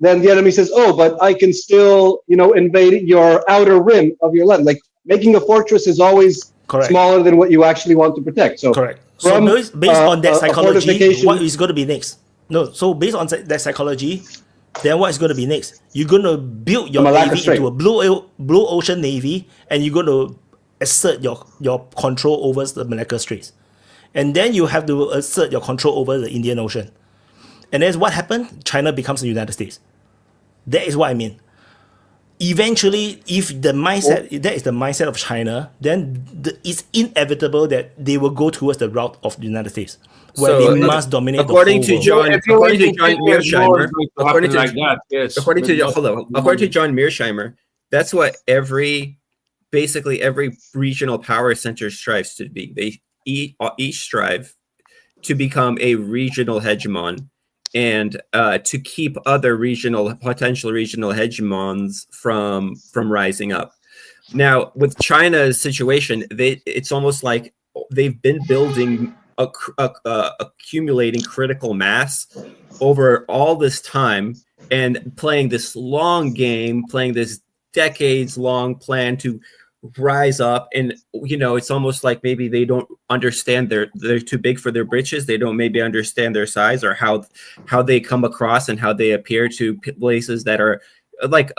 then the enemy says, "Oh, but I can still, invade your outer rim of your land." Like making a fortress is always Correct. smaller than what you actually want to protect. So Correct. So from based on that a psychology, fortification- what is going to be next? No, so based on that psychology, then what is going to be next? You're going to build your Malacca navy Strait. into a blue ocean navy, and you're going to assert your control over the Malacca Straits, and then you have to assert your control over the Indian Ocean, and then what happened? China becomes the United States. That is what I mean. Eventually, if that is the mindset of China, then it's inevitable that they will go towards the route of the United States, where So, they must dominate according the to whole John, world. according to John Mearsheimer, according to like that, yes. according to But hold on, according to John Mearsheimer, that's what basically every regional power center strives to be. They each strive to become a regional hegemon and to keep other potential regional hegemons from rising up. Now, with China's situation, it's almost like they've been building accumulating critical mass over all this time and playing this long game, playing this decades-long plan to rise up. And it's almost like maybe they don't understand they're too big for their britches. They don't maybe understand their size or how they come across and how they appear to places that are like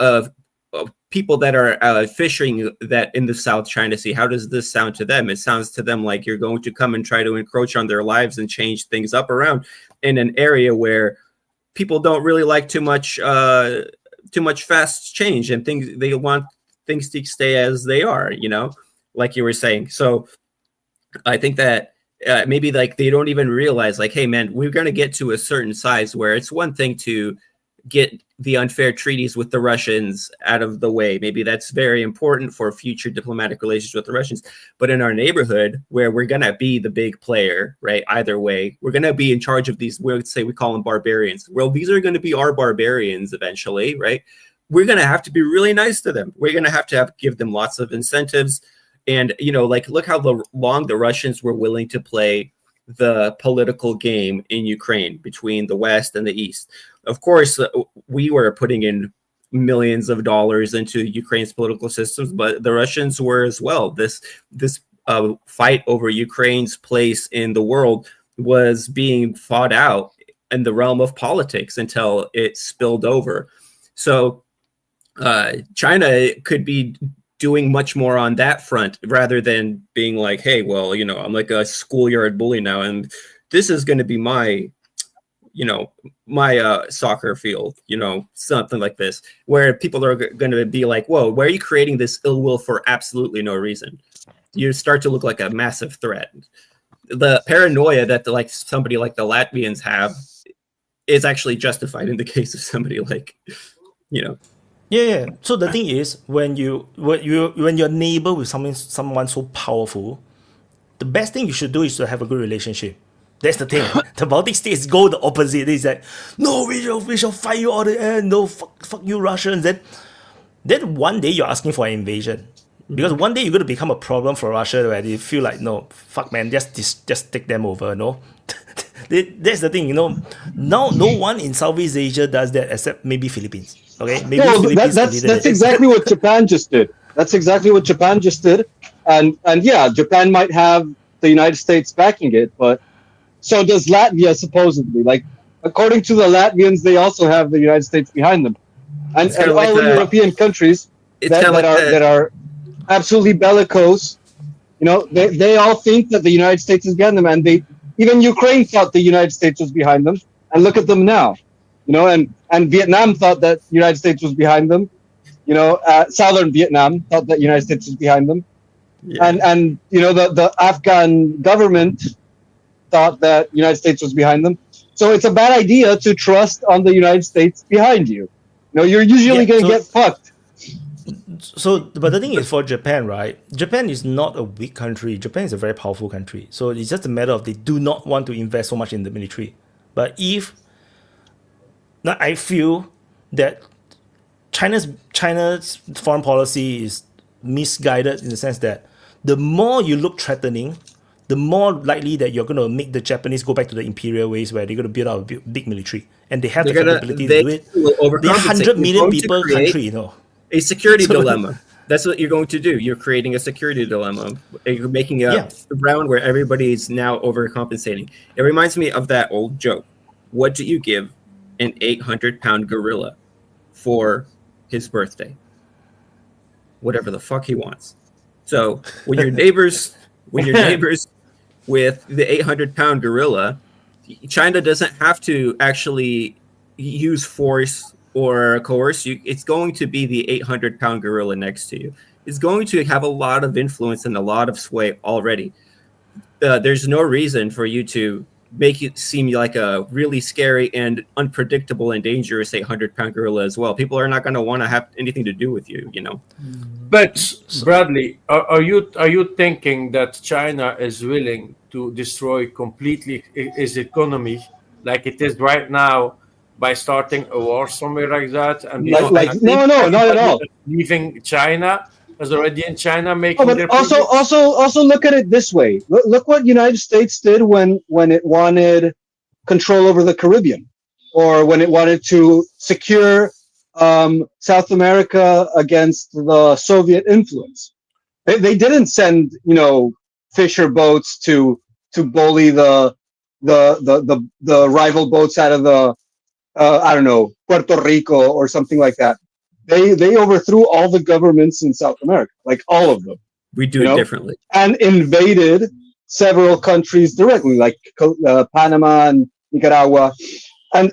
people that are fishing that in the South China Sea. How does this sound to them? It sounds to them like you're going to come and try to encroach on their lives and change things up around in an area where people don't really like too much fast change, and they want things to stay as they are, like you were saying. So I think that maybe like they don't even realize like, hey man, we're going to get to a certain size where it's one thing to get the unfair treaties with the Russians out of the way. Maybe that's very important for future diplomatic relations with the Russians. But in our neighborhood, where we're going to be the big player, right? Either way, we're going to be in charge of these, we call them barbarians. Well, these are going to be our barbarians eventually, right? We're going to have to be really nice to them. We're going to have give them lots of incentives. And, like, look how long the Russians were willing to play the political game in Ukraine between the West and the East. Of course, we were putting in millions of dollars into Ukraine's political systems, but the Russians were as well. This fight over Ukraine's place in the world was being fought out in the realm of politics until it spilled over. So China could be doing much more on that front rather than being like, hey, well, I'm like a schoolyard bully now, and this is going to be my soccer field, something like this, where people are going to be like, whoa, why are you creating this ill will for absolutely no reason? You start to look like a massive threat. The paranoia that somebody like the Latvians have is actually justified in the case of somebody like, Yeah. So the thing is, when you're neighbor with someone so powerful, the best thing you should do is to have a good relationship. That's the thing. The Baltic states go the opposite. It's like, no, we shall fight you all the end. No, fuck you Russians. Then one day you're asking for an invasion, because one day you're going to become a problem for Russia where they feel like, no, fuck man, just take them over. No, that's the thing. Now no one in Southeast Asia does that except maybe Philippines. Okay, maybe Philippines. That's exactly what Japan just did. That's exactly what Japan just did, and yeah, Japan might have the United States backing it, but so does Latvia supposedly. Like according to the Latvians, they also have the United States behind them, and all like the European countries that are absolutely bellicose. They all think that the United States is behind them, and even Ukraine thought the United States was behind them, and look at them now. And Vietnam thought that the United States was behind them. Southern Vietnam thought that the United States was behind them. Yeah. And the Afghan government thought that the United States was behind them. So it's a bad idea to trust on the United States behind you. You're usually going to get fucked. So, but the thing is, for Japan, right? Japan is not a weak country. Japan is a very powerful country. So it's just a matter of they do not want to invest so much in the military. But now I feel that China's foreign policy is misguided in the sense that the more you look threatening, the more likely that you're going to make the Japanese go back to the imperial ways where they're going to build out a big military. And they have the capability to do it. They're 100 million people country, A security dilemma. That's what you're going to do. You're creating a security dilemma. You're making a round where everybody's now overcompensating. It reminds me of that old joke. What do you give an 800-pound gorilla for his birthday? Whatever the fuck he wants. So when your neighbors with the 800-pound gorilla, China doesn't have to actually use force or coerce you. It's going to be the 800-pound gorilla next to you. It's going to have a lot of influence and a lot of sway already. There's no reason for you to make it seem like a really scary and unpredictable and dangerous 800-pound gorilla as well. People are not going to want to have anything to do with you, But Bradley, are you thinking that China is willing to destroy completely its economy like it is right now by starting a war somewhere like that? And no, not at all. Leaving China is already in China making. But also look at it this way. Look what United States did when it wanted control over the Caribbean, or when it wanted to secure South America against the Soviet influence. They didn't send fisher boats to bully the rival boats out of the Puerto Rico or something like that. They overthrew all the governments in South America, like all of them. We do it differently, and invaded several countries directly, like Panama and Nicaragua, and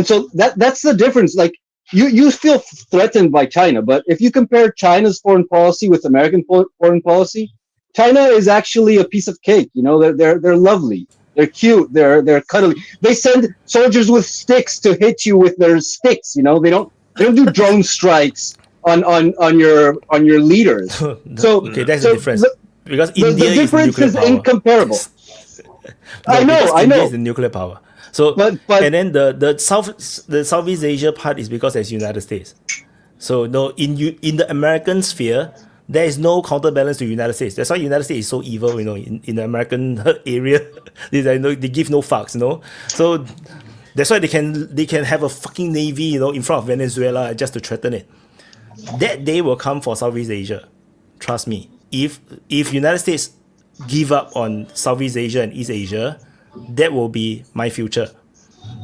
so that's the difference. Like you feel threatened by China, but if you compare China's foreign policy with American foreign policy, China is actually a piece of cake. They're lovely. They're cute. They're cuddly. They send soldiers with sticks to hit you with their sticks. They don't do drone strikes on your leaders. So that's the difference. Because India the difference is incomparable. I know. India is the nuclear power. So and then the Southeast Asia part is because there's United States. So no, in the American sphere, there is no counterbalance to United States. That's why United States is so evil, in the American area. They give no fucks, So that's why they can have a fucking navy, in front of Venezuela just to threaten it. That day will come for Southeast Asia. Trust me. If United States give up on Southeast Asia and East Asia, that will be my future.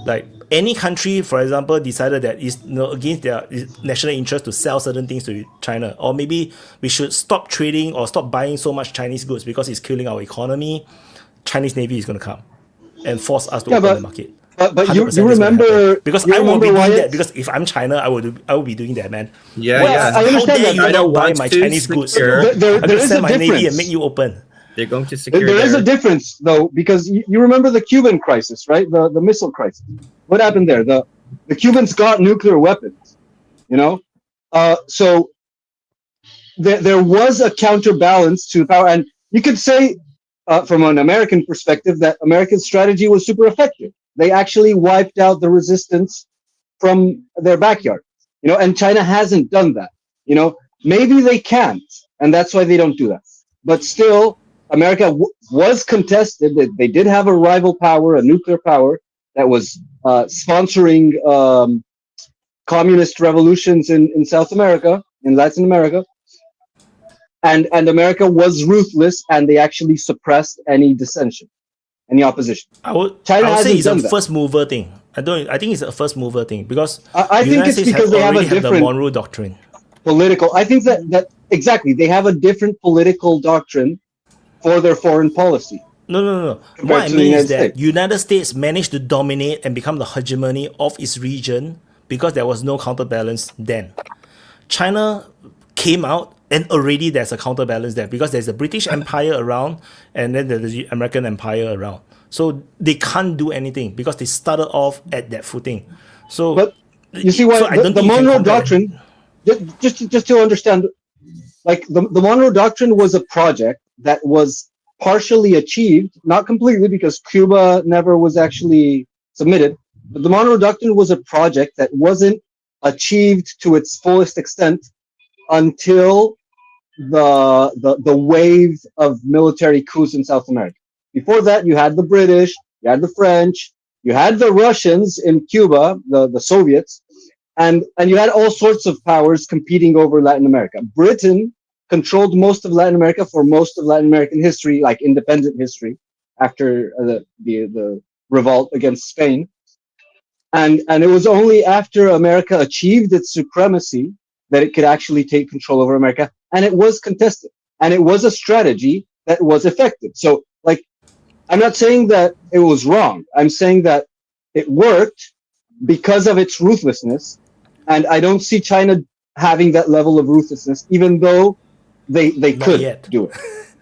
Like any country, for example, decided that it's against their national interest to sell certain things to China, or maybe we should stop trading or stop buying so much Chinese goods because it's killing our economy, Chinese Navy is going to come and force us to open the market. But you remember, because I will be doing that. Because if I'm China, I will be doing that, man. I understand that. You don't buy my Chinese goods. I'm going to send my Navy and make you open. They're going to secure. There is a difference, though, because you remember the Cuban crisis, right? The missile crisis. What happened there? The Cubans got nuclear weapons, so there was a counterbalance to power, and you could say, from an American perspective, that American strategy was super effective. They actually wiped out the resistance from their backyard, and China hasn't done that. Maybe they can't, and that's why they don't do that. But still, America was contested. They did have a rival power, a nuclear power, that was sponsoring communist revolutions in South America, in Latin America. And America was ruthless, and they actually suppressed any dissension, any opposition. I would say it's a first mover thing. I think it's a first mover thing because I think it's because they have a different the Monroe Doctrine. Political. I think that exactly they have a different political doctrine for their foreign policy. No. What I mean is that United States managed to dominate and become the hegemony of its region because there was no counterbalance then. China came out and already there's a counterbalance there because there's a British Empire around and then there's the American Empire around. So they can't do anything because they started off at that footing. So, but you see why the Monroe Doctrine, just to understand, like the Monroe Doctrine was a project that was partially achieved, not completely because Cuba never was actually submitted, but the Monroe Doctrine was a project that wasn't achieved to its fullest extent until the wave of military coups in South America. Before that, you had the British, you had the French, you had the Russians in Cuba, the Soviets, and you had all sorts of powers competing over Latin America. Britain controlled most of Latin America for most of Latin American history, like independent history, after the revolt against Spain. And it was only after America achieved its supremacy that it could actually take control over America. And it was contested. And it was a strategy that was effective. So, like, I'm not saying that it was wrong. I'm saying that it worked because of its ruthlessness. And I don't see China having that level of ruthlessness, even though they could do it.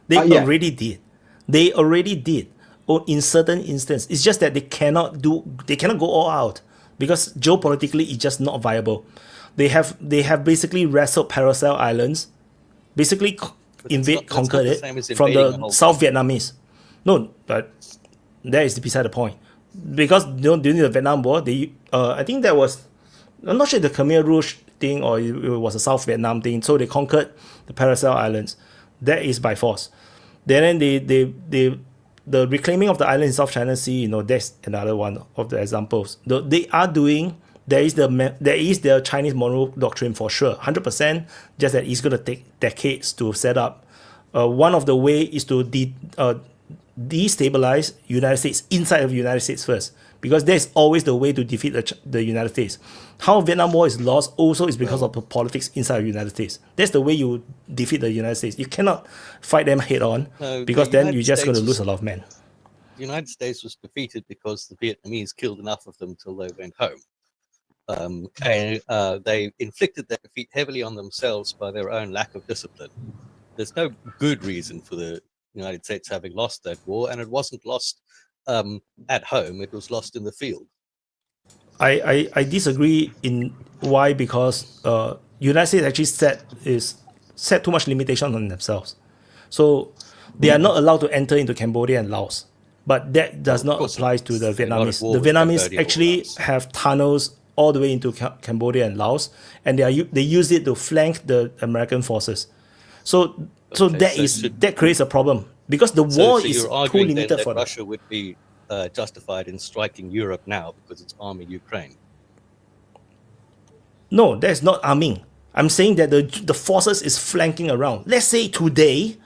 They already did. They already did. Or in certain instances, it's just that they cannot go all out because geopolitically it's just not viable. They have basically wrestled Paracel Islands, basically conquered it from the South Vietnamese. No, but that is beside the point. Because during the Vietnam War, I think that was, I'm not sure the Khmer Rouge thing or it was a South Vietnam thing. So they conquered the Paracel Islands. That is by force. Then the reclaiming of the island in South China Sea, that's another one of the examples. They are doing. There is the Chinese Monroe Doctrine for sure, 100%. Just that it's going to take decades to set up. One of the way is to destabilize United States inside of the United States first, because there's always the way to defeat the United States. How Vietnam War is lost also is because of the politics inside of the United States. That's the way you defeat the United States. You cannot fight them head on, because then you're just going to lose a lot of men. The United States was defeated because the Vietnamese killed enough of them till they went home. And they inflicted their defeat heavily on themselves by their own lack of discipline. There's no good reason for the United States having lost that war, and it wasn't lost at home, it was lost in the field. I disagree in why, because United States actually set too much limitation on themselves. So they are not allowed to enter into Cambodia and Laos. But that does not apply to the Vietnamese. The Vietnamese actually have tunnels all the way into Cambodia and Laos, and they use it to flank the American forces. So that creates a problem, because the war is too limited for them. Russia would be justified in striking Europe now because it's arming Ukraine. No, that's not arming. I'm saying that the forces is flanking around. Let's say today,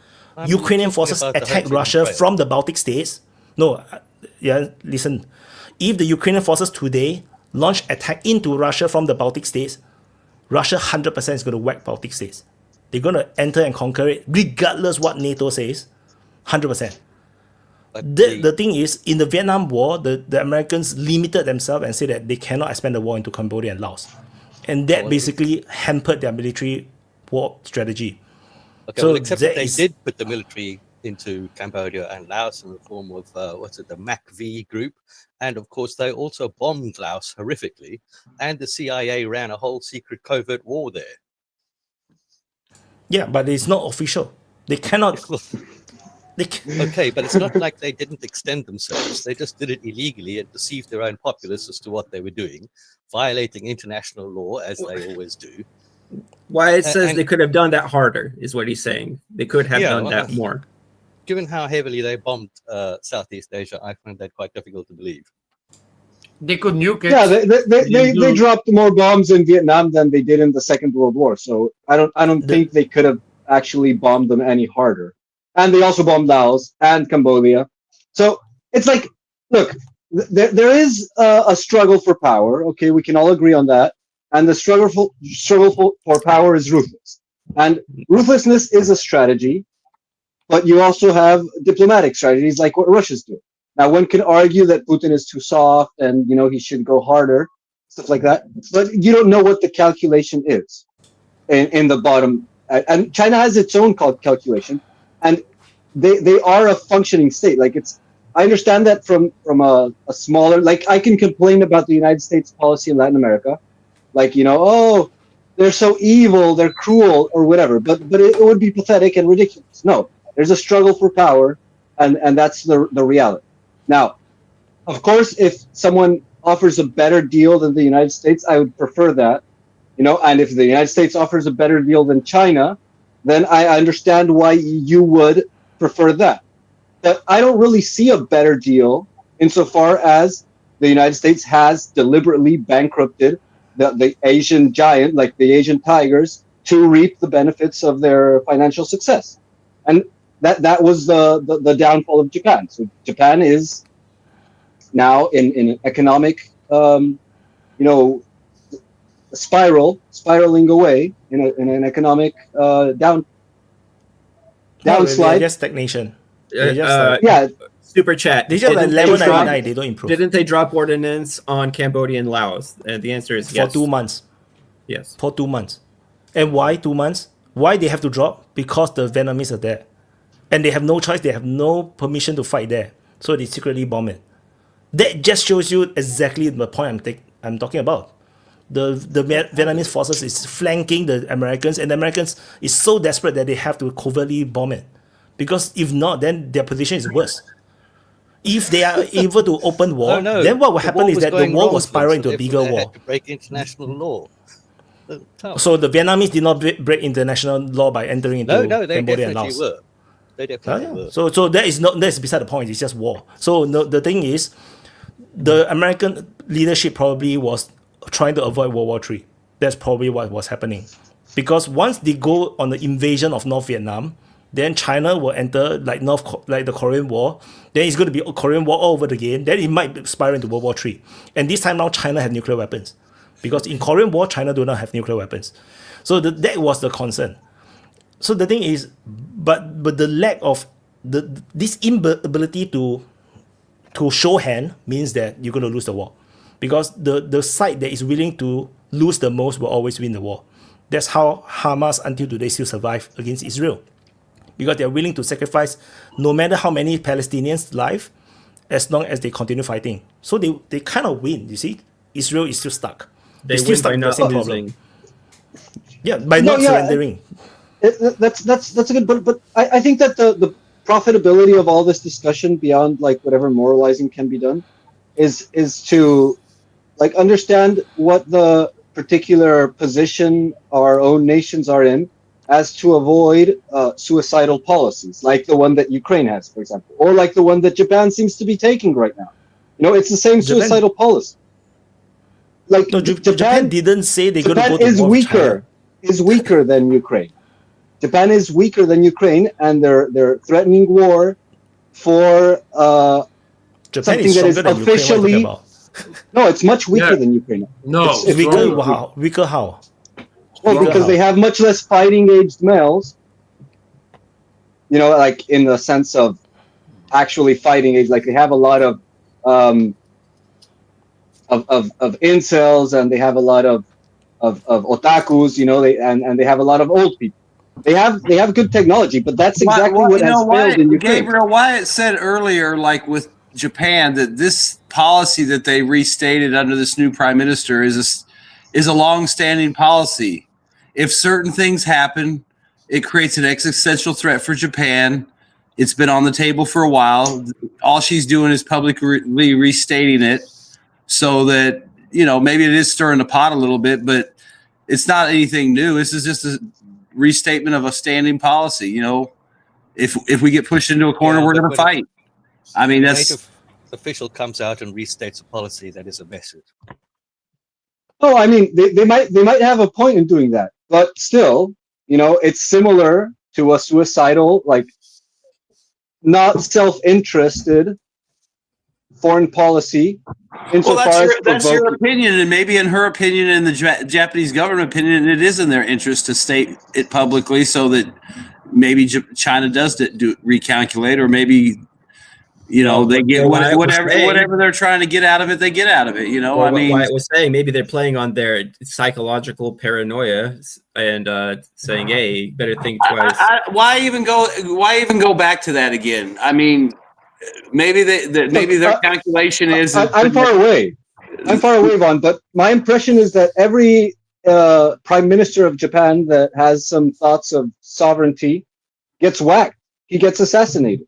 Ukrainian forces attack Russia from the Baltic states. No, listen. If the Ukrainian forces today launch attack into Russia from the Baltic states, Russia 100% is going to whack Baltic states. They're going to enter and conquer it, regardless what NATO says, 100%. The thing is, in the Vietnam War, the Americans limited themselves and said that they cannot expand the war into Cambodia and Laos. And that basically hampered their military war strategy. Okay, so except that they did put the military into Cambodia and Laos in the form of, the MAC-V group. And of course, they also bombed Laos horrifically. And the CIA ran a whole secret covert war there. Yeah, but it's not official. They cannot... Okay, but it's not like they didn't extend themselves. They just did it illegally and deceived their own populace as to what they were doing, violating international law, as they always do. Wyatt says they could have done that harder, is what he's saying. They could have done that more. Given how heavily they bombed Southeast Asia, I find that quite difficult to believe. They could nuke it. Yeah, they dropped more bombs in Vietnam than they did in the Second World War. So I don't think they could have actually bombed them any harder. And they also bombed Laos and Cambodia. So it's like, look, there is a struggle for power. Okay, we can all agree on that. And the struggle for power is ruthless. And ruthlessness is a strategy, but you also have diplomatic strategies like what Russia's doing. Now, one can argue that Putin is too soft and, he should go harder, stuff like that. But you don't know what the calculation is in the bottom. And China has its own calculation. And they are a functioning state. Like I understand that from a smaller, like I can complain about the United States policy in Latin America. Like, oh, they're so evil, they're cruel or whatever. But it would be pathetic and ridiculous. No, there's a struggle for power. And that's the reality. Now, of course, if someone offers a better deal than the United States, I would prefer that, and if the United States offers a better deal than China, then I understand why you would prefer that. But I don't really see a better deal insofar as the United States has deliberately bankrupted the Asian giant, like the Asian tigers, to reap the benefits of their financial success. And that was the downfall of Japan. So Japan is now in an economic, spiraling away in an economic downslide. Just stagnation. Super chat. They just like level 99. They don't improve. Didn't they drop ordinance on Cambodia and Laos? And the answer is yes. For 2 months. Yes. For 2 months. And why 2 months? Why they have to drop? Because the Vietnamese are there. And they have no choice. They have no permission to fight there. So they secretly bomb it. That just shows you exactly the point I'm talking about. The Vietnamese forces is flanking the Americans, and the Americans is so desperate that they have to covertly bomb it. Because if not, then their position is worse. If they are able to open war, then what will happen is that the war will spiral into a bigger war. To break international law. So the Vietnamese did not break international law by entering into Cambodia and Laos. Were. They definitely were. So that's beside the point. It's just war. So the thing is, the American leadership probably was trying to avoid World War III. That's probably what was happening, because once they go on the invasion of North Vietnam, then China will enter like the Korean War. Then it's going to be a Korean War all over again. Then it might spiral into World War III. And this time now, China had nuclear weapons, because in Korean War, China do not have nuclear weapons. So that was the concern. So the thing is, but the lack of this inability to show hand means that you're going to lose the war, because the side that is willing to lose the most will always win the war. That's how Hamas until today still survive against Israel, because they're willing to sacrifice no matter how many Palestinians' life, as long as they continue fighting. So they kind of win. You see, Israel is still stuck. They still win stuck by in the not same losing. problem. Yeah, by not surrendering. That's a good, but I think that the profitability of all this discussion, beyond like whatever moralizing can be done, is to like understand what the particular position our own nations are in, as to avoid suicidal policies like the one that Ukraine has, for example, or like the one that Japan seems to be taking right now. It's the same suicidal policy. Like Japan didn't say they're going to go to war with China. Is weaker than Ukraine. Japan is weaker than Ukraine, and they're threatening war for Japan something is that is stronger than officially. Ukraine. No, it's much weaker than Ukraine. No, it's weaker. Wow, weaker how? Well, because they have much less fighting-aged males. Like in the sense of actually fighting age. Like they have a lot of incels, and they have a lot of otakus. And they have a lot of old people. They have good technology, but that's exactly what has failed in Ukraine. Gabriel, Wyatt said earlier, like with Japan, that this policy that they restated under this new prime minister is a long-standing policy. If certain things happen, it creates an existential threat for Japan. It's been on the table for a while. All she's doing is publicly restating it, so that maybe it is stirring the pot a little bit, but it's not anything new. This is just a restatement of a standing policy. If we get pushed into a corner, we're going to fight. I mean, that's native official comes out and restates a policy that is a message. Oh, I mean, they might have a point in doing that, but still, it's similar to a suicidal, like not self-interested foreign policy. That's your opinion, and maybe in her opinion and the Japanese government opinion, it is in their interest to state it publicly, so that maybe China does recalculate, or maybe they get whatever they're trying to get out of it. They get out of it. I mean, Wyatt was saying maybe they're playing on their psychological paranoia and saying, "Hey, better think twice." Why even go back to that again? I mean, maybe their calculation is. I'm far away. Vaughn. But my impression is that every prime minister of Japan that has some thoughts of sovereignty gets whacked. He gets assassinated.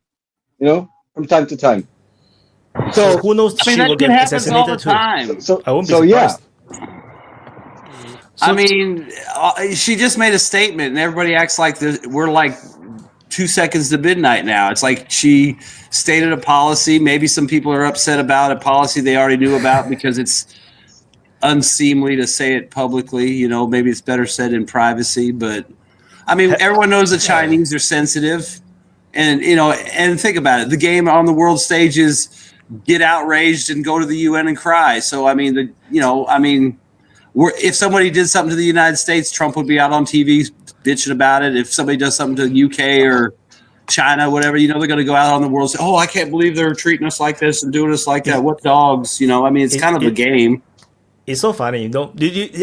From time to time. So who knows? She will get assassinated too. So I won't be surprised. I mean, she just made a statement, and everybody acts like we're like 2 seconds to midnight now. It's like she stated a policy. Maybe some people are upset about a policy they already knew about because it's unseemly to say it publicly. You know, maybe it's better said in privacy. But I mean, everyone knows the Chinese are sensitive, and you know, and think about it. The game on the world stage is get outraged and go to the UN and cry. So I mean, if somebody did something to the United States, Trump would be out on TV bitching about it. If somebody does something to the UK or China, whatever, you know, they're going to go out on the world and say, oh, I can't believe they're treating us like this and doing us like that. What dogs? You know, I mean, it's kind of a game. It's so funny, you know.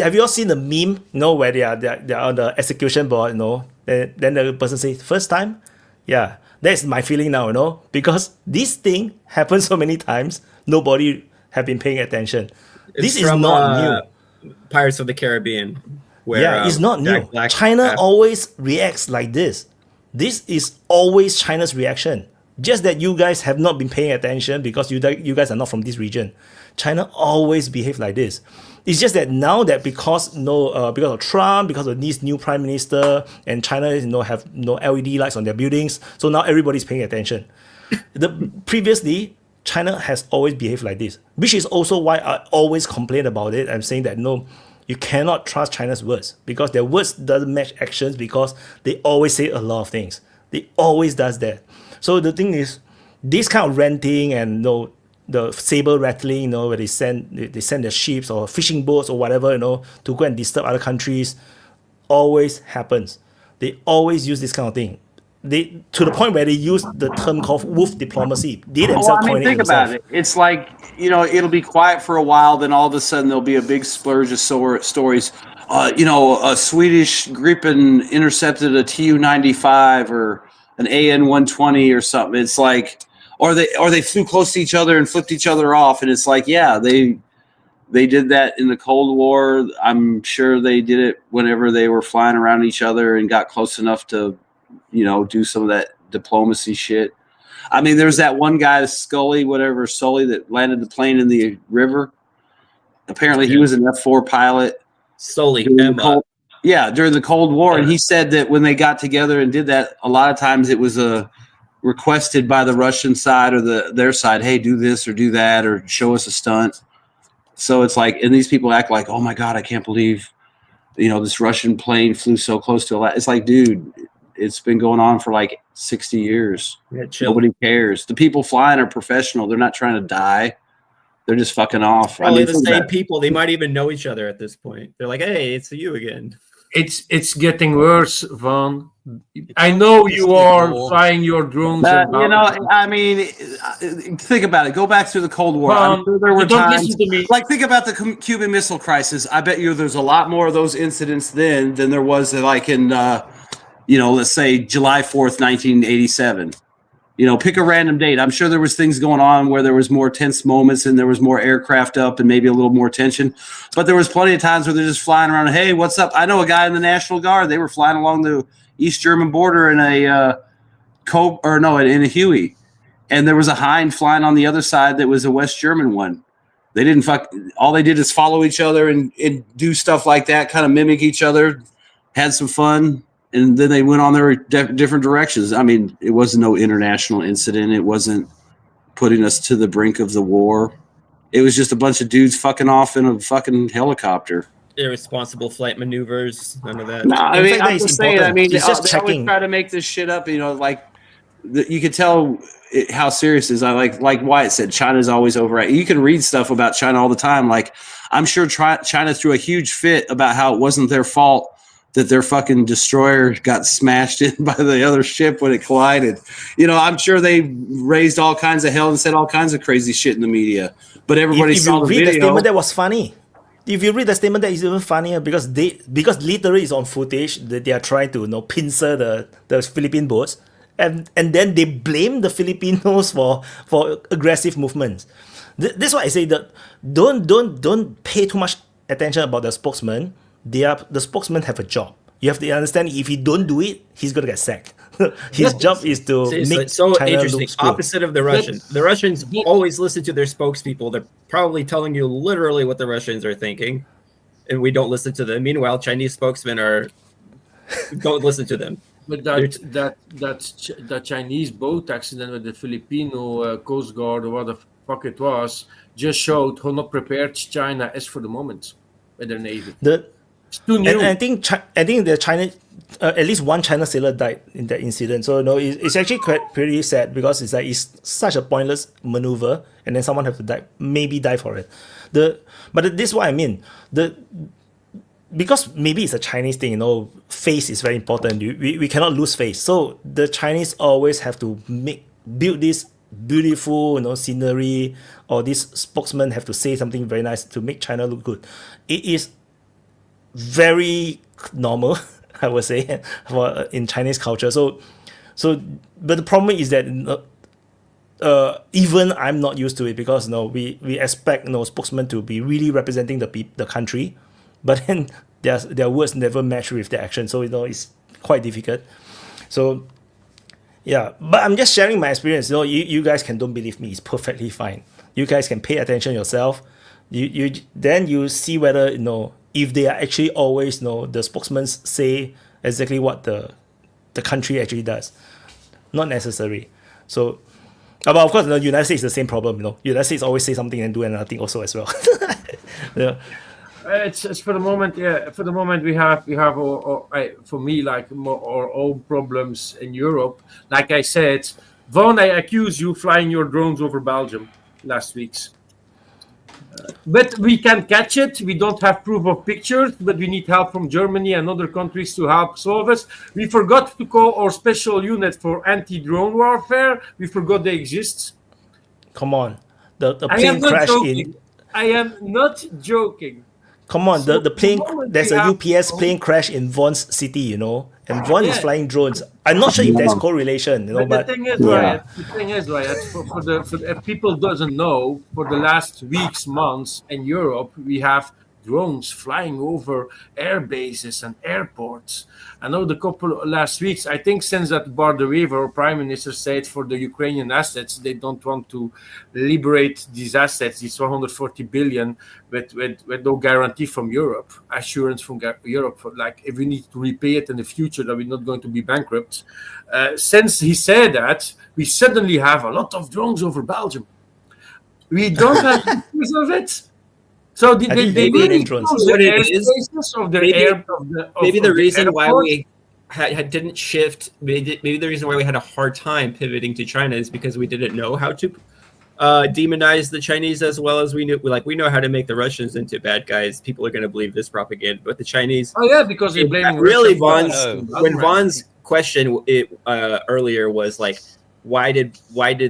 Have you all seen the meme, you know, where they're on the execution board, you know? Then the person says, first time? Yeah, that's my feeling now, you know, because this thing happens so many times, nobody have been paying attention. This is not new. Pirates of the Caribbean. Where, it's not new. China always reacts like this. This is always China's reaction. Just that you guys have not been paying attention because you guys are not from this region. China always behave like this. It's just that now that because of Trump, because of this new prime minister, and China have no LED lights on their buildings, so now everybody's paying attention. Previously, China has always behaved like this, which is also why I always complain about it. I'm saying that no, you cannot trust China's words because their words doesn't match actions because they always say a lot of things. They always does that. So the thing is, this kind of ranting and the saber rattling, where they send their ships or fishing boats or whatever, to go and disturb other countries, always happens. They always use this kind of thing. To the point where they use the term called wolf diplomacy. They themselves coined it. Think about it. It's like, it'll be quiet for a while, then all of a sudden there'll be a big splurge of stories. A Swedish Gripen intercepted a Tu-95 or an AN-120 or something. It's like, or they flew close to each other and flipped each other off, and it's like, yeah, they did that in the Cold War. I'm sure they did it whenever they were flying around each other and got close enough to do some of that diplomacy shit. I mean, there's that one guy, Sully, that landed the plane in the river. Apparently, he was an F-4 pilot. Sully, during the Cold War, and he said that when they got together and did that, a lot of times it was requested by the Russian side or their side, hey, do this or do that or show us a stunt. So it's like, and these people act like, oh my God, I can't believe, this Russian plane flew so close to a lot. It's like, dude, it's been going on for like 60 years. Yeah, nobody cares. The people flying are professional. They're not trying to die. They're just fucking off. Probably the same people. They might even know each other at this point. They're like, hey, it's you again. It's getting worse, Vaughn. I know you are flying your drones. Think about it. Go back to the Cold War. I'm sure there were times, like, think about the Cuban Missile Crisis. I bet you there's a lot more of those incidents then than there was like in, let's say July 4th, 1987. Pick a random date. I'm sure there was things going on where there was more tense moments and there was more aircraft up and maybe a little more tension. But there was plenty of times where they're just flying around. Hey, what's up? I know a guy in the National Guard. They were flying along the East German border in in a Huey. And there was a Hind flying on the other side that was a West German one. They didn't all they did is follow each other and do stuff like that, kind of mimic each other, had some fun. And then they went on their different directions. I mean, it wasn't no international incident. It wasn't putting us to the brink of the war. It was just a bunch of dudes fucking off in a fucking helicopter. Irresponsible flight maneuvers. None of that. No, I mean, I'm just saying. I mean, they always try to make this shit up. You could tell how serious it is. I like Wyatt said, China's always overreacting. You can read stuff about China all the time. Like, I'm sure China threw a huge fit about how it wasn't their fault that their fucking destroyer got smashed in by the other ship when it collided. I'm sure they raised all kinds of hell and said all kinds of crazy shit in the media. But everybody saw the video. If you read the statement, that was funny. If you read the statement, that is even funnier because literally it's on footage that they are trying to pincer the Philippine boats, and then they blame the Filipinos for aggressive movements. That's why I say that don't pay too much attention about the spokesman. The spokesman have a job. You have to understand, if he don't do it, he's gonna get sacked. His job is to make China interesting. look screwed. Opposite of the Russians. The Russians always listen to their spokespeople. They're probably telling you literally what the Russians are thinking. and we don't listen to them. Meanwhile, Chinese spokesmen don't listen to them. But that Chinese boat accident with the Filipino Coast Guard or what the fuck it was just showed how not prepared China is for the moment with their navy. It's too new. And I think the China, at least one China sailor died in that incident. So it's actually pretty sad because it's such a pointless maneuver, and then someone have to die for it. But this is what I mean. Because maybe it's a Chinese thing, face is very important. We cannot lose face. So the Chinese always have to build this beautiful, scenery, or this spokesman have to say something very nice to make China look good. It is very normal, I would say, in Chinese culture. So, but the problem is that even I'm not used to it because we expect spokesmen to be really representing the country, but then their words never match with their action. So it's quite difficult. So yeah, but I'm just sharing my experience. You guys don't believe me. It's perfectly fine. You guys can pay attention yourself. Then you see whether if they are actually always the spokesmen say exactly what the country actually does. Not necessary. So, but of course, the United States is the same problem. United States always say something and do another thing also as well. Yeah. It's for the moment. Yeah, for the moment we have for me like our own problems in Europe. Like I said, Vaughan, I accuse you flying your drones over Belgium last week's. But we can catch it. We don't have proof of pictures, but we need help from Germany and other countries to help solve it. We forgot to call our special unit for anti-drone warfare. We forgot they exist. Come on, the plane crashed in. I am not joking. Come on, the plane. There's a UPS plane crash in Vaughan's city, and Vaughan is flying drones. I'm not sure if there's correlation, but the thing is, Wyatt, if people doesn't know, for the last weeks, months in Europe, we have drones flying over air bases and airports. I know the couple last weeks, I think since that Bardaweva, our prime minister, said for the Ukrainian assets, they don't want to liberate these assets, these 140 billion, with no guarantee from Europe, assurance from Europe, if we need to repay it in the future, that we're not going to be bankrupt. Since he said that, we suddenly have a lot of drones over Belgium. We don't have pictures of it. So they really maybe the reason why we didn't shift, maybe the reason why we had a hard time pivoting to China is because we didn't know how to demonize the Chinese as well as we knew. We know how to make the Russians into bad guys. People are going to believe this propaganda, but the Chinese. Oh yeah, because they're blaming. Really, Vaughn's question earlier was like, why did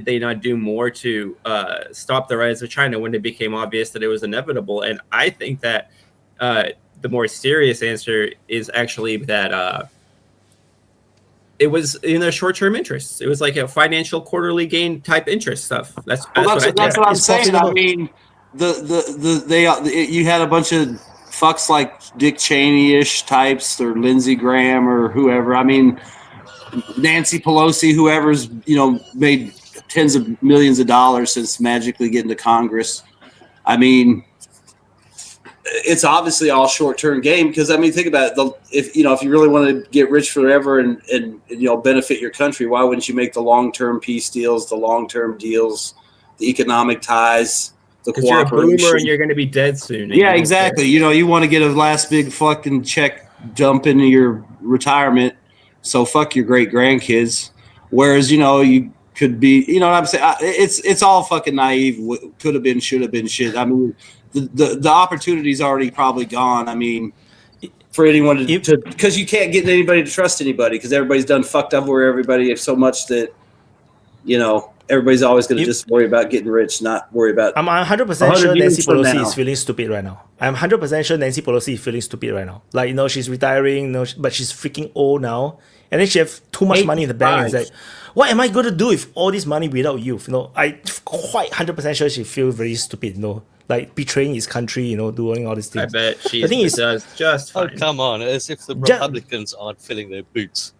they not do more to stop the rise of China when it became obvious that it was inevitable? And I think that the more serious answer is actually that it was in their short-term interests. It was like a financial quarterly gain type interest stuff. That's what I'm saying. I mean, you had a bunch of fucks like Dick Cheney-ish types or Lindsey Graham or whoever. I mean, Nancy Pelosi, whoever's made tens of millions of dollars since magically getting to Congress. I mean, it's obviously all short-term game because think about it. If you really want to get rich forever and benefit your country, why wouldn't you make the long-term peace deals, the long-term deals, the economic ties, the cooperation? You're a boomer and you're going to be dead soon. Yeah, exactly. You want to get a last big fucking check dump into your retirement. So fuck your great grandkids. Whereas, you could be, what I'm saying? It's all fucking naive. Could have been, should have been shit. I mean, the opportunity's already probably gone. I mean, for anyone to because you can't get anybody to trust anybody because everybody's done fucked up over everybody so much that, everybody's always going to just worry about getting rich, not worry about. I'm 100% sure Nancy Pelosi is feeling stupid right now. I'm 100% sure Nancy Pelosi is feeling stupid right now. She's retiring, but she's freaking old now. And then she have too much money in the bank. And it's like, what am I going to do with all this money without you? I quite 100% sure she feels very stupid, betraying his country, doing all these things. I bet she does just fine. Oh, come on. As if the Republicans aren't filling their boots.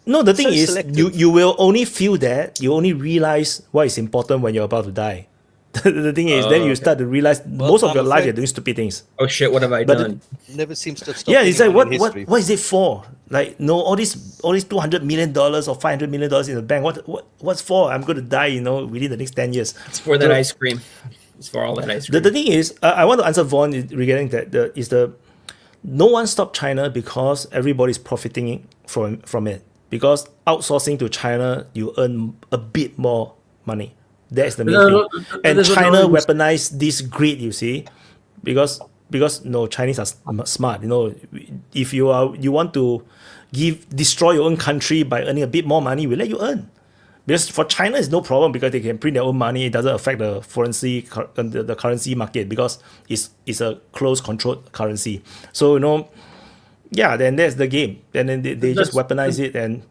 No, the thing is, you will only feel that, you only realize what is important when you're about to die. The thing is, then you start to realize most of I'm your life afraid- you're doing stupid things. Oh shit! What have I But done? Never seems to stop. Yeah, it's like anyone in what history. is it for? Like, no, all these $200 million or $500 million in the bank. What's for? I'm going to die, within the next 10 years. It's for that So- ice cream. It's for all that ice cream. The thing is, I want to answer Vaughn regarding that. No one stopped China because everybody's profiting from it. Because outsourcing to China, you earn a bit more money. That's the main thing. And China weaponized this greed, you see, because no, Chinese are smart. If you want to destroy your own country by earning a bit more money, we let you earn. Because for China, it's no problem because they can print their own money. It doesn't affect the the currency market because it's a closed controlled currency. So yeah, then that's the game. And then they just weaponize it. And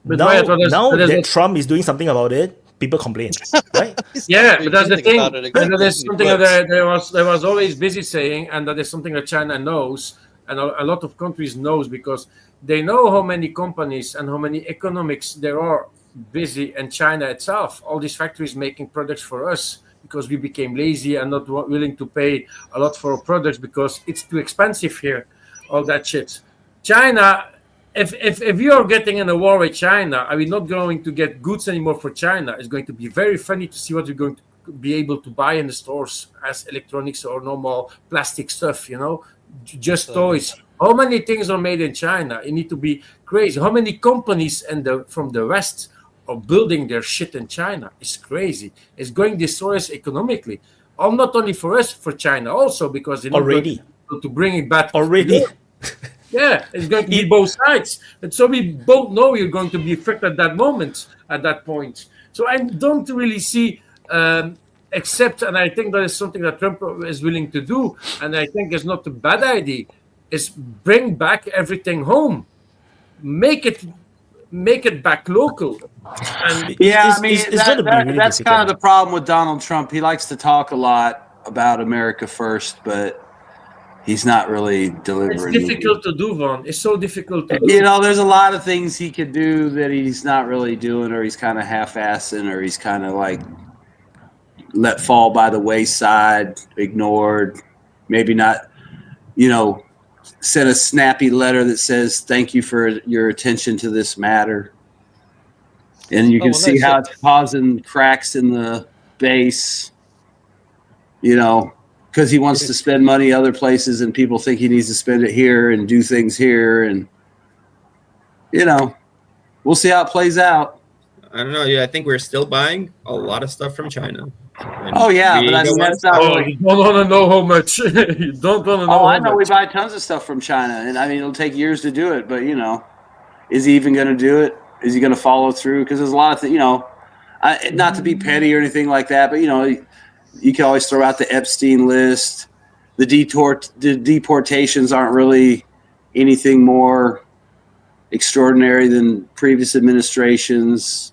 now that Trump is doing something about it, people complain, right? Yeah, but that's the thing. And that is It something works. that there was always busy saying, and that is something that China knows, and a lot of countries knows, because they know how many companies and how many economics there are busy in China itself. All these factories making products for us because we became lazy and not willing to pay a lot for our products because it's too expensive here. All that shit. China. If you are getting in a war with China, are we not going to get goods anymore for China? It's going to be very funny to see what you're going to be able to buy in the stores as electronics or normal plastic stuff, just toys. How many things are made in China? You need to be crazy. How many companies from the West are building their shit in China? It's crazy. It's going to destroy us economically. Not only for us, for China also, because they're not Already. going to bring it back. Already. Yeah, it's going to be both sides. And so we both know you're going to be affected at that moment, at that point. So I don't really see, except, and I think that is something that Trump is willing to do, and I think it's not a bad idea, is bring back everything home. Make it back local. And Yeah, It's- I mean, it's gonna be really that's difficult. kind of the problem with Donald Trump. He likes to talk a lot about America first, but he's not really delivering. it's difficult to do, Vaughn. It's so difficult to do. There's a lot of things he could do that he's not really doing, or he's kind of half-assing, or he's kind of like let fall by the wayside, ignored, maybe not, send a snappy letter that says, thank you for your attention to this matter. And you can see how it's causing cracks in the base, because he wants to spend money other places and people think he needs to spend it here and do things here. And, we'll see how it plays out. I don't know. Yeah, I think we're still buying a lot of stuff from China. And Oh, yeah, we but I don't mean, want that's not Oh, really. you don't want to know how much. You don't want to know Oh, how I know we much. buy tons of stuff from China. And I mean, it'll take years to do it, but, is he even going to do it? Is he going to follow through? Because there's a lot of things, not to be petty or anything like that, but, you can always throw out the Epstein list. The deportations aren't really anything more extraordinary than previous administrations.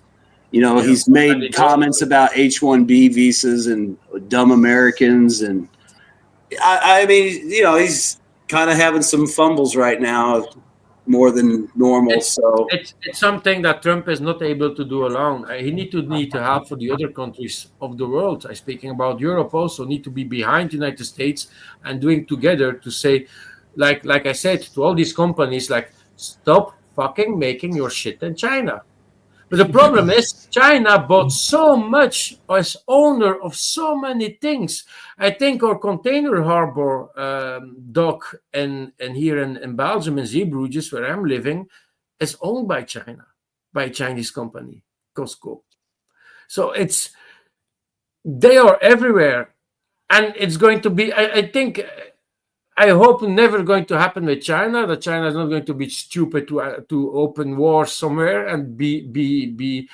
He's made comments about H-1B visas and dumb Americans. And I mean, he's kind of having some fumbles right now, more than normal. So It's something that Trump is not able to do alone. He need to help for the other countries of the world. I'm speaking about Europe also need to be behind the United States and doing together to say, like I said, to all these companies, like, stop fucking making your shit in China. But the problem is China bought so much as owner of so many things. I think our container harbor dock and here in Belgium, in Zeebrugge, where I'm living, is owned by China, by a Chinese company, Costco. So they are everywhere. And it's going to be, I hope never going to happen with China. That China is not going to be stupid to open war somewhere and be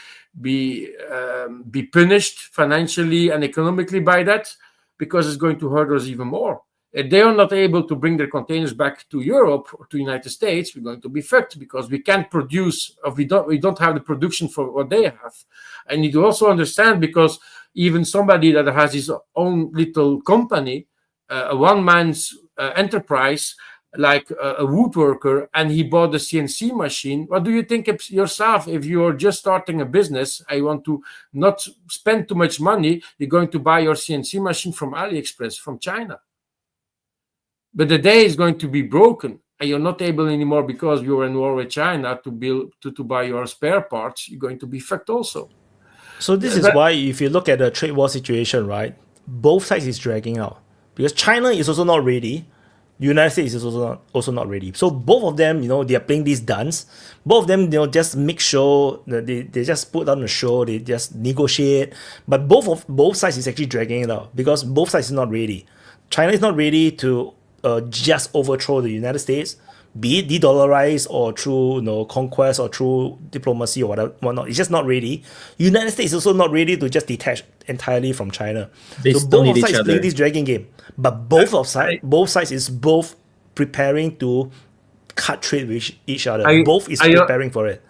punished financially and economically by that, because it's going to hurt us even more. If they are not able to bring their containers back to Europe or to the United States, we're going to be fucked because we can't produce, or we don't have the production for what they have. And you do also understand, because even somebody that has his own little company, a one-man's enterprise, like a woodworker, and he bought a CNC machine. What do you think of yourself if you're just starting a business? I want to not spend too much money. You're going to buy your CNC machine from AliExpress, from China. But the day is going to be broken, and you're not able anymore because you're in war with China to buy your spare parts. You're going to be fucked also. So this is why, if you look at the trade war situation, right, both sides is dragging out because China is also not ready. The United States is also not ready. So both of them, they are playing this dance. Both of them, just make sure that they just put on the show. They just negotiate. But both sides is actually dragging it out because both sides is not ready. China is not ready to just overthrow the United States, be it de-dollarize or through conquest or through diplomacy or whatnot. It's just not ready. United States is also not ready to just detach entirely from China. They so still both need each sides other. play this dragging game, but both sides is both preparing to cut trade with each other. Both is preparing for it.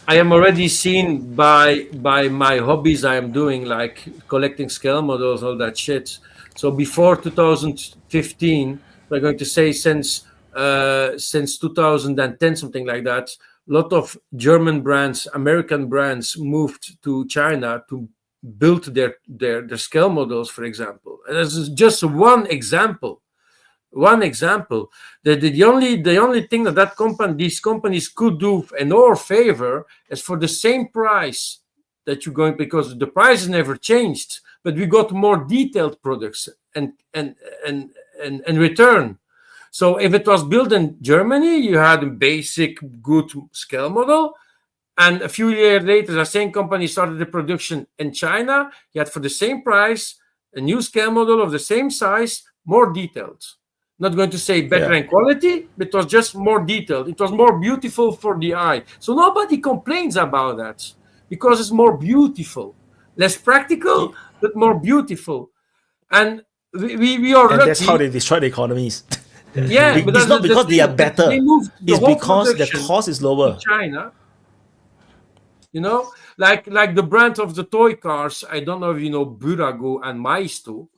I am already seen by my hobbies I am doing, like collecting scale models, all that shit. So before 2015, we're going to say since 2010, something like that, a lot of German brands, American brands moved to China to build their scale models, for example. And this is just one example. That the only thing that these companies could do in our favor is for the same price that you're going, because the price has never changed, but we got more detailed products and return. So if it was built in Germany, you had a basic good scale model, and a few years later, the same company started the production in China. You had, for the same price, a new scale model of the same size, more detailed. Not going to say better in quality, but it was just more detailed. It was more beautiful for the eye. So nobody complains about that because it's more beautiful, less practical, but more beautiful. And we are lucky. That's how they destroy the economies. Yeah, but it's not because they are better. It's because the production cost is lower. in China, like the brand of the toy cars. I don't know if you know Burago and Maisto.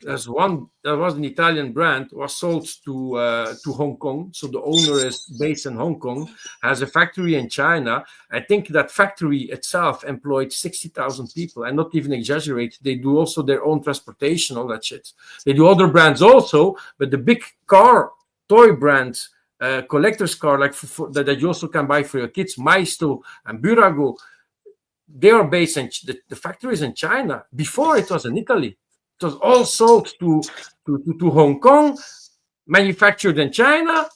There's one that was an Italian brand, was sold to Hong Kong. So the owner is based in Hong Kong, has a factory in China. I think that factory itself employed 60,000 people. I'm not even exaggerate. They do also their own transportation, all that shit. They do other brands also, but the big car, toy brands, collector's car, like that you also can buy for your kids, Maisto and Burago, they are based in the factories in China. Before it was in Italy. It was all sold to Hong Kong, manufactured in China.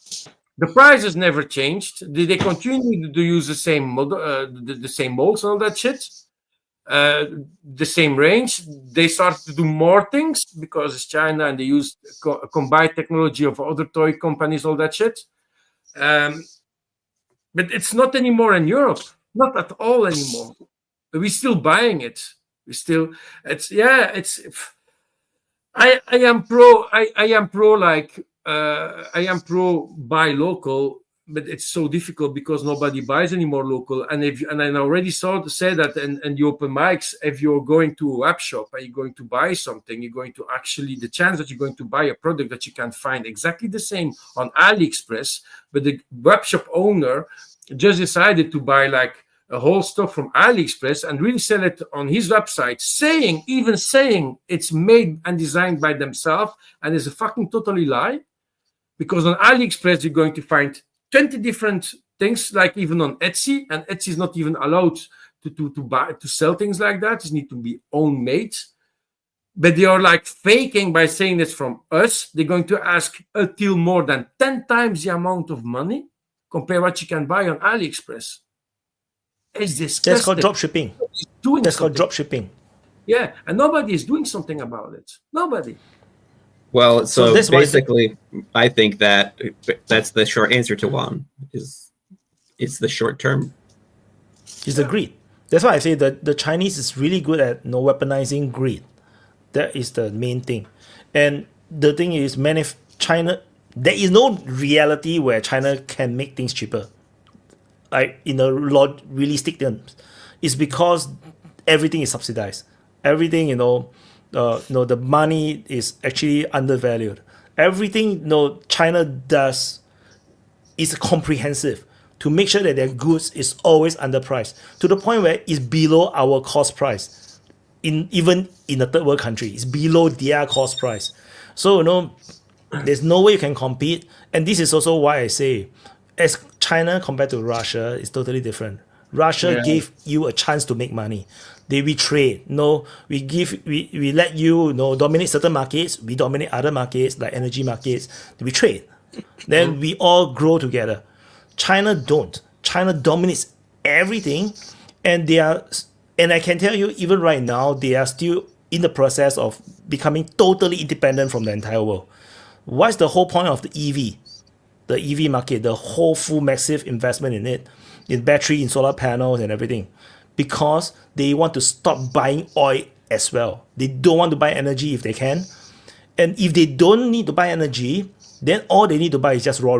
The prices never changed. They continued to use the same model, the same molds and all that shit, the same range. They started to do more things because it's China, and they used combined technology of other toy companies, all that shit. But it's not anymore in Europe, not at all anymore. But we're still buying it. I am pro buy local, but it's so difficult because nobody buys anymore local. And I already said that in the open mics, if you're going to a web shop and you're going to buy something, you're going to the chance that you're going to buy a product that you can find exactly the same on AliExpress, but the web shop owner just decided to buy like a whole stock from AliExpress and really sell it on his website, saying it's made and designed by themselves, and it's a fucking totally lie. Because on AliExpress, you're going to find 20 different things, like even on Etsy, and Etsy is not even allowed to sell things like that. It needs to be own made. But they are like faking by saying it's from us. They're going to ask until more than 10 times the amount of money compared what you can buy on AliExpress. It's disgusting. That's called drop shipping. Called drop shipping. Yeah, and nobody is doing something about it. Nobody. Well, so basically, I think that's the short answer to Juan. It's the short term. It's the greed. That's why I say that the Chinese is really good at weaponizing greed. That is the main thing. And the thing is, China, there is no reality where China can make things cheaper. Like in a realistic terms, it's because everything is subsidized. Everything, the money is actually undervalued. Everything, China does is comprehensive to make sure that their goods is always underpriced to the point where it's below our cost price. Even in a third world country, it's below their cost price. So there's no way you can compete. And this is also why I say, as China compared to Russia, is totally different. Russia gave you a chance to make money. We trade. We let you dominate certain markets. We dominate other markets like energy markets. We trade. Then we all grow together. China don't. China dominates everything, and I can tell you, even right now, they are still in the process of becoming totally independent from the entire world. What's the whole point of the EV? The EV market, the whole full massive investment in it, in battery, in solar panels and everything, because they want to stop buying oil as well. They don't want to buy energy if they can. And if they don't need to buy energy, then all they need to buy is just raw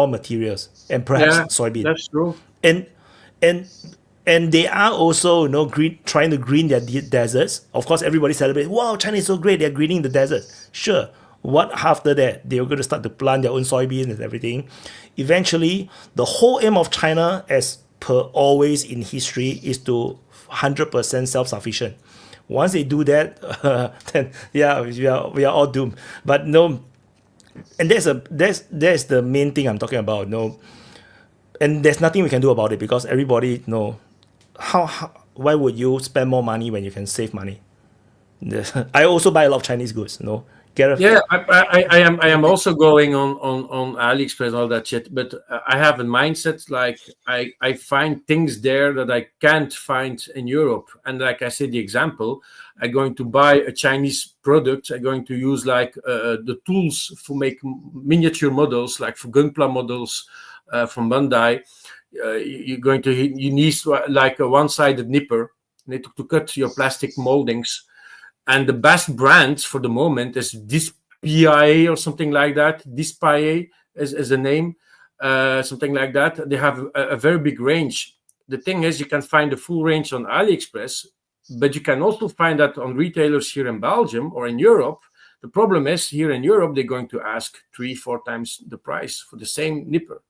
materials and perhaps soybean. That's true. And they are also trying to green their deserts. Of course, everybody celebrates, wow, China is so great, they're greening the desert. Sure. What after that? They're going to start to plant their own soybeans and everything. Eventually, the whole aim of China, as per always in history, is to 100% self-sufficient. Once they do that, then we are all doomed. But no, and that's the main thing I'm talking about. No, and there's nothing we can do about it because everybody why would you spend more money when you can save money? I also buy a lot of Chinese goods. Yeah, I am also going on AliExpress and all that shit, but I have a mindset like I find things there that I can't find in Europe. And like I said, the example, I'm going to buy a Chinese product. I'm going to use like the tools for make miniature models, like for Gunpla models from Bandai. You need like a one-sided nipper to cut your plastic moldings. And the best brand for the moment is DPA or something like that. DPA is a name, something like that. They have a very big range. The thing is, you can find the full range on AliExpress, but you can also find that on retailers here in Belgium or in Europe. The problem is, here in Europe, they're going to ask 3-4 times the price for the same nipper.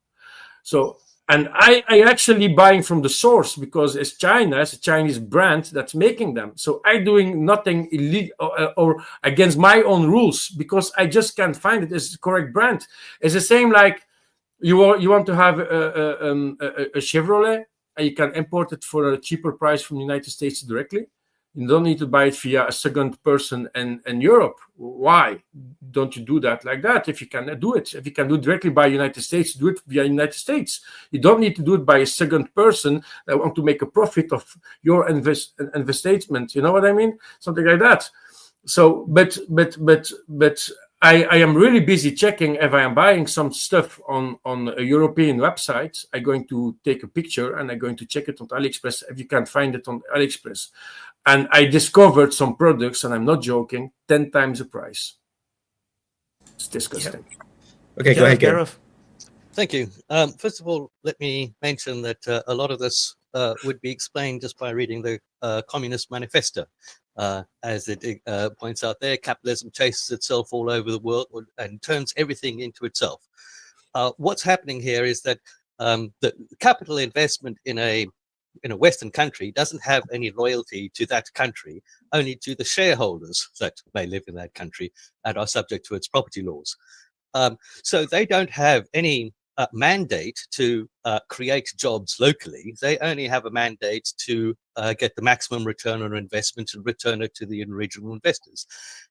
So, and I actually buying from the source because it's China, it's a Chinese brand that's making them. So I'm doing nothing illegal or against my own rules because I just can't find it as the correct brand. It's the same like you want to have a Chevrolet and you can import it for a cheaper price from the United States directly. You don't need to buy it via a second person in Europe. Why don't you do that like that? If you can do it, if you can do it directly by United States, do it via United States. You don't need to do it by a second person that want to make a profit of your investment. You know what I mean? Something like that. So, but I am really busy checking if I am buying some stuff on a European website. I'm going to take a picture and I'm going to check it on AliExpress if you can't find it on AliExpress. And I discovered some products, and I'm not joking, 10 times the price. It's disgusting. Yeah. Okay, go ahead, Gareth. Thank you. First of all, let me mention that a lot of this would be explained just by reading the Communist Manifesto. As it points out there, capitalism chases itself all over the world and turns everything into itself. What's happening here is that the capital investment in a Western country doesn't have any loyalty to that country, only to the shareholders that may live in that country and are subject to its property laws. So they don't have any mandate to create jobs locally. They only have a mandate to get the maximum return on investment and return it to the original investors.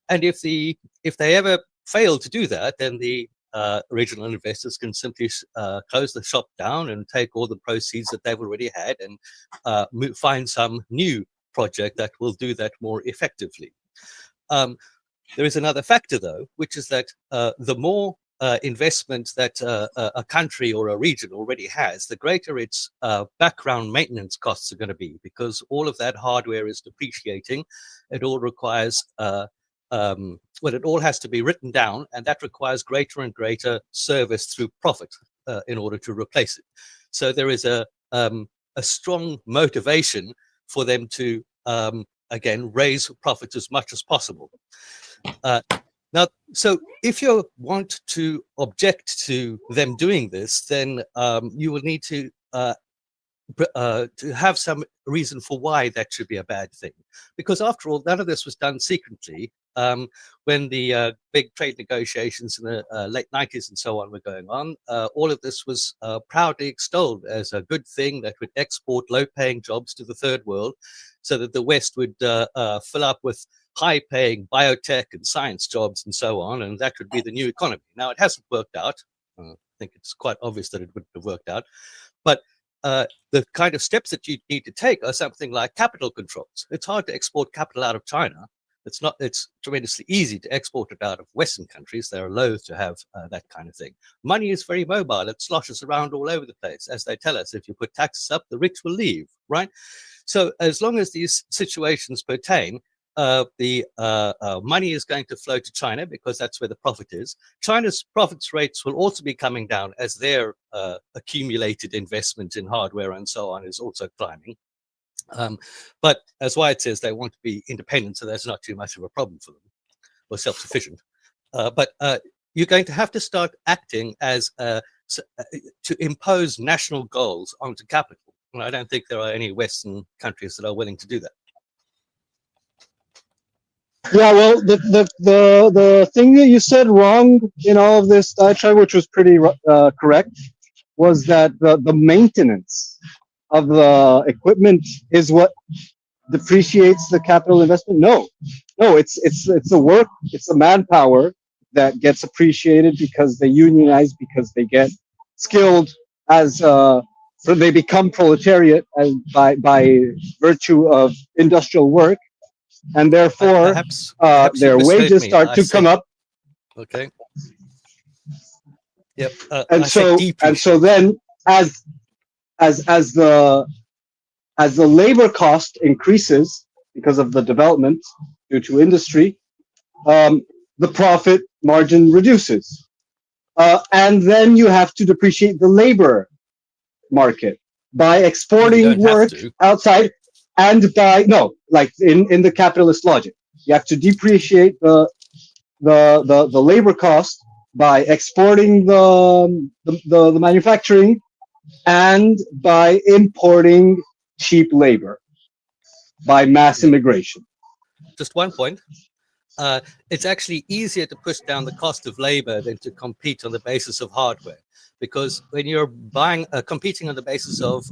And if they ever fail to do that, then the original investors can simply close the shop down and take all the proceeds that they've already had and find some new project that will do that more effectively. There is another factor, though, which is that the more investment that a country or a region already has, the greater its background maintenance costs are going to be, because all of that hardware is depreciating. It all requires it all has to be written down, and that requires greater and greater service through profit in order to replace it. So there is a strong motivation for them to again raise profits as much as possible. Now, so if you want to object to them doing this, then you will need to have some reason for why that should be a bad thing. Because after all, none of this was done secretly. When the big trade negotiations in the late 90s and so on were going on, all of this was proudly extolled as a good thing that would export low-paying jobs to the third world so that the West would fill up with high-paying biotech and science jobs and so on, and that would be the new economy. Now, it hasn't worked out. I think it's quite obvious that it wouldn't have worked out. But the kind of steps that you need to take are something like capital controls. It's hard to export capital out of China. It's tremendously easy to export it out of Western countries. They're loath to have that kind of thing. Money is very mobile. It sloshes around all over the place. As they tell us, if you put taxes up, the rich will leave, right? So as long as these situations pertain, the money is going to flow to China because that's where the profit is. China's profits rates will also be coming down as their accumulated investment in hardware and so on is also climbing. But as Wyatt says, they want to be independent, so that's not too much of a problem for them, or self-sufficient. But you're going to have to start acting as to impose national goals onto capital. And I don't think there are any Western countries that are willing to do that. Yeah, well, the thing that you said wrong in all of this diatribe, which was pretty correct, was that the maintenance of the equipment is what depreciates the capital investment. No, it's the work, it's the manpower that gets appreciated because they unionize, because they get skilled as so they become proletariat by virtue of industrial work. And therefore, perhaps their wages start to come up. Okay. Yep. And so then, as the labor cost increases because of the development due to industry, the profit margin reduces, and then you have to depreciate the labor market by exporting work outside. And like in the capitalist logic, you have to depreciate the labor cost by exporting the manufacturing and by importing cheap labor by mass immigration. Just one point. It's actually easier to push down the cost of labor than to compete on the basis of hardware. Because when you're competing on the basis of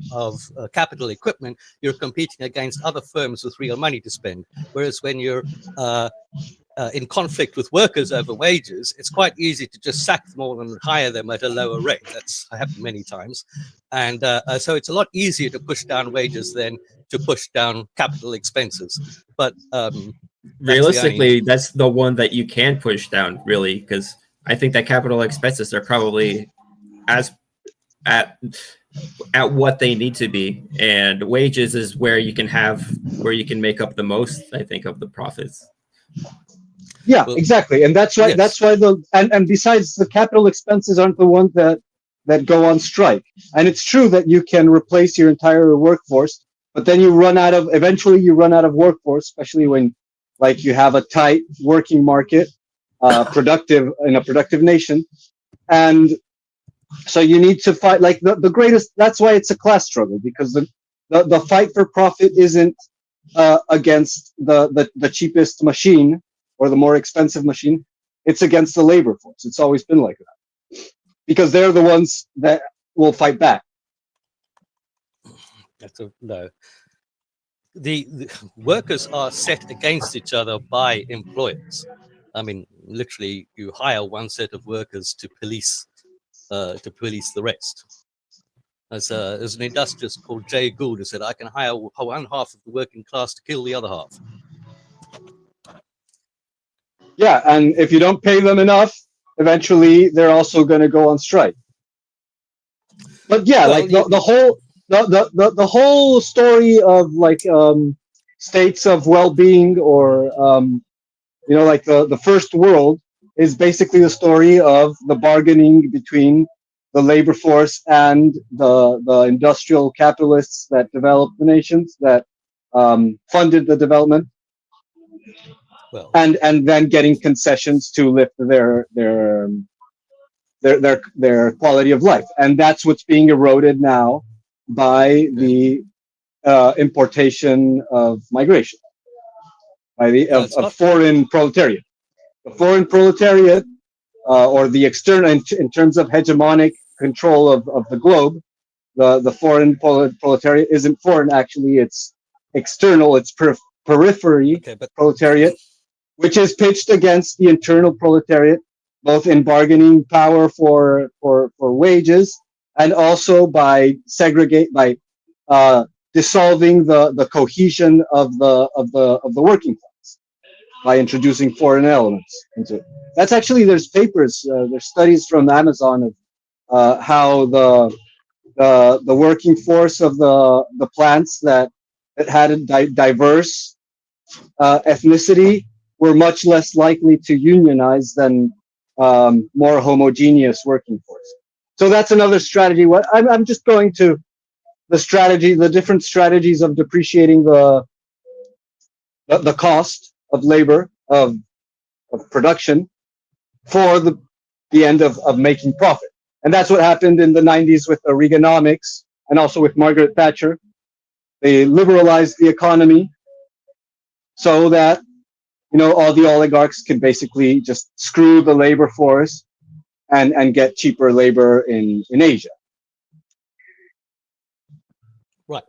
capital equipment, you're competing against other firms with real money to spend. Whereas when you're in conflict with workers over wages, it's quite easy to just sack them all and hire them at a lower rate. That's happened many times. And so it's a lot easier to push down wages than to push down capital expenses. But realistically, that's the one that you can push down, really, because I think that capital expenses are probably at what they need to be, and wages is where you can make up the most, I think, of the profits. Yeah, exactly, and that's why and besides, the capital expenses aren't the ones that go on strike. And it's true that you can replace your entire workforce, but then eventually you run out of workforce, especially when like you have a tight working market, productive in a productive nation, and so you need to fight like the greatest. That's why it's a class struggle, because the fight for profit isn't against the cheapest machine or the more expensive machine. It's against the labor force. It's always been like that, because they're the ones that will fight back. No. The workers are set against each other by employers. I mean, literally, you hire one set of workers to police the rest. There's an industrialist called Jay Gould who said, "I can hire one half of the working class to kill the other half." Yeah, and if you don't pay them enough, eventually they're also going to go on strike. But yeah, well, like the whole story of like states of well-being, or like the first world, is basically the story of the bargaining between the labor force and the industrial capitalists that developed the nations, that funded the development. Well, and then getting concessions to lift their quality of life, and that's what's being eroded now by the importation of migration, by the no, of foreign proletariat. The foreign proletariat, or the external, in terms of hegemonic control of the globe, the foreign proletariat isn't foreign. Actually, it's external. It's periphery proletariat, which is pitched against the internal proletariat, both in bargaining power for wages, and also by dissolving the cohesion of the working class by introducing foreign elements into it. That's actually, there's papers, there's studies from Amazon of how the working force of the plants that had a diverse ethnicity were much less likely to unionize than more homogeneous working force. So that's another strategy. What I'm just going to the different strategies of depreciating the cost of labor, of production, for the end of making profit. And that's what happened in the 90s with the Reaganomics, and also with Margaret Thatcher. They liberalized the economy so that, all the oligarchs could basically just screw the labor force and get cheaper labor in Asia. Right.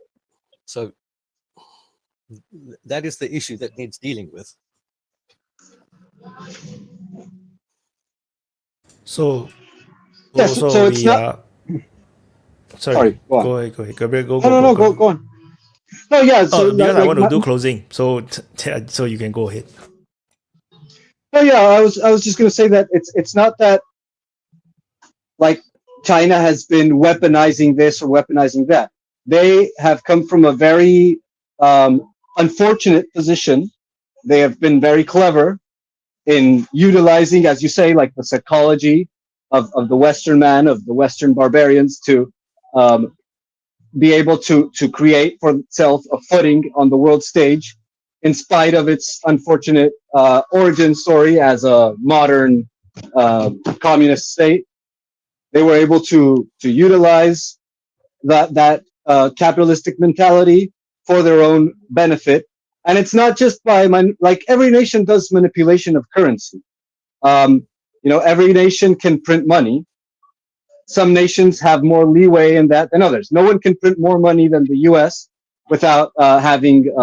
So that is the issue that needs dealing with. So, Yes, so it's not. Sorry, go on. Go ahead, Gabriel. Go on. No, yeah. So because I want to do closing, so so you can go ahead. Oh yeah, I was just going to say that it's not that like China has been weaponizing this or weaponizing that. They have come from a very unfortunate position. They have been very clever in utilizing, as you say, like the psychology of the Western man, of the Western barbarians, to be able to create for itself a footing on the world stage, in spite of its unfortunate origin story as a modern communist state. They were able to utilize that capitalistic mentality for their own benefit. And it's not just by like every nation does manipulation of currency. Every nation can print money. Some nations have more leeway in that than others. No one can print more money than the U.S. without having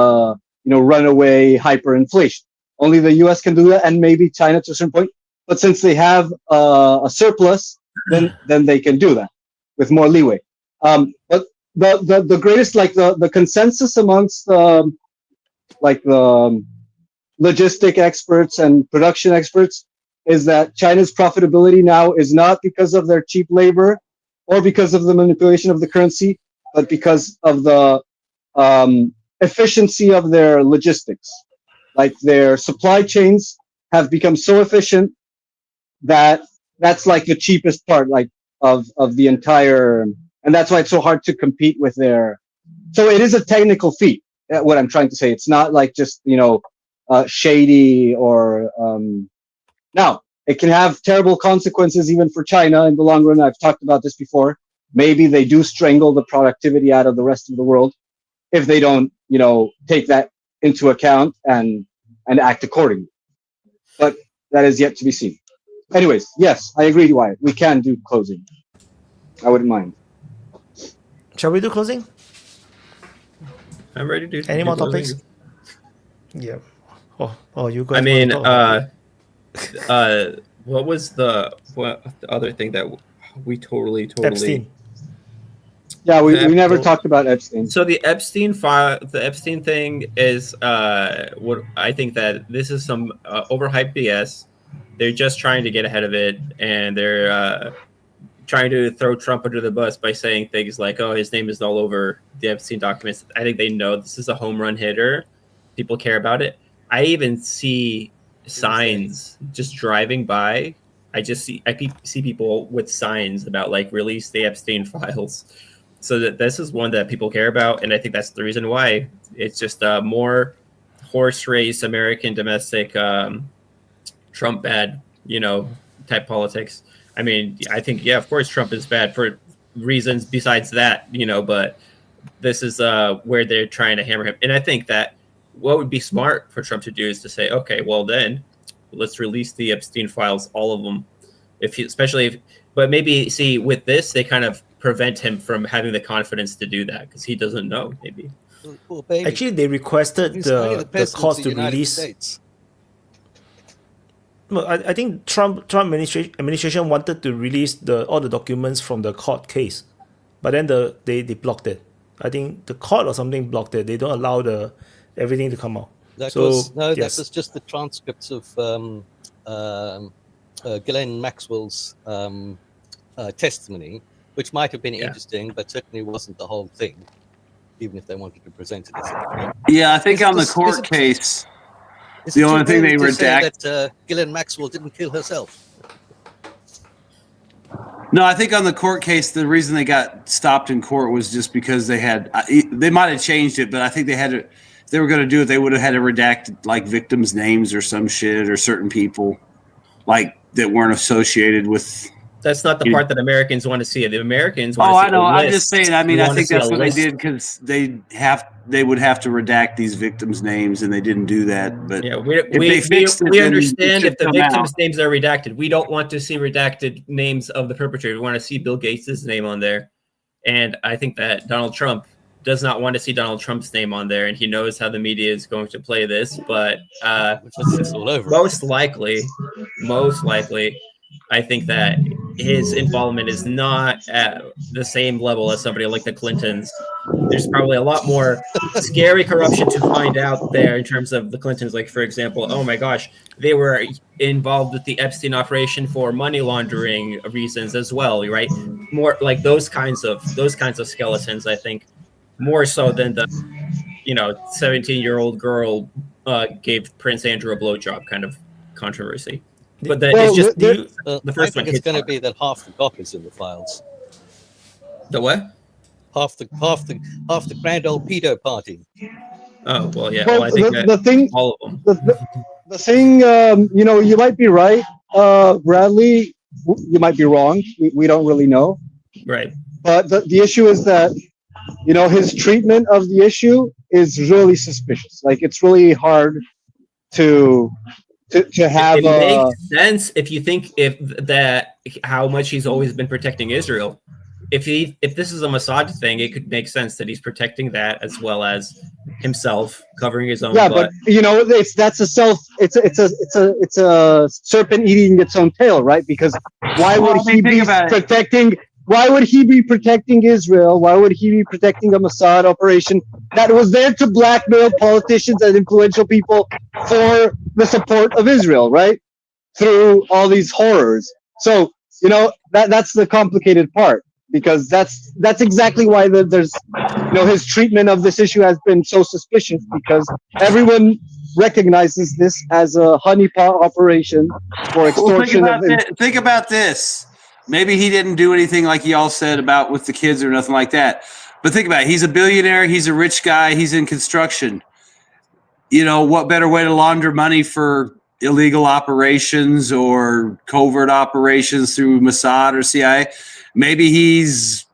runaway hyperinflation. Only the U.S. can do that, and maybe China to a certain point. But since they have a surplus, then they can do that with more leeway. But the greatest, like the consensus amongst the logistic experts and production experts, is that China's profitability now is not because of their cheap labor or because of the manipulation of the currency, but because of the efficiency of their logistics. Like their supply chains have become so efficient that that's like the cheapest part, like of the entire, and that's why it's so hard to compete with their. So it is a technical feat. What I'm trying to say, it's not like just shady or. Now, it can have terrible consequences even for China in the long run. I've talked about this before. Maybe they do strangle the productivity out of the rest of the world if they don't, take that into account and act accordingly. But that is yet to be seen. Anyways, yes, I agree, Wyatt. We can do closing. I wouldn't mind. Shall we do closing? I'm ready to do Any more closing. topics? Yeah. Oh, you guys. I mean, talk what was the other thing that we totally Epstein. Yeah, we never talked about Epstein. So the Epstein file, the Epstein thing is what I think that this is some overhyped BS. They're just trying to get ahead of it, and they're trying to throw Trump under the bus by saying things like, "Oh, his name is all over the Epstein documents." I think they know this is a home run hitter. People care about it. I even see signs just driving by. I see people with signs about like release the Epstein files. So that this is one that people care about, and I think that's the reason why it's just more horse race American domestic Trump bad, type politics. I mean, I think, yeah, of course Trump is bad for reasons besides that, but this is where they're trying to hammer him. And I think that what would be smart for Trump to do is to say, okay, well then let's release the Epstein files, all of them. But maybe see with this, they kind of prevent him from having the confidence to do that because he doesn't know, maybe. Well, baby, Actually, they requested the courts to release. States. Well, I think Trump administration wanted to release all the documents from the court case, but then they blocked it. I think the court or something blocked it. They don't allow everything to come out. That was just the transcripts of Ghislaine Maxwell's testimony, which might have been interesting, but certainly wasn't the whole thing, even if they wanted to present it as a Yeah, I think on the court case, the only thing they redacted that Ghislaine Maxwell didn't kill herself. No, I think on the court case, the reason they got stopped in court was just because they might have changed it, but I think they had to. If they were going to do it, they would have had to redact like victims' names or some shit or certain people like that weren't associated with. That's not the part that Americans want to see. The Americans want to see. I know. I'm just saying. I mean, I think that's what they did because they would have to redact these victims' names, and they didn't do that. But yeah, we understand if the victims' names are redacted. We don't want to see redacted names of the perpetrator. We want to see Bill Gates' name on there, and I think that Donald Trump does not want to see Donald Trump's name on there, and he knows how the media is going to play this. But most likely, I think that his involvement is not at the same level as somebody like the Clintons. There's probably a lot more scary corruption to find out there in terms of the Clintons. Like, for example, oh my gosh, they were involved with the Epstein operation for money laundering reasons as well, right? More like those kinds of skeletons, I think, more so than the 17-year-old girl gave Prince Andrew a blowjob kind of controversy. But it's just the first one. It's going to be that half the GOP is in the files. The what? Half the grand old pedo party. Oh well, yeah. Well, I think the thing, all of them. The thing, you might be right, Bradley. You might be wrong. We don't really know. Right. But the issue is that his treatment of the issue is really suspicious. Like, it's really hard to have. It makes sense if you think how much he's always been protecting Israel. If this is a Mossad thing, it could make sense that he's protecting that as well as himself covering his own. Yeah, butt. but it's a serpent eating its own tail, right? Because why would he be protecting? Why would he be protecting Israel? Why would he be protecting a Mossad operation that was there to blackmail politicians and influential people for the support of Israel, right? Through all these horrors. So, that's the complicated part, because that's exactly why there's, his treatment of this issue has been so suspicious, because everyone recognizes this as a honeypot operation for extortion. Think about this. Maybe he didn't do anything like y'all said about with the kids or nothing like that. But think about it. He's a billionaire. He's a rich guy. He's in construction. What better way to launder money for illegal operations or covert operations through Mossad or CIA? Maybe he's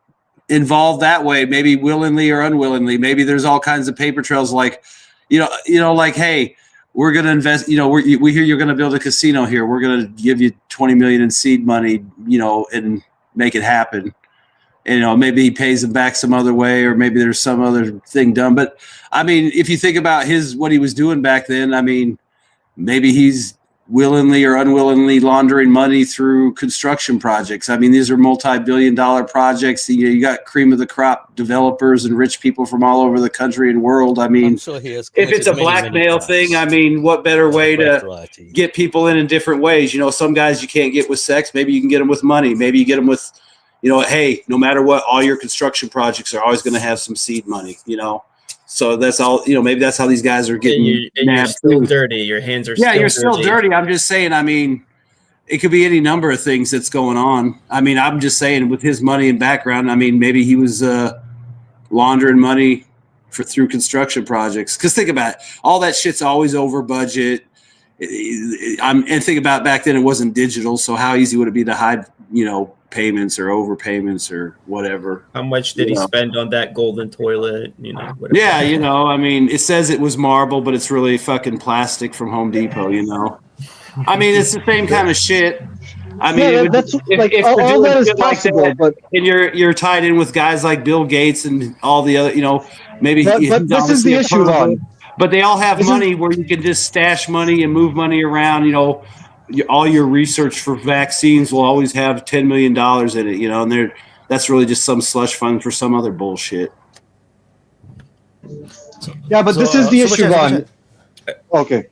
involved that way, maybe willingly or unwillingly. Maybe there's all kinds of paper trails like, like, hey, we're going to invest, we hear you're going to build a casino here. We're going to give you $20 million in seed money, and make it happen. And, maybe he pays them back some other way, or maybe there's some other thing done. But I mean, if you think about what he was doing back then, I mean, maybe he's willingly or unwillingly laundering money through construction projects. I mean, these are multi-billion-dollar projects. You got cream of the crop developers and rich people from all over the country and world. I mean, sure if it's a blackmail thing, I mean, what better way to get people in different ways? Some guys you can't get with sex. Maybe you can get them with money. Maybe you get them with, hey, no matter what, all your construction projects are always going to have some seed money, So that's all, maybe that's how these guys are getting. And you're still dirty. Your hands are you're still dirty. I'm just saying, I mean, it could be any number of things that's going on. I mean, I'm just saying with his money and background, I mean, maybe he was laundering money through construction projects. Because think about it, all that shit's always over budget. And think about back then, it wasn't digital, so how easy would it be to hide, payments or overpayments or whatever? How much did he spend on that golden toilet? Whatever. Yeah, I mean, it says it was marble, but it's really fucking plastic from Home Depot. I mean, it's the same kind of shit. I mean, that's if all that is possible, but and you're tied in with guys like Bill Gates and all the other, maybe. But this is the issue, Ron. But they all have money where you can just stash money and move money around. All your research for vaccines will always have $10 million in it. And that's really just some slush fund for some other bullshit. Yeah, but this is the issue, Ron. Okay.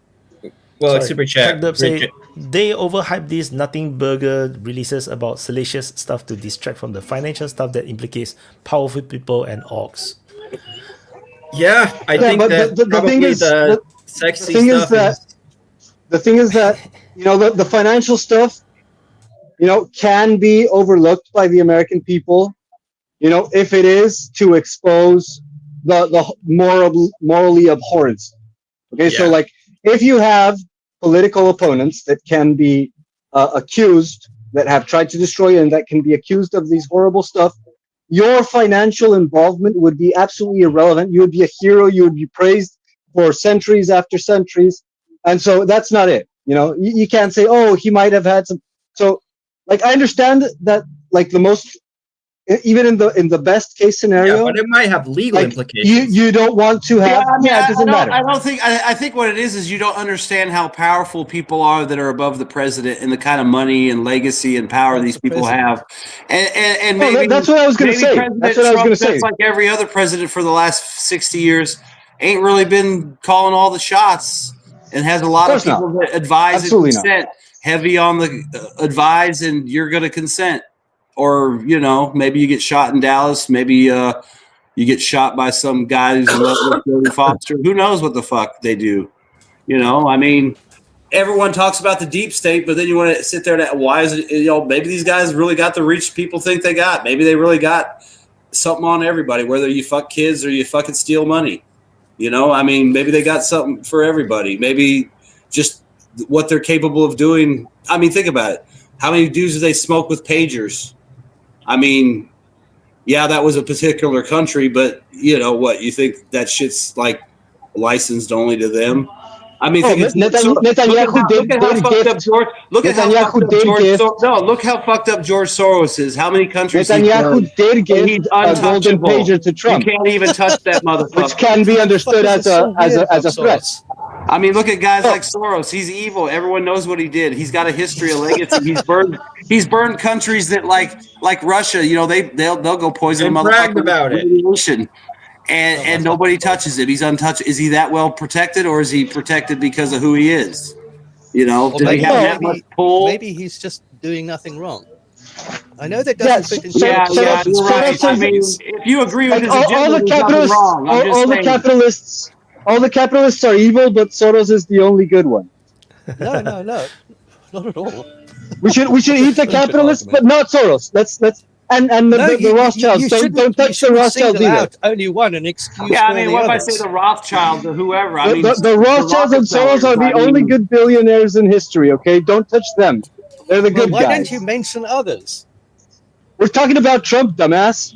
Well, super chat. They overhype these nothing burger releases about salacious stuff to distract from the financial stuff that implicates powerful people and orgs. Yeah, I think that the thing is, the sexy thing stuff is that the thing is that the financial stuff, can be overlooked by the American people, if it is to expose the morally abhorrent. Okay, so like if you have political opponents that can be accused, that have tried to destroy you, and that can be accused of these horrible stuff, your financial involvement would be absolutely irrelevant. You would be a hero. You would be praised for centuries after centuries. And so that's not it. You can't say, oh, he might have had some. So like, I understand that like the most, even in the best case scenario, but it might have legal implications. You don't want to have. Yeah, it doesn't matter. I think what it is you don't understand how powerful people are that are above the president and the kind of money and legacy and power these people have. And maybe that's what I was going to say. That's what I was going to say. Like every other president for the last 60 years, ain't really been calling all the shots and has a lot of people that advise and consent. Heavy on the advise, and you're going to consent. Or, maybe you get shot in Dallas. Maybe you get shot by some guy who's in love with Jodie Foster. Who knows what the fuck they do? I mean, everyone talks about the deep state, but then you want to sit there and why is it, maybe these guys really got the reach people think they got. Maybe they really got something on everybody, whether you fuck kids or you fucking steal money. I mean, maybe they got something for everybody. Maybe just what they're capable of doing. I mean, think about it. How many dudes do they smoke with pagers? I mean, yeah, that was a particular country, but what? You think that shit's like licensed only to them? I mean, Netanyahu did look how fucked up George Soros is. How many countries? Netanyahu did give a golden pager to Trump. You can't even touch that motherfucker. Which can be understood as a threat. I mean, look at guys like Soros. He's evil. Everyone knows what he did. He's got a history, a legacy. He's burned countries that like Russia. They'll go poison a motherfucker about it. And nobody touches him. He's untouched. Is he that well protected, or is he protected because of who he is? Did he have that much pull? Maybe he's just doing nothing wrong. I know that doesn't fit into you're right. I mean, if you agree with his agenda, all the capitalists, wrong. all the capitalists are evil, but Soros is the only good one. No, not at all. We should eat the capitalists, but not Soros. Let's and the Rothschilds. Don't touch the Rothschilds either. Only one and excuse. Yeah, I mean, what if I say the Rothschilds or whoever? I mean, the Rothschilds and Soros are the only good billionaires in history. Okay, don't touch them. They're the good guys. Why don't you mention others? We're talking about Trump, dumbass.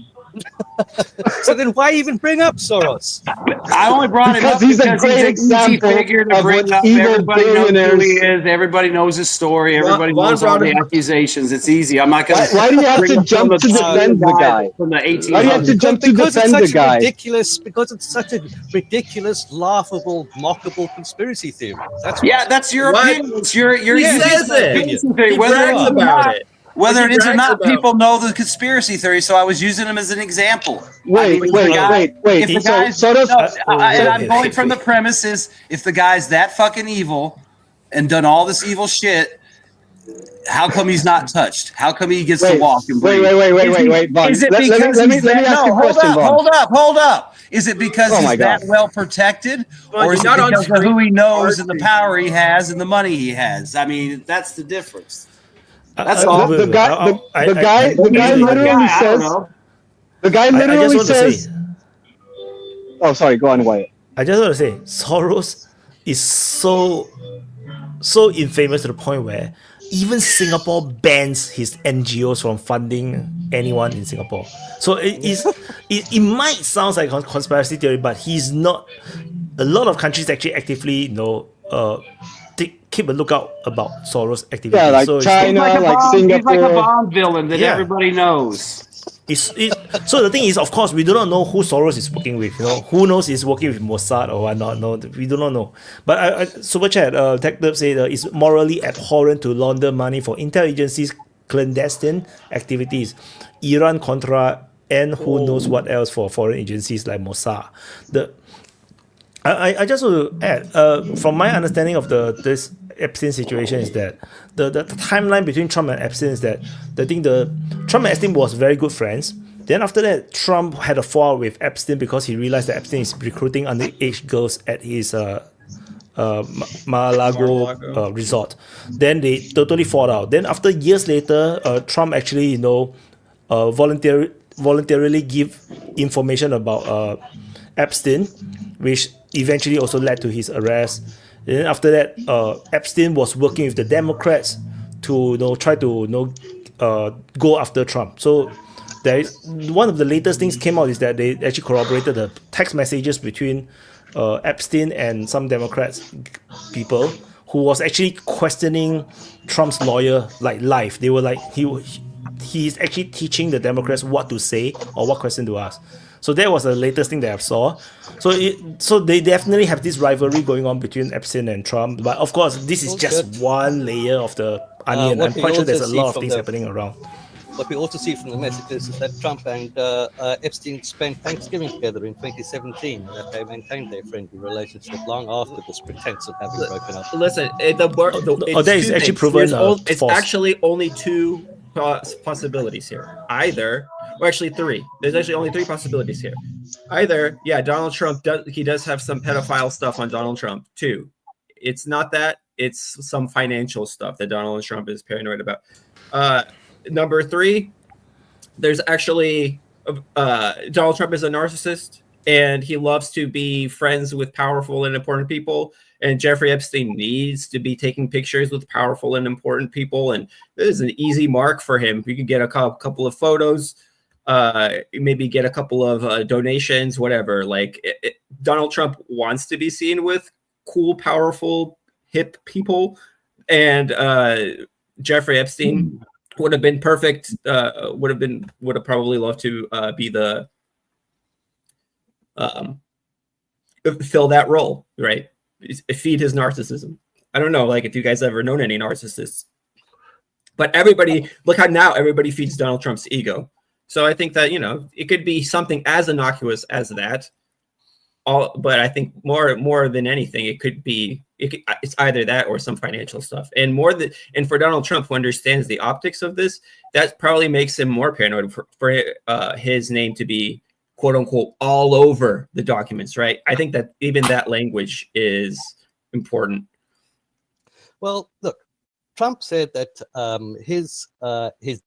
So then why even bring up Soros? I only brought him up because he's a great example of what evil billionaires. He is. Everybody knows his story. Everybody knows all the accusations. It's easy. I'm not going to. Why do you have to jump to defend the guy? From the 1800s. Why do you have to jump to defend the guy? Because it's such a ridiculous, laughable, mockable conspiracy theory. That's your opinion. It's your he says it. He brags about it. Whether it is or not, people know the conspiracy theory, so I was using them as an example. Wait. If the guy's, and I'm going from the premise is, if the guy's that fucking evil and done all this evil shit, how come he's not touched? How come he gets to walk and breathe? Wait, Vaughn. Is it because let me ask you a question, Vaughn. Hold up. Is it because he's that well protected, or is it because of who he knows and the power he has and the money he has? I mean, that's the difference. That's all. The guy literally says. The guy literally says. Oh, sorry. Go on, Wyatt. I just want to say Soros is so infamous to the point where even Singapore bans his NGOs from funding anyone in Singapore. So it might sound like a conspiracy theory, but he's not. A lot of countries actually actively, keep a lookout about Soros' activity. Yeah, like so China, like Singapore. He's like a Bond villain that Yeah. everybody knows. So the thing is, of course, we do not know who Soros is working with. Who knows he's working with Mossad or whatnot? No, we do not know. But Super Chat, Tech Dub said it's morally abhorrent to launder money for intelligence's clandestine activities, Iran Contra, and who knows what else for foreign agencies like Mossad. I just want to add, from my understanding of this Epstein situation is that the timeline between Trump and Epstein is that Trump and Epstein was very good friends. Then after that, Trump had a fall with Epstein because he realized that Epstein is recruiting underage girls at his Mar-a-Lago resort. Then they totally fought out. Then after years later, Trump actually voluntarily give information about Epstein, which eventually also led to his arrest. And then after that, Epstein was working with the Democrats to try to go after Trump. So there is one of the latest things came out is that they actually corroborated the text messages between Epstein and some Democrats people who was actually questioning Trump's lawyer like live. They were like he's actually teaching the Democrats what to say or what question to ask. So that was the latest thing that I saw. So they definitely have this rivalry going on between Epstein and Trump. But of course, this is just one layer of the onion. I'm quite sure there's a lot of things happening around. What we also see from the messages is that Trump and Epstein spent Thanksgiving together in 2017, that they maintained their friendly relationship long after this pretense of having broken up. Listen, that is actually proven it's false. actually only two possibilities here. Either, or actually three. There's actually only three possibilities here. Either, yeah, Donald Trump does have some pedophile stuff on Donald Trump. Two, it's not that, it's some financial stuff that Donald Trump is paranoid about. Number three, there's actually Donald Trump is a narcissist and he loves to be friends with powerful and important people. And Jeffrey Epstein needs to be taking pictures with powerful and important people. And this is an easy mark for him. You could get a couple of photos, maybe get a couple of donations, whatever. Donald Trump wants to be seen with cool, powerful, hip people. And Jeffrey Epstein would have been perfect. Would have probably loved to be the fill that role, right? Feed his narcissism. I don't know, if you guys ever known any narcissists, but everybody look how now everybody feeds Donald Trump's ego. So I think that it could be something as innocuous as that. But I think more than anything, it's either that or some financial stuff. And for Donald Trump, who understands the optics of this, that probably makes him more paranoid for his name to be quote unquote all over the documents, right? I think that even that language is important. Well, look, Trump said that his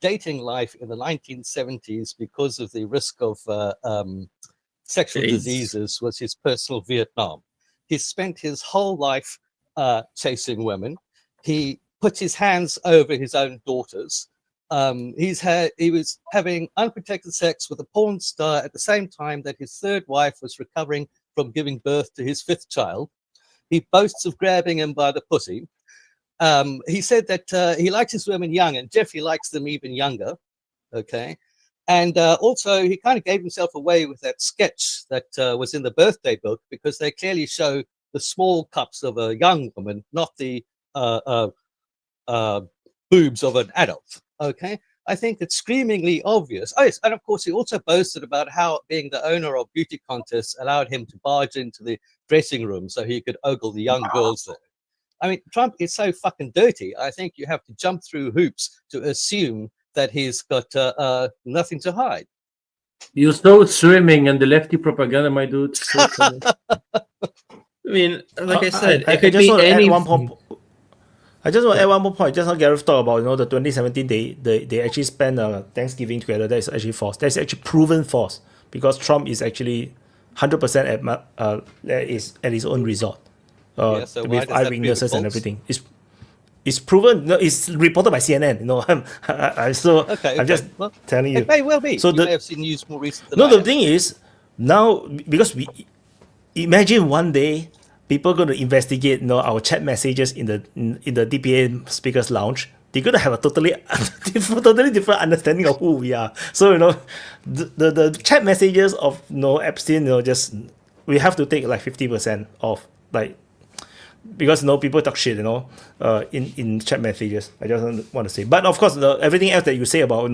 dating life in the 1970s, because of the risk of sexual diseases, was his personal Vietnam. He spent his whole life chasing women. He put his hands over his own daughters. He was having unprotected sex with a porn star at the same time that his third wife was recovering from giving birth to his fifth child. He boasts of grabbing him by the pussy. He said that he likes his women young, and Jeffrey likes them even younger. Okay. And also, he kind of gave himself away with that sketch that was in the birthday book, because they clearly show the small cups of a young woman, not the boobs of an adult. Okay, I think it's screamingly obvious. Oh yes, and of course, he also boasted about how being the owner of beauty contests allowed him to barge into the dressing room so he could ogle the young girls there. I mean, Trump is so fucking dirty. I think you have to jump through hoops to assume that he's got nothing to hide. You saw it swimming and the lefty propaganda, my dude. I mean, like I said, I could just be want to any. add one point. I just want to add one more point. Just now Gareth talked about the 2017 they actually spent Thanksgiving together. That is actually false. That's actually proven false, because Trump is actually 100% at his own resort. So why With does that eyewitnesses prove and false? everything. It's proven. No, it's reported by CNN. I'm just telling you. It may well be. So You may have seen news more recent than no, I the have. thing is now because we imagine one day people going to investigate our chat messages in the DPA speakers lounge. They're going to have a totally different understanding of who we are. So the chat messages of Epstein, just we have to take like 50% off, like. Because people talk shit, in chat messages. I just want to say, but of course, everything else that you say about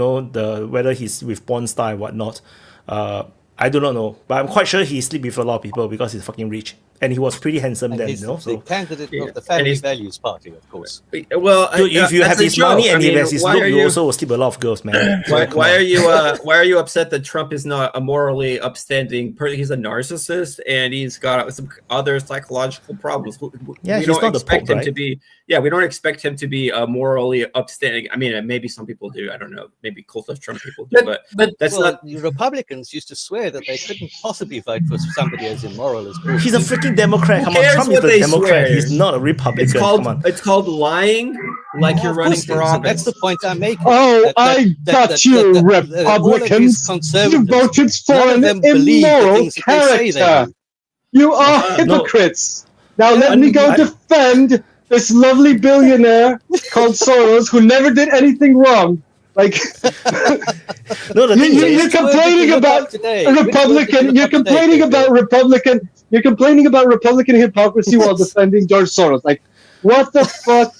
whether he's with porn star and whatnot, I do not know. But I'm quite sure he sleep with a lot of people because he's fucking rich, and he was pretty handsome And then. he's the So candidate of the And Family he's- Values Party, of course. Well, Dude, if you that's have a his money joke. and I he mean, has his why look, are you you- also will sleep with a lot of girls, man. So, come why on. are you why are you upset that Trump is not a morally upstanding person? He's a narcissist and he's got some other psychological problems. Yeah, we he's don't not the expect Pope, him right? to be. Yeah, we don't expect him to be morally upstanding. I mean, maybe some people do. I don't know. Maybe cult of Trump people do, but that's well, not. the Republicans used to swear that they couldn't possibly vote for somebody as immoral as Bush. He's a freaking Democrat. Who Come on, cares Trump is what the they Democrat. swear? He's not a Republican. Come on. It's called lying, like Yeah, you're of running course for it is, and office. that's the point I'm making. Oh, That- I that- got you, all of these Republicans. You conservatives, voted for none of an them believe the immoral things that they say they character. do. You are No. hypocrites. Now Yeah, let me go I- defend this lovely billionaire called Soros who never did anything wrong. Like No, the thing you're is, Which word did complaining you look about up today? a Which word did you Republican. look You're up today, complaining Gabriel? about Republican. You're complaining about Republican hypocrisy while Yes. defending George Soros. Like, what the fuck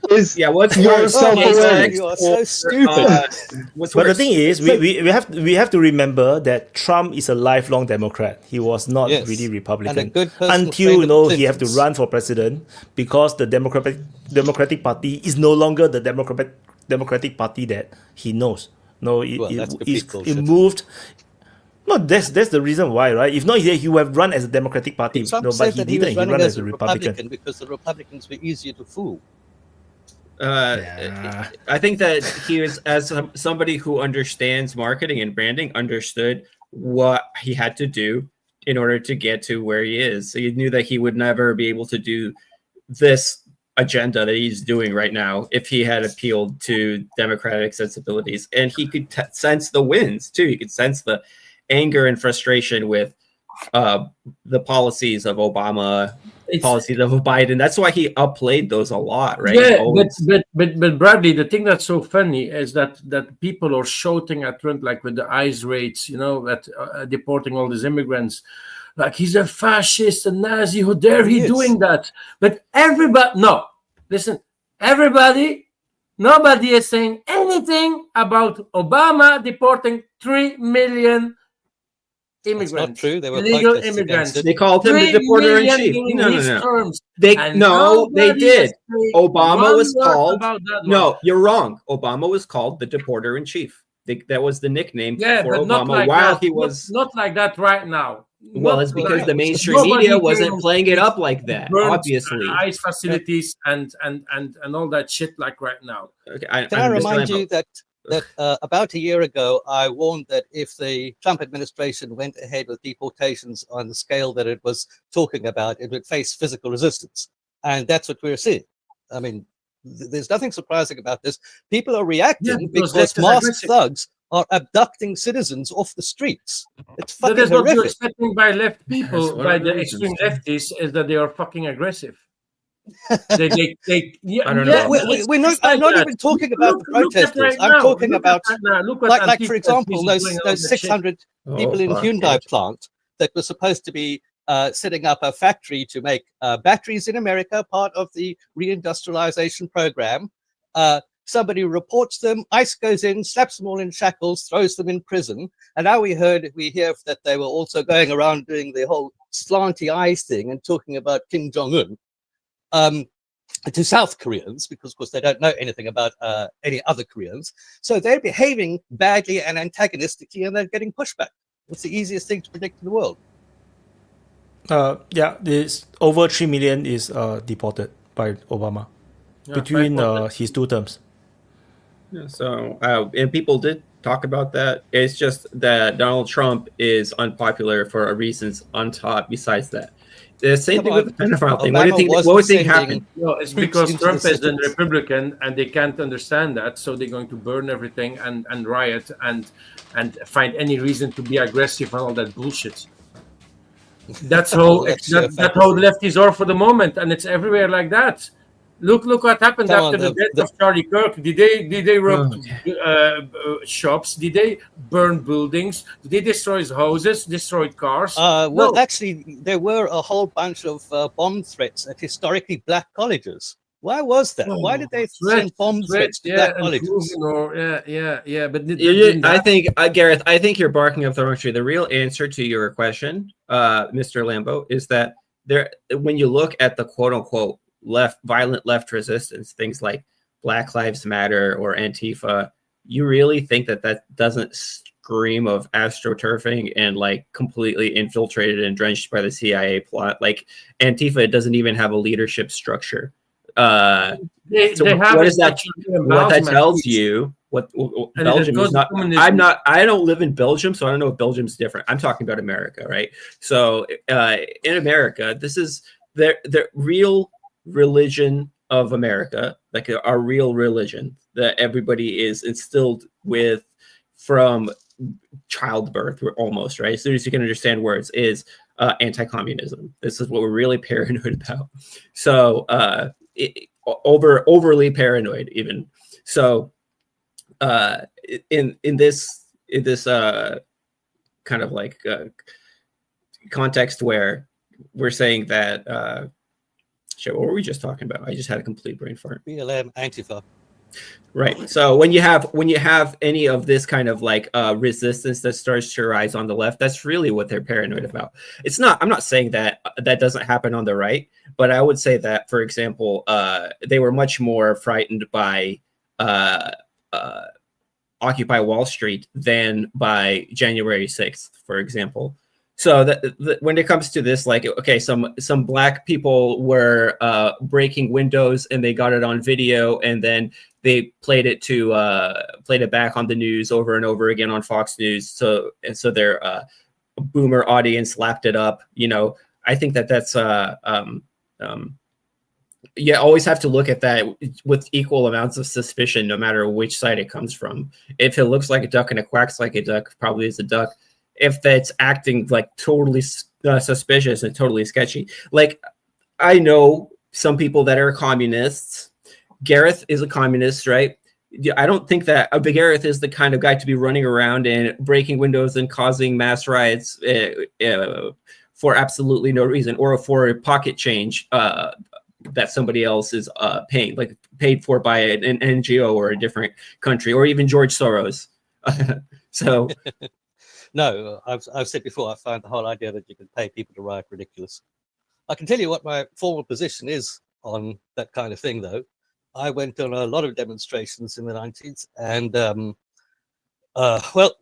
is Yeah, what's your worse? Oh my God, self-awareness? you are so stupid. What's but the worse? thing is, we have to remember that Trump is a lifelong Democrat. He was not Yes, really Republican and a good personal until friend of he have to Clinton's. run for president because the Democratic Party is no longer the Democratic Party that he knows. No, Well, that's complete it bullshit. moved. No, that's the reason why, right? If not, he would have run as a Democratic Party. Trump No, said but he that he was didn't. He running ran as as a a Republican. Republican because the Republicans were easier to fool. Yeah. I think that he was, as somebody who understands marketing and branding, understood what he had to do in order to get to where he is. So he knew that he would never be able to do this agenda that he's doing right now if he had appealed to democratic sensibilities. And he could sense the winds too. He could sense the anger and frustration with the policies of Obama, policies of Biden. That's why he upplayed those a lot, right? Yeah, Always. but Bradley, the thing that's so funny is that people are shouting at Trump like with the ICE raids, that deporting all these immigrants, like he's a fascist, a Nazi. How dare he doing that? But nobody is saying anything about Obama deporting 3 million immigrants. That's not true. There were illegal protests against immigrants. it. They called him the 3 deporter in million chief. in No, his no. terms. They And they nobody did. is saying Obama one was word called. about that one. No, you're wrong. Obama was called the deporter in chief. That was the nickname Yeah, for but not Obama like while that. he was. not like that right now. Well, Not it's like because that. the mainstream Nobody media wasn't cares. playing it up like that. Burnt, Obviously, ICE facilities and all that shit like right now. okay, Can I I'm remind just you that about a year ago, I warned that if the Trump administration went ahead with deportations on the scale that it was talking about, it would face physical resistance. And that's what we're seeing. I mean, there's nothing surprising about this. People are reacting because because that's masked aggressive. thugs are abducting citizens off the streets. It's That fucking is what you're horrific. expecting by left That's people, one by of the the reasons, extreme yeah. leftists, is that they are fucking aggressive. Yeah, I don't know yeah, about that. We're not, it's I'm like not that. even talking about the Look at protesters. right I'm now. talking Look about, at right now. Look what like for Antifa example, is doing all those that shit. 600 people Oh, in fuck Hyundai it. plant that were supposed to be setting up a factory to make batteries in America, part of the reindustrialization program. Somebody reports them, ICE goes in, slaps them all in shackles, throws them in prison. And now we hear that they were also going around doing the whole slanty eyes thing and talking about Kim Jong-un to South Koreans, because of course they don't know anything about any other Koreans. So they're behaving badly and antagonistically and they're getting pushback. It's the easiest thing to predict in the world. Yeah, this over 3 million is deported by Obama between his two terms. Yeah, so and people did talk about that. It's just that Donald Trump is unpopular for reasons on top. Besides that, the same thing with the pedophile thing. What do you think? What do you think happened? No, it's because Trump is a Republican and they can't understand that, so they're going to burn everything and riot and find any reason to be aggressive and all that bullshit. That's how that's how the lefties are for the moment, and it's everywhere like that. Look what happened after the death of Charlie Kirk. Did they rob shops? Did they burn buildings? Did they destroy houses? Destroy cars? Well, actually, there were a whole bunch of bomb threats at historically black colleges. Why was that? Why did they send bomb threats to black colleges? But I think, Gareth, I think you're barking up the wrong tree. The real answer to your question, Mr. Lambo, is that when you look at the quote unquote violent left resistance, things like Black Lives Matter or Antifa, you really think that doesn't scream of astroturfing and like completely infiltrated and drenched by the CIA plot? Like Antifa doesn't even have a leadership structure. What that tells you, what Belgium is not. I don't live in Belgium, so I don't know if Belgium's different. I'm talking about America, right? So in America, this is the real religion of America, like our real religion that everybody is instilled with from childbirth, almost, right? As soon as you can understand words, is anti-communism. This is what we're really paranoid about. So overly paranoid, even. So in this kind of like context where we're saying that. Shit, what were we just talking about? I just had a complete brain fart. BLM, Antifa. Right. So when you have any of this kind of like resistance that starts to rise on the left, that's really what they're paranoid about. It's not. I'm not saying that doesn't happen on the right, but I would say that, for example, they were much more frightened by Occupy Wall Street than by January 6th, for example. So that when it comes to this, like, okay, some black people were breaking windows and they got it on video, and then they played it back on the news over and over again on Fox News. So their boomer audience lapped it up. You know, I think that's you always have to look at that with equal amounts of suspicion, no matter which side it comes from. If it looks like a duck and it quacks like a duck, probably is a duck. If that's acting like totally suspicious and totally sketchy. Like, I know some people that are communists. Gareth is a communist, right? I don't think that Gareth is the kind of guy to be running around and breaking windows and causing mass riots for absolutely no reason, or for pocket change that somebody else is paying, like paid for by an NGO or a different country, or even George Soros. So... No, I've said before, I find the whole idea that you can pay people to riot ridiculous. I can tell you what my formal position is on that kind of thing, though. I went on a lot of demonstrations in the 90s, and well,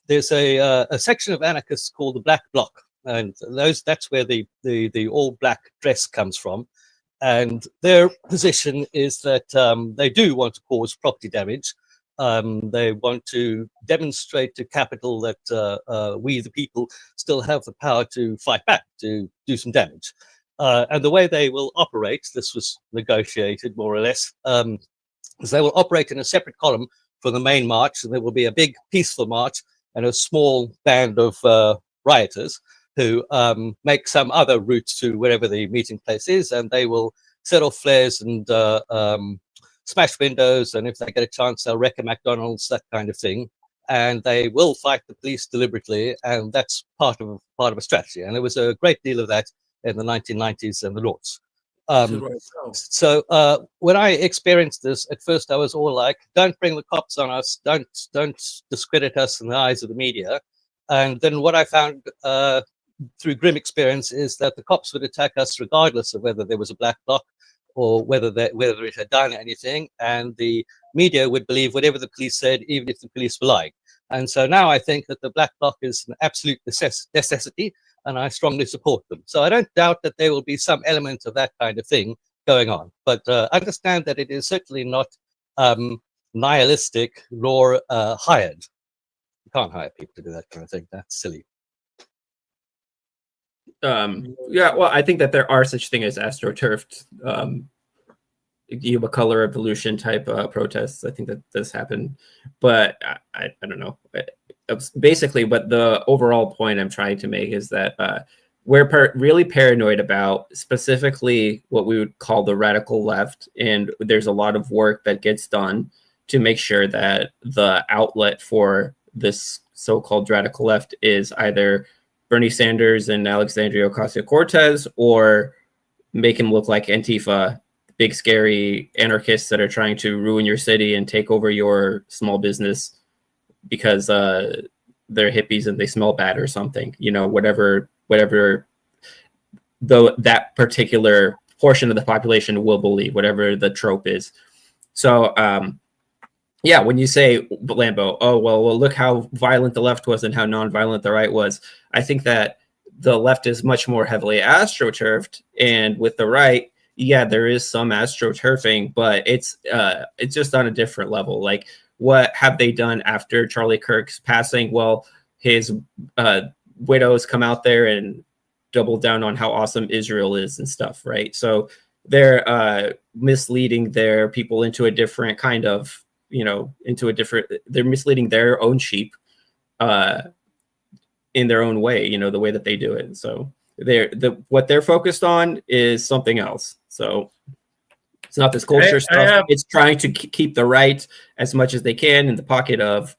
there's a section of anarchists called the Black Bloc, and that's where the all black dress comes from. And their position is that they do want to cause property damage. They want to demonstrate to capital that we, the people, still have the power to fight back, to do some damage. And the way they will operate, this was negotiated more or less, is they will operate in a separate column from the main march, and there will be a big peaceful march and a small band of rioters who make some other route to wherever the meeting place is, and they will set off flares and smash windows, and if they get a chance, they'll wreck a McDonald's, that kind of thing. And they will fight the police deliberately, and that's part of a strategy. And there was a great deal of that in the 1990s and the noughts. So when I experienced this, at first I was all like, don't bring the cops on us, don't discredit us in the eyes of the media. And then what I found through grim experience is that the cops would attack us regardless of whether there was a black bloc or whether it had done anything, and the media would believe whatever the police said, even if the police were lying. And so now I think that the black bloc is an absolute necessity, and I strongly support them. So I don't doubt that there will be some element of that kind of thing going on, but understand that it is certainly not nihilistic nor hired. can't hire people to do that kind of thing. That's silly. Yeah, well, I think that there are such thing as astroturfed, color revolution type protests. I think that does happen, but I don't know. Basically, but the overall point I'm trying to make is that we're really paranoid about specifically what we would call the radical left, and there's a lot of work that gets done to make sure that the outlet for this so-called radical left is either Bernie Sanders and Alexandria Ocasio-Cortez, or make him look like Antifa, big scary anarchists that are trying to ruin your city and take over your small business because they're hippies and they smell bad or something. Whatever though that particular portion of the population will believe, whatever the trope is. So yeah, when you say, Lambo, oh, well, look how violent the left was and how nonviolent the right was. I think that the left is much more heavily astroturfed, and with the right, yeah, there is some astroturfing, but it's just on a different level. Like, what have they done after Charlie Kirk's passing? Well, his widows come out there and double down on how awesome Israel is and stuff, right? So they're misleading their people into a different kind of, they're misleading their own sheep in their own way, the way that they do it. So what they're focused on is something else. So it's not this culture stuff. It's trying to keep the right as much as they can in the pocket of,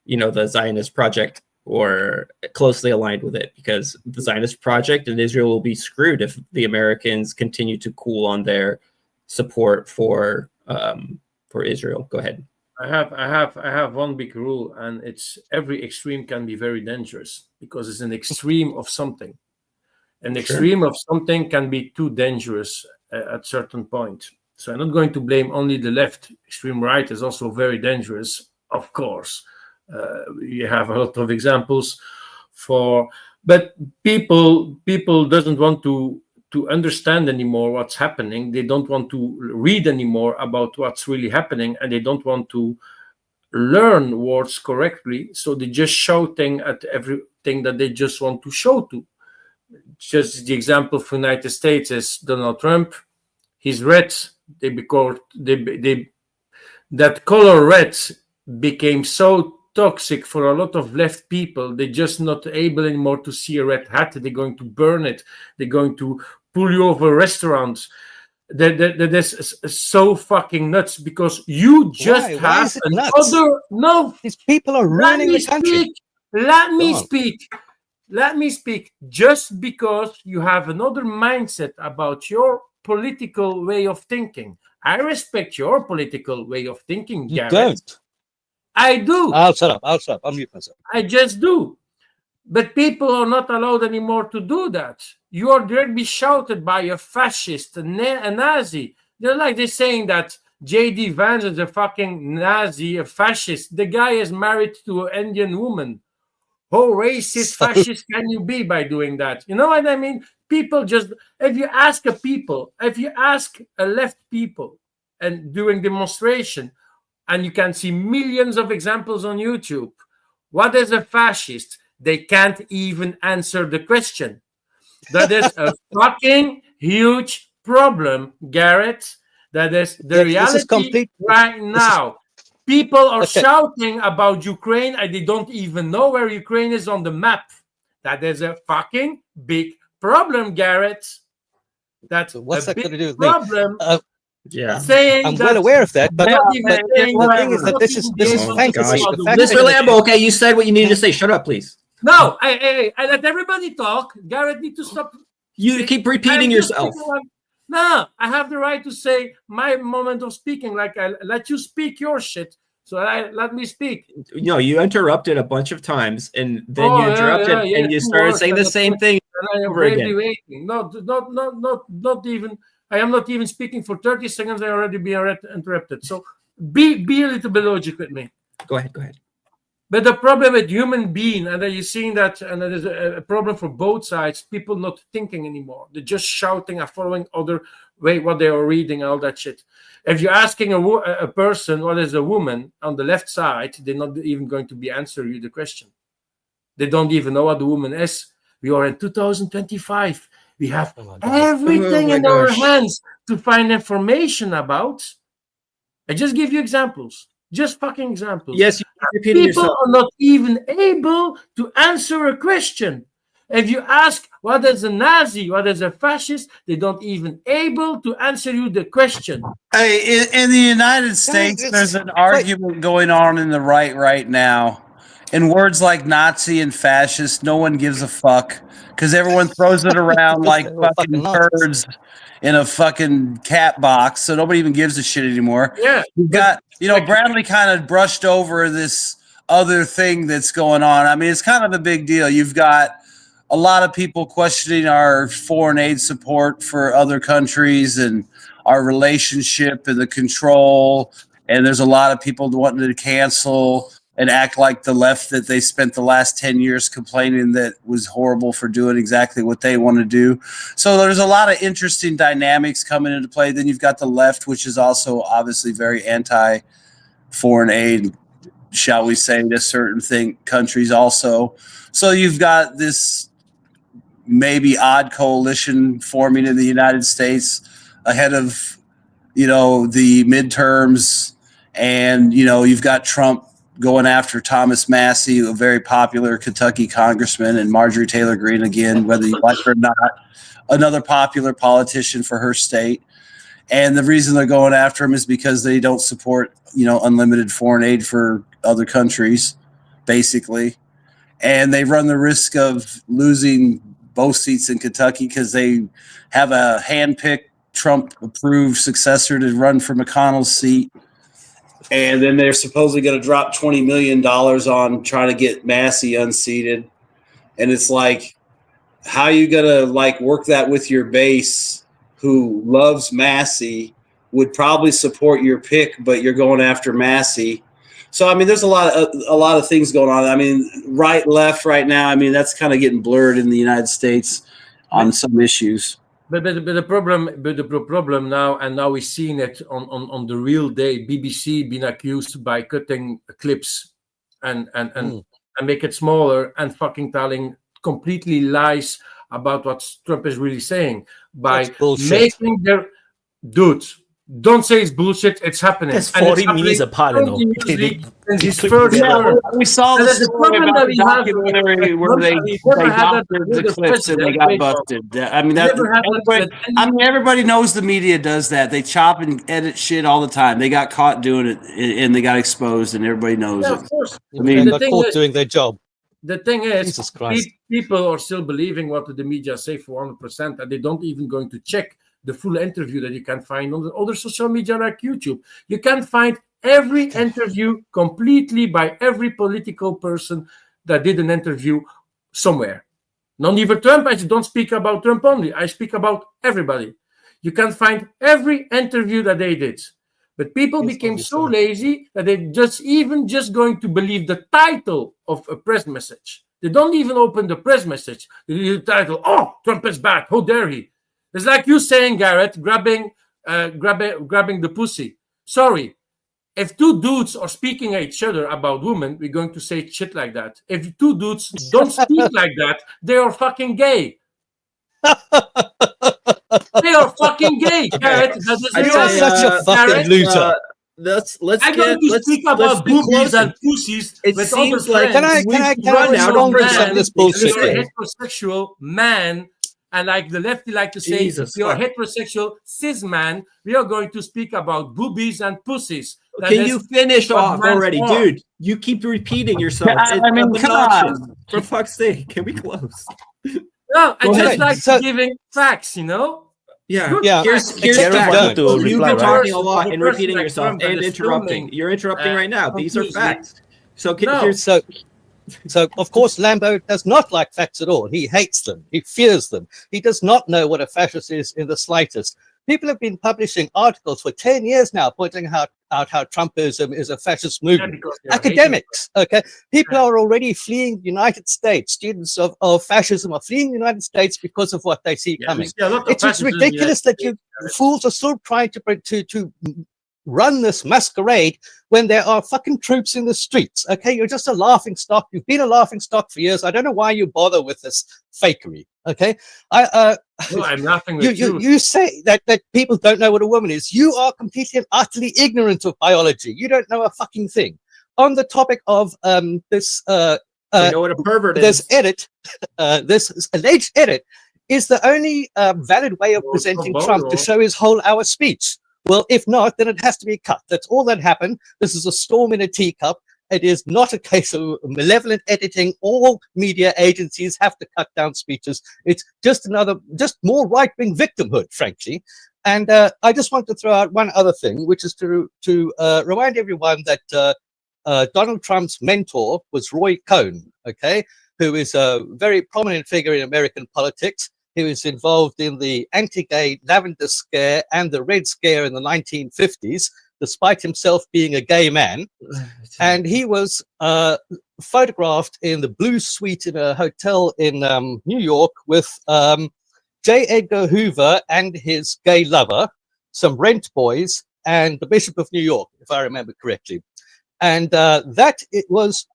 the Zionist project, or closely aligned with it, because the Zionist project and Israel will be screwed if the Americans continue to cool on their support for Israel. Go ahead. I have one big rule, and it's every extreme can be very dangerous because it's an extreme of something. An extreme of something can be too dangerous at certain point. So I'm not going to blame only the left. Extreme right is also very dangerous, of course. You have a lot of examples but people doesn't want to understand anymore what's happening. They don't want to read anymore about what's really happening, and they don't want to learn words correctly. So they're just shouting at everything that they just want to show to. Just the example for the United States is Donald Trump. He's red. That color red became so toxic for a lot of left people. They're just not able anymore to see a red hat. They're going to burn it. They're going to pull you over restaurants. That's so fucking nuts, because you just have another. No, these people are ruining the country. Let me speak. Just because you have another mindset about your political way of thinking, I respect your political way of thinking. You Garrett. don't. I do. I'll shut up. I'll mute myself. I just do. But people are not allowed anymore to do that. You are directly shouted by a fascist, a Nazi. They're saying that J.D. Vance is a fucking Nazi, a fascist. The guy is married to an Indian woman. How racist, fascist can you be by doing that? You know what I mean? People just, if you ask a left people, and during demonstration, and you can see millions of examples on YouTube, what is a fascist? They can't even answer the question. That is a fucking huge problem, Garrett. That is the reality right now. People are shouting about Ukraine, and they don't even know where Ukraine is on the map. That is a fucking big problem, Garrett. That's what's that big got to do with problem. Me? Yeah, I'm well aware of that, but the thing is that this is fantasy. Mr. Lambo, okay, you said what you needed to say. Shut up, please. No, I let everybody talk. Garrett need to stop. You keep repeating yourself. No, I have the right to say my moment of speaking. Like, I let you speak your shit, so let me speak. No, you interrupted a bunch of times, and then you interrupted, and you started saying the same thing over again. No, not even. I am not even speaking for 30 seconds. I already been interrupted. So be a little bit logical with me. Go ahead. But the problem with human being, and then you're seeing that, and there's a problem for both sides, people not thinking anymore. They're just shouting and following other way what they are reading, all that shit. If you're asking a person what is a woman on the left side, they're not even going to be answering you the question. They don't even know what the woman is. We are in 2025. We have everything in our hands to find information about. I just give you examples. Just fucking examples. Yes, people yourself. Are not even able to answer a question. If you ask what is a Nazi, what is a fascist, they don't even able to answer you the question. Hey, in the United States, there's an argument going on in the right now. In words like Nazi and fascist, no one gives a fuck because everyone throws it around like fucking birds in a fucking cat box, so nobody even gives a shit anymore. Yeah, you've got, Bradley kind of brushed over this other thing that's going on. I mean, it's kind of a big deal. You've got a lot of people questioning our foreign aid support for other countries and our relationship and the control. And there's a lot of people wanting to cancel and act like the left that they spent the last 10 years complaining that was horrible for doing exactly what they want to do. So there's a lot of interesting dynamics coming into play. Then you've got the left, which is also obviously very anti-foreign aid, shall we say, to certain countries also. So you've got this maybe odd coalition forming in the United States ahead of, the midterms. And, you've got Trump going after Thomas Massey, a very popular Kentucky congressman, and Marjorie Taylor Greene, again, whether you like her or not, another popular politician for her state. And the reason they're going after him is because they don't support, unlimited foreign aid for other countries, basically. And they run the risk of losing both seats in Kentucky because they have a hand-picked Trump-approved successor to run for McConnell's seat. And then they're supposedly going to drop $20 million on trying to get Massey unseated. And it's like, how are you going to work that with your base who loves Massey, would probably support your pick, but you're going after Massey. So, I mean, there's a lot of things going on. I mean, right, left right now, I mean, that's kind of getting blurred in the United States on some issues. But the problem now, and now we're seeing it on the real day, BBC being accused by cutting clips and make it smaller and fucking telling completely lies about what Trump is really saying by making their dudes. Don't say it's bullshit. It's happening. That's 40 minutes apart. We saw the story about the documentary where they doctored the clips and they got busted. I mean, everybody knows the media does that. They chop and edit shit all the time. They got caught doing it and they got exposed, and everybody knows it. Of course. I mean, they're caught doing their job. The thing is, people are still believing what the media say for 100%, and they don't even going to check the full interview that you can find on the other social media like YouTube. You can find every interview completely by every political person that did an interview somewhere. Not even Trump. I don't speak about Trump only. I speak about everybody. You can find every interview that they did. But people became so lazy that they just going to believe the title of a press message. They don't even open the press message. They do the title, "Oh, Trump is back. How dare he?" It's like you saying, Garrett, grabbing the pussy. Sorry, if two dudes are speaking at each other about women, we're going to say shit like that. If two dudes don't speak like that, they are fucking gay. They are fucking gay, Garrett. You're such a fucking loser. I'm going to speak about boobies and pussies. It seems like can I respond to some of this bullshit? You're a heterosexual man. And like the lefty like to say, if you're a heterosexual cis man, we are going to speak about boobies and pussies. Can you finish off already, dude? You keep repeating yourself. I mean, come on. For fuck's sake, can we close? No, I just like giving facts, Yeah. Here's facts. You've been talking a lot and repeating yourself and interrupting. You're interrupting right now. These are facts. So, of course, Lambo does not like facts at all. He hates them. He fears them. He does not know what a fascist is in the slightest. People have been publishing articles for 10 years now, pointing out how Trumpism is a fascist movement. Academics, okay? People are already fleeing the United States. Students of fascism are fleeing the United States because of what they see coming. It's just ridiculous that you fools are still trying to run this masquerade when there are fucking troops in the streets. Okay, you're just a laughing stock. You've been a laughing stock for years. I don't know why you bother with this fakery. Okay, No, I'm laughing with you say that people don't know what a woman is. You are completely and utterly ignorant of biology. You don't know a fucking thing. On the topic of this, I know what a pervert this is. edit, this alleged edit, is the only valid way of presenting Trump to show his whole hour speech. Well, if not, then it has to be cut. That's all that happened. This is a storm in a teacup. It is not a case of malevolent editing. All media agencies have to cut down speeches. It's just more right-wing victimhood, frankly. And I just want to throw out one other thing, which is to remind everyone that Donald Trump's mentor was Roy Cohn, okay, who is a very prominent figure in American politics. He was involved in the anti-gay lavender scare and the red scare in the 1950s, despite himself being a gay man. And he was photographed in the Blue Suite in a hotel in New York with J. Edgar Hoover and his gay lover, some rent boys, and the Bishop of New York, if I remember correctly. And it was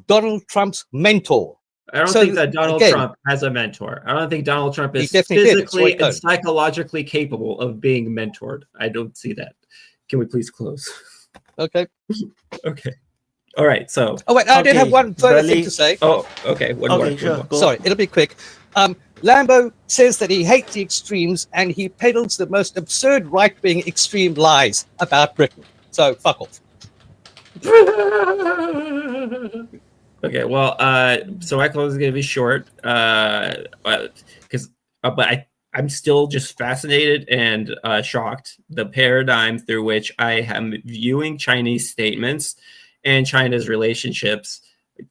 Donald Trump's mentor. I don't think that Donald Trump has a mentor. I don't think Donald Trump is physically and psychologically capable of being mentored. I don't see that. Can we please close? Okay. Okay. All right. So. Oh wait, I did have one further thing to say. Oh, okay. One more. Sure. Sorry, it'll be quick. Lambo says that he hates the extremes and he peddles the most absurd right-wing extreme lies about Britain. So fuck off. Okay, well, so my close is going to be short, because I'm still just fascinated and shocked. The paradigm through which I am viewing Chinese statements and China's relationships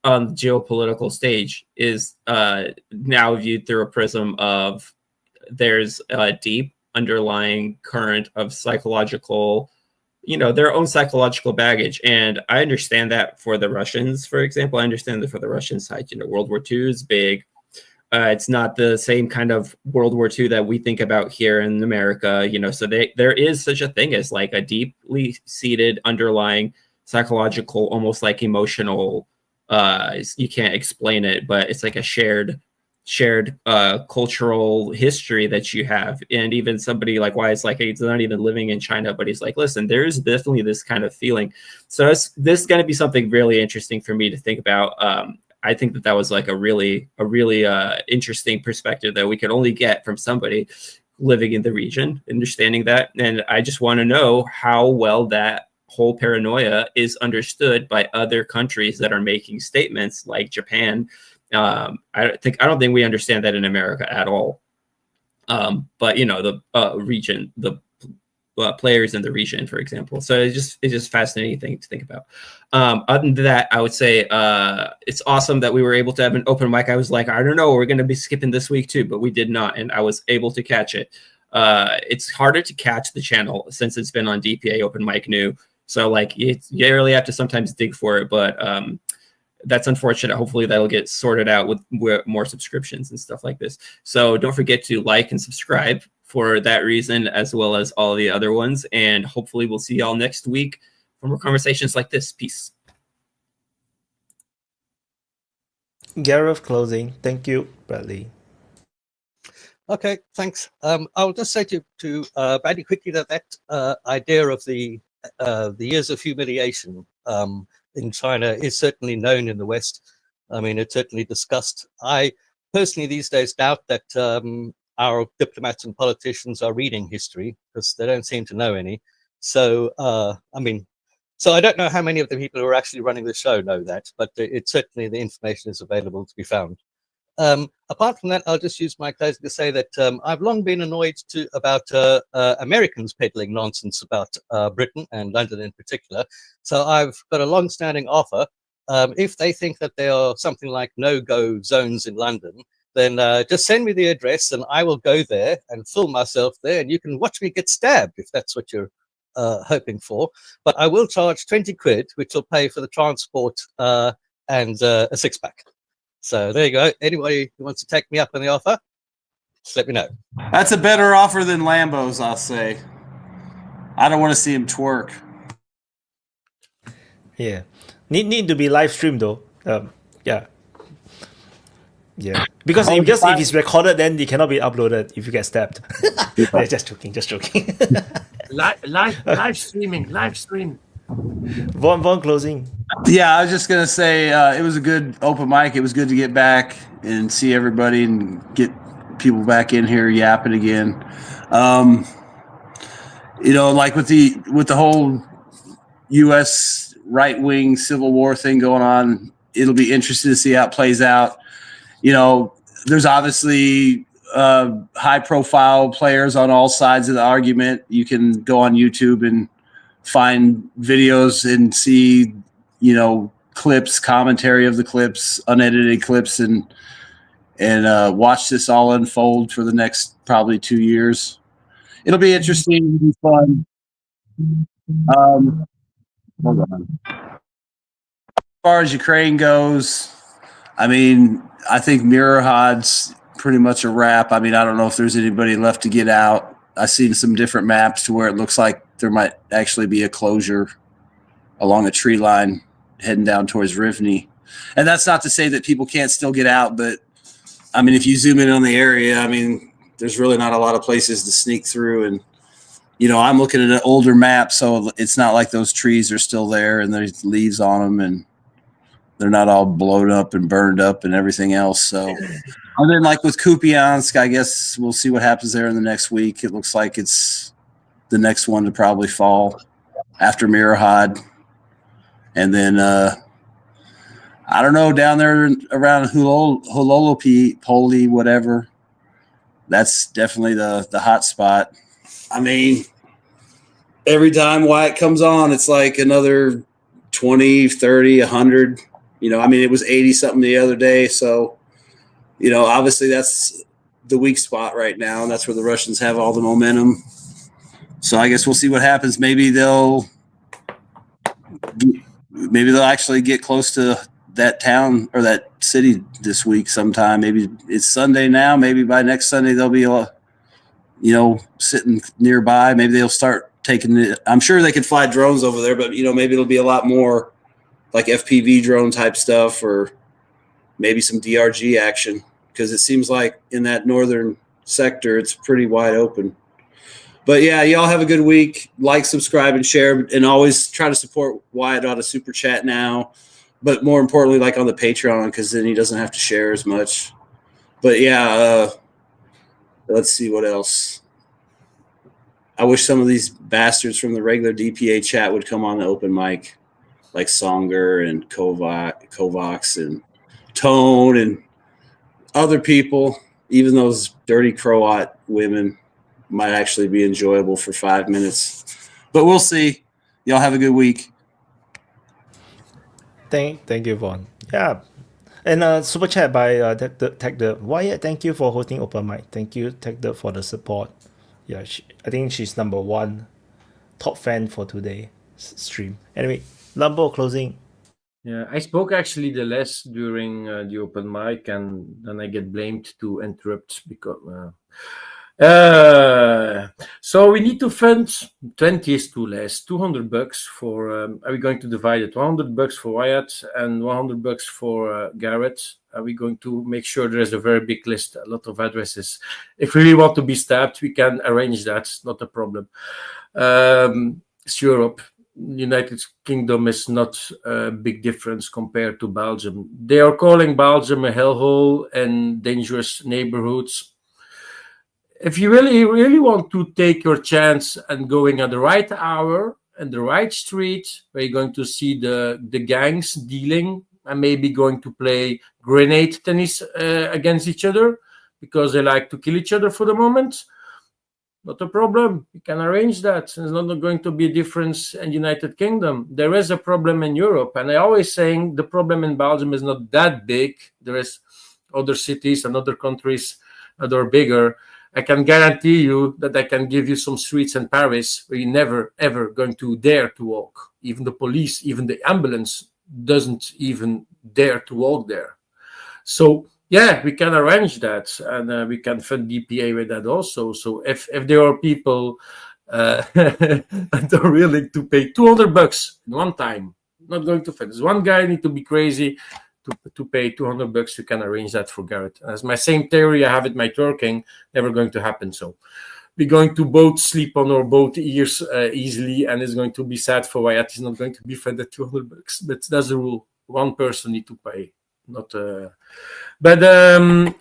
on the geopolitical stage is now viewed through a prism of there's a deep underlying current of psychological, their own psychological baggage. And I understand that for the Russians, for example. I understand that for the Russian side, World War II is big. It's not the same kind of World War II that we think about here in America, so there is such a thing as like a deeply seated underlying psychological, almost like emotional, you can't explain it, but it's like a shared cultural history that you have. And even somebody like Wyatt's like, he's not even living in China, but he's like, listen, there's definitely this kind of feeling. So this is going to be something really interesting for me to think about. I think that was like a really interesting perspective that we could only get from somebody living in the region, understanding that. And I just want to know how well that whole paranoia is understood by other countries that are making statements like Japan. I don't think we understand that in America at all. But the region, the players in the region, for example. So it's just fascinating thing to think about. Other than that, I would say it's awesome that we were able to have an open mic. I was like, I don't know, we're going to be skipping this week too, but we did not, and I was able to catch it. It's harder to catch the channel since it's been on DPA Open Mic new. So like you really have to sometimes dig for it, but that's unfortunate. Hopefully that'll get sorted out with more subscriptions and stuff like this. So don't forget to like and subscribe for that reason, as well as all the other ones. And hopefully we'll see y'all next week for more conversations like this. Peace. Gareth closing. Thank you, Bradley. Okay, thanks. I'll just say to Bradley quickly that idea of the years of humiliation in China is certainly known in the West. I mean, it's certainly discussed. I personally these days doubt that our diplomats and politicians are reading history because they don't seem to know any. So, so I don't know how many of the people who are actually running the show know that, but it's certainly the information is available to be found. Apart from that, I'll just use my closing to say that I've long been annoyed about Americans peddling nonsense about Britain and London in particular. So I've got a long-standing offer. If they think that there are something like no-go zones in London, then just send me the address and I will go there and film myself there, and you can watch me get stabbed if that's what you're hoping for. But I will charge 20 quid, which will pay for the transport and a six-pack. So there you go. Anybody who wants to take me up on the offer, just let me know. That's a better offer than Lambo's, I'll say. I don't want to see him twerk. Yeah. Need to be live streamed though. Yeah. Yeah. Because if it's recorded, then it cannot be uploaded if you get stabbed. Yeah, just joking. live stream. Von closing. Yeah, I was just gonna say it was a good open mic. It was good to get back and see everybody and get people back in here yapping again. Like with the whole U.S. right-wing Civil War thing going on, it'll be interesting to see how it plays out. There's obviously high-profile players on all sides of the argument. You can go on YouTube and find videos and see, clips, commentary of the clips, unedited clips, and watch this all unfold for the next probably 2 years. It'll be interesting. It'll be fun. Hold on. As far as Ukraine goes, I think Murahad's pretty much a wrap. I don't know if there's anybody left to get out. I've seen some different maps to where it looks like there might actually be a closure along a tree line heading down towards Rivne. And that's not to say that people can't still get out, but if you zoom in on the area, there's really not a lot of places to sneak through. And, I'm looking at an older map, so it's not like those trees are still there and there's leaves on them and they're not all blown up and burned up and everything else. So, and then like with Kupiansk, I guess we'll see what happens there in the next week. It looks like it's the next one to probably fall after Murahad. And then, I don't know, down there around Hololopoli, whatever. That's definitely the hot spot. Every time Wyatt comes on, it's like another 20, 30, 100. It was 80 something the other day. So, obviously that's the weak spot right now. And that's where the Russians have all the momentum. So I guess we'll see what happens. Maybe they'll actually get close to that town or that city this week sometime. Maybe it's Sunday now. Maybe by next Sunday they'll be, sitting nearby. Maybe they'll start taking it. I'm sure they could fly drones over there, but maybe it'll be a lot more like FPV drone type stuff, or maybe some DRG action, because it seems like in that northern sector it's pretty wide open. But yeah, y'all have a good week. Like, subscribe, and share, and always try to support Wyatt on a super chat now. But more importantly, like on the Patreon, because then he doesn't have to share as much. But yeah, let's see what else. I wish some of these bastards from the regular DPA chat would come on the open mic, like Songer and Kovacs and Tone and other people. Even those dirty Croat women might actually be enjoyable for 5 minutes. But we'll see. Y'all have a good week. Thank you, Vaughn. Yeah. And super chat by Tagda. Wyatt, thank you for hosting open mic. Thank you, Tagda, for the support. Yeah, I think she's number one top fan for today's stream. Anyway, Lambo closing. Yeah, I spoke actually the less during the open mic, and then I get blamed to interrupt because. So we need to fund 20 is too less. $200 for. Are we going to divide it? $100 for Wyatt and $100 for Garrett. Are we going to make sure there is a very big list, a lot of addresses? If we really want to be stabbed, we can arrange that. It's not a problem. It's Europe. United Kingdom is not a big difference compared to Belgium. They are calling Belgium a hellhole and dangerous neighborhoods. If you really want to take your chance and going at the right hour and the right street, where you're going to see the gangs dealing and maybe going to play grenade tennis against each other because they like to kill each other for the moment, not a problem. You can arrange that. There's not going to be a difference in United Kingdom. There is a problem in Europe. And I always saying the problem in Belgium is not that big. There is other cities and other countries that are bigger, I can guarantee you that I can give you some streets in Paris where you're never, ever going to dare to walk. Even the police, even the ambulance doesn't even dare to walk there. So, yeah, we can arrange that, and we can fund DPA with that also. So if there are people that are willing to pay $200 in one time, not going to fund. There's one guy need to be crazy to pay $200. You can arrange that for Garrett. As my same theory I have with my twerking, never going to happen. So we're going to both sleep on our both ears easily, and it's going to be sad for Wyatt. He's not going to be funded $200, but that's the rule. One person need to pay. Not but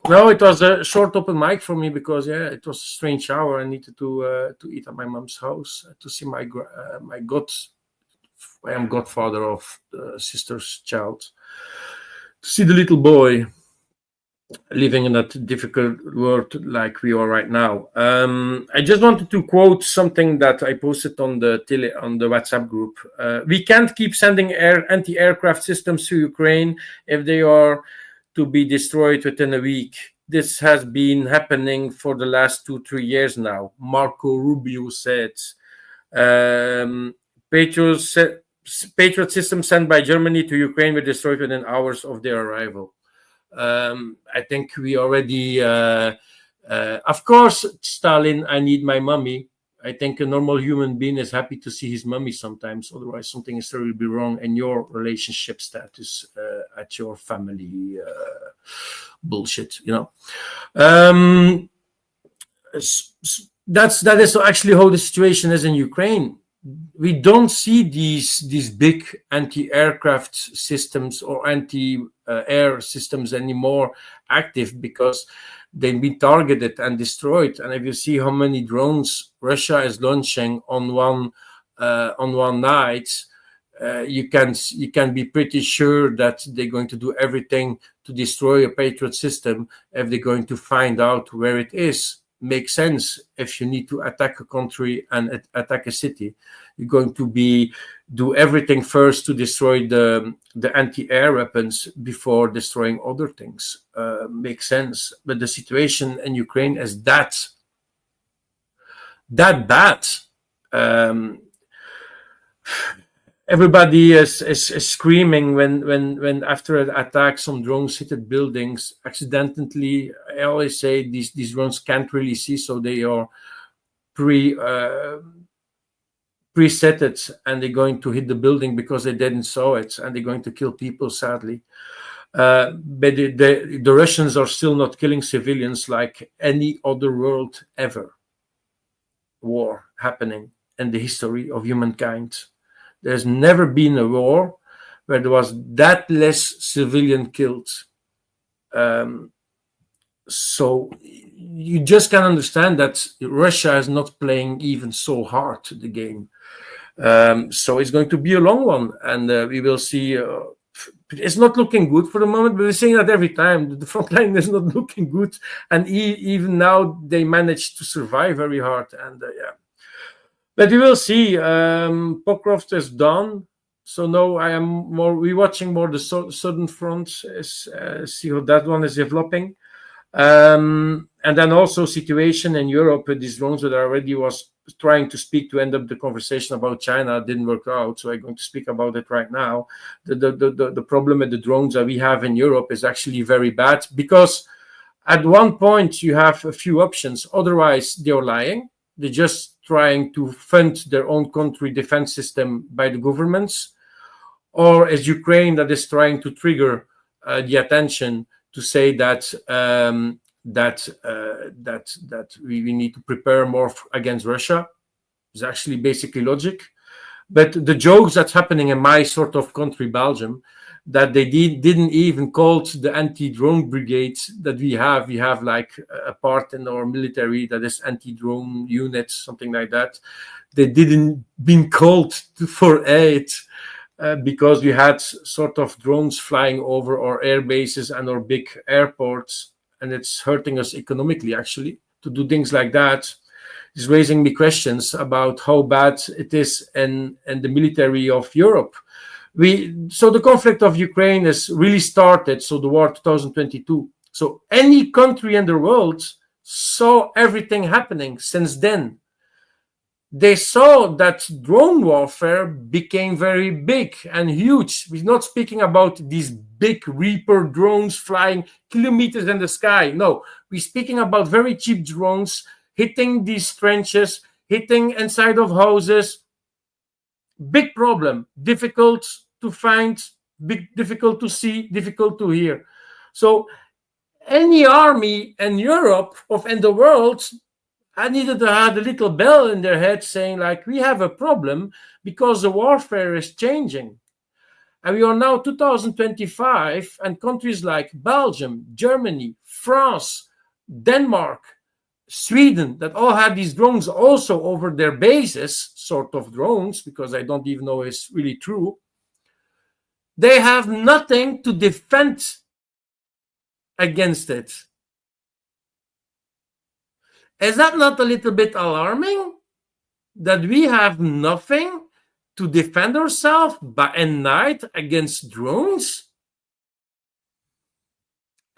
no, it was a short open mic for me because it was a strange hour. I needed to eat at my mom's house to see I am godfather of the sister's child, to see the little boy living in that difficult world like we are right now. I just wanted to quote something that I posted on the WhatsApp group. We can't keep sending anti-aircraft systems to Ukraine if they are to be destroyed within a week. This has been happening for the last 2-3 years now. Marco Rubio said. Patriot systems sent by Germany to Ukraine were destroyed within hours of their arrival. I think we already, of course, Stalin, I need my mummy. I think a normal human being is happy to see his mummy sometimes. Otherwise, something is terribly wrong in your relationship status at your family bullshit, you know. That is actually how the situation is in Ukraine. We don't see these big anti-aircraft systems or anti-air systems anymore active because they've been targeted and destroyed. And if you see how many drones Russia is launching on one night, you can be pretty sure that they're going to do everything to destroy a Patriot system if they're going to find out where it is. Makes sense. If you need to attack a country and attack a city, you're going to do everything first to destroy the anti-air weapons before destroying other things. Makes sense. But the situation in Ukraine is that bad. Everybody is screaming when after an attack some drones hit buildings accidentally. I always say these drones can't really see, so they are preset and they're going to hit the building because they didn't saw it, and they're going to kill people, sadly. But the Russians are still not killing civilians like any other world ever war happening in the history of humankind. There's never been a war where there was that less civilian killed. So you just can understand that Russia is not playing even so hard the game. So it's going to be a long one, and we will see. It's not looking good for the moment, but we're saying that every time. The front line is not looking good, and even now they managed to survive very hard. And but we will see. Pokrovsk is done, so now we're watching more the southern front. See how that one is developing, and then also situation in Europe with these drones that I already was trying to speak to end up the conversation about China. Didn't work out, so I'm going to speak about it right now. The problem with the drones that we have in Europe is actually very bad, because at one point you have a few options. Otherwise, they're lying. They're just trying to fund their own country defense system by the governments, or as Ukraine that is trying to trigger the attention to say that we need to prepare more against Russia. Is actually basically logic. But the jokes that's happening in my sort of country, Belgium, that they didn't even call the anti-drone brigades that we have. We have like a part in our military that is anti-drone units, something like that. They didn't been called for aid because we had sort of drones flying over our air bases and our big airports, and it's hurting us economically, actually, to do things like that. It's raising me questions about how bad it is in the military of Europe. So the conflict of Ukraine has really started, so the war 2022 So any country in the world saw everything happening since then. They saw that drone warfare became very big and huge. We're not speaking about these big Reaper drones flying kilometers in the sky. No, we're speaking about very cheap drones hitting these trenches, hitting inside of houses. Big problem, difficult to find, difficult to see, difficult to hear. So any army in Europe or in the world, I needed to have a little bell in their head saying, like, we have a problem because the warfare is changing. And we are now 2025, and countries like Belgium, Germany, France, Denmark, Sweden, that all had these drones also over their bases, sort of drones, because I don't even know it's really true. They have nothing to defend against it. Is that not a little bit alarming? That we have nothing to defend ourselves at night against drones?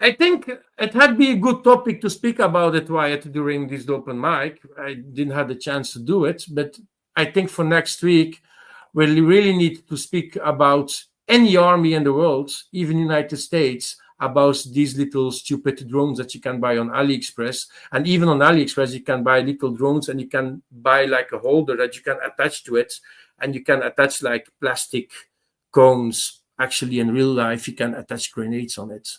I think it had been a good topic to speak about it, Wyatt, during this open mic. I didn't have the chance to do it, but I think for next week, we really need to speak about any army in the world, even United States, about these little stupid drones that you can buy on AliExpress. And even on AliExpress, you can buy little drones, and you can buy like a holder that you can attach to it, and you can attach like plastic cones. Actually, in real life, you can attach grenades on it,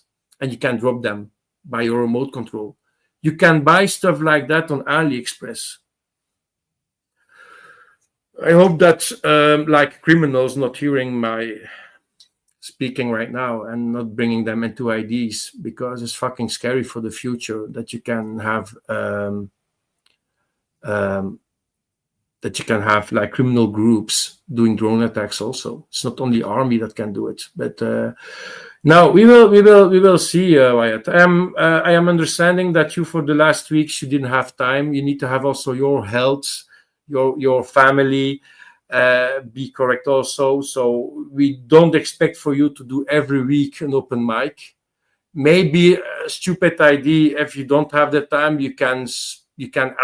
and you can drop them by your remote control. You can buy stuff like that on AliExpress. I hope that like criminals not hearing my speaking right now and not bringing them into IDs, because it's fucking scary for the future that you can have like criminal groups doing drone attacks also. It's not only army that can do it, but now we will see, Wyatt. I am understanding that you, for the last weeks, you didn't have time. You need to have also your health, your family, be correct also. So we don't expect for you to do every week an open mic. Maybe a stupid idea, if you don't have the time, you can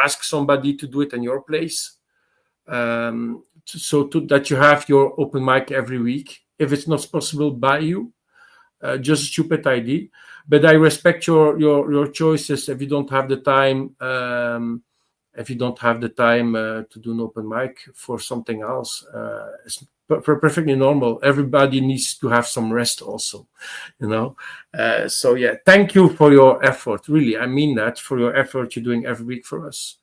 ask somebody to do it in your place, that you have your open mic every week. If it's not possible by you, just a stupid idea. But I respect your choices. If you don't have the time, to do an open mic for something else, it's perfectly normal. Everybody needs to have some rest also, so yeah, thank you for your effort. Really, I mean that, for your effort you're doing every week for us,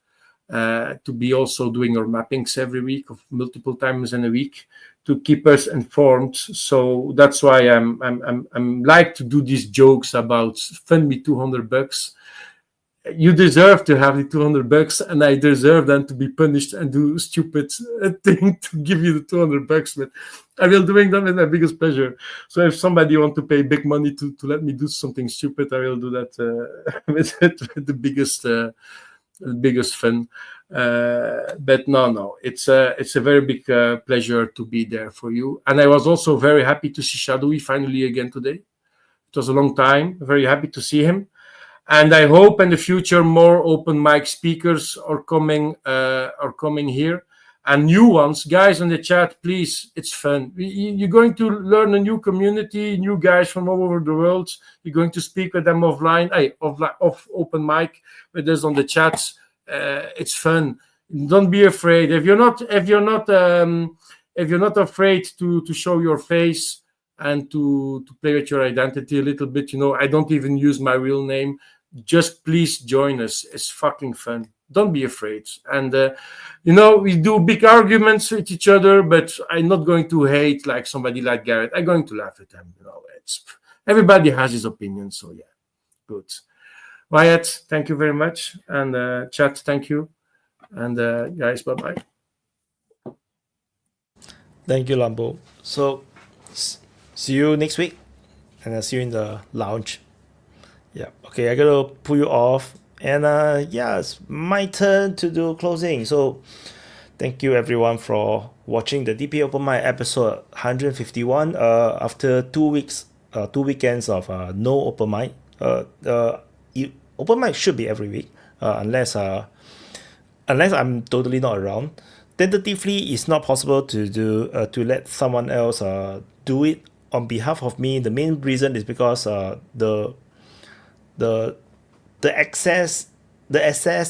to be also doing your mappings every week, of multiple times in a week, to keep us informed. So that's why I'm like to do these jokes about fund me $200. You deserve to have the $200, and I deserve then to be punished and do stupid thing to give you the $200. But I will doing them with my biggest pleasure. So if somebody want to pay big money to let me do something stupid, I will do that with the biggest fun. But no, it's a very big pleasure to be there for you. And I was also very happy to see Shadowy finally again today. It was a long time. Very happy to see him. And I hope in the future more open mic speakers are coming here, and new ones. Guys in the chat, please, it's fun. You're going to learn a new community, new guys from all over the world. You're going to speak with them offline, off open mic with us on the chats. It's fun. Don't be afraid. If you're not afraid to show your face and to play with your identity a little bit, I don't even use my real name. Just please join us. It's fucking fun. Don't be afraid. And we do big arguments with each other, but I'm not going to hate like somebody like Garrett. I'm going to laugh at him. Everybody has his opinion. So yeah, good. Wyatt, thank you very much, and chat, thank you, and guys, bye. Thank you, Lambo. So see you next week, and I'll see you in the lounge. Yeah. Okay, I gotta pull you off, and it's my turn to do closing. So thank you everyone for watching the DPA Open Mic episode 151. After 2 weeks, 2 weekends of no open mic, Open mic should be every week, unless I'm totally not around. Tentatively, it's not possible to do to let someone else do it on behalf of me. The main reason is because the access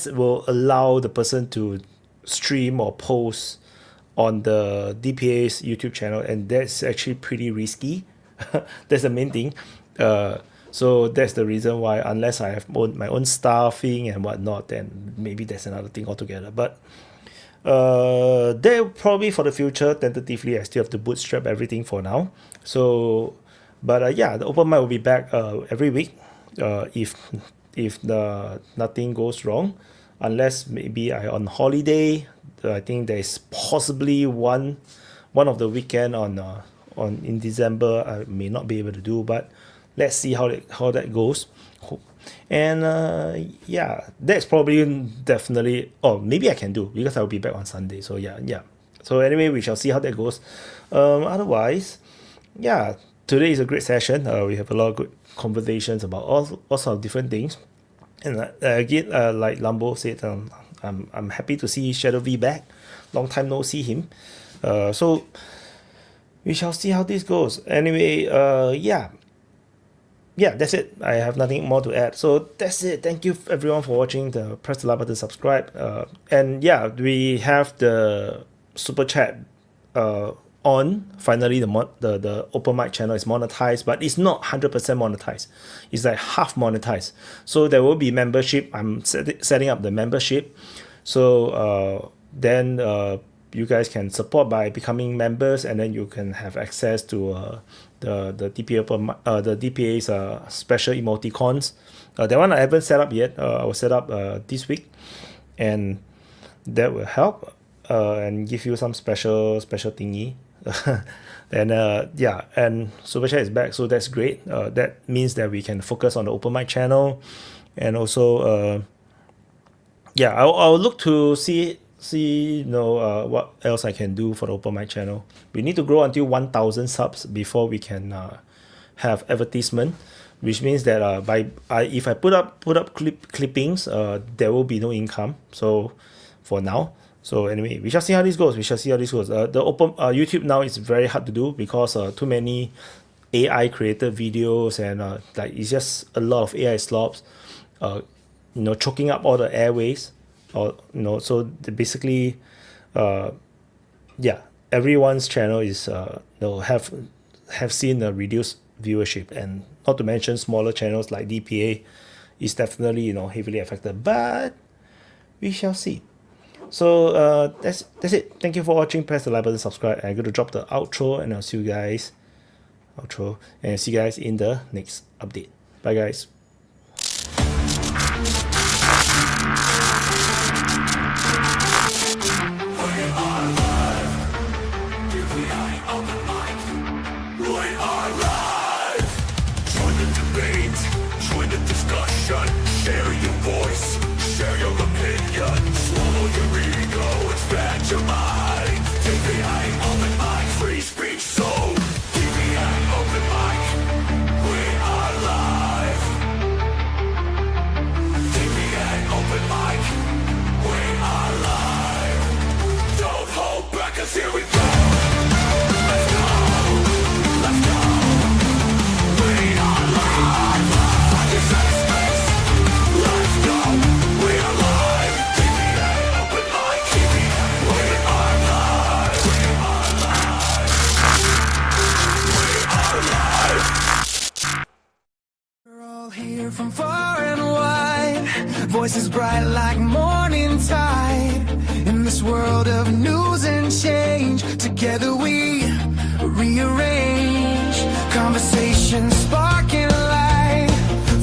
will allow the person to stream or post on the DPA's YouTube channel, and that's actually pretty risky. That's the main thing. So that's the reason why, unless I have my own staffing and whatnot, then maybe that's another thing altogether. But there probably for the future, tentatively, I still have to bootstrap everything for now. So, but yeah, the open mic will be back every week. If nothing goes wrong, unless maybe I on holiday. I think there's possibly one of the weekend on in December I may not be able to do, but let's see how that goes. And yeah, that's probably definitely, or maybe I can do, because I'll be back on Sunday. So yeah. So anyway, we shall see how that goes. Otherwise, yeah, today is a great session. We have a lot of good conversations about all sorts of different things. And again, like Lambo said, I'm happy to see Shadow V back. Long time no see him. So we shall see how this goes. Anyway, yeah, that's it. I have nothing more to add. So that's it. Thank you everyone for watching. Press the like button, subscribe. And yeah, we have the super chat on. Finally, the open mic channel is monetized, but it's not 100% monetized. It's like half monetized. So there will be membership. I'm setting up the membership. So then you guys can support by becoming members, and then you can have access to the DPA the DPA's special emoticons. That one I haven't set up yet. I will set up this week, and that will help and give you some special thingy. And yeah, and super chat is back, so that's great. That means that we can focus on the open mic channel, and also yeah, I'll look to see what else I can do for the open mic channel. We need to grow until 1,000 subs before we can have advertisement, which means that if I put up clippings, there will be no income. So for now. So anyway, we shall see how this goes. The open YouTube now is very hard to do because too many AI created videos, and like it's just a lot of AI slobs, choking up all the airways, or so basically, yeah, everyone's channel is have seen a reduced viewership, and not to mention smaller channels like DPA is definitely heavily affected. But we shall see. So that's it. Thank you for watching. Press the like button, subscribe, and I'm going to drop the outro, and I'll see you guys in the next update. Bye guys. Join the discussion, share your voice, share your opinion, swallow your ego, expand your mind. DPA Open Mic, free speech zone. DPA Open Mic, we are live. DPA Open Mic, we are live. Don't hold back, 'cause here we go. Let's go, let's go. We are live. Find your safe space. Let's go. We are live. DPA Open Mic. DPA. We are live. We are live. We are live. We're all here from far and wide. Voices bright like morning tide. In this world of news and change, together we rearrange. Conversations sparking light.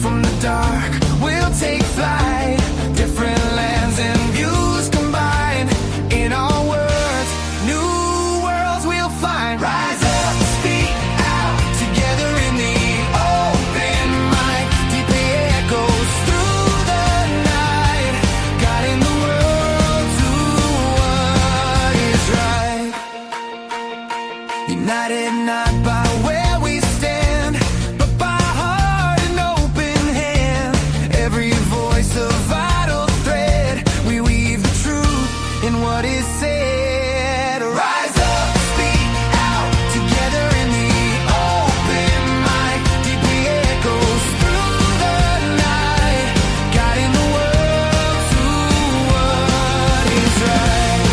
From the dark, we'll take flight. Different lands and views combined. In our words, new worlds we'll find. Rise up, speak out, together in the open mic. DPA echoes through the night, guiding the world to what is right. what is said. Rise up, speak out, together in the open mic. DPA echoes through the night, guiding the world to what is right.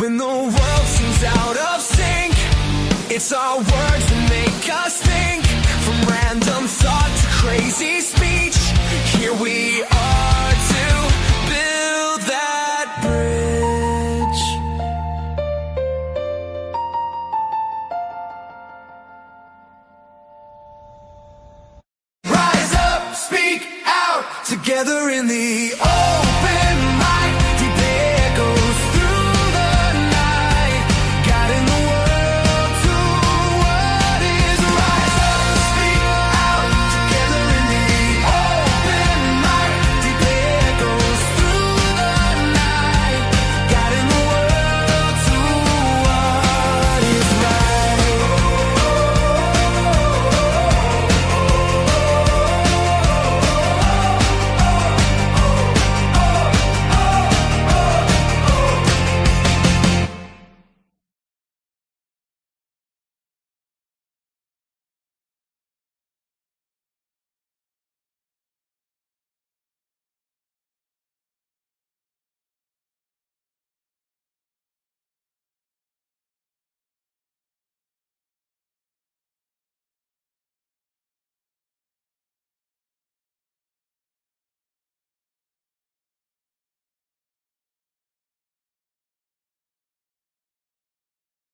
When the world seems out of sync, it's our words that make us think. From random thought to crazy speech, here we are to build that bridge. Rise up, speak out, together in the